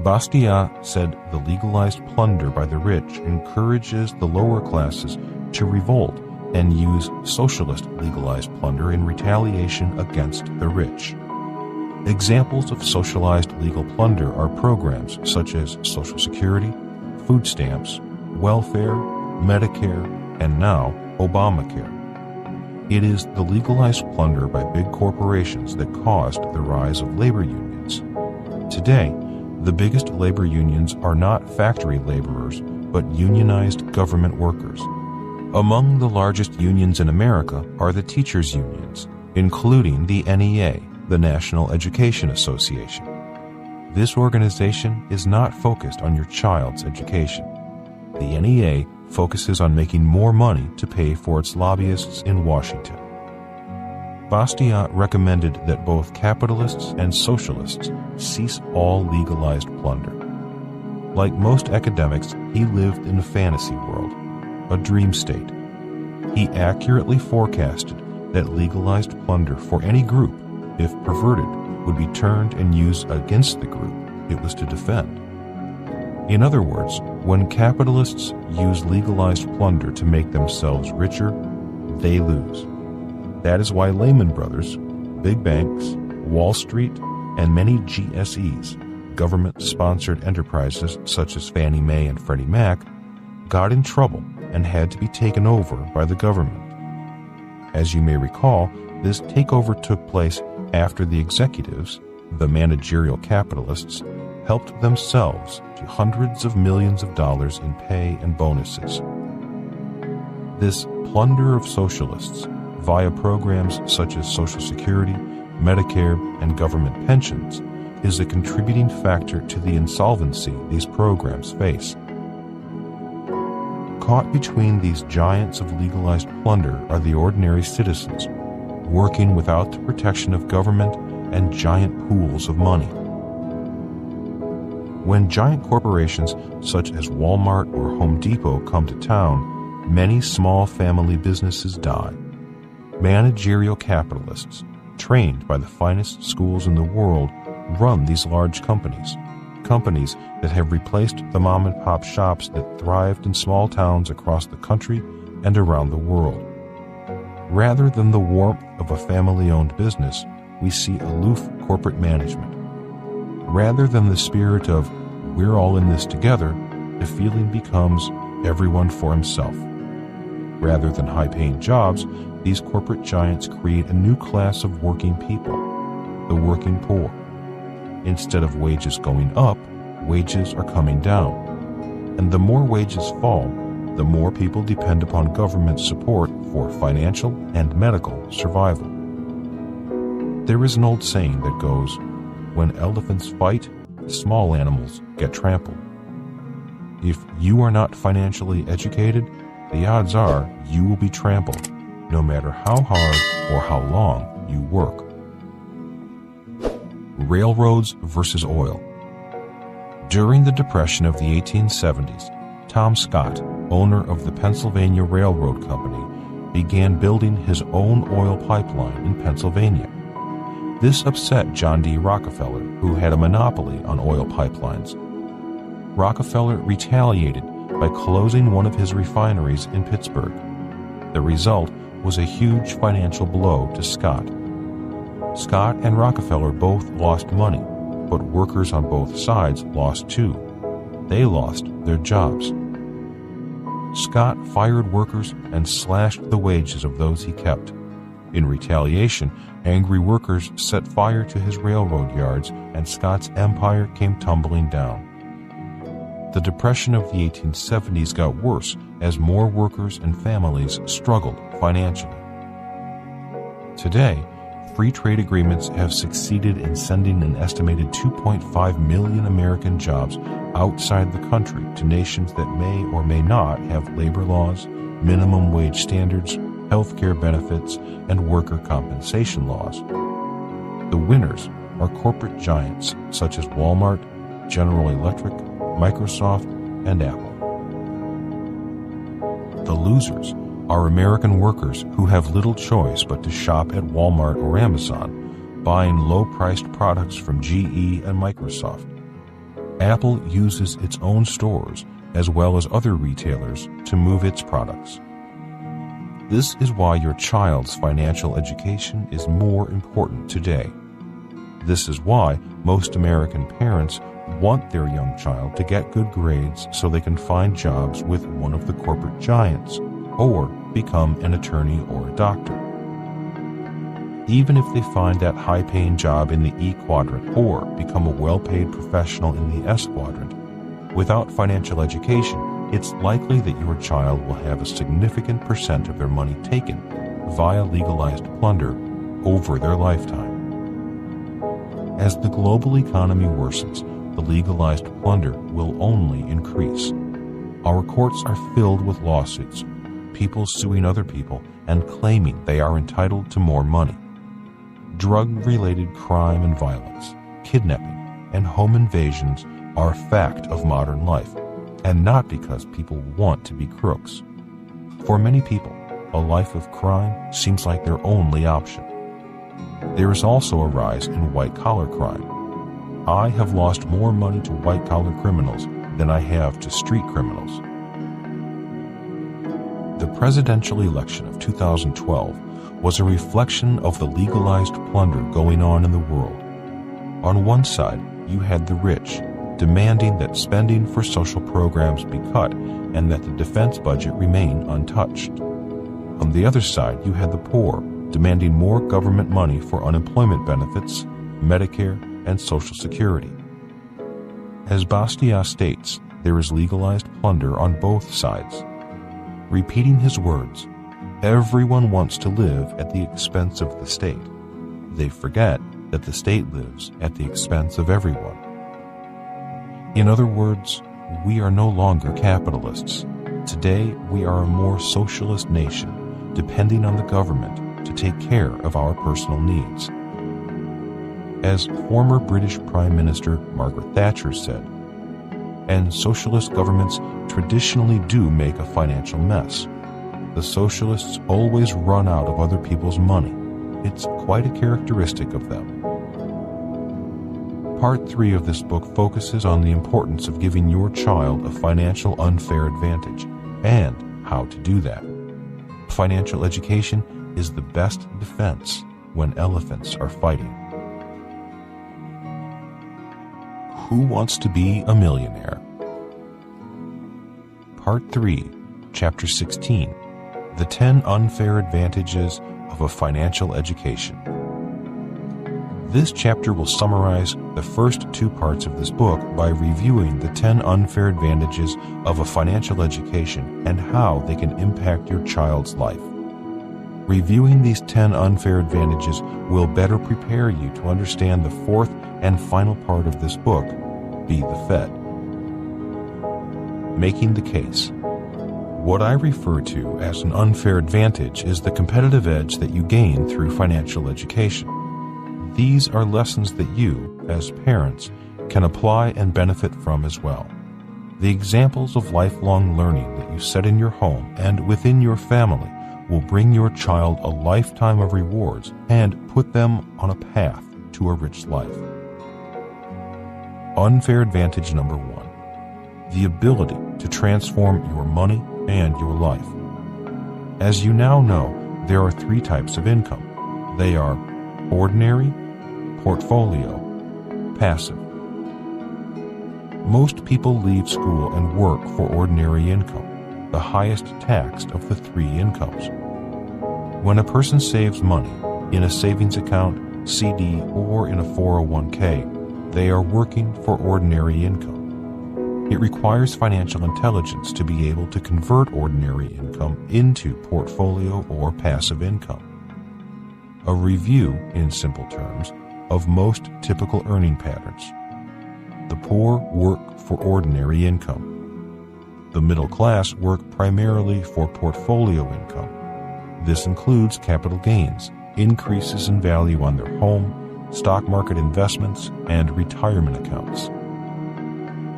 Bastiat said the legalized plunder by the rich encourages the lower classes to revolt and use socialist legalized plunder in retaliation against the rich. Examples of socialized legal plunder are programs such as Social Security, food stamps, welfare, Medicare, and now Obamacare. It is the legalized plunder by big corporations that caused the rise of labor unions. Today, The biggest labor unions are not factory laborers, but unionized government workers. Among the largest unions in America are the teachers' unions, including the NEA, the National Education Association. This organization is not focused on your child's education. The NEA focuses on making more money to pay for its lobbyists in Washington. Bastiat recommended that both capitalists and socialists cease all legalized plunder. Like most academics, he lived in a fantasy world, a dream state. He accurately forecasted that legalized plunder for any group, if perverted, would be turned and used against the group it was to defend. In other words, when capitalists use legalized plunder to make themselves richer, they lose. That is why Lehman Brothers, big banks, Wall Street, and many GSEs, government-sponsored enterprises such as Fannie Mae and Freddie Mac, got in trouble and had to be taken over by the government. As you may recall, this takeover took place after the executives, the managerial capitalists, helped themselves to hundreds of millions of dollars in pay and bonuses. This plunder of socialists via programs such as Social Security, Medicare, and government pensions is a contributing factor to the insolvency these programs face. Caught between these giants of legalized plunder are the ordinary citizens, working without the protection of government and giant pools of money. When giant corporations such as Walmart or Home Depot come to town, many small family businesses die. Managerial capitalists, trained by the finest schools in the world, run these large companies that have replaced the mom-and-pop shops that thrived in small towns across the country and around the world. Rather than the warmth of a family-owned business, we see aloof corporate management. Rather than the spirit of, we're all in this together, the feeling becomes everyone for himself. Rather than high-paying jobs, these corporate giants create a new class of working people, the working poor. Instead of wages going up, wages are coming down. And the more wages fall, the more people depend upon government support for financial and medical survival. There is an old saying that goes, when elephants fight, small animals get trampled. If you are not financially educated, the odds are you will be trampled, no matter how hard or how long you work. Railroads versus oil. During the Depression of the 1870s, Tom Scott, owner of the Pennsylvania Railroad Company, began building his own oil pipeline in Pennsylvania. This upset John D. Rockefeller, who had a monopoly on oil pipelines. Rockefeller retaliated by closing one of his refineries in Pittsburgh. The result was a huge financial blow to Scott. Scott and Rockefeller both lost money, but workers on both sides lost too. They lost their jobs. Scott fired workers and slashed the wages of those he kept. In retaliation, angry workers set fire to his railroad yards, and Scott's empire came tumbling down. The Depression of the 1870s got worse as more workers and families struggled financially. Today, free trade agreements have succeeded in sending an estimated 2.5 million American jobs outside the country to nations that may or may not have labor laws, minimum wage standards, health care benefits, and worker compensation laws. The winners are corporate giants such as Walmart, General Electric, Microsoft, and Apple. The losers are American workers who have little choice but to shop at Walmart or Amazon, buying low-priced products from GE and Microsoft. Apple uses its own stores as well as other retailers to move its products. This is why your child's financial education is more important today. This is why most American parents want their young child to get good grades so they can find jobs with one of the corporate giants or become an attorney or a doctor. even if they find that high-paying job in the E quadrant or become a well-paid professional in the S quadrant. Without financial education, it's likely that your child will have a significant percent of their money taken via legalized plunder over their lifetime. As the global economy worsens, the legalized plunder will only increase. Our courts are filled with lawsuits, people suing other people and claiming they are entitled to more money. Drug-related crime and violence, kidnapping, and home invasions are a fact of modern life, and not because people want to be crooks. For many people, a life of crime seems like their only option. There is also a rise in white-collar crime. I have lost more money to white-collar criminals than I have to street criminals. The presidential election of 2012 was a reflection of the legalized plunder going on in the world. On one side, you had the rich, demanding that spending for social programs be cut and that the defense budget remain untouched. On the other side, you had the poor, demanding more government money for unemployment benefits, Medicare, and Social Security. As Bastiat states, there is legalized plunder on both sides. Repeating his words, everyone wants to live at the expense of the state. They forget that the state lives at the expense of everyone. In other words, we are no longer capitalists. Today, we are a more socialist nation, depending on the government to take care of our personal needs. As former British Prime Minister Margaret Thatcher said, and socialist governments traditionally do make a financial mess. The socialists always run out of other people's money. It's quite a characteristic of them. Part 3 of this book focuses on the importance of giving your child a financial unfair advantage and how to do that. Financial education is the best defense when elephants are fighting. Who Wants to Be a Millionaire? Part 3, Chapter 16, The 10 Unfair Advantages of a Financial Education. This chapter will summarize the first 2 parts of this book by reviewing the 10 unfair advantages of a financial education and how they can impact your child's life. Reviewing these 10 unfair advantages will better prepare you to understand the 4th and final part of this book, Be the Fed. Making the case. What I refer to as an unfair advantage is the competitive edge that you gain through financial education. These are lessons that you, as parents, can apply and benefit from as well. The examples of lifelong learning that you set in your home and within your family will bring your child a lifetime of rewards and put them on a path to a rich life. Unfair advantage number 1. The ability to transform your money and your life. As you now know, there are 3 types of income. They are ordinary, portfolio, passive. Most people leave school and work for ordinary income, the highest taxed of the 3 incomes. When a person saves money in a savings account, CD, or in a 401k, they are working for ordinary income. It requires financial intelligence to be able to convert ordinary income into portfolio or passive income. A review, in simple terms, of most typical earning patterns. The poor work for ordinary income. The middle class work primarily for portfolio income. This includes capital gains, increases in value on their home, stock market investments, and retirement accounts.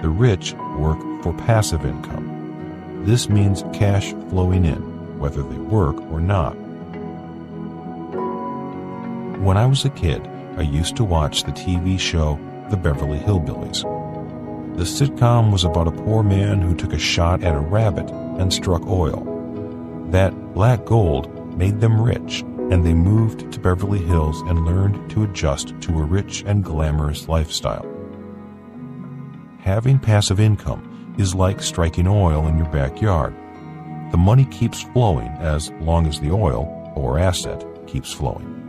The rich work for passive income. This means cash flowing in, whether they work or not. When I was a kid, I used to watch the TV show The Beverly Hillbillies. The sitcom was about a poor man who took a shot at a rabbit and struck oil. That black gold made them rich, and they moved to Beverly Hills and learned to adjust to a rich and glamorous lifestyle. Having passive income is like striking oil in your backyard. The money keeps flowing as long as the oil, or asset, keeps flowing.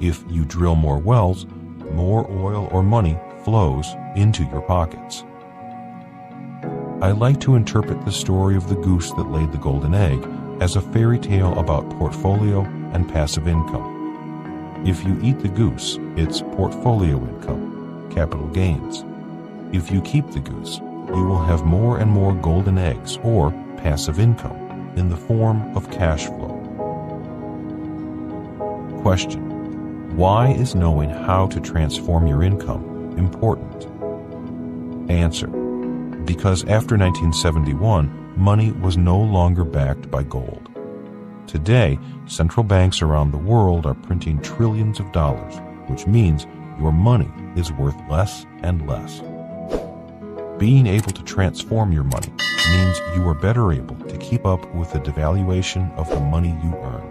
If you drill more wells, more oil or money flows into your pockets. I like to interpret the story of the goose that laid the golden egg as a fairy tale about portfolio and passive income. If you eat the goose, it's portfolio income, capital gains. If you keep the goose, you will have more and more golden eggs or passive income in the form of cash flow. Question: why is knowing how to transform your income important? Answer: because after 1971, money was no longer backed by gold. Today, central banks around the world are printing trillions of dollars, which means your money is worth less and less. Being able to transform your money means you are better able to keep up with the devaluation of the money you earn.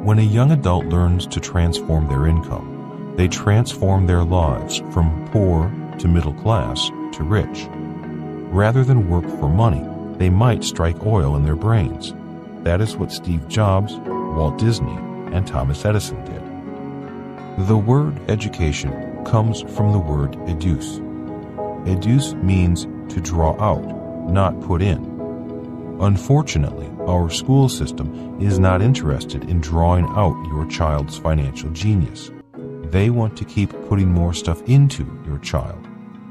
When a young adult learns to transform their income, they transform their lives from poor to middle class to rich. Rather than work for money, they might strike oil in their brains. That is what Steve Jobs, Walt Disney, and Thomas Edison did. The word education comes from the word educe. Educe means to draw out, not put in. Unfortunately, our school system is not interested in drawing out your child's financial genius. They want to keep putting more stuff into your child.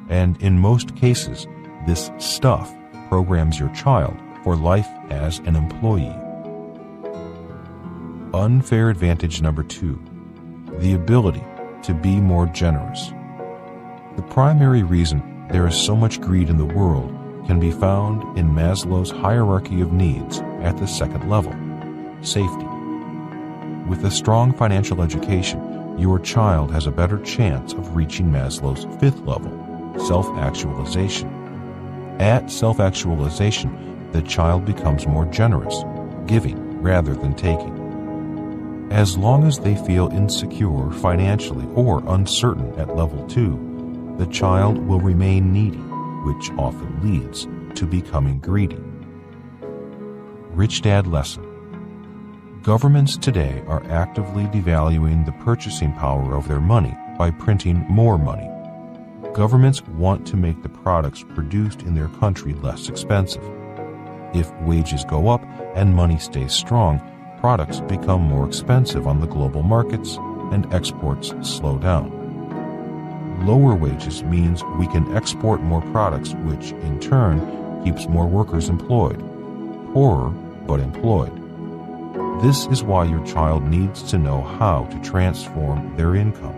And in most cases, this stuff programs your child for life as an employee. Unfair advantage number 2, the ability to be more generous. The primary reason there is so much greed in the world can be found in Maslow's hierarchy of needs at the second level, safety. With a strong financial education, your child has a better chance of reaching Maslow's fifth level, self-actualization. At self-actualization, the child becomes more generous, giving rather than taking. As long as they feel insecure financially or uncertain at level 2, the child will remain needy, which often leads to becoming greedy. Rich Dad Lesson. Governments today are actively devaluing the purchasing power of their money by printing more money. Governments want to make the products produced in their country less expensive. If wages go up and money stays strong, products become more expensive on the global markets and exports slow down. Lower wages means we can export more products, which in turn keeps more workers employed. Poorer, but employed. This is why your child needs to know how to transform their income,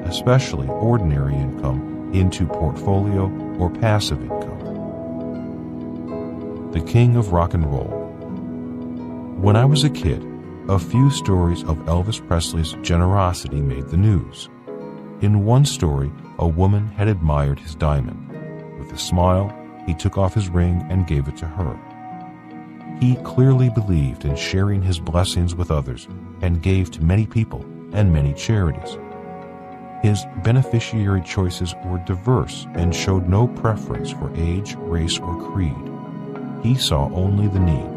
especially ordinary income, into portfolio or passive income. The King of Rock and Roll. When I was a kid, a few stories of Elvis Presley's generosity made the news. In one story, a woman had admired his diamond. With a smile, he took off his ring and gave it to her. He clearly believed in sharing his blessings with others and gave to many people and many charities. His beneficiary choices were diverse and showed no preference for age, race, or creed. He saw only the need.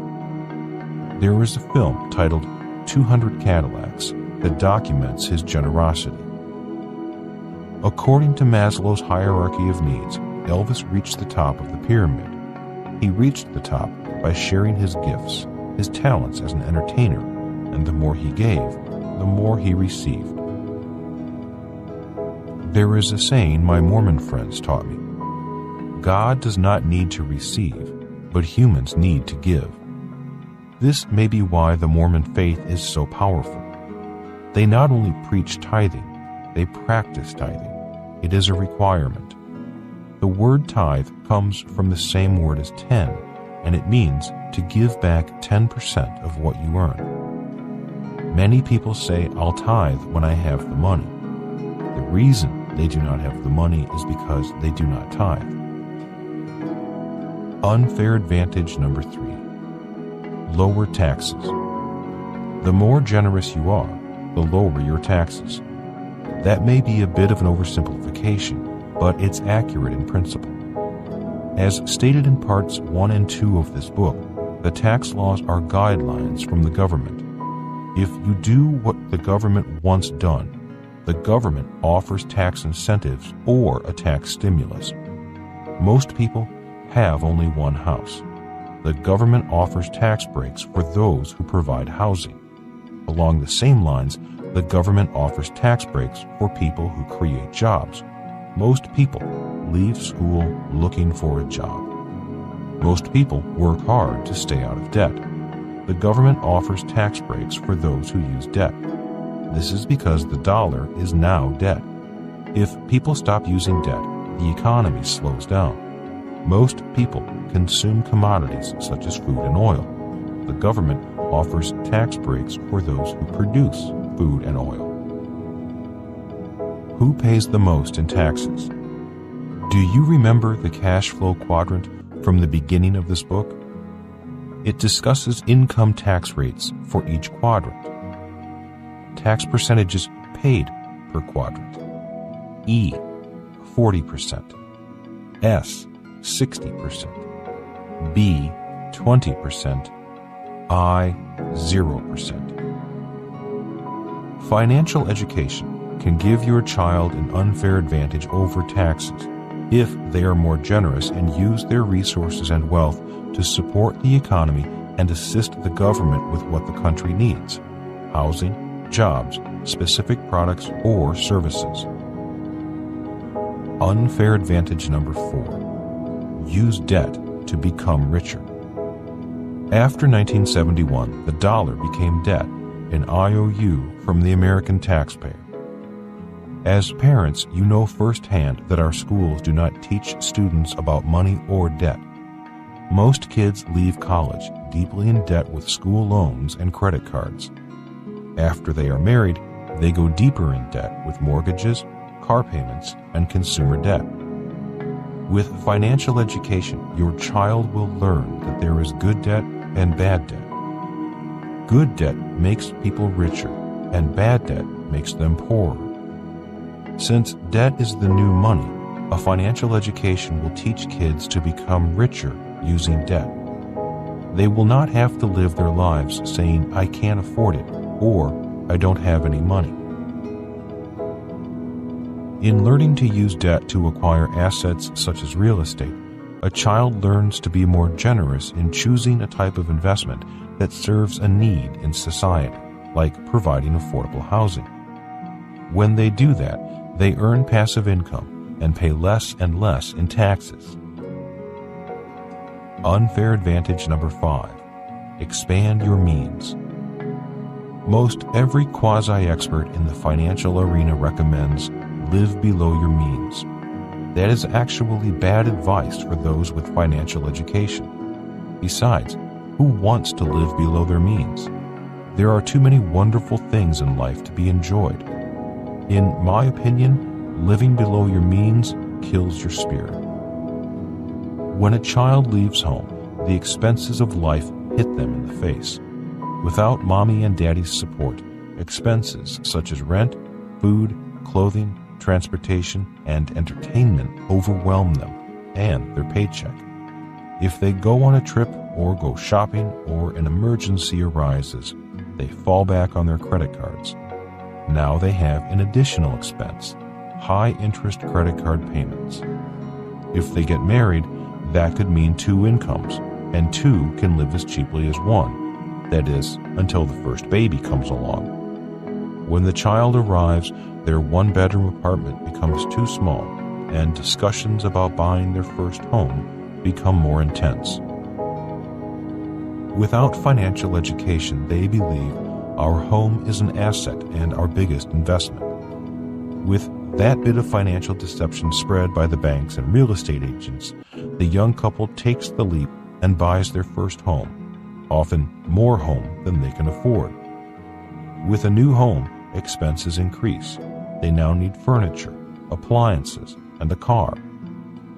There is a film titled 200 Cadillacs that documents his generosity. According to Maslow's hierarchy of needs, Elvis reached the top of the pyramid. He reached the top by sharing his gifts, his talents as an entertainer, and the more he gave, the more he received. There is a saying my Mormon friends taught me: God does not need to receive, but humans need to give. This may be why the Mormon faith is so powerful. They not only preach tithing, they practice tithing. It is a requirement. The word tithe comes from the same word as 10, and it means to give back 10% of what you earn. Many people say, I'll tithe when I have the money. The reason they do not have the money is because they do not tithe. Unfair advantage number 3. Lower taxes. The more generous you are, the lower your taxes. That may be a bit of an oversimplification, but it's accurate in principle. As stated in parts 1 and 2 of this book, the tax laws are guidelines from the government. If you do what the government wants done, the government offers tax incentives or a tax stimulus. Most people have only one house. The government offers tax breaks for those who provide housing. Along the same lines, the government offers tax breaks for people who create jobs. Most people leave school looking for a job. Most people work hard to stay out of debt. The government offers tax breaks for those who use debt. This is because the dollar is now debt. If people stop using debt, the economy slows down. Most people consume commodities such as food and oil. The government offers tax breaks for those who produce food and oil. Who pays the most in taxes? Do you remember the cash flow quadrant from the beginning of this book? It discusses income tax rates for each quadrant. Tax percentages paid per quadrant. E, 40%. S, 60%. B, 20%. I, 0%. Financial education can give your child an unfair advantage over taxes if they are more generous and use their resources and wealth to support the economy and assist the government with what the country needs: housing, jobs, specific products, or services. Unfair advantage number 4. Use debt to become richer. After 1971, the dollar became debt, an IOU from the American taxpayer. As parents, you know firsthand that our schools do not teach students about money or debt. Most kids leave college deeply in debt with school loans and credit cards. After they are married, they go deeper in debt with mortgages, car payments, and consumer debt. With financial education, your child will learn that there is good debt and bad debt. Good debt makes people richer, and bad debt makes them poorer. Since debt is the new money, a financial education will teach kids to become richer using debt. They will not have to live their lives saying, "I can't afford it," or "I don't have any money." In learning to use debt to acquire assets such as real estate, a child learns to be more generous in choosing a type of investment that serves a need in society, like providing affordable housing. When they do that, they earn passive income and pay less and less in taxes. Unfair advantage number 5. Expand your means. Most every quasi-expert in the financial arena recommends live below your means. That is actually bad advice for those with financial education. Besides, who wants to live below their means? There are too many wonderful things in life to be enjoyed. In my opinion, living below your means kills your spirit. When a child leaves home, the expenses of life hit them in the face. Without mommy and daddy's support, expenses such as rent, food, clothing, transportation, and entertainment overwhelm them and their paycheck. If they go on a trip or go shopping or an emergency arises, they fall back on their credit cards. Now they have an additional expense: high-interest credit card payments. If they get married, that could mean 2 incomes, and 2 can live as cheaply as 1. That is, until the first baby comes along. When the child arrives, their 1-bedroom apartment becomes too small, and discussions about buying their first home become more intense. Without financial education, they believe our home is an asset and our biggest investment. With that bit of financial deception spread by the banks and real estate agents, the young couple takes the leap and buys their first home, often more home than they can afford. With a new home, expenses increase. They now need furniture, appliances, and a car.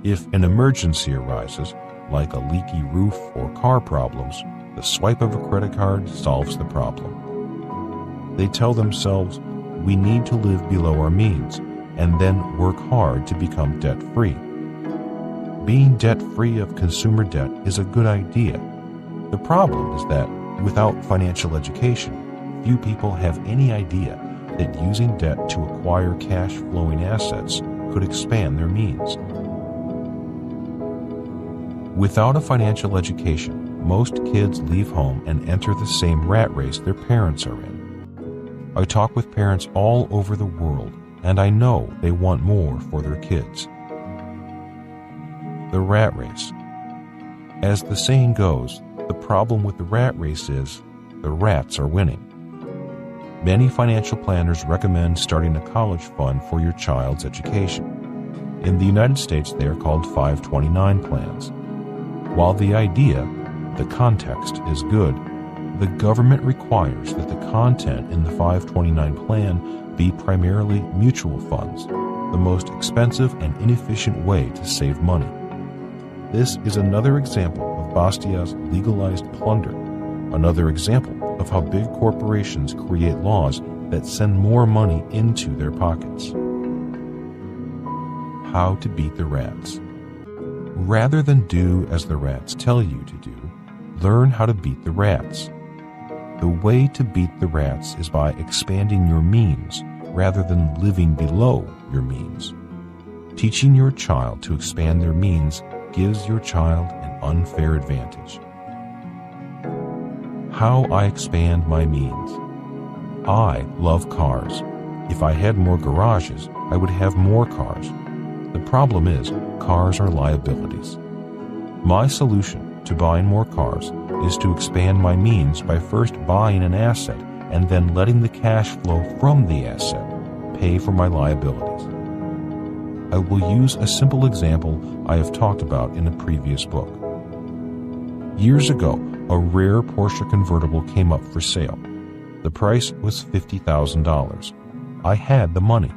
If an emergency arises, like a leaky roof or car problems, the swipe of a credit card solves the problem. They tell themselves, we need to live below our means, and then work hard to become debt-free. Being debt-free of consumer debt is a good idea. The problem is that, without financial education, few people have any idea that using debt to acquire cash-flowing assets could expand their means. Without a financial education, most kids leave home and enter the same rat race their parents are in. I talk with parents all over the world, and I know they want more for their kids. The rat race. As the saying goes, the problem with the rat race is the rats are winning. Many financial planners recommend starting a college fund for your child's education. In the United States, they are called 529 plans. While the idea, the context, is good, the government requires that the content in the 529 plan be primarily mutual funds, the most expensive and inefficient way to save money. This is another example of Bastiat's legalized plunder, another example of how big corporations create laws that send more money into their pockets. How to beat the rats. Rather than do as the rats tell you to do, learn how to beat the rats. The way to beat the rats is by expanding your means rather than living below your means. Teaching your child to expand their means gives your child an unfair advantage. How I expand my means. I love cars. If I had more garages, I would have more cars. The problem is, cars are liabilities. My solution to buying more cars is to expand my means by first buying an asset and then letting the cash flow from the asset pay for my liabilities. I will use a simple example I have talked about in a previous book. Years ago, a rare Porsche convertible came up for sale. The price was $50,000. I had the money.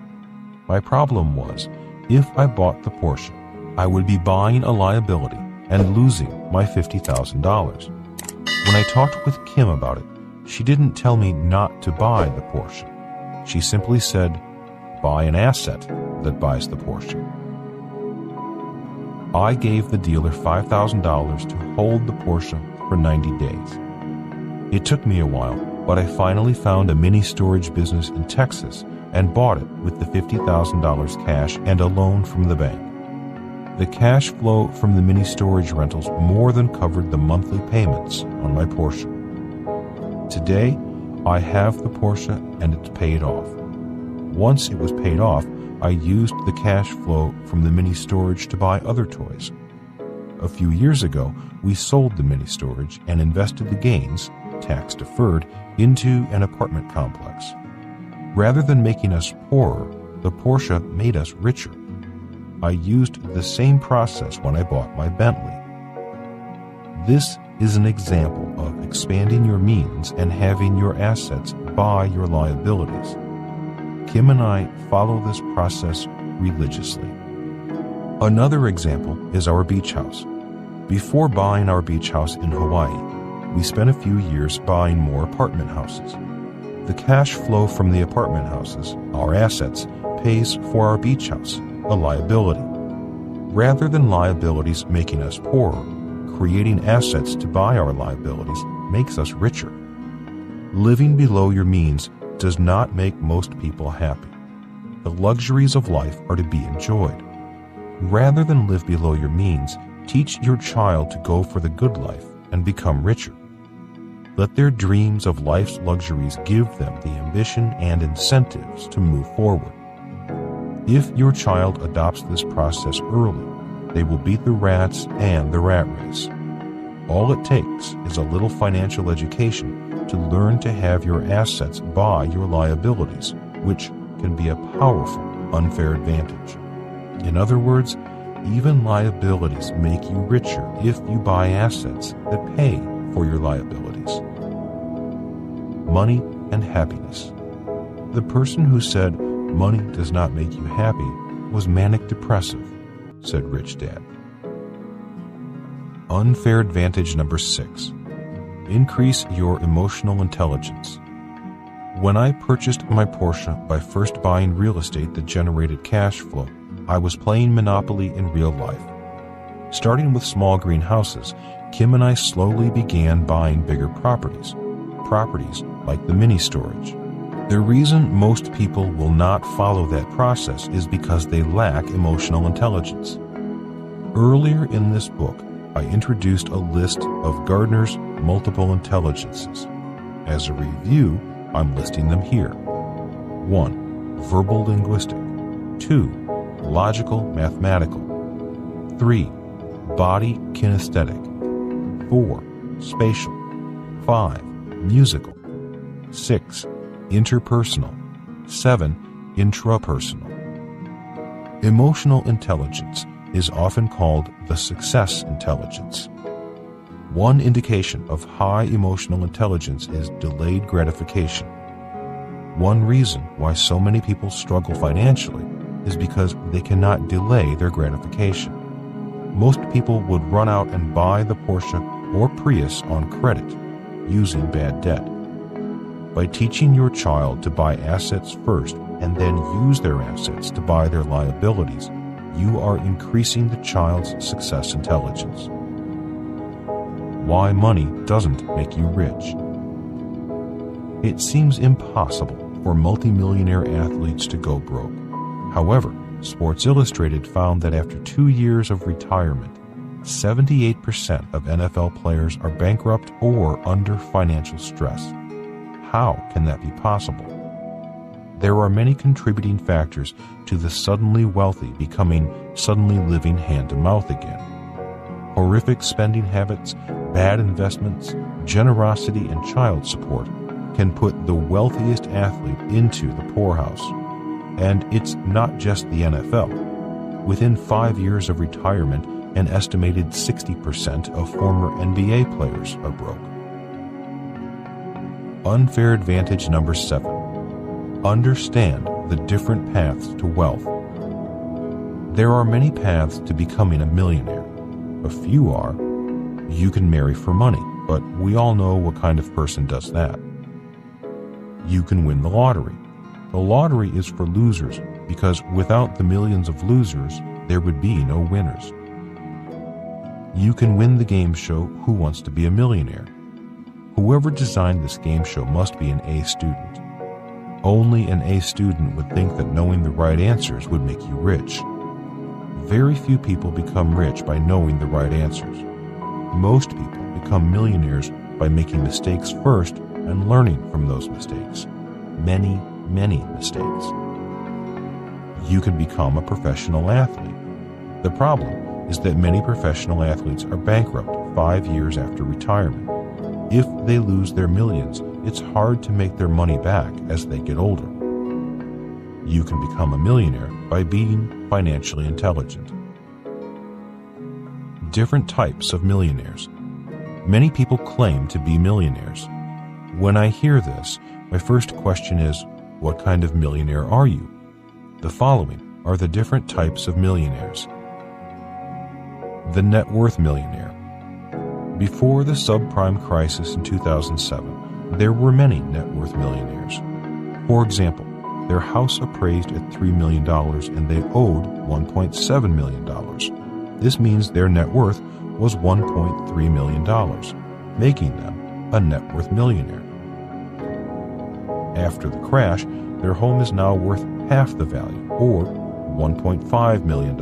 My problem was, if I bought the Porsche, I would be buying a liability and losing my $50,000. When I talked with Kim about it, she didn't tell me not to buy the Porsche. She simply said, buy an asset that buys the Porsche. I gave the dealer $5,000 to hold the Porsche for 90 days. It took me a while, but I finally found a mini storage business in Texas and bought it with the $50,000 cash and a loan from the bank. The cash flow from the mini storage rentals more than covered the monthly payments on my Porsche. Today, I have the Porsche and it's paid off. Once it was paid off, I used the cash flow from the mini storage to buy other toys. A few years ago, we sold the mini storage and invested the gains, tax deferred, into an apartment complex. Rather than making us poorer, the Porsche made us richer. I used the same process when I bought my Bentley. This is an example of expanding your means and having your assets buy your liabilities. Kim and I follow this process religiously. Another example is our beach house. Before buying our beach house in Hawaii, we spent a few years buying more apartment houses. The cash flow from the apartment houses, our assets, pays for our beach house, a liability. Rather than liabilities making us poorer, creating assets to buy our liabilities makes us richer. Living below your means does not make most people happy. The luxuries of life are to be enjoyed. Rather than live below your means, teach your child to go for the good life and become richer. Let their dreams of life's luxuries give them the ambition and incentives to move forward. If your child adopts this process early, they will beat the rats and the rat race. All it takes is a little financial education to learn to have your assets buy your liabilities, which can be a powerful, unfair advantage. In other words, even liabilities make you richer if you buy assets that pay for your liabilities. Money and happiness. The person who said money does not make you happy was manic depressive, said Rich Dad. Unfair advantage number 6. Increase your emotional intelligence. When I purchased my Porsche by first buying real estate that generated cash flow, I was playing Monopoly in real life. Starting with small green houses, Kim and I slowly began buying bigger properties like the mini storage. The reason most people will not follow that process is because they lack emotional intelligence. Earlier in this book, I introduced a list of Gardner's multiple intelligences. As a review, I'm listing them here. 1. Verbal linguistic. 2. Logical mathematical. 3. Body kinesthetic. 4. Spatial. 5. Musical. 6. Interpersonal. 7. Intrapersonal. Emotional intelligence is often called the success intelligence. One indication of high emotional intelligence is delayed gratification. One reason why so many people struggle financially is because they cannot delay their gratification. Most people would run out and buy the Porsche or Prius on credit, using bad debt. By teaching your child to buy assets first and then use their assets to buy their liabilities, you are increasing the child's success intelligence. Why money doesn't make you rich. It seems impossible for multimillionaire athletes to go broke. However, Sports Illustrated found that after 2 years of retirement, 78% of NFL players are bankrupt or under financial stress. How can that be possible? There are many contributing factors to the suddenly wealthy becoming suddenly living hand-to-mouth again. Horrific spending habits, bad investments, generosity, and child support can put the wealthiest athlete into the poorhouse. And it's not just the NFL. Within 5 years of retirement, an estimated 60% of former NBA players are broke. Unfair advantage number 7. Understand the different paths to wealth. There are many paths to becoming a millionaire. A few are, you can marry for money, but we all know what kind of person does that. You can win the lottery. The lottery is for losers because without the millions of losers, there would be no winners. You can win the game show Who Wants to Be a Millionaire? Whoever designed this game show must be an A student. Only an A student would think that knowing the right answers would make you rich. Very few people become rich by knowing the right answers. Most people become millionaires by making mistakes first and learning from those mistakes. Many mistakes. You can become a professional athlete. The problem is that many professional athletes are bankrupt 5 years after retirement. If they lose their millions, it's hard to make their money back as they get older. You can become a millionaire by being financially intelligent. Different types of millionaires. Many people claim to be millionaires. When I hear this, my first question is, what kind of millionaire are you? The following are the different types of millionaires. The net worth millionaire. Before the subprime crisis in 2007, there were many net worth millionaires. For example, their house appraised at $3 million and they owed $1.7 million. This means their net worth was $1.3 million, making them a net worth millionaire. After the crash, their home is now worth half the value, or $1.5 million,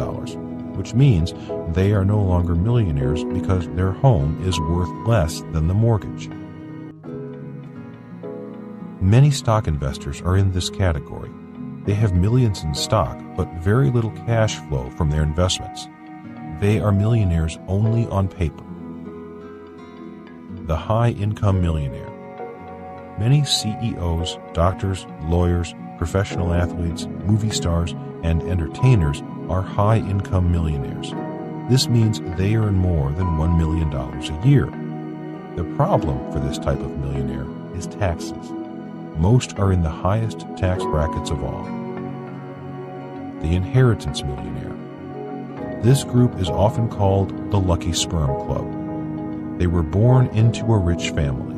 which means they are no longer millionaires because their home is worth less than the mortgage. Many stock investors are in this category. They have millions in stock, but very little cash flow from their investments. They are millionaires only on paper. The high-income millionaire. Many CEOs, doctors, lawyers, professional athletes, movie stars, and entertainers are high-income millionaires. This means they earn more than $1 million a year. The problem for this type of millionaire is taxes. Most are in the highest tax brackets of all. The inheritance millionaire. This group is often called the Lucky Sperm Club. They were born into a rich family.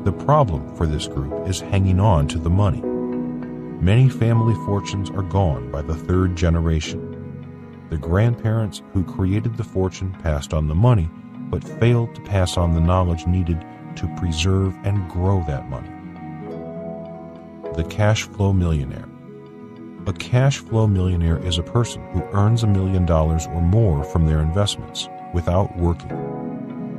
The problem for this group is hanging on to the money. Many family fortunes are gone by the third generation. The grandparents who created the fortune passed on the money, but failed to pass on the knowledge needed to preserve and grow that money. The cash flow millionaire. A cash flow millionaire is a person who earns $1 million or more from their investments without working.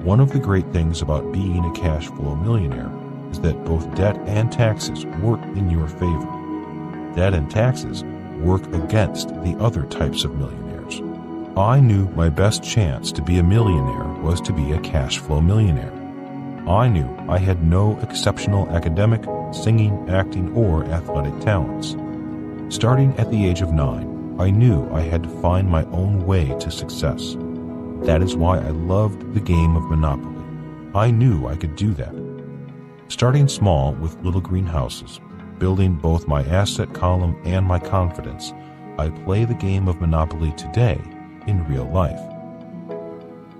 One of the great things about being a cash flow millionaire is that both debt and taxes work in your favor. Debt and taxes work against the other types of millionaires. I knew my best chance to be a millionaire was to be a cash flow millionaire. I knew I had no exceptional academic, singing, acting, or athletic talents. Starting at the age of 9, I knew I had to find my own way to success. That is why I loved the game of Monopoly. I knew I could do that. Starting small with little green houses, building both my asset column and my confidence, I play the game of Monopoly today in real life.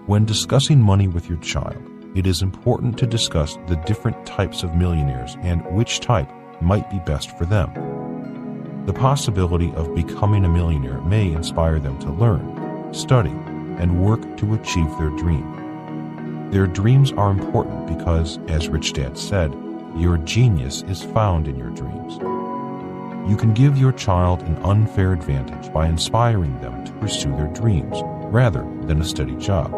When discussing money with your child, it is important to discuss the different types of millionaires and which type might be best for them. The possibility of becoming a millionaire may inspire them to learn, study, and work to achieve their dream. Their dreams are important because, as Rich Dad said, your genius is found in your dreams. You can give your child an unfair advantage by inspiring them to pursue their dreams rather than a steady job.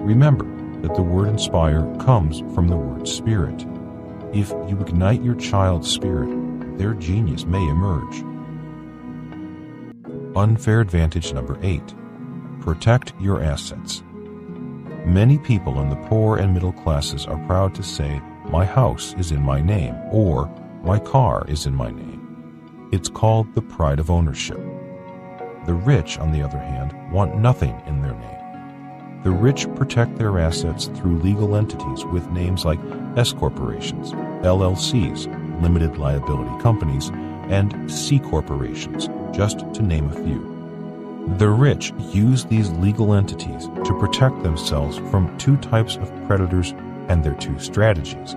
Remember that the word inspire comes from the word spirit. If you ignite your child's spirit, their genius may emerge. Unfair advantage number 8. Protect your assets. Many people in the poor and middle classes are proud to say, "My house is in my name," or "My car is in my name." It's called the pride of ownership. The rich, on the other hand, want nothing in their name. The rich protect their assets through legal entities with names like S corporations, LLCs, limited liability companies, and C corporations, just to name a few. The rich use these legal entities to protect themselves from two types of predators and their two strategies.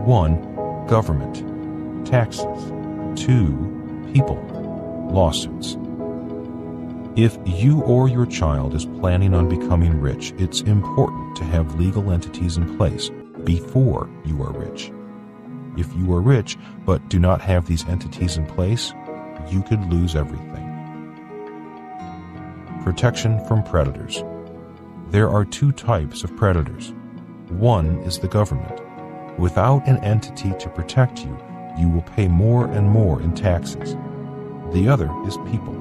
1. Government, taxes. 2. People, lawsuits. If you or your child is planning on becoming rich, it's important to have legal entities in place before you are rich. If you are rich but do not have these entities in place, you could lose everything. Protection from predators. There are two types of predators. One is the government. Without an entity to protect you, you will pay more and more in taxes. The other is people,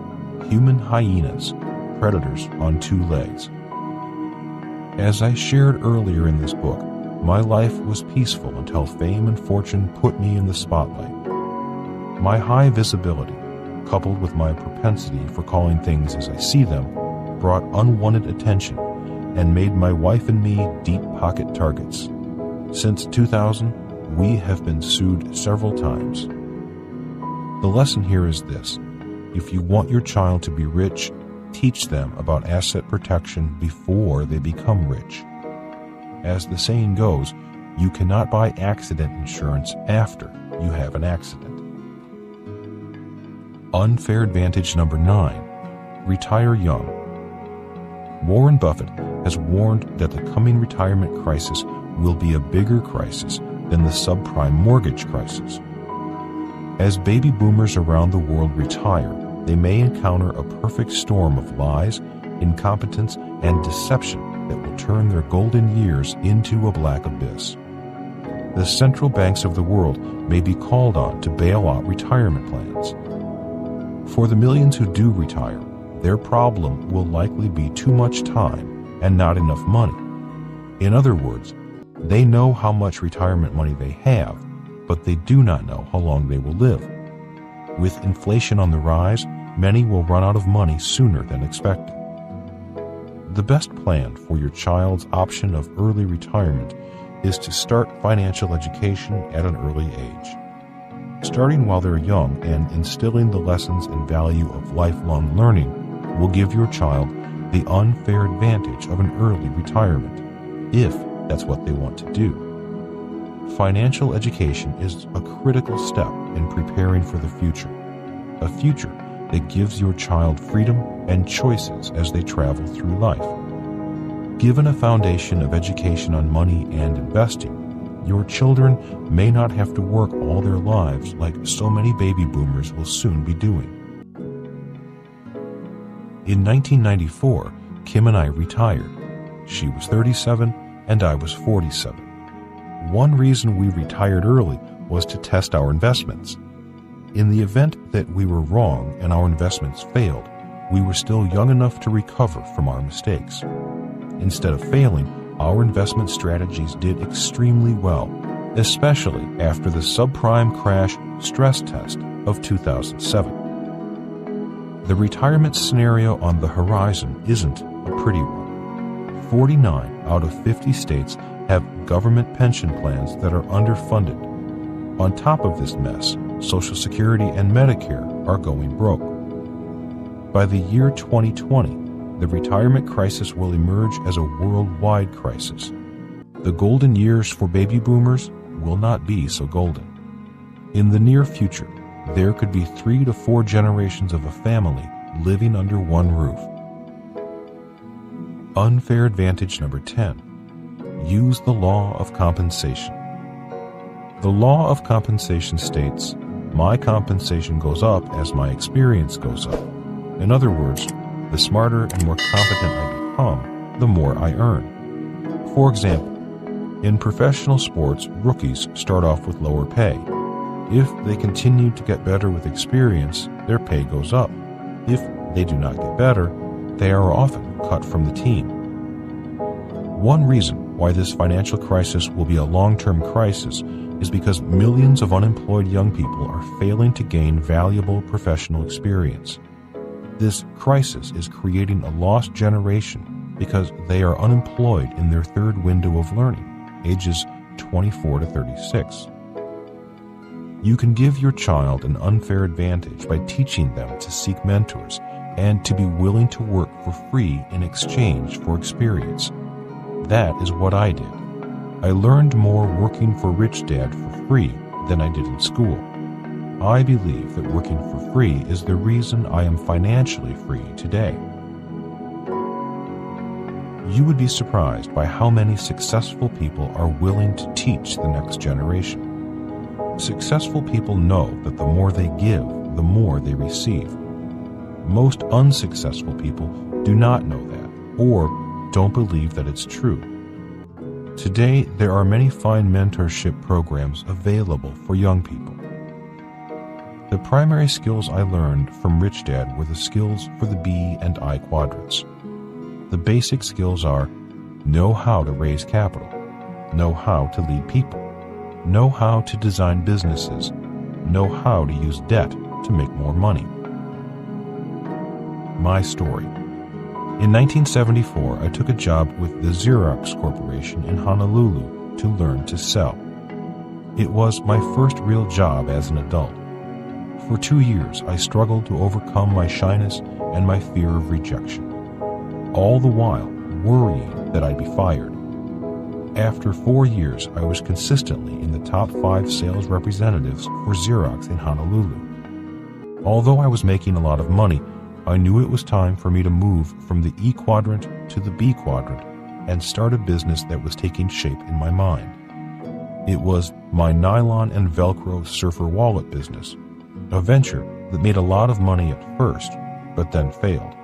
human hyenas, predators on two legs. As I shared earlier in this book, my life was peaceful until fame and fortune put me in the spotlight. My high visibility, coupled with my propensity for calling things as I see them, brought unwanted attention and made my wife and me deep pocket targets. Since 2000, we have been sued several times. The lesson here is this: if you want your child to be rich, teach them about asset protection before they become rich. As the saying goes, you cannot buy accident insurance after you have an accident. Unfair advantage number 9. Retire young. Warren Buffett has warned that the coming retirement crisis will be a bigger crisis than the subprime mortgage crisis. As baby boomers around the world retire, they may encounter a perfect storm of lies, incompetence, and deception that will turn their golden years into a black abyss. The central banks of the world may be called on to bail out retirement plans. For the millions who do retire, their problem will likely be too much time and not enough money. In other words, they know how much retirement money they have, but they do not know how long they will live. With inflation on the rise, many will run out of money sooner than expected. The best plan for your child's option of early retirement is to start financial education at an early age. Starting while they're young and instilling the lessons and value of lifelong learning will give your child the unfair advantage of an early retirement, if that's what they want to do. Financial education is a critical step in preparing for the future, a future that gives your child freedom and choices as they travel through life. Given a foundation of education on money and investing, Your children may not have to work all their lives like so many baby boomers will soon be doing. In 1994, Kim and I retired. She was 37 and I was 47. One reason we retired early was to test our investments. In the event that we were wrong and our investments failed, we were still young enough to recover from our mistakes. Instead of failing, our investment strategies did extremely well, especially after the subprime crash stress test of 2007. The retirement scenario on the horizon isn't a pretty one. 49 out of 50 states have government pension plans that are underfunded. On top of this mess, Social Security and Medicare are going broke. By the year 2020, the retirement crisis will emerge as a worldwide crisis. The golden years for baby boomers will not be so golden. In the near future, there could be 3 to 4 generations of a family living under one roof. Unfair advantage number 10. Use the law of compensation. The law of compensation states, my compensation goes up as my experience goes up. In other words, the smarter and more competent I become, the more I earn. For example, in professional sports, rookies start off with lower pay. If they continue to get better with experience, their pay goes up. If they do not get better, they are often cut from the team. One reason why this financial crisis will be a long-term crisis is because millions of unemployed young people are failing to gain valuable professional experience. This crisis is creating a lost generation because they are unemployed in their third window of learning, ages 24 to 36. You can give your child an unfair advantage by teaching them to seek mentors and to be willing to work for free in exchange for experience. That is what I did. I learned more working for Rich Dad for free than I did in school. I believe that working for free is the reason I am financially free today. You would be surprised by how many successful people are willing to teach the next generation. Successful people know that the more they give, the more they receive. Most unsuccessful people do not know that, or don't believe that it's true. Today, there are many fine mentorship programs available for young people. The primary skills I learned from Rich Dad were the skills for the B and I quadrants. The basic skills are: know how to raise capital, know how to lead people, know how to design businesses, know how to use debt to make more money. My story. In 1974, I took a job with the Xerox Corporation in Honolulu to learn to sell. It was my first real job as an adult. For 2 years, I struggled to overcome my shyness and my fear of rejection, all the while worrying that I'd be fired. After 4 years, I was consistently in the top 5 sales representatives for Xerox in Honolulu. Although I was making a lot of money, I knew it was time for me to move from the E quadrant to the B quadrant and start a business that was taking shape in my mind. It was my nylon and Velcro surfer wallet business, a venture that made a lot of money at first, but then failed.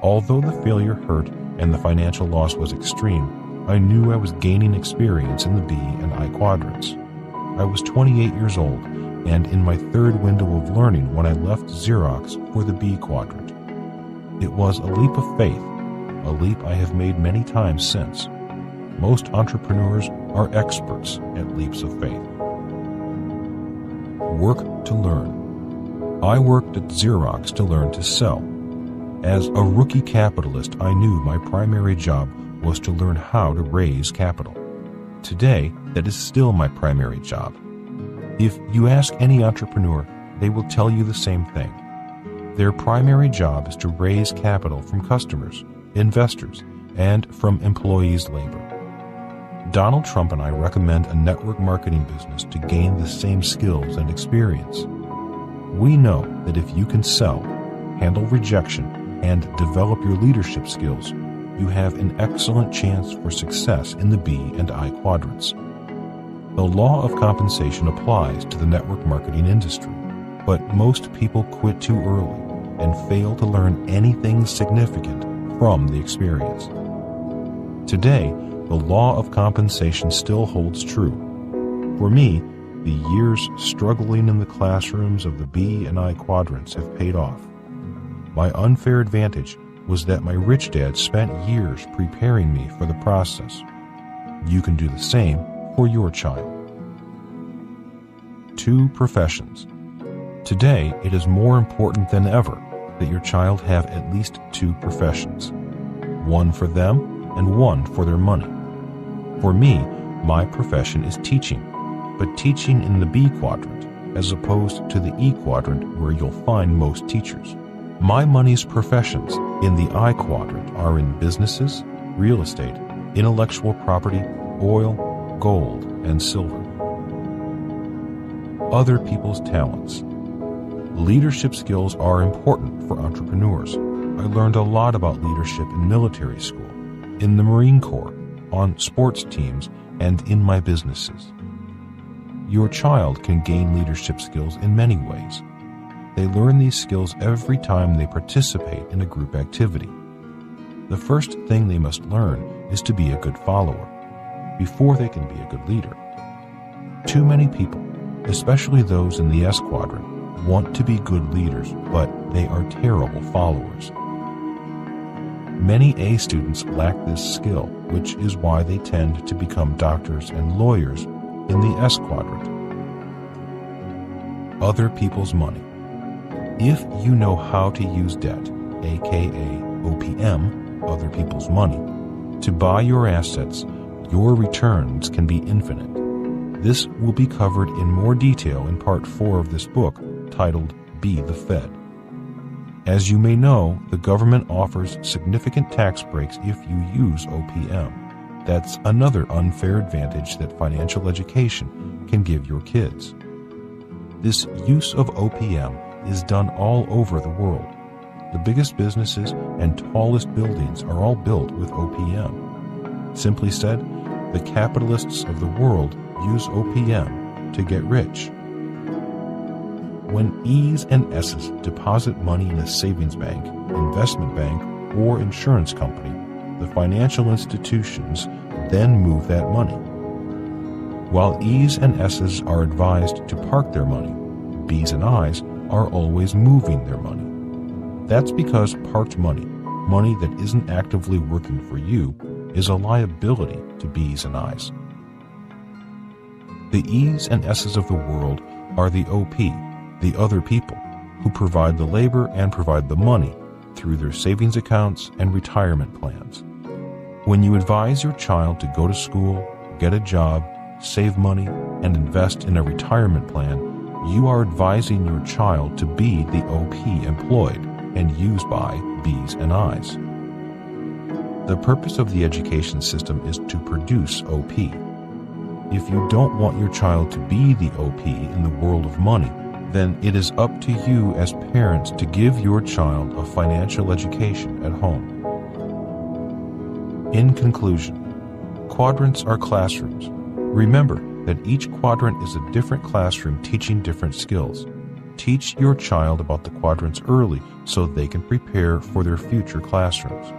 Although the failure hurt and the financial loss was extreme, I knew I was gaining experience in the B and I quadrants. I was 28 years old and in my third window of learning when I left Xerox for the B quadrant. It was a leap of faith, a leap I have made many times since. Most entrepreneurs are experts at leaps of faith. Work to learn. I worked at Xerox to learn to sell. As a rookie capitalist, I knew my primary job was to learn how to raise capital. Today, that is still my primary job. If you ask any entrepreneur, they will tell you the same thing. Their primary job is to raise capital from customers, investors, and from employees' labor. Donald Trump and I recommend a network marketing business to gain the same skills and experience. We know that if you can sell, handle rejection, and develop your leadership skills, you have an excellent chance for success in the B and I quadrants. The law of compensation applies to the network marketing industry, but most people quit too early and fail to learn anything significant from the experience. Today, the law of compensation still holds true. For me, the years struggling in the classrooms of the B and I quadrants have paid off. My unfair advantage was that my rich dad spent years preparing me for the process. You can do the same for your child. 2 professions. Today, it is more important than ever that your child have at least 2 professions, one for them and one for their money. For me, my profession is teaching, but teaching in the B quadrant as opposed to the E quadrant where you'll find most teachers. My money's professions in the I quadrant are in businesses, real estate, intellectual property, oil, gold, and silver. Other people's talents. Leadership skills are important for entrepreneurs. I learned a lot about leadership in military school, in the Marine Corps, on sports teams, and in my businesses. Your child can gain leadership skills in many ways. They learn these skills every time they participate in a group activity. The first thing they must learn is to be a good follower, before they can be a good leader. Too many people, especially those in the S quadrant, want to be good leaders, but they are terrible followers. Many A students lack this skill, which is why they tend to become doctors and lawyers in the S quadrant. Other people's money. If you know how to use debt, aka OPM, other people's money, to buy your assets, your returns can be infinite. This will be covered in more detail in part 4 of this book, titled Be the Fed. As you may know, the government offers significant tax breaks if you use OPM. That's another unfair advantage that financial education can give your kids. This use of OPM is done all over the world. The biggest businesses and tallest buildings are all built with OPM. Simply said, the capitalists of the world use OPM to get rich. When E's and S's deposit money in a savings bank, investment bank, or insurance company, the financial institutions then move that money. While E's and S's are advised to park their money, B's and I's are always moving their money. That's because parked money, money that isn't actively working for you, is a liability to B's and I's. The E's and S's of the world are the OP, the other people, who provide the labor and provide the money through their savings accounts and retirement plans. When you advise your child to go to school, get a job, save money, and invest in a retirement plan, you are advising your child to be the OP employed and used by B's and I's. The purpose of the education system is to produce OP. If you don't want your child to be the OP in the world of money, then it is up to you as parents to give your child a financial education at home. In conclusion, quadrants are classrooms. Remember that each quadrant is a different classroom teaching different skills. Teach your child about the quadrants early so they can prepare for their future classrooms.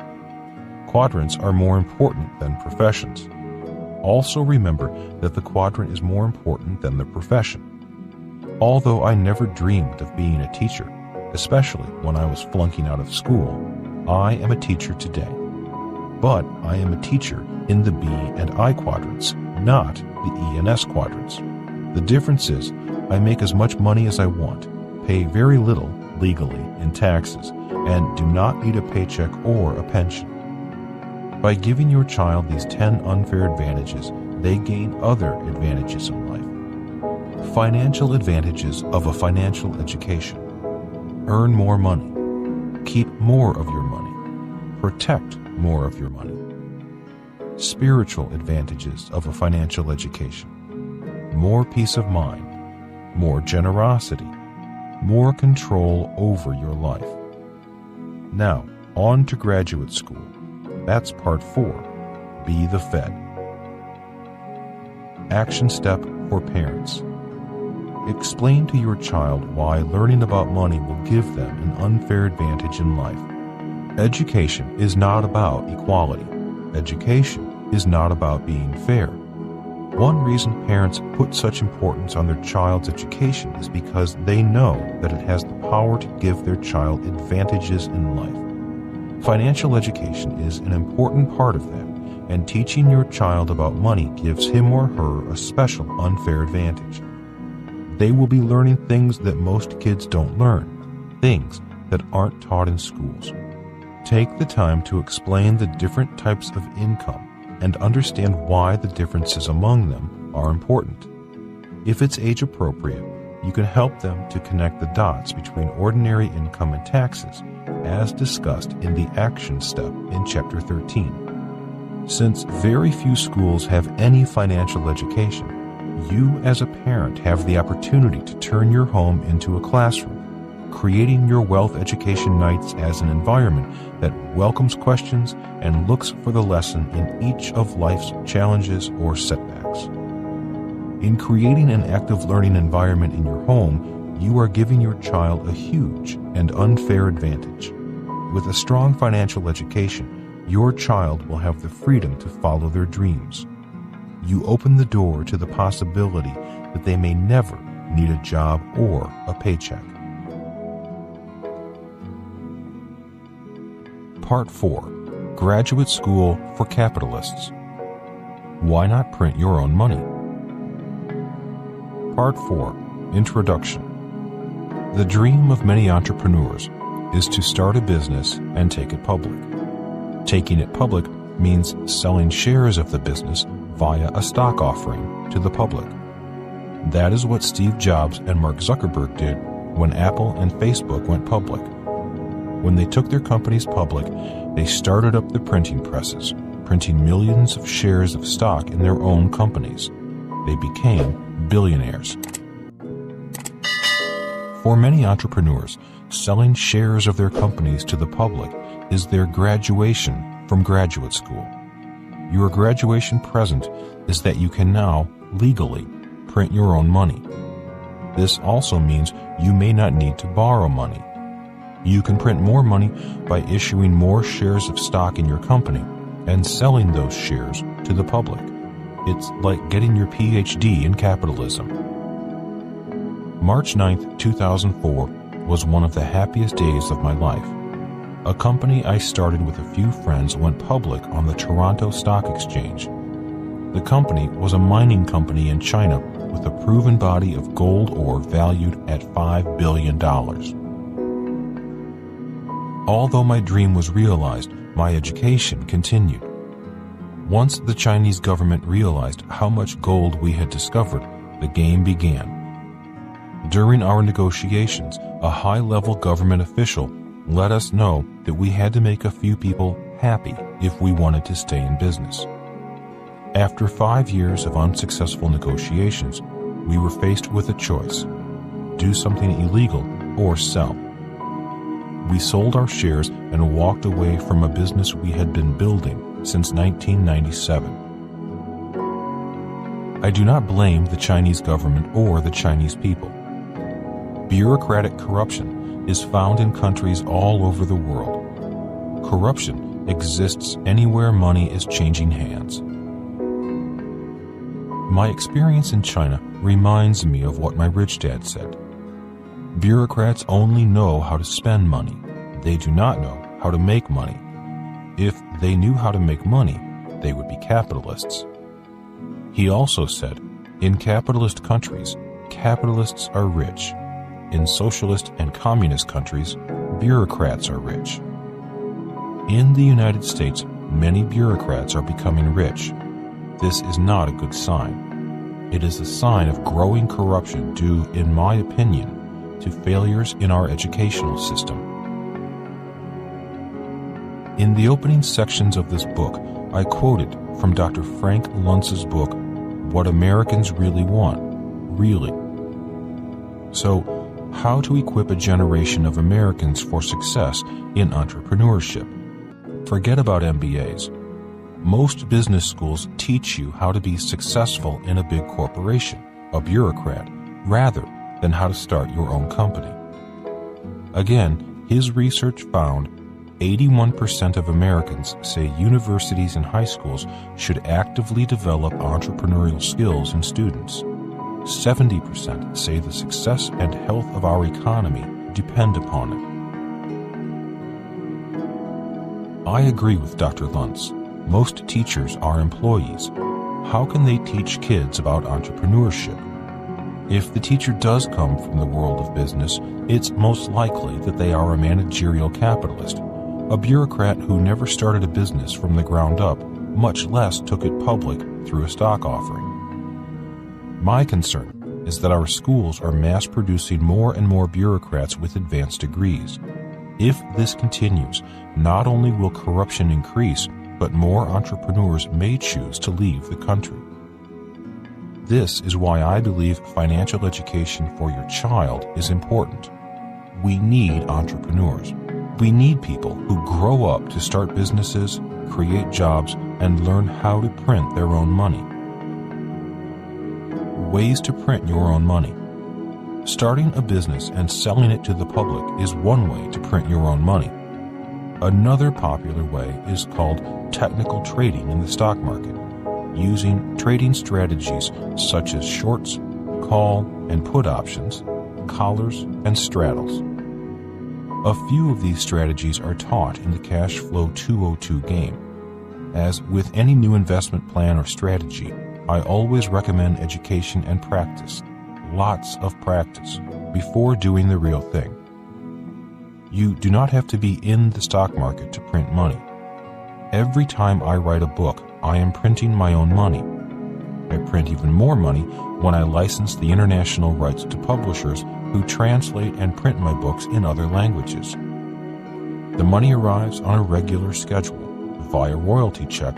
Quadrants are more important than professions. Also remember that the quadrant is more important than the profession. Although I never dreamed of being a teacher, especially when I was flunking out of school, I am a teacher today. But I am a teacher in the B and I quadrants, not the E and S quadrants. The difference is I make as much money as I want, pay very little legally in taxes, and do not need a paycheck or a pension. By giving your child these 10 unfair advantages, they gain other advantages in life. Financial advantages of a financial education. Earn more money. Keep more of your money. Protect more of your money. Spiritual advantages of a financial education. More peace of mind. More generosity. More control over your life. Now, on to graduate school. That's part 4. Be the Fed. Action step for parents. Explain to your child why learning about money will give them an unfair advantage in life. Education is not about equality. Education is not about being fair. One reason parents put such importance on their child's education is because they know that it has the power to give their child advantages in life. Financial education is an important part of that, and teaching your child about money gives him or her a special unfair advantage. They will be learning things that most kids don't learn, things that aren't taught in schools. Take the time to explain the different types of income and understand why the differences among them are important. If it's age appropriate, you can help them to connect the dots between ordinary income and taxes, as discussed in the action step in Chapter 13. Since very few schools have any financial education, you as a parent have the opportunity to turn your home into a classroom, creating your wealth education nights as an environment that welcomes questions and looks for the lesson in each of life's challenges or setbacks. In creating an active learning environment in your home, you are giving your child a huge and unfair advantage. With a strong financial education, your child will have the freedom to follow their dreams. You open the door to the possibility that they may never need a job or a paycheck. Part 4. Graduate School for Capitalists. Why not print your own money? Part 4. Introduction. The dream of many entrepreneurs is to start a business and take it public. Taking it public means selling shares of the business via a stock offering to the public. That is what Steve Jobs and Mark Zuckerberg did when Apple and Facebook went public. When they took their companies public, they started up the printing presses, printing millions of shares of stock in their own companies. They became billionaires. For many entrepreneurs, selling shares of their companies to the public is their graduation from graduate school. Your graduation present is that you can now, legally, print your own money. This also means you may not need to borrow money. You can print more money by issuing more shares of stock in your company and selling those shares to the public. It's like getting your PhD in capitalism. March 9, 2004 was one of the happiest days of my life. A company I started with a few friends went public on the Toronto Stock Exchange. The company was a mining company in China with a proven body of gold ore valued at $5 billion. Although my dream was realized, my education continued. Once the Chinese government realized how much gold we had discovered, the game began. During our negotiations, a high-level government official let us know that we had to make a few people happy if we wanted to stay in business. After 5 years of unsuccessful negotiations, we were faced with a choice: do something illegal or sell. We sold our shares and walked away from a business we had been building since 1997. I do not blame the Chinese government or the Chinese people. Bureaucratic corruption is found in countries all over the world. Corruption exists anywhere money is changing hands. My experience in China reminds me of what my rich dad said. Bureaucrats only know how to spend money. They do not know how to make money. If they knew how to make money, they would be capitalists. He also said, in capitalist countries, capitalists are rich. In socialist and communist countries, bureaucrats are rich. In the United States, many bureaucrats are becoming rich. This is not a good sign. It is a sign of growing corruption due, in my opinion, to failures in our educational system. In the opening sections of this book, I quoted from Dr. Frank Luntz's book, What Americans Really Want, Really. So, how to equip a generation of Americans for success in entrepreneurship. Forget about MBAs. Most business schools teach you how to be successful in a big corporation, a bureaucrat, rather than how to start your own company. Again, his research found 81% of Americans say universities and high schools should actively develop entrepreneurial skills in students. 70% say the success and health of our economy depend upon it. I agree with Dr. Luntz. Most teachers are employees. How can they teach kids about entrepreneurship? If the teacher does come from the world of business, it's most likely that they are a managerial capitalist, a bureaucrat who never started a business from the ground up, much less took it public through a stock offering. My concern is that our schools are mass-producing more and more bureaucrats with advanced degrees. If this continues, not only will corruption increase, but more entrepreneurs may choose to leave the country. This is why I believe financial education for your child is important. We need entrepreneurs. We need people who grow up to start businesses, create jobs, and learn how to print their own money. Ways to print your own money. Starting a business and selling it to the public is one way to print your own money. Another popular way is called technical trading in the stock market, using trading strategies such as shorts, call and put options, collars, and straddles. A few of these strategies are taught in the Cash Flow 202 game. As with any new investment plan or strategy, I always recommend education and practice, lots of practice, before doing the real thing. You do not have to be in the stock market to print money. Every time I write a book, I am printing my own money. I print even more money when I license the international rights to publishers who translate and print my books in other languages. The money arrives on a regular schedule via royalty check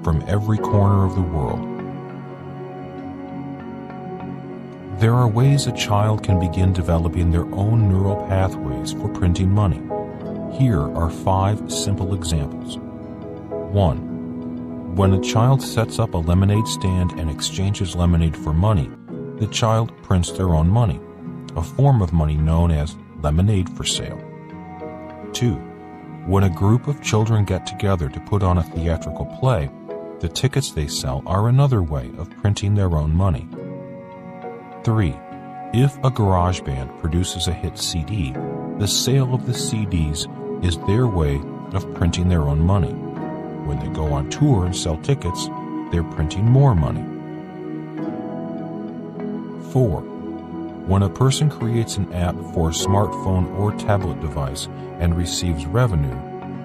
from every corner of the world. There are ways a child can begin developing their own neural pathways for printing money. Here are 5 simple examples. 1. When a child sets up a lemonade stand and exchanges lemonade for money, the child prints their own money, a form of money known as lemonade for sale. 2. When a group of children get together to put on a theatrical play, the tickets they sell are another way of printing their own money. 3. If a garage band produces a hit CD, the sale of the CDs is their way of printing their own money. When they go on tour and sell tickets, they're printing more money. 4. When a person creates an app for a smartphone or tablet device and receives revenue,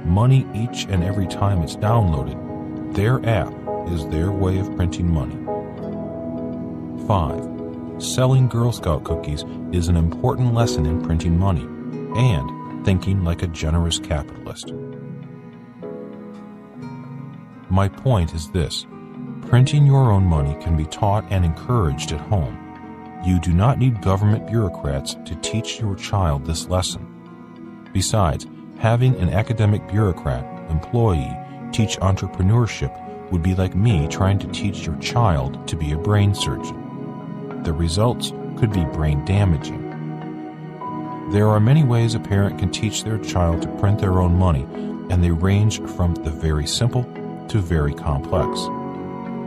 money each and every time it's downloaded, their app is their way of printing money. 5. Selling Girl Scout cookies is an important lesson in printing money and thinking like a generous capitalist. My point is this: printing your own money can be taught and encouraged at home. You do not need government bureaucrats to teach your child this lesson. Besides, having an academic bureaucrat, employee, teach entrepreneurship would be like me trying to teach your child to be a brain surgeon. The results could be brain damaging. There are many ways a parent can teach their child to print their own money, and they range from the very simple to very complex.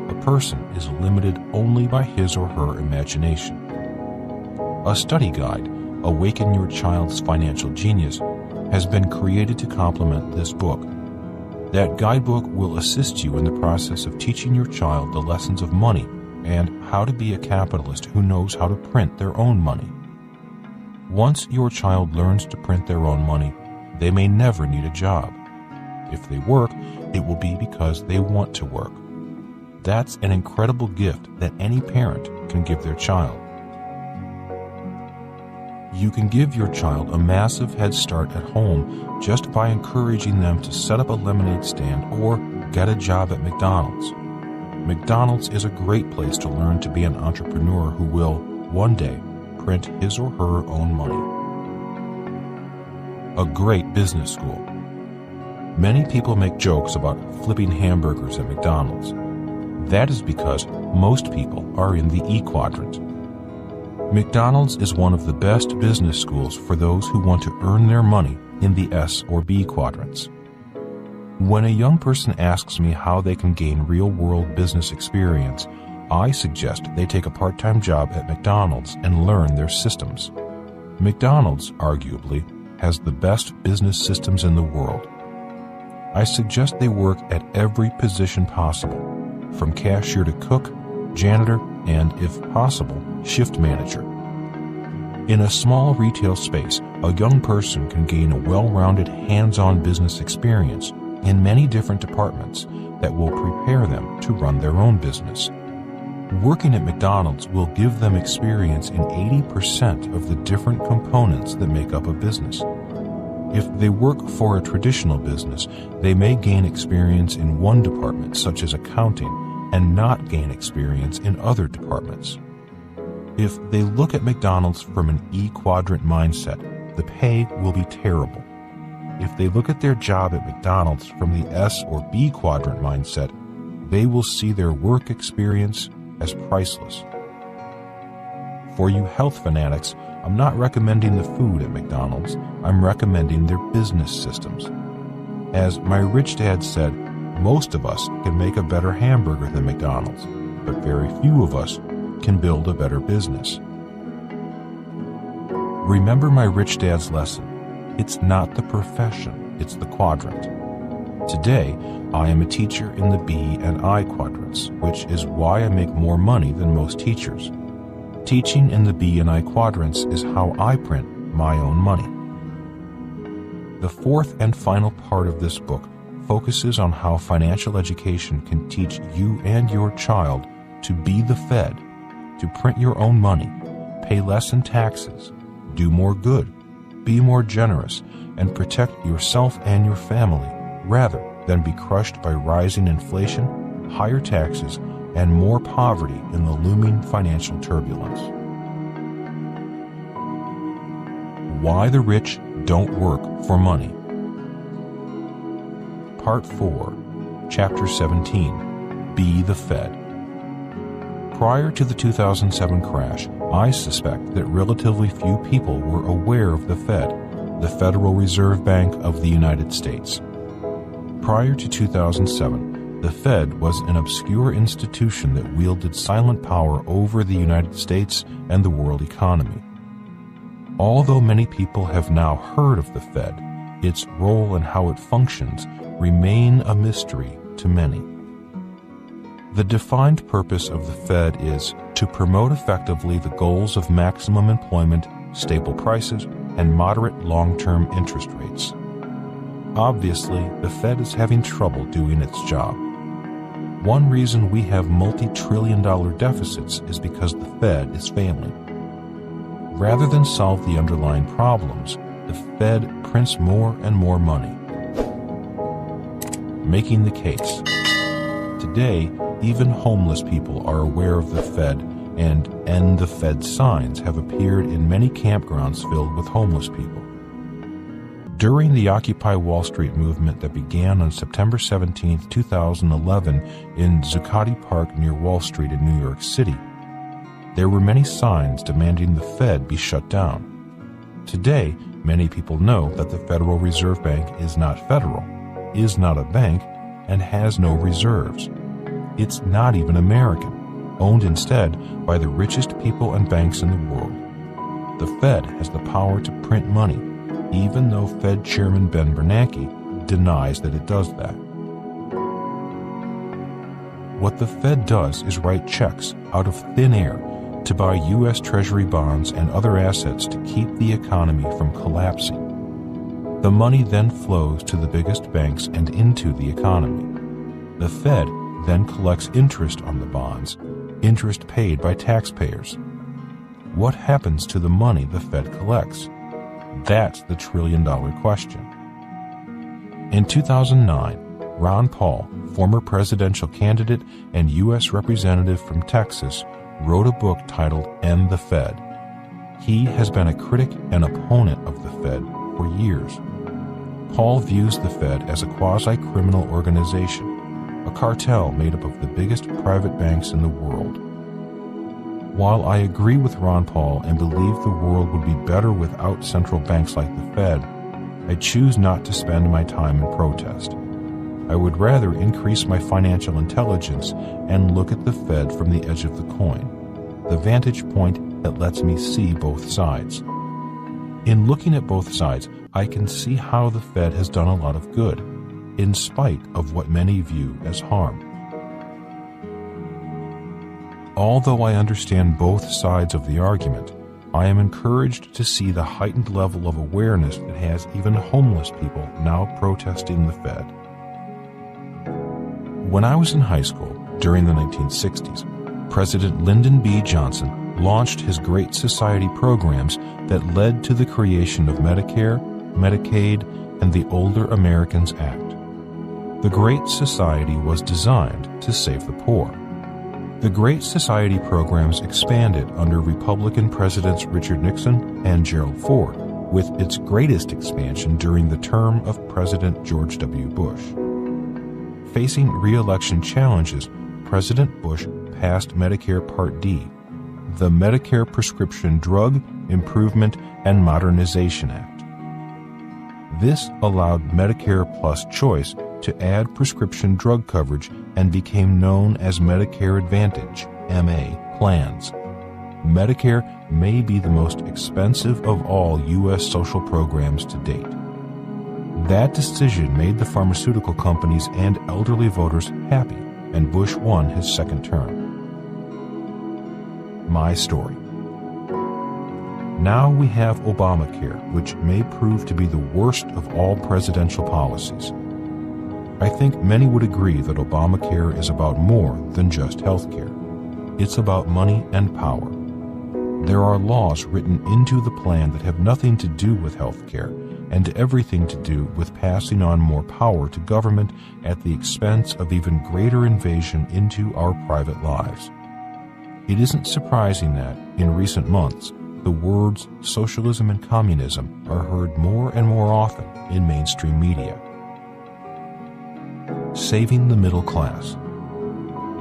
A person is limited only by his or her imagination. A study guide, Awaken Your Child's Financial Genius, has been created to complement this book. That guidebook will assist you in the process of teaching your child the lessons of money and how to be a capitalist who knows how to print their own money. Once your child learns to print their own money, they may never need a job. If they work, it will be because they want to work. That's an incredible gift that any parent can give their child. You can give your child a massive head start at home just by encouraging them to set up a lemonade stand or get a job at McDonald's. McDonald's is a great place to learn to be an entrepreneur who will, one day, print his or her own money. A great business school. Many people make jokes about flipping hamburgers at McDonald's. That is because most people are in the E quadrant. McDonald's is one of the best business schools for those who want to earn their money in the S or B quadrants. When a young person asks me how they can gain real-world business experience, I suggest they take a part-time job at McDonald's and learn their systems. McDonald's, arguably, has the best business systems in the world. I suggest they work at every position possible, from cashier to cook, janitor, and, if possible, shift manager. In a small retail space, a young person can gain a well-rounded hands-on business experience in many different departments that will prepare them to run their own business. Working at McDonald's will give them experience in 80% of the different components that make up a business. If they work for a traditional business, they may gain experience in one department, such as accounting, and not gain experience in other departments. If they look at McDonald's from an E quadrant mindset, the pay will be terrible. If they look at their job at McDonald's from the S or B quadrant mindset, they will see their work experience as priceless. For you health fanatics, I'm not recommending the food at McDonald's, I'm recommending their business systems. As my rich dad said, most of us can make a better hamburger than McDonald's, but very few of us can build a better business. Remember my rich dad's lesson. It's not the profession, it's the quadrant. Today, I am a teacher in the B and I quadrants, which is why I make more money than most teachers. Teaching in the B and I quadrants is how I print my own money. The fourth and final part of this book focuses on how financial education can teach you and your child to be the Fed, to print your own money, pay less in taxes, do more good, be more generous, and protect yourself and your family, rather than be crushed by rising inflation, higher taxes, and more poverty in the looming financial turbulence. Why the rich don't work for money. Part 4, Chapter 17, Be the Fed. Prior to the 2007 crash, I suspect that relatively few people were aware of the Fed, the Federal Reserve Bank of the United States. Prior to 2007, the Fed was an obscure institution that wielded silent power over the United States and the world economy. Although many people have now heard of the Fed, its role and how it functions remain a mystery to many. The defined purpose of the Fed is to promote effectively the goals of maximum employment, stable prices, and moderate long-term interest rates. Obviously, the Fed is having trouble doing its job. One reason we have multi-trillion-dollar deficits is because the Fed is failing. Rather than solve the underlying problems, the Fed prints more and more money. Making the case. Today, even homeless people are aware of the Fed, and End the Fed signs have appeared in many campgrounds filled with homeless people. During the Occupy Wall Street movement that began on September 17, 2011 in Zuccotti Park near Wall Street in New York City, there were many signs demanding the Fed be shut down. Today, many people know that the Federal Reserve Bank is not federal, is not a bank, and has no reserves. It's not even American, owned instead by the richest people and banks in the world. The Fed has the power to print money, even though Fed Chairman Ben Bernanke denies that it does that. What the Fed does is write checks out of thin air to buy U.S. Treasury bonds and other assets to keep the economy from collapsing. The money then flows to the biggest banks and into the economy. The Fed then collects interest on the bonds, interest paid by taxpayers. What happens to the money the Fed collects? That's the trillion-dollar question. In 2009, Ron Paul, former presidential candidate and U.S. representative from Texas, wrote a book titled End the Fed. He has been a critic and opponent of the Fed for years. Paul views the Fed as a quasi-criminal organization, a cartel made up of the biggest private banks in the world. While I agree with Ron Paul and believe the world would be better without central banks like the Fed, I choose not to spend my time in protest. I would rather increase my financial intelligence and look at the Fed from the edge of the coin, the vantage point that lets me see both sides. In looking at both sides, I can see how the Fed has done a lot of good, in spite of what many view as harm. Although I understand both sides of the argument, I am encouraged to see the heightened level of awareness that has even homeless people now protesting the Fed. When I was in high school, during the 1960s, President Lyndon B. Johnson launched his Great Society programs that led to the creation of Medicare, Medicaid, and the Older Americans Act. The Great Society was designed to save the poor. The Great Society programs expanded under Republican Presidents Richard Nixon and Gerald Ford, with its greatest expansion during the term of President George W. Bush. Facing re-election challenges, President Bush passed Medicare Part D, the Medicare Prescription Drug Improvement and Modernization Act. This allowed Medicare Plus Choice to add prescription drug coverage and became known as Medicare Advantage, MA, plans. Medicare may be the most expensive of all U.S. social programs to date. That decision made the pharmaceutical companies and elderly voters happy, and Bush won his second term. My story. Now we have Obamacare, which may prove to be the worst of all presidential policies. I think many would agree that Obamacare is about more than just health care. It's about money and power. There are laws written into the plan that have nothing to do with health care and everything to do with passing on more power to government at the expense of even greater invasion into our private lives. It isn't surprising that, in recent months, the words socialism and communism are heard more and more often in mainstream media. Saving the middle class.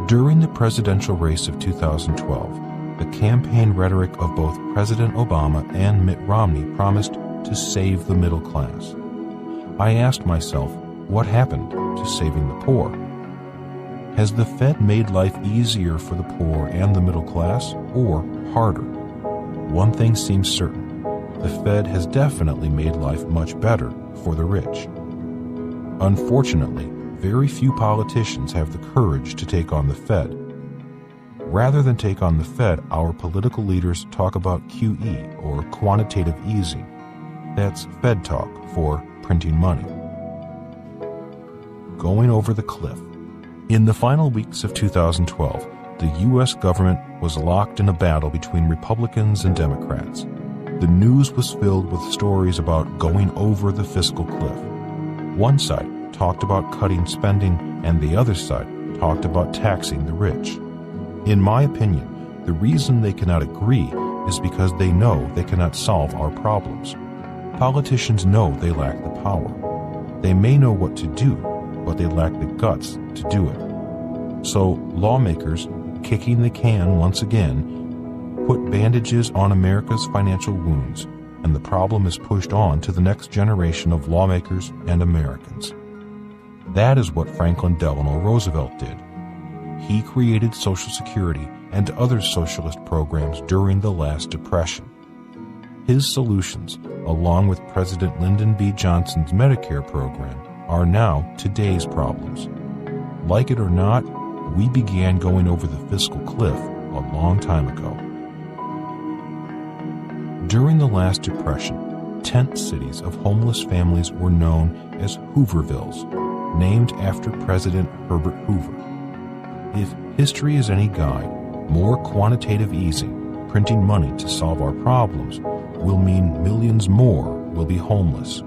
During the presidential race of 2012, the campaign rhetoric of both President Obama and Mitt Romney promised to save the middle class. I asked myself, what happened to saving the poor? Has the Fed made life easier for the poor and the middle class, or harder? One thing seems certain. The Fed has definitely made life much better for the rich. Unfortunately, very few politicians have the courage to take on the Fed. Rather than take on the Fed, our political leaders talk about QE, or quantitative easing. That's Fed talk for printing money. Going over the cliff. In the final weeks of 2012, the U.S. government was locked in a battle between Republicans and Democrats. The news was filled with stories about going over the fiscal cliff. One side talked about cutting spending, and the other side talked about taxing the rich. In my opinion, the reason they cannot agree is because they know they cannot solve our problems. Politicians know they lack the power. They may know what to do, but they lack the guts to do it. So lawmakers, kicking the can once again, put bandages on America's financial wounds, and the problem is pushed on to the next generation of lawmakers and Americans. That is what Franklin Delano Roosevelt did. He created Social Security and other socialist programs during the last Depression. His solutions, along with President Lyndon B. Johnson's Medicare program, are now today's problems. Like it or not, we began going over the fiscal cliff a long time ago. During the last Depression, tent cities of homeless families were known as Hoovervilles, named after President Herbert Hoover. If history is any guide, more quantitative easing, printing money to solve our problems, will mean millions more will be homeless.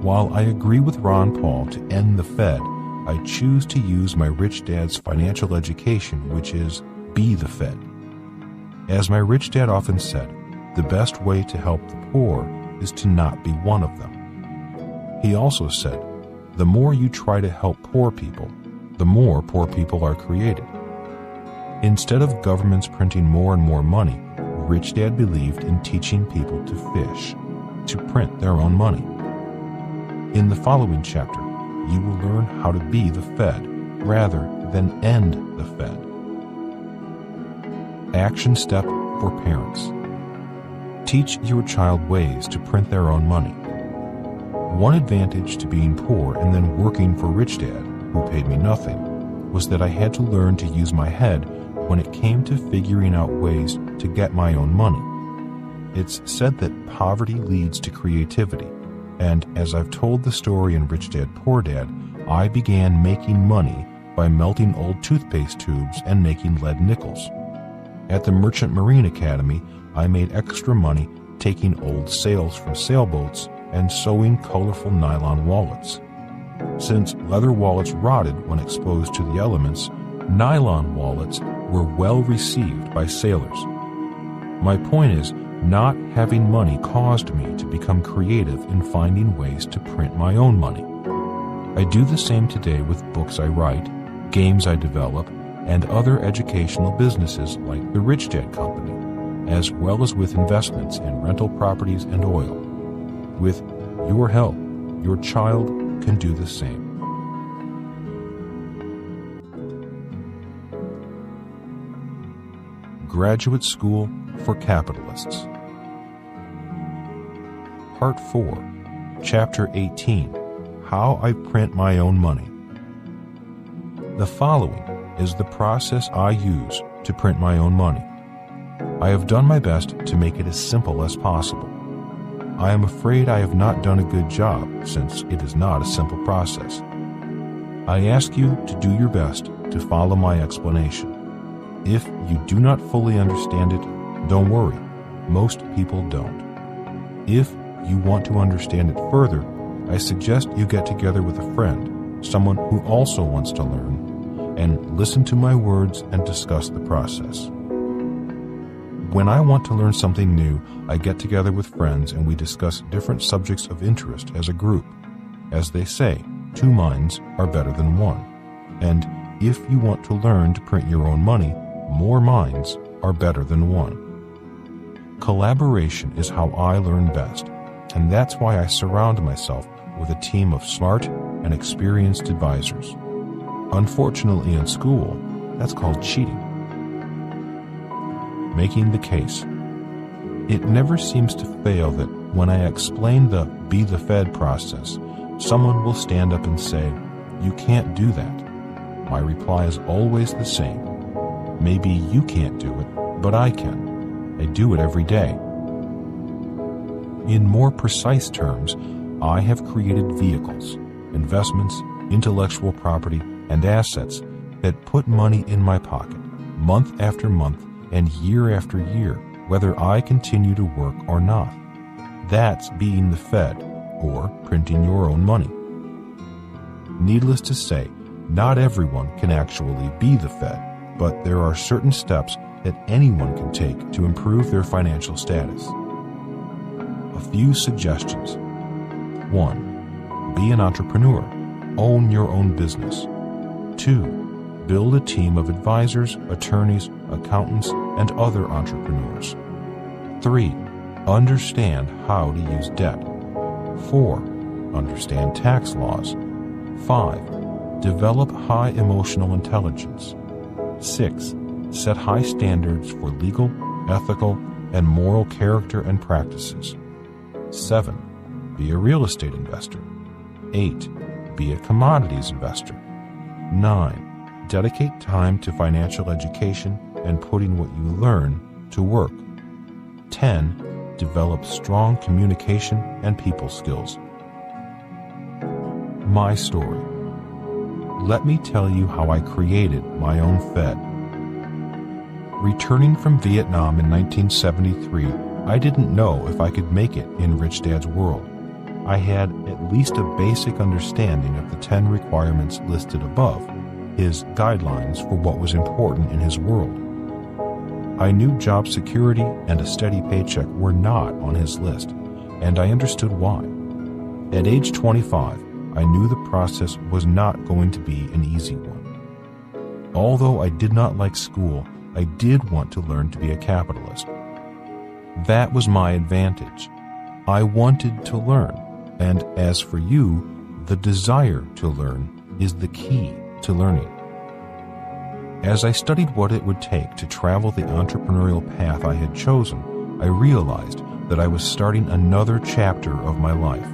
While I agree with Ron Paul to end the Fed, I choose to use my rich dad's financial education, which is be the Fed. As my rich dad often said, the best way to help the poor is to not be one of them. He also said, the more you try to help poor people, the more poor people are created. Instead of governments printing more and more money, Rich Dad believed in teaching people to fish, to print their own money. In the following chapter, you will learn how to be the Fed rather than end the Fed. Action step for parents. Teach your child ways to print their own money. One advantage to being poor and then working for Rich Dad, who paid me nothing, was that I had to learn to use my head when it came to figuring out ways to get my own money. It's said that poverty leads to creativity, and as I've told the story in Rich Dad, Poor Dad, I began making money by melting old toothpaste tubes and making lead nickels. At the Merchant Marine Academy, I made extra money taking old sails from sailboats and sewing colorful nylon wallets. Since leather wallets rotted when exposed to the elements, nylon wallets were well received by sailors. My point is, not having money caused me to become creative in finding ways to print my own money. I do the same today with books I write, games I develop, and other educational businesses like the Rich Dad Company, as well as with investments in rental properties and oil. With your help, your child can do the same. Graduate School for Capitalists. Part 4, Chapter 18, How I Print My Own Money. The following is the process I use to print my own money. I have done my best to make it as simple as possible. I am afraid I have not done a good job since it is not a simple process. I ask you to do your best to follow my explanation. If you do not fully understand it, don't worry. Most people don't. If you want to understand it further, I suggest you get together with a friend, someone who also wants to learn, and listen to my words and discuss the process. When I want to learn something new, I get together with friends and we discuss different subjects of interest as a group. As they say, two minds are better than one. And if you want to learn to print your own money, more minds are better than one. Collaboration is how I learn best, and that's why I surround myself with a team of smart and experienced advisors. Unfortunately, in school, that's called cheating. Making the case. It never seems to fail that when I explain the Be the Fed process, someone will stand up and say, "You can't do that." My reply is always the same. Maybe you can't do it, but I can. I do it every day. In more precise terms, I have created vehicles, investments, intellectual property, and assets that put money in my pocket, month after month and year after year, whether I continue to work or not. That's being the Fed, or printing your own money. Needless to say, not everyone can actually be the Fed, but there are certain steps that anyone can take to improve their financial status. A few suggestions. 1. Be an entrepreneur. Own your own business. 2. Build a team of advisors, attorneys, accountants, and other entrepreneurs. 3. Understand how to use debt. 4. Understand tax laws. 5. Develop high emotional intelligence. 6. Set high standards for legal, ethical, and moral character and practices. 7. Be a real estate investor. 8. Be a commodities investor. 9. Dedicate time to financial education and putting what you learn to work. 10. Develop strong communication and people skills. My story. Let me tell you how I created my own Fed. Returning from Vietnam in 1973, I didn't know if I could make it in Rich Dad's world. I had at least a basic understanding of the 10 requirements listed above, his guidelines for what was important in his world. I knew job security and a steady paycheck were not on his list, and I understood why. At age 25, I knew the process was not going to be an easy one. Although I did not like school, I did want to learn to be a capitalist. That was my advantage. I wanted to learn, and as for you, the desire to learn is the key to learning. As I studied what it would take to travel the entrepreneurial path I had chosen, I realized that I was starting another chapter of my life.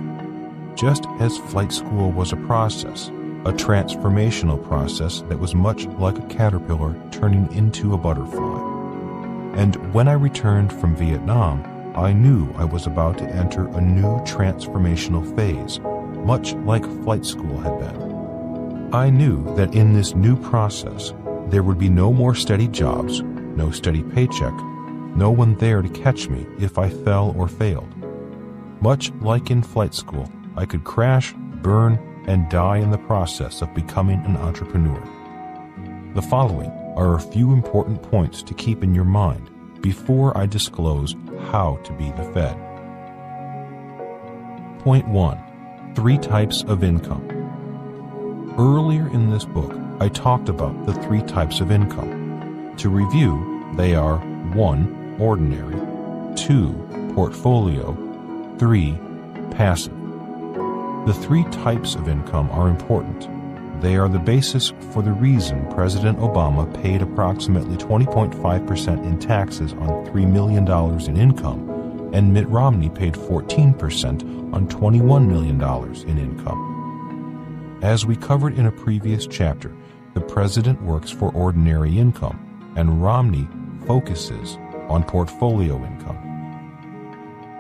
Just as flight school was a process, a transformational process that was much like a caterpillar turning into a butterfly. And when I returned from Vietnam, I knew I was about to enter a new transformational phase, much like flight school had been. I knew that in this new process, there would be no more steady jobs, no steady paycheck, no one there to catch me if I fell or failed. Much like in flight school, I could crash, burn, and die in the process of becoming an entrepreneur. The following are a few important points to keep in your mind before I disclose how to be the Fed. Point 1. 3 types of income. Earlier in this book, I talked about the 3 types of income. To review, they are 1. Ordinary, 2. Portfolio, 3. Passive. The 3 types of income are important. They are the basis for the reason President Obama paid approximately 20.5% in taxes on $3 million in income, and Mitt Romney paid 14% on $21 million in income. As we covered in a previous chapter, the president works for ordinary income, and Romney focuses on portfolio income.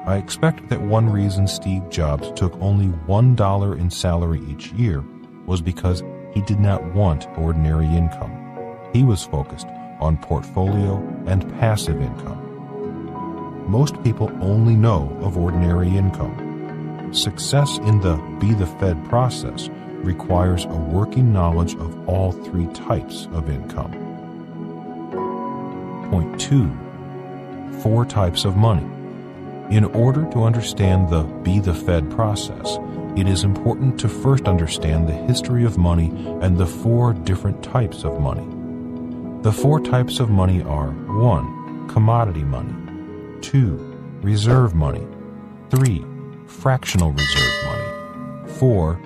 I expect that one reason Steve Jobs took only $1 in salary each year was because he did not want ordinary income. He was focused on portfolio and passive income. Most people only know of ordinary income. Success in the Be the Fed process requires a working knowledge of all 3 types of income. Point 2. 4 types of money. In order to understand the Be the Fed process, it is important to first understand the history of money and the 4 different types of money. The 4 types of money are 1. Commodity money, 2. Reserve money, 3. Fractional reserve money, 4.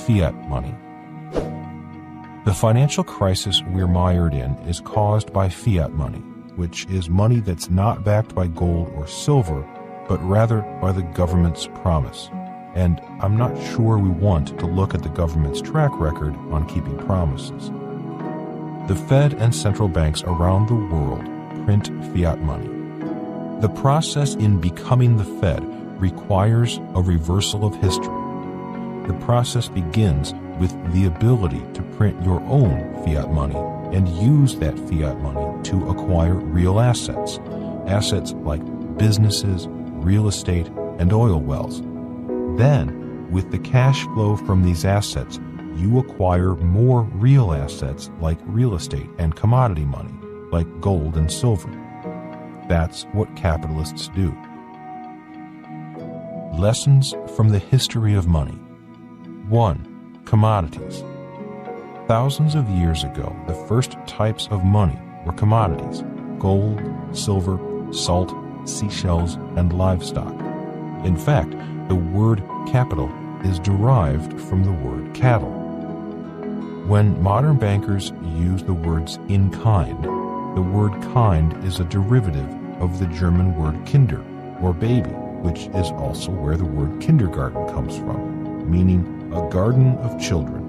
Fiat money. The financial crisis we're mired in is caused by fiat money, which is money that's not backed by gold or silver, but rather by the government's promise. And I'm not sure we want to look at the government's track record on keeping promises. The Fed and central banks around the world print fiat money. The process in becoming the Fed requires a reversal of history. The process begins with the ability to print your own fiat money and use that fiat money to acquire real assets, assets like businesses, real estate, and oil wells. Then, with the cash flow from these assets, you acquire more real assets like real estate and commodity money, like gold and silver. That's what capitalists do. Lessons from the history of money. 1. Commodities. Thousands of years ago, the first types of money were commodities: gold, silver, salt, seashells, and livestock. In fact, the word capital is derived from the word cattle. When modern bankers use the words in kind, the word kind is a derivative of the German word Kinder, or baby, which is also where the word kindergarten comes from, meaning a garden of children.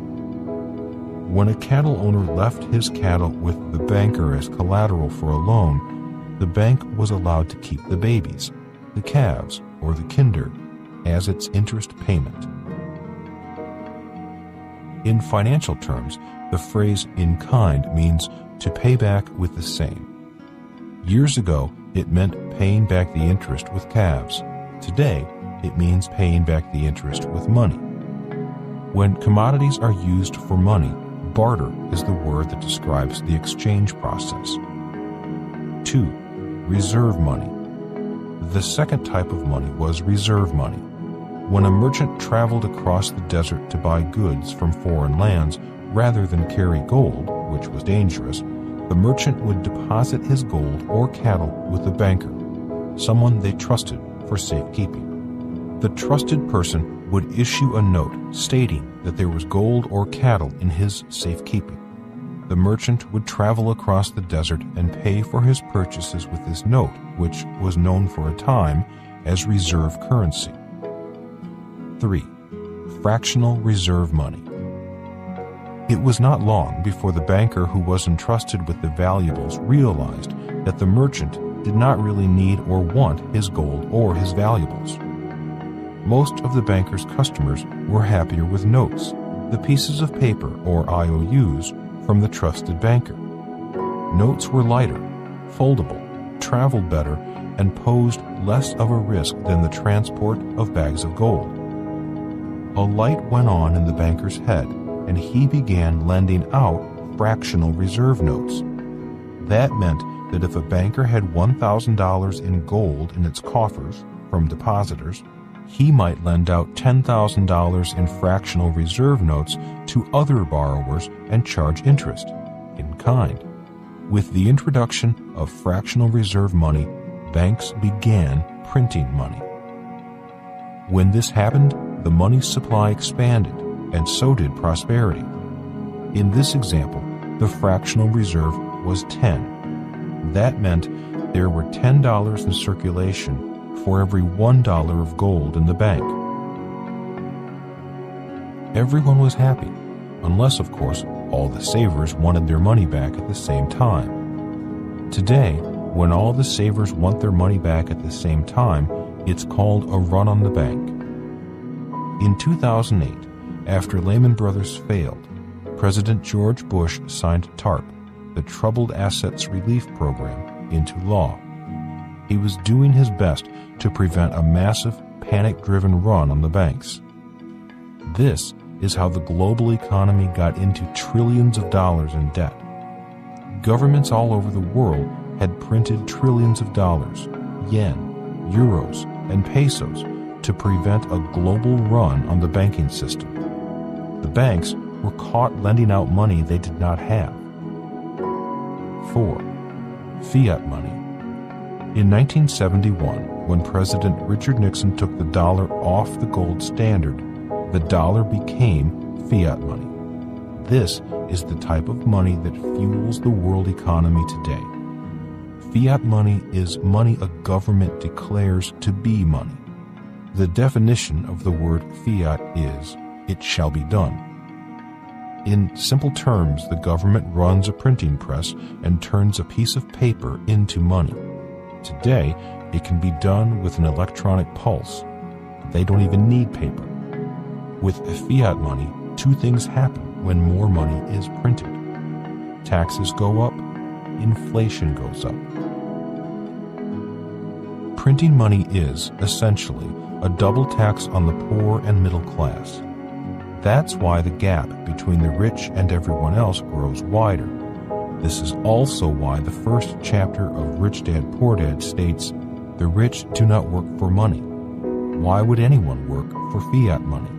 When a cattle owner left his cattle with the banker as collateral for a loan, the bank was allowed to keep the babies, the calves, or the kinder, as its interest payment. In financial terms, the phrase in kind means to pay back with the same. Years ago, it meant paying back the interest with calves. Today, it means paying back the interest with money. When commodities are used for money, barter is the word that describes the exchange process. 2. Reserve money. The second type of money was reserve money. When a merchant traveled across the desert to buy goods from foreign lands rather than carry gold, which was dangerous, the merchant would deposit his gold or cattle with a banker, someone they trusted for safekeeping. The trusted person would issue a note stating that there was gold or cattle in his safekeeping. The merchant would travel across the desert and pay for his purchases with this note, which was known for a time as reserve currency. 3. Fractional reserve money. It was not long before the banker who was entrusted with the valuables realized that the merchant did not really need or want his gold or his valuables. Most of the banker's customers were happier with notes, the pieces of paper or IOUs from the trusted banker. Notes were lighter, foldable, traveled better, and posed less of a risk than the transport of bags of gold. A light went on in the banker's head, and he began lending out fractional reserve notes. That meant that if a banker had $1,000 in gold in its coffers from depositors, he might lend out $10,000 in fractional reserve notes to other borrowers and charge interest in kind. With the introduction of fractional reserve money, banks began printing money. When this happened, the money supply expanded, and so did prosperity. In this example, the fractional reserve was 10. That meant there were $10 in circulation for every $1 of gold in the bank. Everyone was happy, unless, of course, all the savers wanted their money back at the same time. Today, when all the savers want their money back at the same time, it's called a run on the bank. In 2008, after Lehman Brothers failed, President George Bush signed TARP, the Troubled Assets Relief Program, into law. He was doing his best to prevent a massive, panic-driven run on the banks. This is how the global economy got into trillions of dollars in debt. Governments all over the world had printed trillions of dollars, yen, euros, and pesos to prevent a global run on the banking system. The banks were caught lending out money they did not have. 4. Fiat money. In 1971, when President Richard Nixon took the dollar off the gold standard, the dollar became fiat money. This is the type of money that fuels the world economy today. Fiat money is money a government declares to be money. The definition of the word fiat is, it shall be done. In simple terms, the government runs a printing press and turns a piece of paper into money. Today, it can be done with an electronic pulse. They don't even need paper. With fiat money, two things happen when more money is printed. Taxes go up, inflation goes up. Printing money is, essentially, a double tax on the poor and middle class. That's why the gap between the rich and everyone else grows wider. This is also why the first chapter of Rich Dad Poor Dad states, "The rich do not work for money." Why would anyone work for fiat money?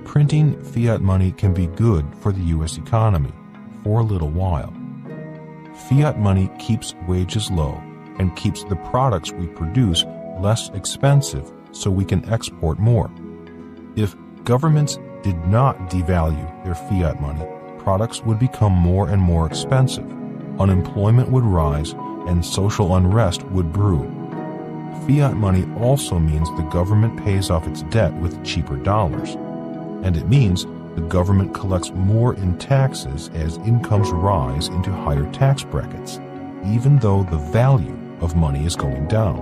Printing fiat money can be good for the U.S. economy for a little while. Fiat money keeps wages low and keeps the products we produce less expensive so we can export more. If governments did not devalue their fiat money, products would become more and more expensive, unemployment would rise, and social unrest would brew. Fiat money also means the government pays off its debt with cheaper dollars, and it means the government collects more in taxes as incomes rise into higher tax brackets, even though the value of money is going down.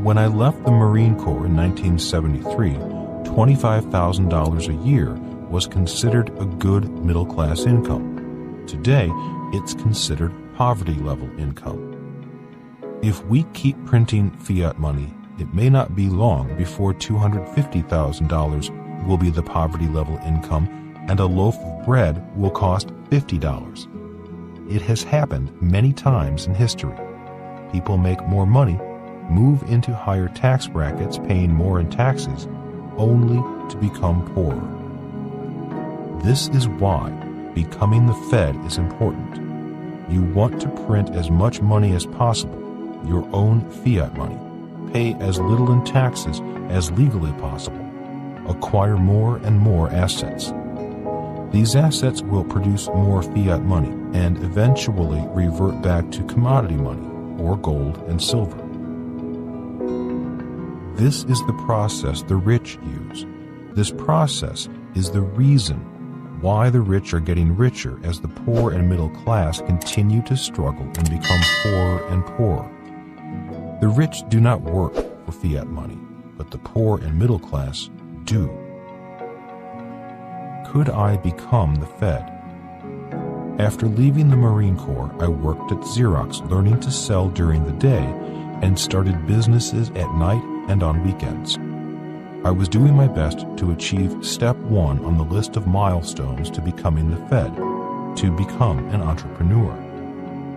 When I left the Marine Corps in 1973, $25,000 a year was considered a good middle-class income. Today, it's considered poverty-level income. If we keep printing fiat money, it may not be long before $250,000 will be the poverty-level income and a loaf of bread will cost $50. It has happened many times in history. People make more money, move into higher tax brackets paying more in taxes, only to become poorer. This is why becoming the Fed is important. You want to print as much money as possible, your own fiat money, pay as little in taxes as legally possible, acquire more and more assets. These assets will produce more fiat money and eventually revert back to commodity money, or gold and silver. This is the process the rich use. This process is the reason why the rich are getting richer as the poor and middle class continue to struggle and become poorer and poorer. The rich do not work for fiat money, but the poor and middle class do. Could I become the Fed? After leaving the Marine Corps, I worked at Xerox, learning to sell during the day, and started businesses at night and on weekends. I was doing my best to achieve step 1 on the list of milestones to becoming the Fed, to become an entrepreneur.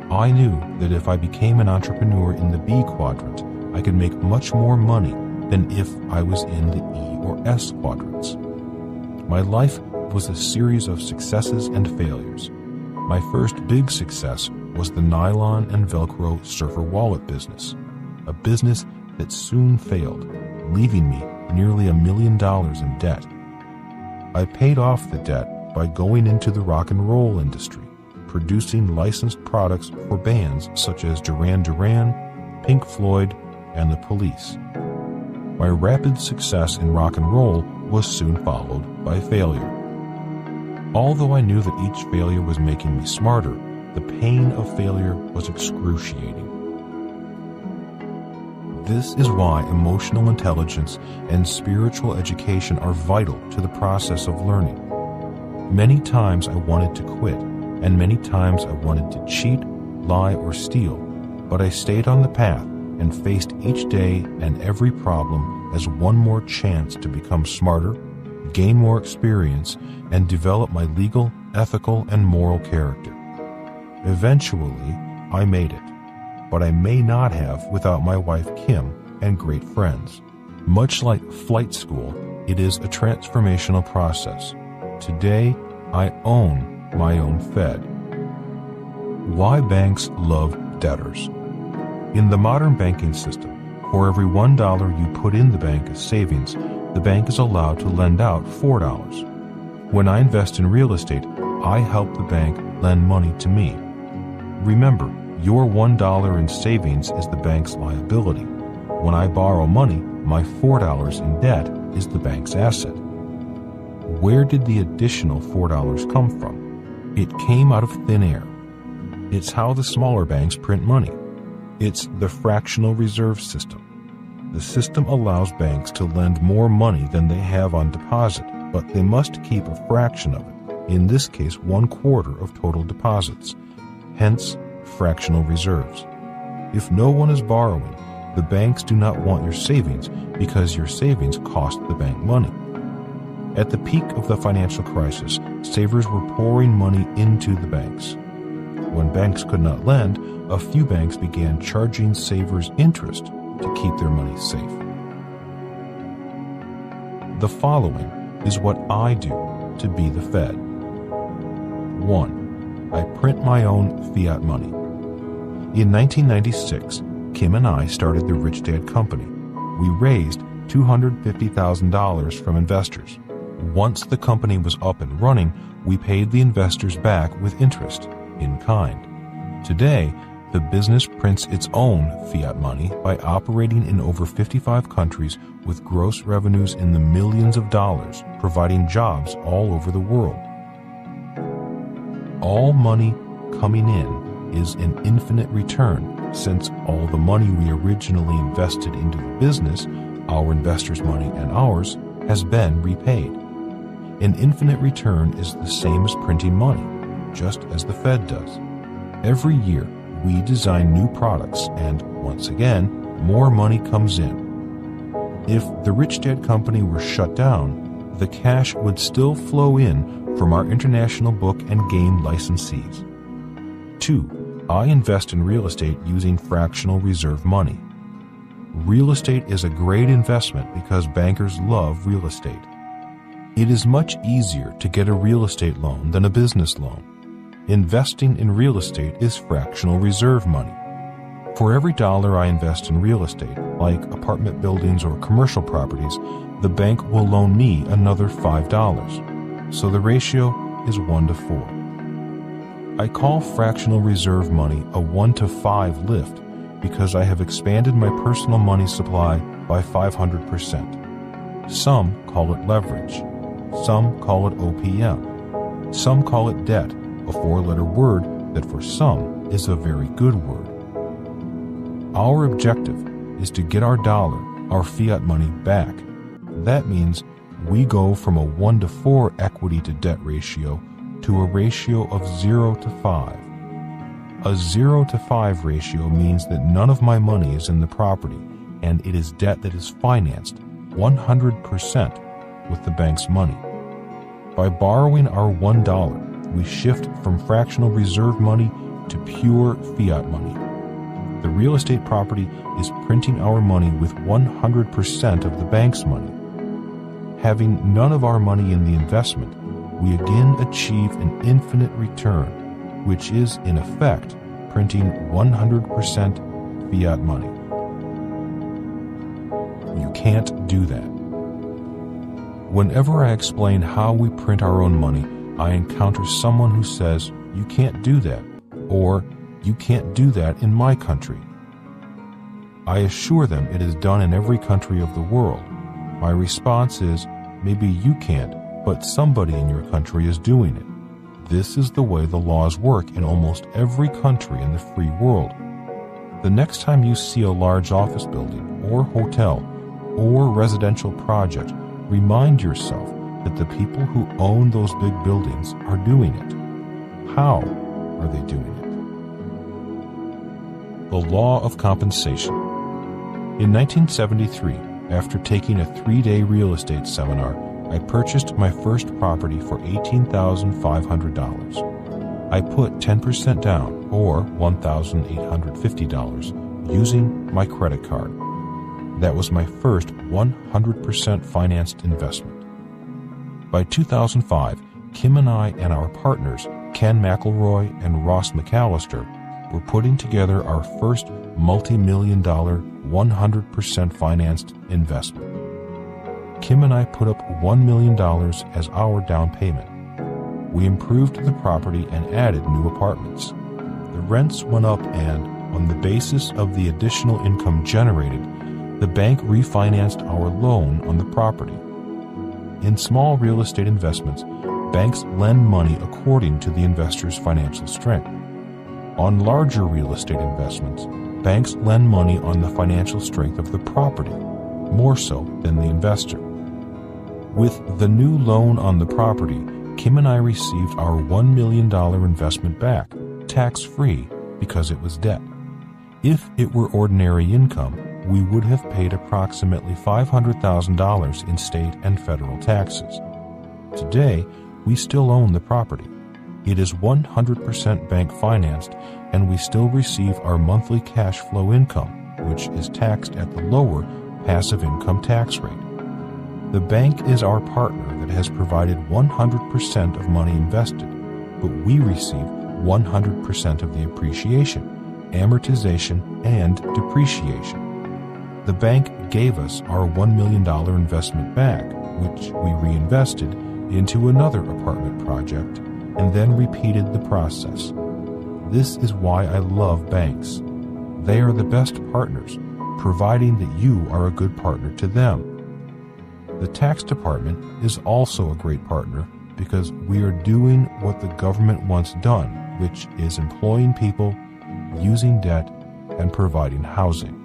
I knew that if I became an entrepreneur in the B quadrant, I could make much more money than if I was in the E or S quadrants. My life was a series of successes and failures. My first big success was the nylon and Velcro surfer wallet business, a business that soon failed, leaving me nearly $1 million in debt. I paid off the debt by going into the rock and roll industry, producing licensed products for bands such as Duran Duran, Pink Floyd, and The Police. My rapid success in rock and roll was soon followed by failure. Although I knew that each failure was making me smarter, the pain of failure was excruciating. This is why emotional intelligence and spiritual education are vital to the process of learning. Many times I wanted to quit, and many times I wanted to cheat, lie, or steal, but I stayed on the path and faced each day and every problem as one more chance to become smarter, gain more experience, and develop my legal, ethical, and moral character. Eventually, I made it. But I may not have without my wife Kim and great friends. Much like flight school, it is a transformational process. Today, I own my own Fed. Why banks love debtors. In the modern banking system, for every $1 you put in the bank as savings, the bank is allowed to lend out $4. When I invest in real estate, I help the bank lend money to me. Remember, your $1 in savings is the bank's liability. When I borrow money, my $4 in debt is the bank's asset. Where did the additional $4 come from? It came out of thin air. It's how the smaller banks print money. It's the fractional reserve system. The system allows banks to lend more money than they have on deposit, but they must keep a fraction of it, in this case 1/4 of total deposits. Hence, fractional reserves. If no one is borrowing, the banks do not want your savings because your savings cost the bank money. At the peak of the financial crisis, savers were pouring money into the banks. When banks could not lend, a few banks began charging savers interest to keep their money safe. The following is what I do to be the Fed. 1. I print my own fiat money. In 1996, Kim and I started the Rich Dad Company. We raised $250,000 from investors. Once the company was up and running, we paid the investors back with interest, in kind. Today, the business prints its own fiat money by operating in over 55 countries with gross revenues in the millions of dollars, providing jobs all over the world. All money coming in is an infinite return, since all the money we originally invested into the business, our investors' money and ours, has been repaid. An infinite return is the same as printing money, just as the Fed does. Every year, we design new products and, once again, more money comes in. If the Rich Dad Company were shut down, the cash would still flow in from our international book and game licensees. 2. I invest in real estate using fractional reserve money. Real estate is a great investment because bankers love real estate. It is much easier to get a real estate loan than a business loan. Investing in real estate is fractional reserve money. For every dollar I invest in real estate, like apartment buildings or commercial properties, the bank will loan me another $5. So the ratio is 1 to 4. I call fractional reserve money a 1 to 5 lift because I have expanded my personal money supply by 500%. Some call it leverage. Some call it OPM. Some call it debt, a 4-letter word that for some is a very good word. Our objective is to get our dollar, our fiat money, back. That means we go from a 1 to 4 equity to debt ratio to a ratio of 0 to 5. A 0 to 5 ratio means that none of my money is in the property, and it is debt that is financed 100% with the bank's money. By borrowing our $1, we shift from fractional reserve money to pure fiat money. The real estate property is printing our money with 100% of the bank's money. Having none of our money in the investment, we again achieve an infinite return, which is, in effect, printing 100% fiat money. You can't do that. Whenever I explain how we print our own money, I encounter someone who says, "You can't do that," or "You can't do that in my country." I assure them it is done in every country of the world. My response is, maybe you can't, but somebody in your country is doing it. This is the way the laws work in almost every country in the free world. The next time you see a large office building, or hotel, or residential project, remind yourself that the people who own those big buildings are doing it. How are they doing it? The law of compensation. In 1973, after taking a 3-day real estate seminar, I purchased my first property for $18,500. I put 10% down, or $1,850, using my credit card. That was my first 100% financed investment. By 2005, Kim and I and our partners, Ken McElroy and Ross McAllister, were putting together our first multi-million-dollar 100% financed investment. Kim and I put up $1 million as our down payment. We improved the property and added new apartments. The rents went up and, on the basis of the additional income generated, the bank refinanced our loan on the property. In small real estate investments, banks lend money according to the investor's financial strength. On larger real estate investments, banks lend money on the financial strength of the property, more so than the investor. With the new loan on the property, Kim and I received our $1 million investment back, tax-free, because it was debt. If it were ordinary income, we would have paid approximately $500,000 in state and federal taxes. Today, we still own the property. It is 100% bank financed, and we still receive our monthly cash flow income, which is taxed at the lower passive income tax rate. The bank is our partner that has provided 100% of money invested, but we receive 100% of the appreciation, amortization, and depreciation. The bank gave us our $1 million investment back, which we reinvested into another apartment project, and then repeated the process. This is why I love banks. They are the best partners, providing that you are a good partner to them. The tax department is also a great partner because we are doing what the government wants done, which is employing people, using debt, and providing housing.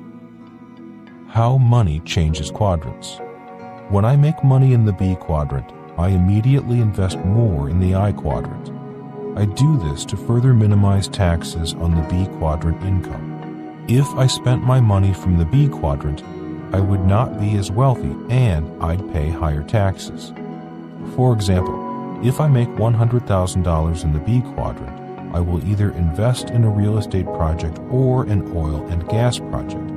How money changes quadrants. When I make money in the B quadrant, I immediately invest more in the I quadrant. I do this to further minimize taxes on the B quadrant income. If I spent my money from the B quadrant, I would not be as wealthy and I'd pay higher taxes. For example, if I make $100,000 in the B quadrant, I will either invest in a real estate project or an oil and gas project.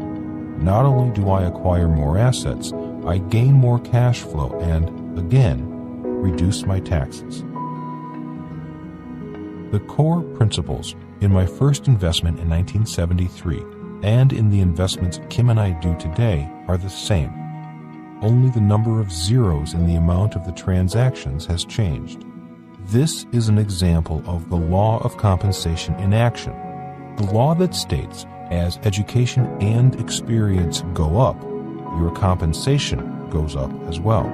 not only do I acquire more assets, I gain more cash flow and, again, reduce my taxes. The core principles in my first investment in 1973 and in the investments Kim and I do today are the same. Only the number of zeros in the amount of the transactions has changed. This is an example of the law of compensation in action. The law that states, as education and experience go up, your compensation goes up as well.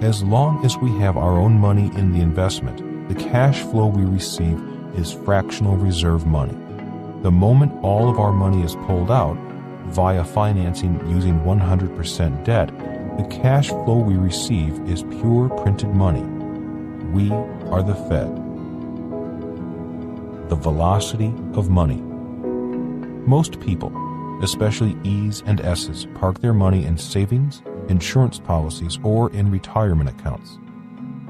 As long as we have our own money in the investment, the cash flow we receive is fractional reserve money. The moment all of our money is pulled out, via financing using 100% debt, the cash flow we receive is pure printed money. We are the Fed. The velocity of money. Most people, especially E's and S's, park their money in savings, insurance policies, or in retirement accounts.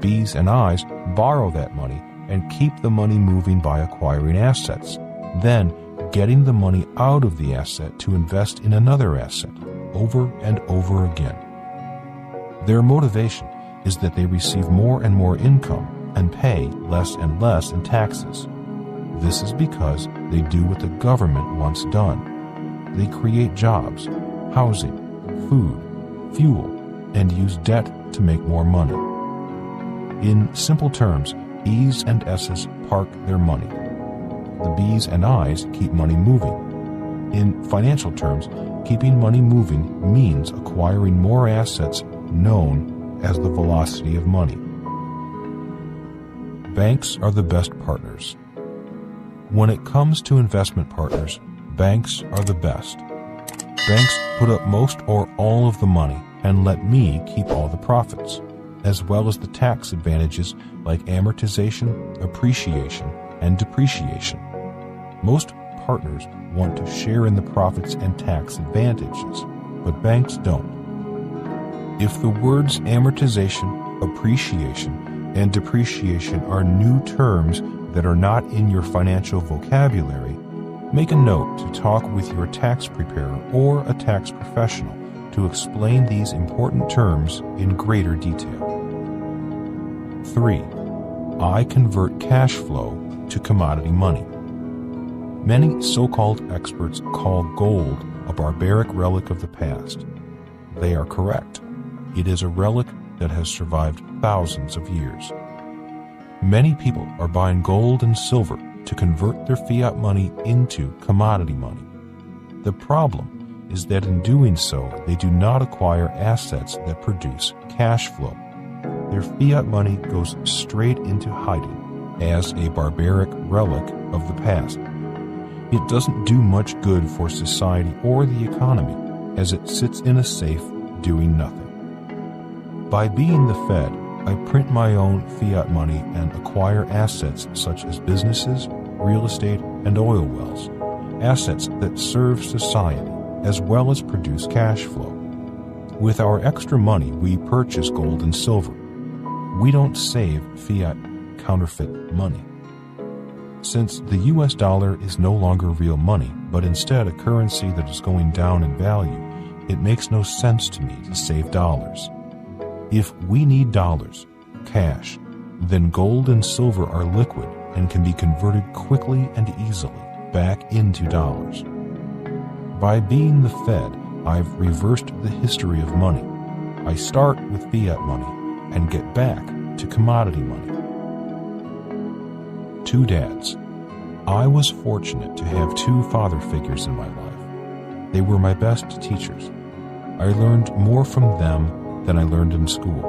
B's and I's borrow that money and keep the money moving by acquiring assets, then getting the money out of the asset to invest in another asset, over and over again. Their motivation is that they receive more and more income and pay less and less in taxes. This is because they do what the government wants done. They create jobs, housing, food, fuel, and use debt to make more money. In simple terms, E's and S's park their money. The B's and I's keep money moving. In financial terms, keeping money moving means acquiring more assets known as the velocity of money. Banks are the best partners. When it comes to investment partners, banks are the best. Banks put up most or all of the money and let me keep all the profits, as well as the tax advantages like amortization, appreciation, and depreciation. Most partners want to share in the profits and tax advantages, but banks don't. If the words amortization, appreciation, and depreciation are new terms that are not in your financial vocabulary, make a note to talk with your tax preparer or a tax professional to explain these important terms in greater detail. 3. I convert cash flow to commodity money. Many so-called experts call gold a barbaric relic of the past. They are correct. It is a relic that has survived thousands of years. Many people are buying gold and silver to convert their fiat money into commodity money. The problem is that in doing so, they do not acquire assets that produce cash flow. Their fiat money goes straight into hiding as a barbaric relic of the past. It doesn't do much good for society or the economy, as it sits in a safe doing nothing. By being the Fed, I print my own fiat money and acquire assets such as businesses, real estate, and oil wells, assets that serve society as well as produce cash flow. With our extra money, we purchase gold and silver. We don't save fiat counterfeit money. Since the US dollar is no longer real money, but instead a currency that is going down in value, it makes no sense to me to save dollars. If we need dollars, cash, then gold and silver are liquid and can be converted quickly and easily back into dollars. By being the Fed, I've reversed the history of money. I start with fiat money and get back to commodity money. 2 dads. I was fortunate to have 2 father figures in my life. They were my best teachers. I learned more from them than I learned in school.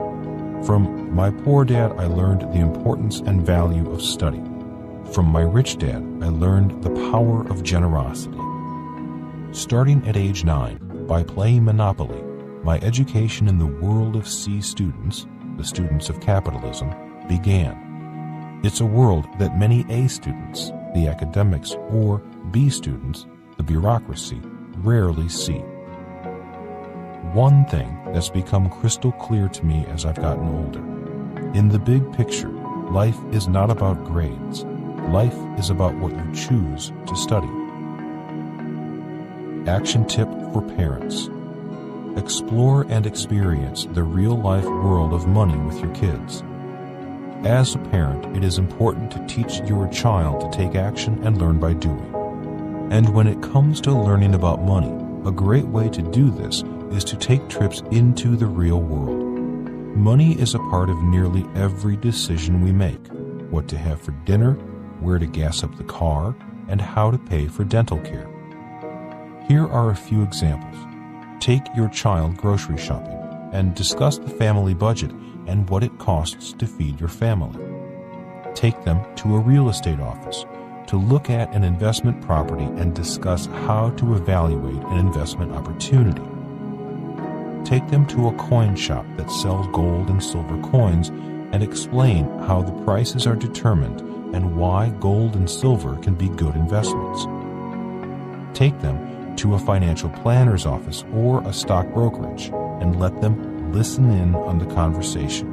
From my poor dad, I learned the importance and value of study. From my rich dad, I learned the power of generosity. Starting at age 9, by playing Monopoly, my education in the world of C students, the students of capitalism, began. It's a world that many A students, the academics, or B students, the bureaucracy, rarely see. One thing that's become crystal clear to me as I've gotten older. In the big picture, life is not about grades. Life is about what you choose to study. Action tip for parents. Explore and experience the real-life world of money with your kids. As a parent, it is important to teach your child to take action and learn by doing. And when it comes to learning about money, a great way to do this is to take trips into the real world. Money is a part of nearly every decision we make: what to have for dinner, where to gas up the car, and how to pay for dental care. Here are a few examples. Take your child grocery shopping and discuss the family budget and what it costs to feed your family. Take them to a real estate office to look at an investment property and discuss how to evaluate an investment opportunity. Take them to a coin shop that sells gold and silver coins and explain how the prices are determined and why gold and silver can be good investments. Take them to a financial planner's office or a stock brokerage and let them listen in on the conversation.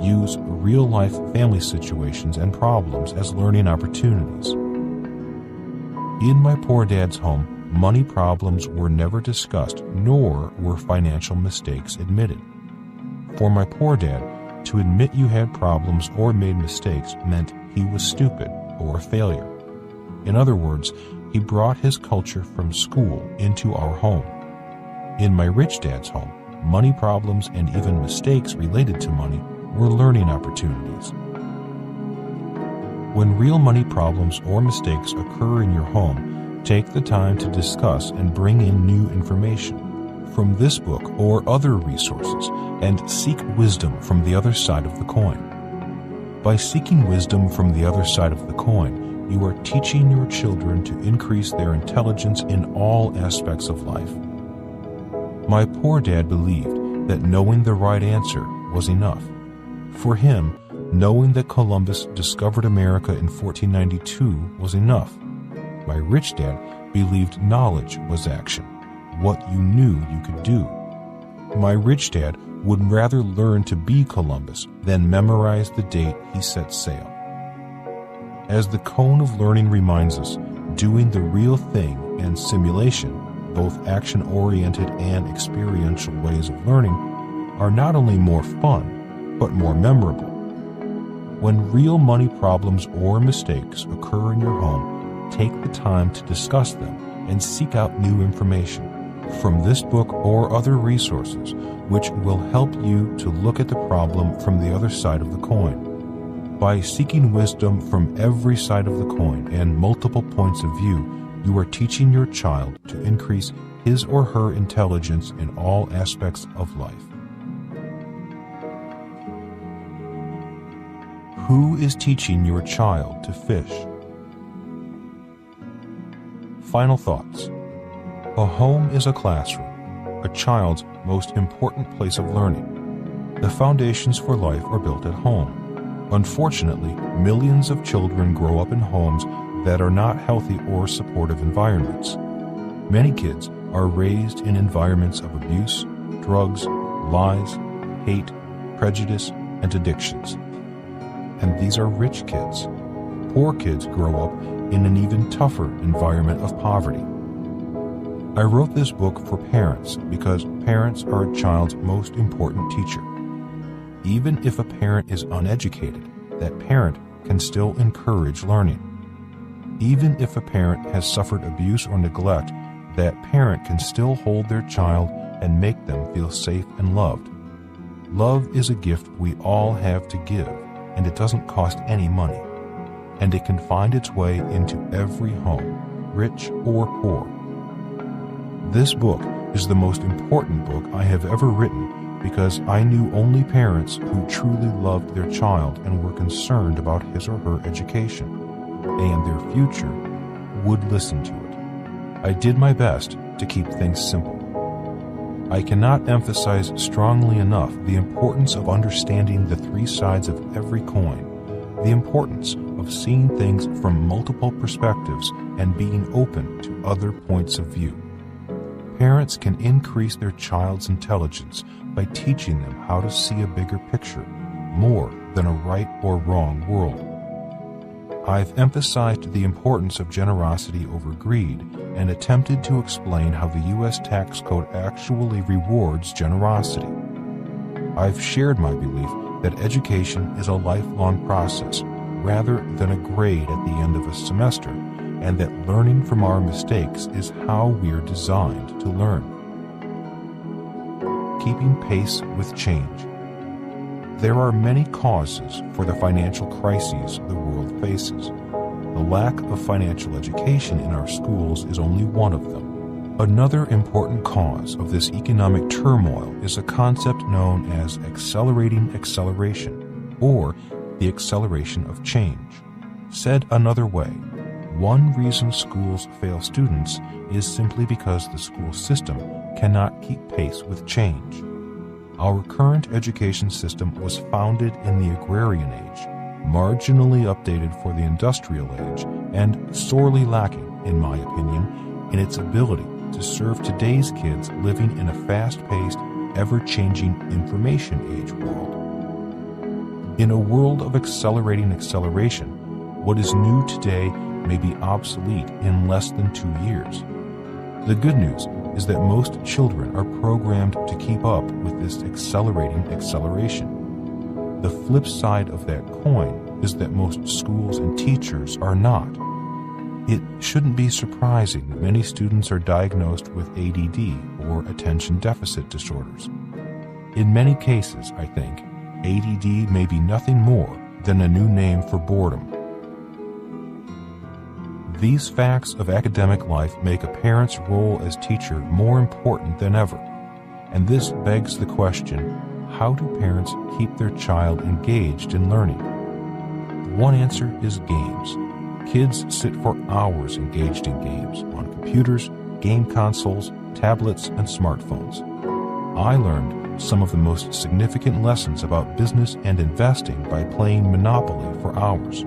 Use real-life family situations and problems as learning opportunities. In my poor dad's home, money problems were never discussed, nor were financial mistakes admitted. For my poor dad, to admit you had problems or made mistakes meant he was stupid or a failure. In other words, he brought his culture from school into our home. In my rich dad's home, money problems and even mistakes related to money were learning opportunities. When real money problems or mistakes occur in your home, take the time to discuss and bring in new information from this book or other resources and seek wisdom from the other side of the coin. By seeking wisdom from the other side of the coin, you are teaching your children to increase their intelligence in all aspects of life. My poor dad believed that knowing the right answer was enough. For him, knowing that Columbus discovered America in 1492 was enough. My rich dad believed knowledge was action, what you knew you could do. My rich dad would rather learn to be Columbus than memorize the date he set sail. As the cone of learning reminds us, doing the real thing and simulation, both action-oriented and experiential ways of learning, are not only more fun, but more memorable. When real money problems or mistakes occur in your home, take the time to discuss them and seek out new information from this book or other resources, which will help you to look at the problem from the other side of the coin. By seeking wisdom from every side of the coin and multiple points of view, you are teaching your child to increase his or her intelligence in all aspects of life. Who is teaching your child to fish? Final thoughts. A home is a classroom, a child's most important place of learning. The foundations for life are built at home. Unfortunately, millions of children grow up in homes that are not healthy or supportive environments. Many kids are raised in environments of abuse, drugs, lies, hate, prejudice, and addictions. And these are rich kids. Poor kids grow up in an even tougher environment of poverty. I wrote this book for parents because parents are a child's most important teacher. Even if a parent is uneducated, that parent can still encourage learning. Even if a parent has suffered abuse or neglect, that parent can still hold their child and make them feel safe and loved. Love is a gift we all have to give, and it doesn't cost any money. And it can find its way into every home, rich or poor. This book is the most important book I have ever written because I knew only parents who truly loved their child and were concerned about his or her education and their future would listen to it. I did my best to keep things simple. I cannot emphasize strongly enough the importance of understanding the three sides of every coin, the importance of seeing things from multiple perspectives and being open to other points of view. Parents can increase their child's intelligence by teaching them how to see a bigger picture, more than a right or wrong world. I've emphasized the importance of generosity over greed and attempted to explain how the U.S. tax code actually rewards generosity. I've shared my belief that education is a lifelong process rather than a grade at the end of a semester, and that learning from our mistakes is how we're designed to learn. Keeping pace with change. There are many causes for the financial crises the world faces. The lack of financial education in our schools is only one of them. Another important cause of this economic turmoil is a concept known as accelerating acceleration, or the acceleration of change. Said another way, one reason schools fail students is simply because the school system cannot keep pace with change. Our current education system was founded in the agrarian age, marginally updated for the industrial age, and sorely lacking, in my opinion, in its ability to serve today's kids living in a fast-paced, ever-changing information age world. In a world of accelerating acceleration, what is new today may be obsolete in less than 2 years. The good news is that most children are programmed to keep up with this accelerating acceleration. The flip side of that coin is that most schools and teachers are not. It shouldn't be surprising that many students are diagnosed with ADD or attention deficit disorders. In many cases, I think, ADD may be nothing more than a new name for boredom. These facts of academic life make a parent's role as teacher more important than ever. And this begs the question, how do parents keep their child engaged in learning? One answer is games. Kids sit for hours engaged in games on computers, game consoles, tablets, and smartphones. I learned some of the most significant lessons about business and investing by playing Monopoly for hours.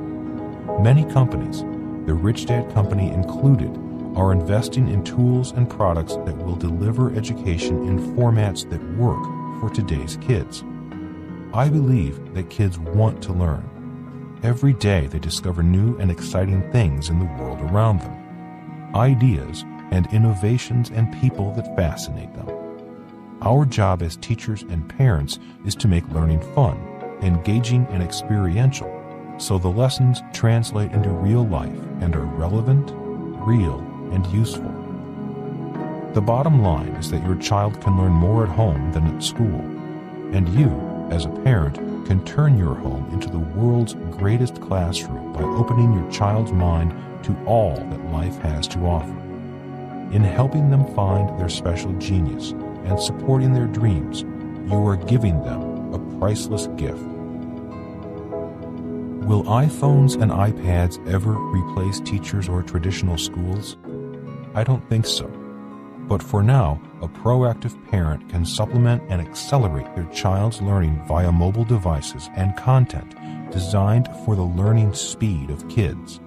Many companies, the Rich Dad Company included, are investing in tools and products that will deliver education in formats that work for today's kids. I believe that kids want to learn. Every day they discover new and exciting things in the world around them, ideas and innovations and people that fascinate them. Our job as teachers and parents is to make learning fun, engaging, and experiential, so the lessons translate into real life and are relevant, real, and useful. The bottom line is that your child can learn more at home than at school, and you, as a parent, can turn your home into the world's greatest classroom by opening your child's mind to all that life has to offer. In helping them find their special genius and supporting their dreams, you are giving them a priceless gift. Will iPhones and iPads ever replace teachers or traditional schools? I don't think so. But for now, a proactive parent can supplement and accelerate their child's learning via mobile devices and content designed for the learning speed of kids.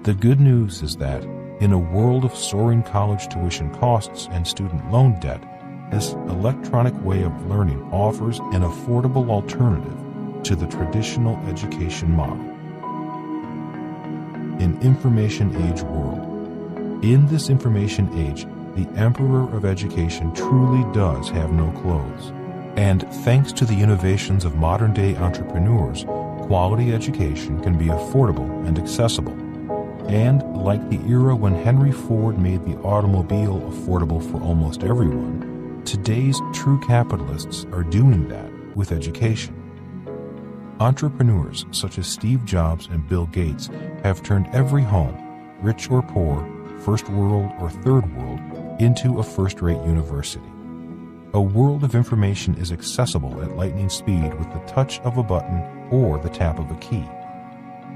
The good news is that, in a world of soaring college tuition costs and student loan debt, this electronic way of learning offers an affordable alternative to the traditional education model. An information age world. In this information age, the emperor of education truly does have no clothes. And thanks to the innovations of modern-day entrepreneurs, quality education can be affordable and accessible. And like the era when Henry Ford made the automobile affordable for almost everyone, today's true capitalists are doing that with education. Entrepreneurs such as Steve Jobs and Bill Gates have turned every home, rich or poor, first world or third world, into a first-rate university. A world of information is accessible at lightning speed with the touch of a button or the tap of a key.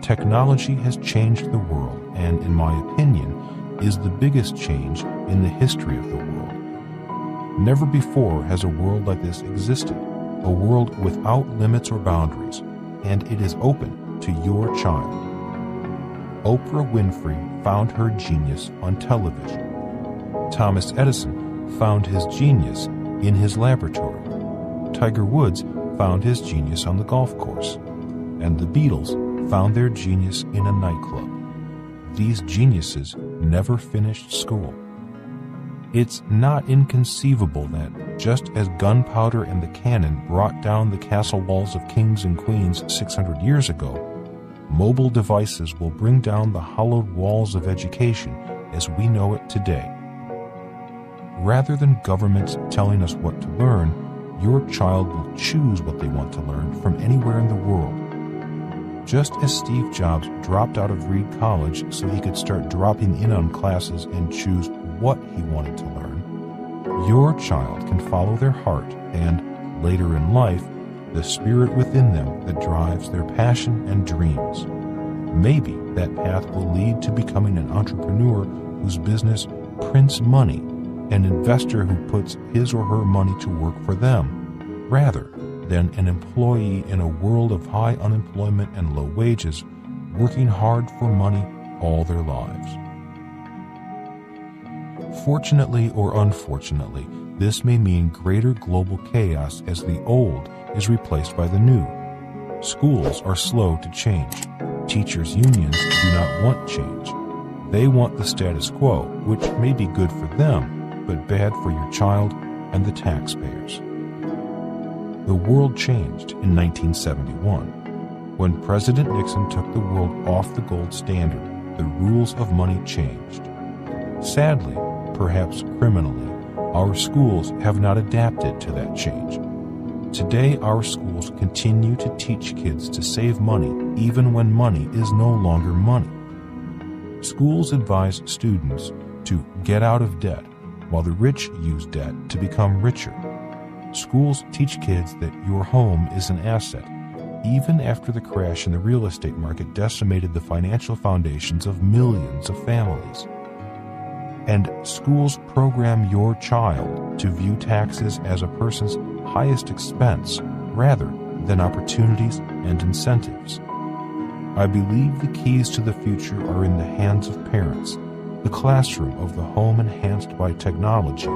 Technology has changed the world and, in my opinion, is the biggest change in the history of the world. Never before has a world like this existed, a world without limits or boundaries, and it is open to your child. Oprah Winfrey found her genius on television. Thomas Edison found his genius in his laboratory. Tiger Woods found his genius on the golf course. And the Beatles found their genius in a nightclub. These geniuses never finished school. It's not inconceivable that, just as gunpowder and the cannon brought down the castle walls of kings and queens 600 years ago, mobile devices will bring down the hollowed walls of education as we know it today. Rather than governments telling us what to learn, your child will choose what they want to learn from anywhere in the world. Just as Steve Jobs dropped out of Reed College so he could start dropping in on classes and choose what he wanted to learn, your child can follow their heart and, later in life, the spirit within them that drives their passion and dreams. Maybe that path will lead to becoming an entrepreneur whose business prints money, an investor who puts his or her money to work for them, rather than an employee in a world of high unemployment and low wages, working hard for money all their lives. Fortunately or unfortunately, this may mean greater global chaos as the old is replaced by the new. Schools are slow to change. Teachers' unions do not want change. They want the status quo, which may be good for them, but bad for your child and the taxpayers. The world changed in 1971. When President Nixon took the world off the gold standard, the rules of money changed. Sadly, perhaps criminally, our schools have not adapted to that change. Today, our schools continue to teach kids to save money even when money is no longer money. Schools advise students to get out of debt, while the rich use debt to become richer. Schools teach kids that your home is an asset, even after the crash in the real estate market decimated the financial foundations of millions of families. And schools program your child to view taxes as a person's highest expense rather than opportunities and incentives. I believe the keys to the future are in the hands of parents, the classroom of the home enhanced by technology,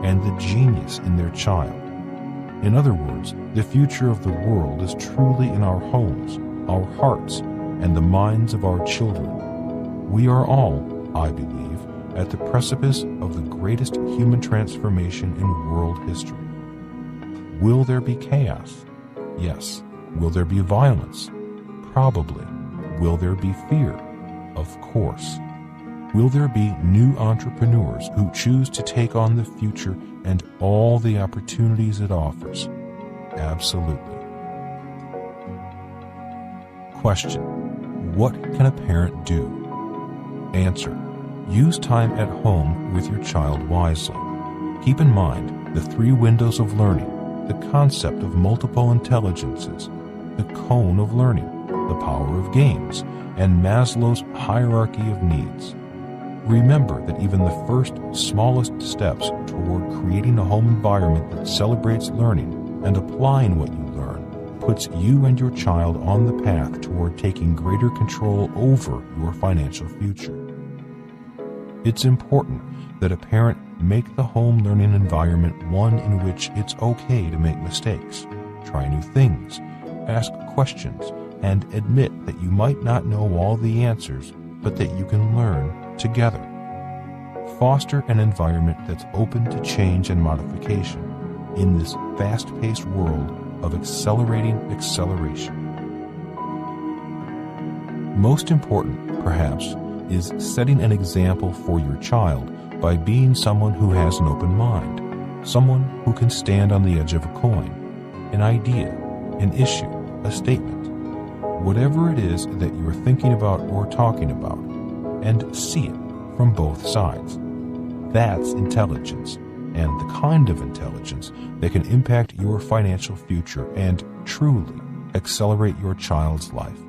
and the genius in their child. In other words, the future of the world is truly in our homes, our hearts, and the minds of our children. We are all, I believe, at the precipice of the greatest human transformation in world history. Will there be chaos? Yes. Will there be violence? Probably. Will there be fear? Of course. Will there be new entrepreneurs who choose to take on the future and all the opportunities it offers? Absolutely. Question: what can a parent do? Answer: use time at home with your child wisely. Keep in mind the 3 windows of learning, the concept of multiple intelligences, the cone of learning, the power of games, and Maslow's hierarchy of needs. Remember that even the first, smallest steps toward creating a home environment that celebrates learning and applying what you learn puts you and your child on the path toward taking greater control over your financial future. It's important that a parent make the home learning environment one in which it's okay to make mistakes, try new things, ask questions, and admit that you might not know all the answers, but that you can learn together. Foster an environment that's open to change and modification in this fast-paced world of accelerating acceleration. Most important, perhaps, is setting an example for your child by being someone who has an open mind, someone who can stand on the edge of a coin, an idea, an issue, a statement, whatever it is that you're thinking about or talking about, and see it from both sides. That's intelligence, and the kind of intelligence that can impact your financial future and truly accelerate your child's life.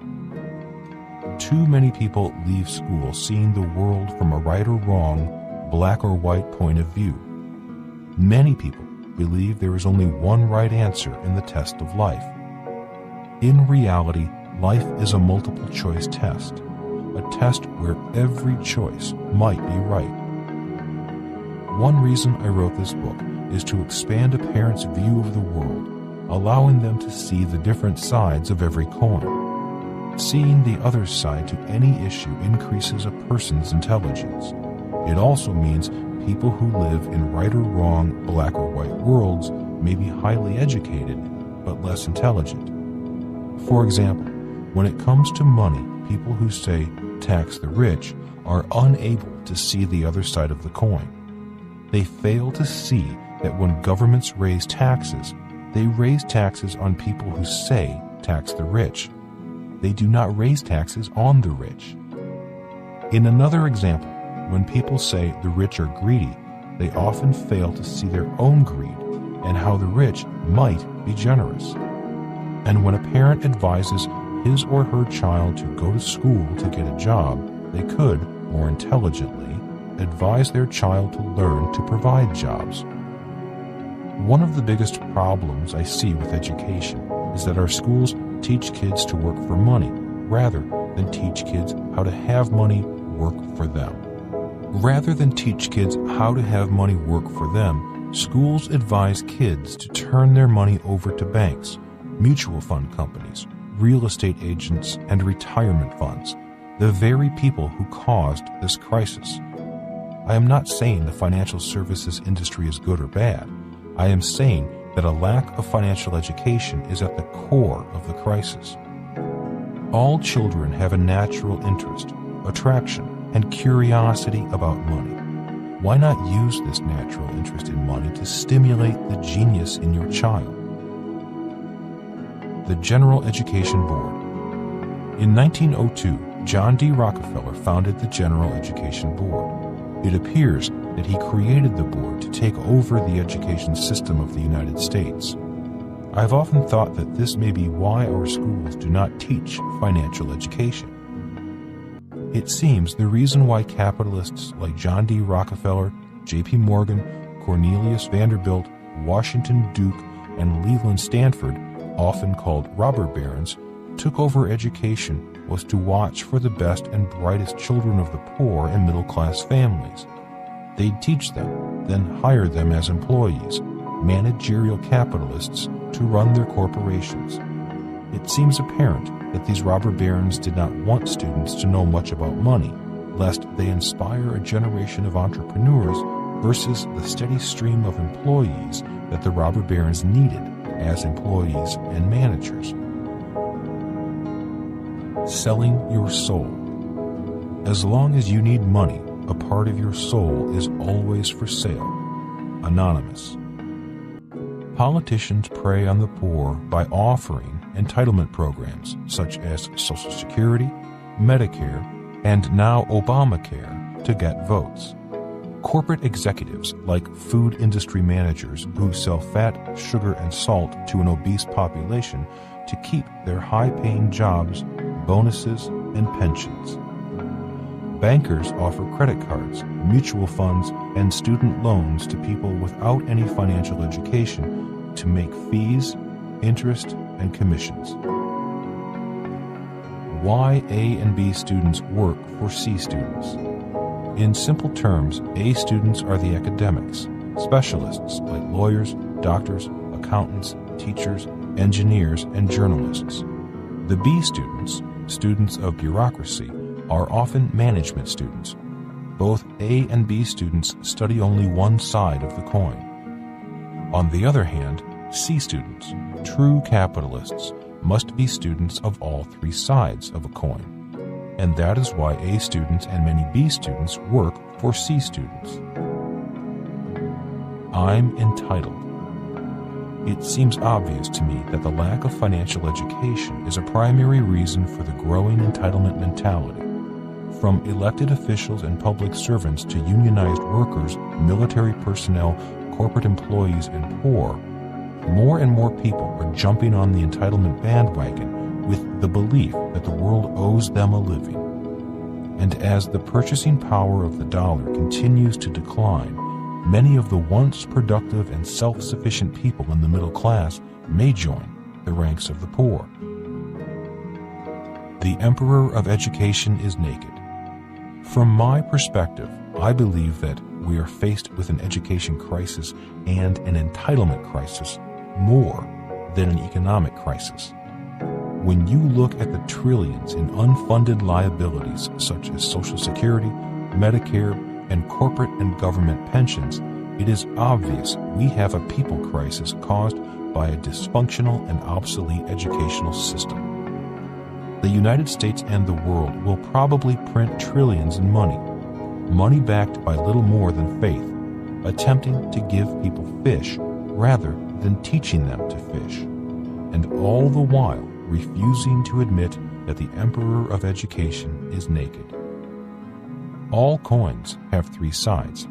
Too many people leave school seeing the world from a right or wrong, black or white point of view. Many people believe there is only one right answer in the test of life. In reality, life is a multiple choice test, a test where every choice might be right. One reason I wrote this book is to expand a parent's view of the world, allowing them to see the different sides of every coin. seeing the other side to any issue increases a person's intelligence. It also means people who live in right or wrong, black or white worlds may be highly educated, but less intelligent. For example, when it comes to money, people who say tax the rich are unable to see the other side of the coin. They fail to see that when governments raise taxes, they raise taxes on people who say tax the rich. They do not raise taxes on the rich. In another example, when people say the rich are greedy, they often fail to see their own greed and how the rich might be generous. And when a parent advises his or her child to go to school to get a job, they could, more intelligently, advise their child to learn to provide jobs. One of the biggest problems I see with education is that our schools teach kids to work for money rather than teach kids how to have money work for them. Rather than teach kids how to have money work for them, schools advise kids to turn their money over to banks, mutual fund companies, real estate agents, and retirement funds, the very people who caused this crisis. I am not saying the financial services industry is good or bad. I am saying that a lack of financial education is at the core of the crisis. All children have a natural interest, attraction, and curiosity about money. Why not use this natural interest in money to stimulate the genius in your child? The General Education Board. In 1902, John D. Rockefeller founded the General Education Board. It appears that he created the board to take over the education system of the United States. I've often thought that this may be why our schools do not teach financial education. It seems the reason why capitalists like John D. Rockefeller, J.P. Morgan, Cornelius Vanderbilt, Washington Duke, and Leland Stanford, often called robber barons, took over education was to watch for the best and brightest children of the poor and middle-class families. They'd teach them, then hire them as employees, managerial capitalists, to run their corporations. It seems apparent that these robber barons did not want students to know much about money, lest they inspire a generation of entrepreneurs versus the steady stream of employees that the robber barons needed as employees and managers. Selling your soul. As long as you need money, a part of your soul is always for sale. Anonymous. Politicians prey on the poor by offering entitlement programs such as Social Security, Medicare, and now Obamacare to get votes. Corporate executives, like food industry managers who sell fat, sugar, and salt to an obese population to keep their high-paying jobs, bonuses, and pensions. Bankers offer credit cards, mutual funds, and student loans to people without any financial education to make fees, interest, and commissions. Why A and B students work for C students. In simple terms, A students are the academics, specialists like lawyers, doctors, accountants, teachers, engineers, and journalists. The B students, students of bureaucracy, are often management students. Both A and B students study only one side of the coin. On the other hand, C students, true capitalists, must be students of all three sides of a coin. And that is why A students and many B students work for C students. I'm entitled. It seems obvious to me that the lack of financial education is a primary reason for the growing entitlement mentality. From elected officials and public servants to unionized workers, military personnel, corporate employees, and poor, more and more people are jumping on the entitlement bandwagon with the belief that the world owes them a living. And as the purchasing power of the dollar continues to decline, many of the once productive and self-sufficient people in the middle class may join the ranks of the poor. The Emperor of Education is naked. From my perspective, I believe that we are faced with an education crisis and an entitlement crisis more than an economic crisis. When you look at the trillions in unfunded liabilities such as Social Security, Medicare, and corporate and government pensions, it is obvious we have a people crisis caused by a dysfunctional and obsolete educational system. The United States and the world will probably print trillions in money backed by little more than faith, attempting to give people fish rather than teaching them to fish, and all the while refusing to admit that the emperor of education is naked. All coins have three sides.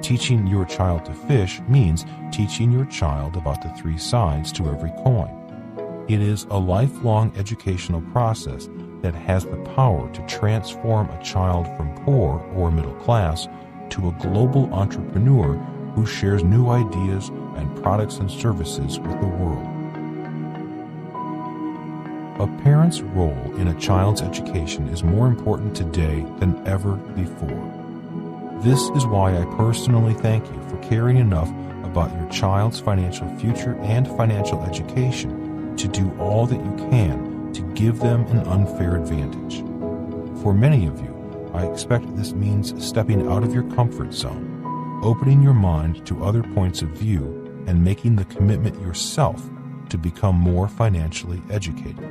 Teaching your child to fish means teaching your child about the three sides to every coin. It is a lifelong educational process that has the power to transform a child from poor or middle class to a global entrepreneur who shares new ideas and products and services with the world. A parent's role in a child's education is more important today than ever before. This is why I personally thank you for caring enough about your child's financial future and financial education to do all that you can to give them an unfair advantage. For many of you, I expect this means stepping out of your comfort zone, opening your mind to other points of view, and making the commitment yourself to become more financially educated.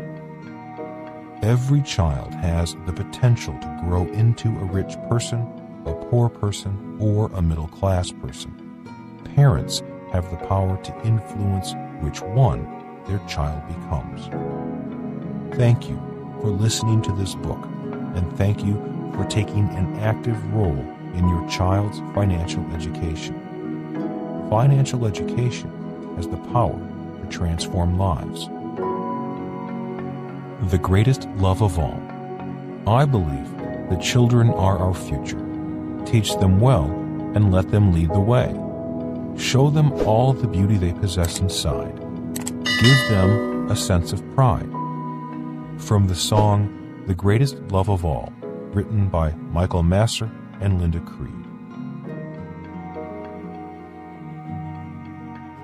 Every child has the potential to grow into a rich person, a poor person, or a middle-class person. Parents have the power to influence which one their child becomes. Thank you for listening to this book, and thank you for taking an active role in your child's financial education. Financial education has the power to transform lives. The greatest love of all. I believe that children are our future. Teach them well and let them lead the way. Show them all the beauty they possess inside. Give them a sense of pride. From the song The Greatest Love of All, written by Michael Masser and Linda Creed.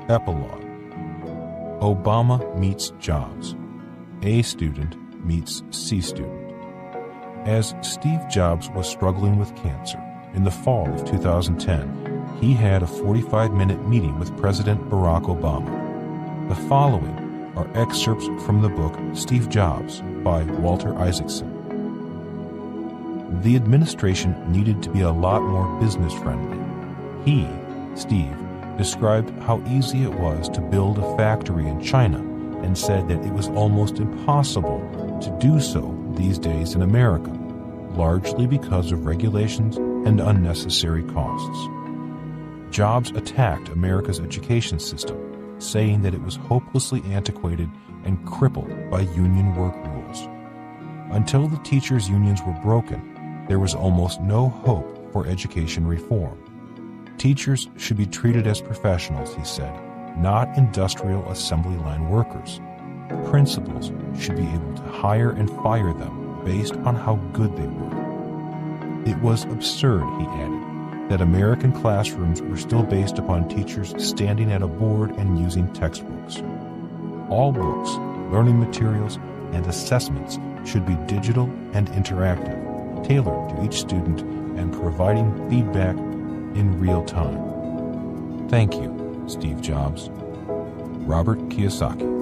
Epilogue. Obama meets Jobs. A student meets C student. As Steve Jobs was struggling with cancer in the fall of 2010, he had a 45-minute meeting with President Barack Obama. The following are excerpts from the book Steve Jobs by Walter Isaacson. The administration needed to be a lot more business-friendly. He, Steve, described how easy it was to build a factory in China and said that it was almost impossible to do so these days in America, largely because of regulations and unnecessary costs. Jobs attacked America's education system, saying that it was hopelessly antiquated and crippled by union work rules. Until the teachers' unions were broken, there was almost no hope for education reform. Teachers should be treated as professionals, he said, not industrial assembly line workers. Principals should be able to hire and fire them based on how good they were. It was absurd, he added, that American classrooms were still based upon teachers standing at a board and using textbooks. All books, learning materials, and assessments should be digital and interactive, tailored to each student and providing feedback in real time. Thank you, Steve Jobs. Robert Kiyosaki.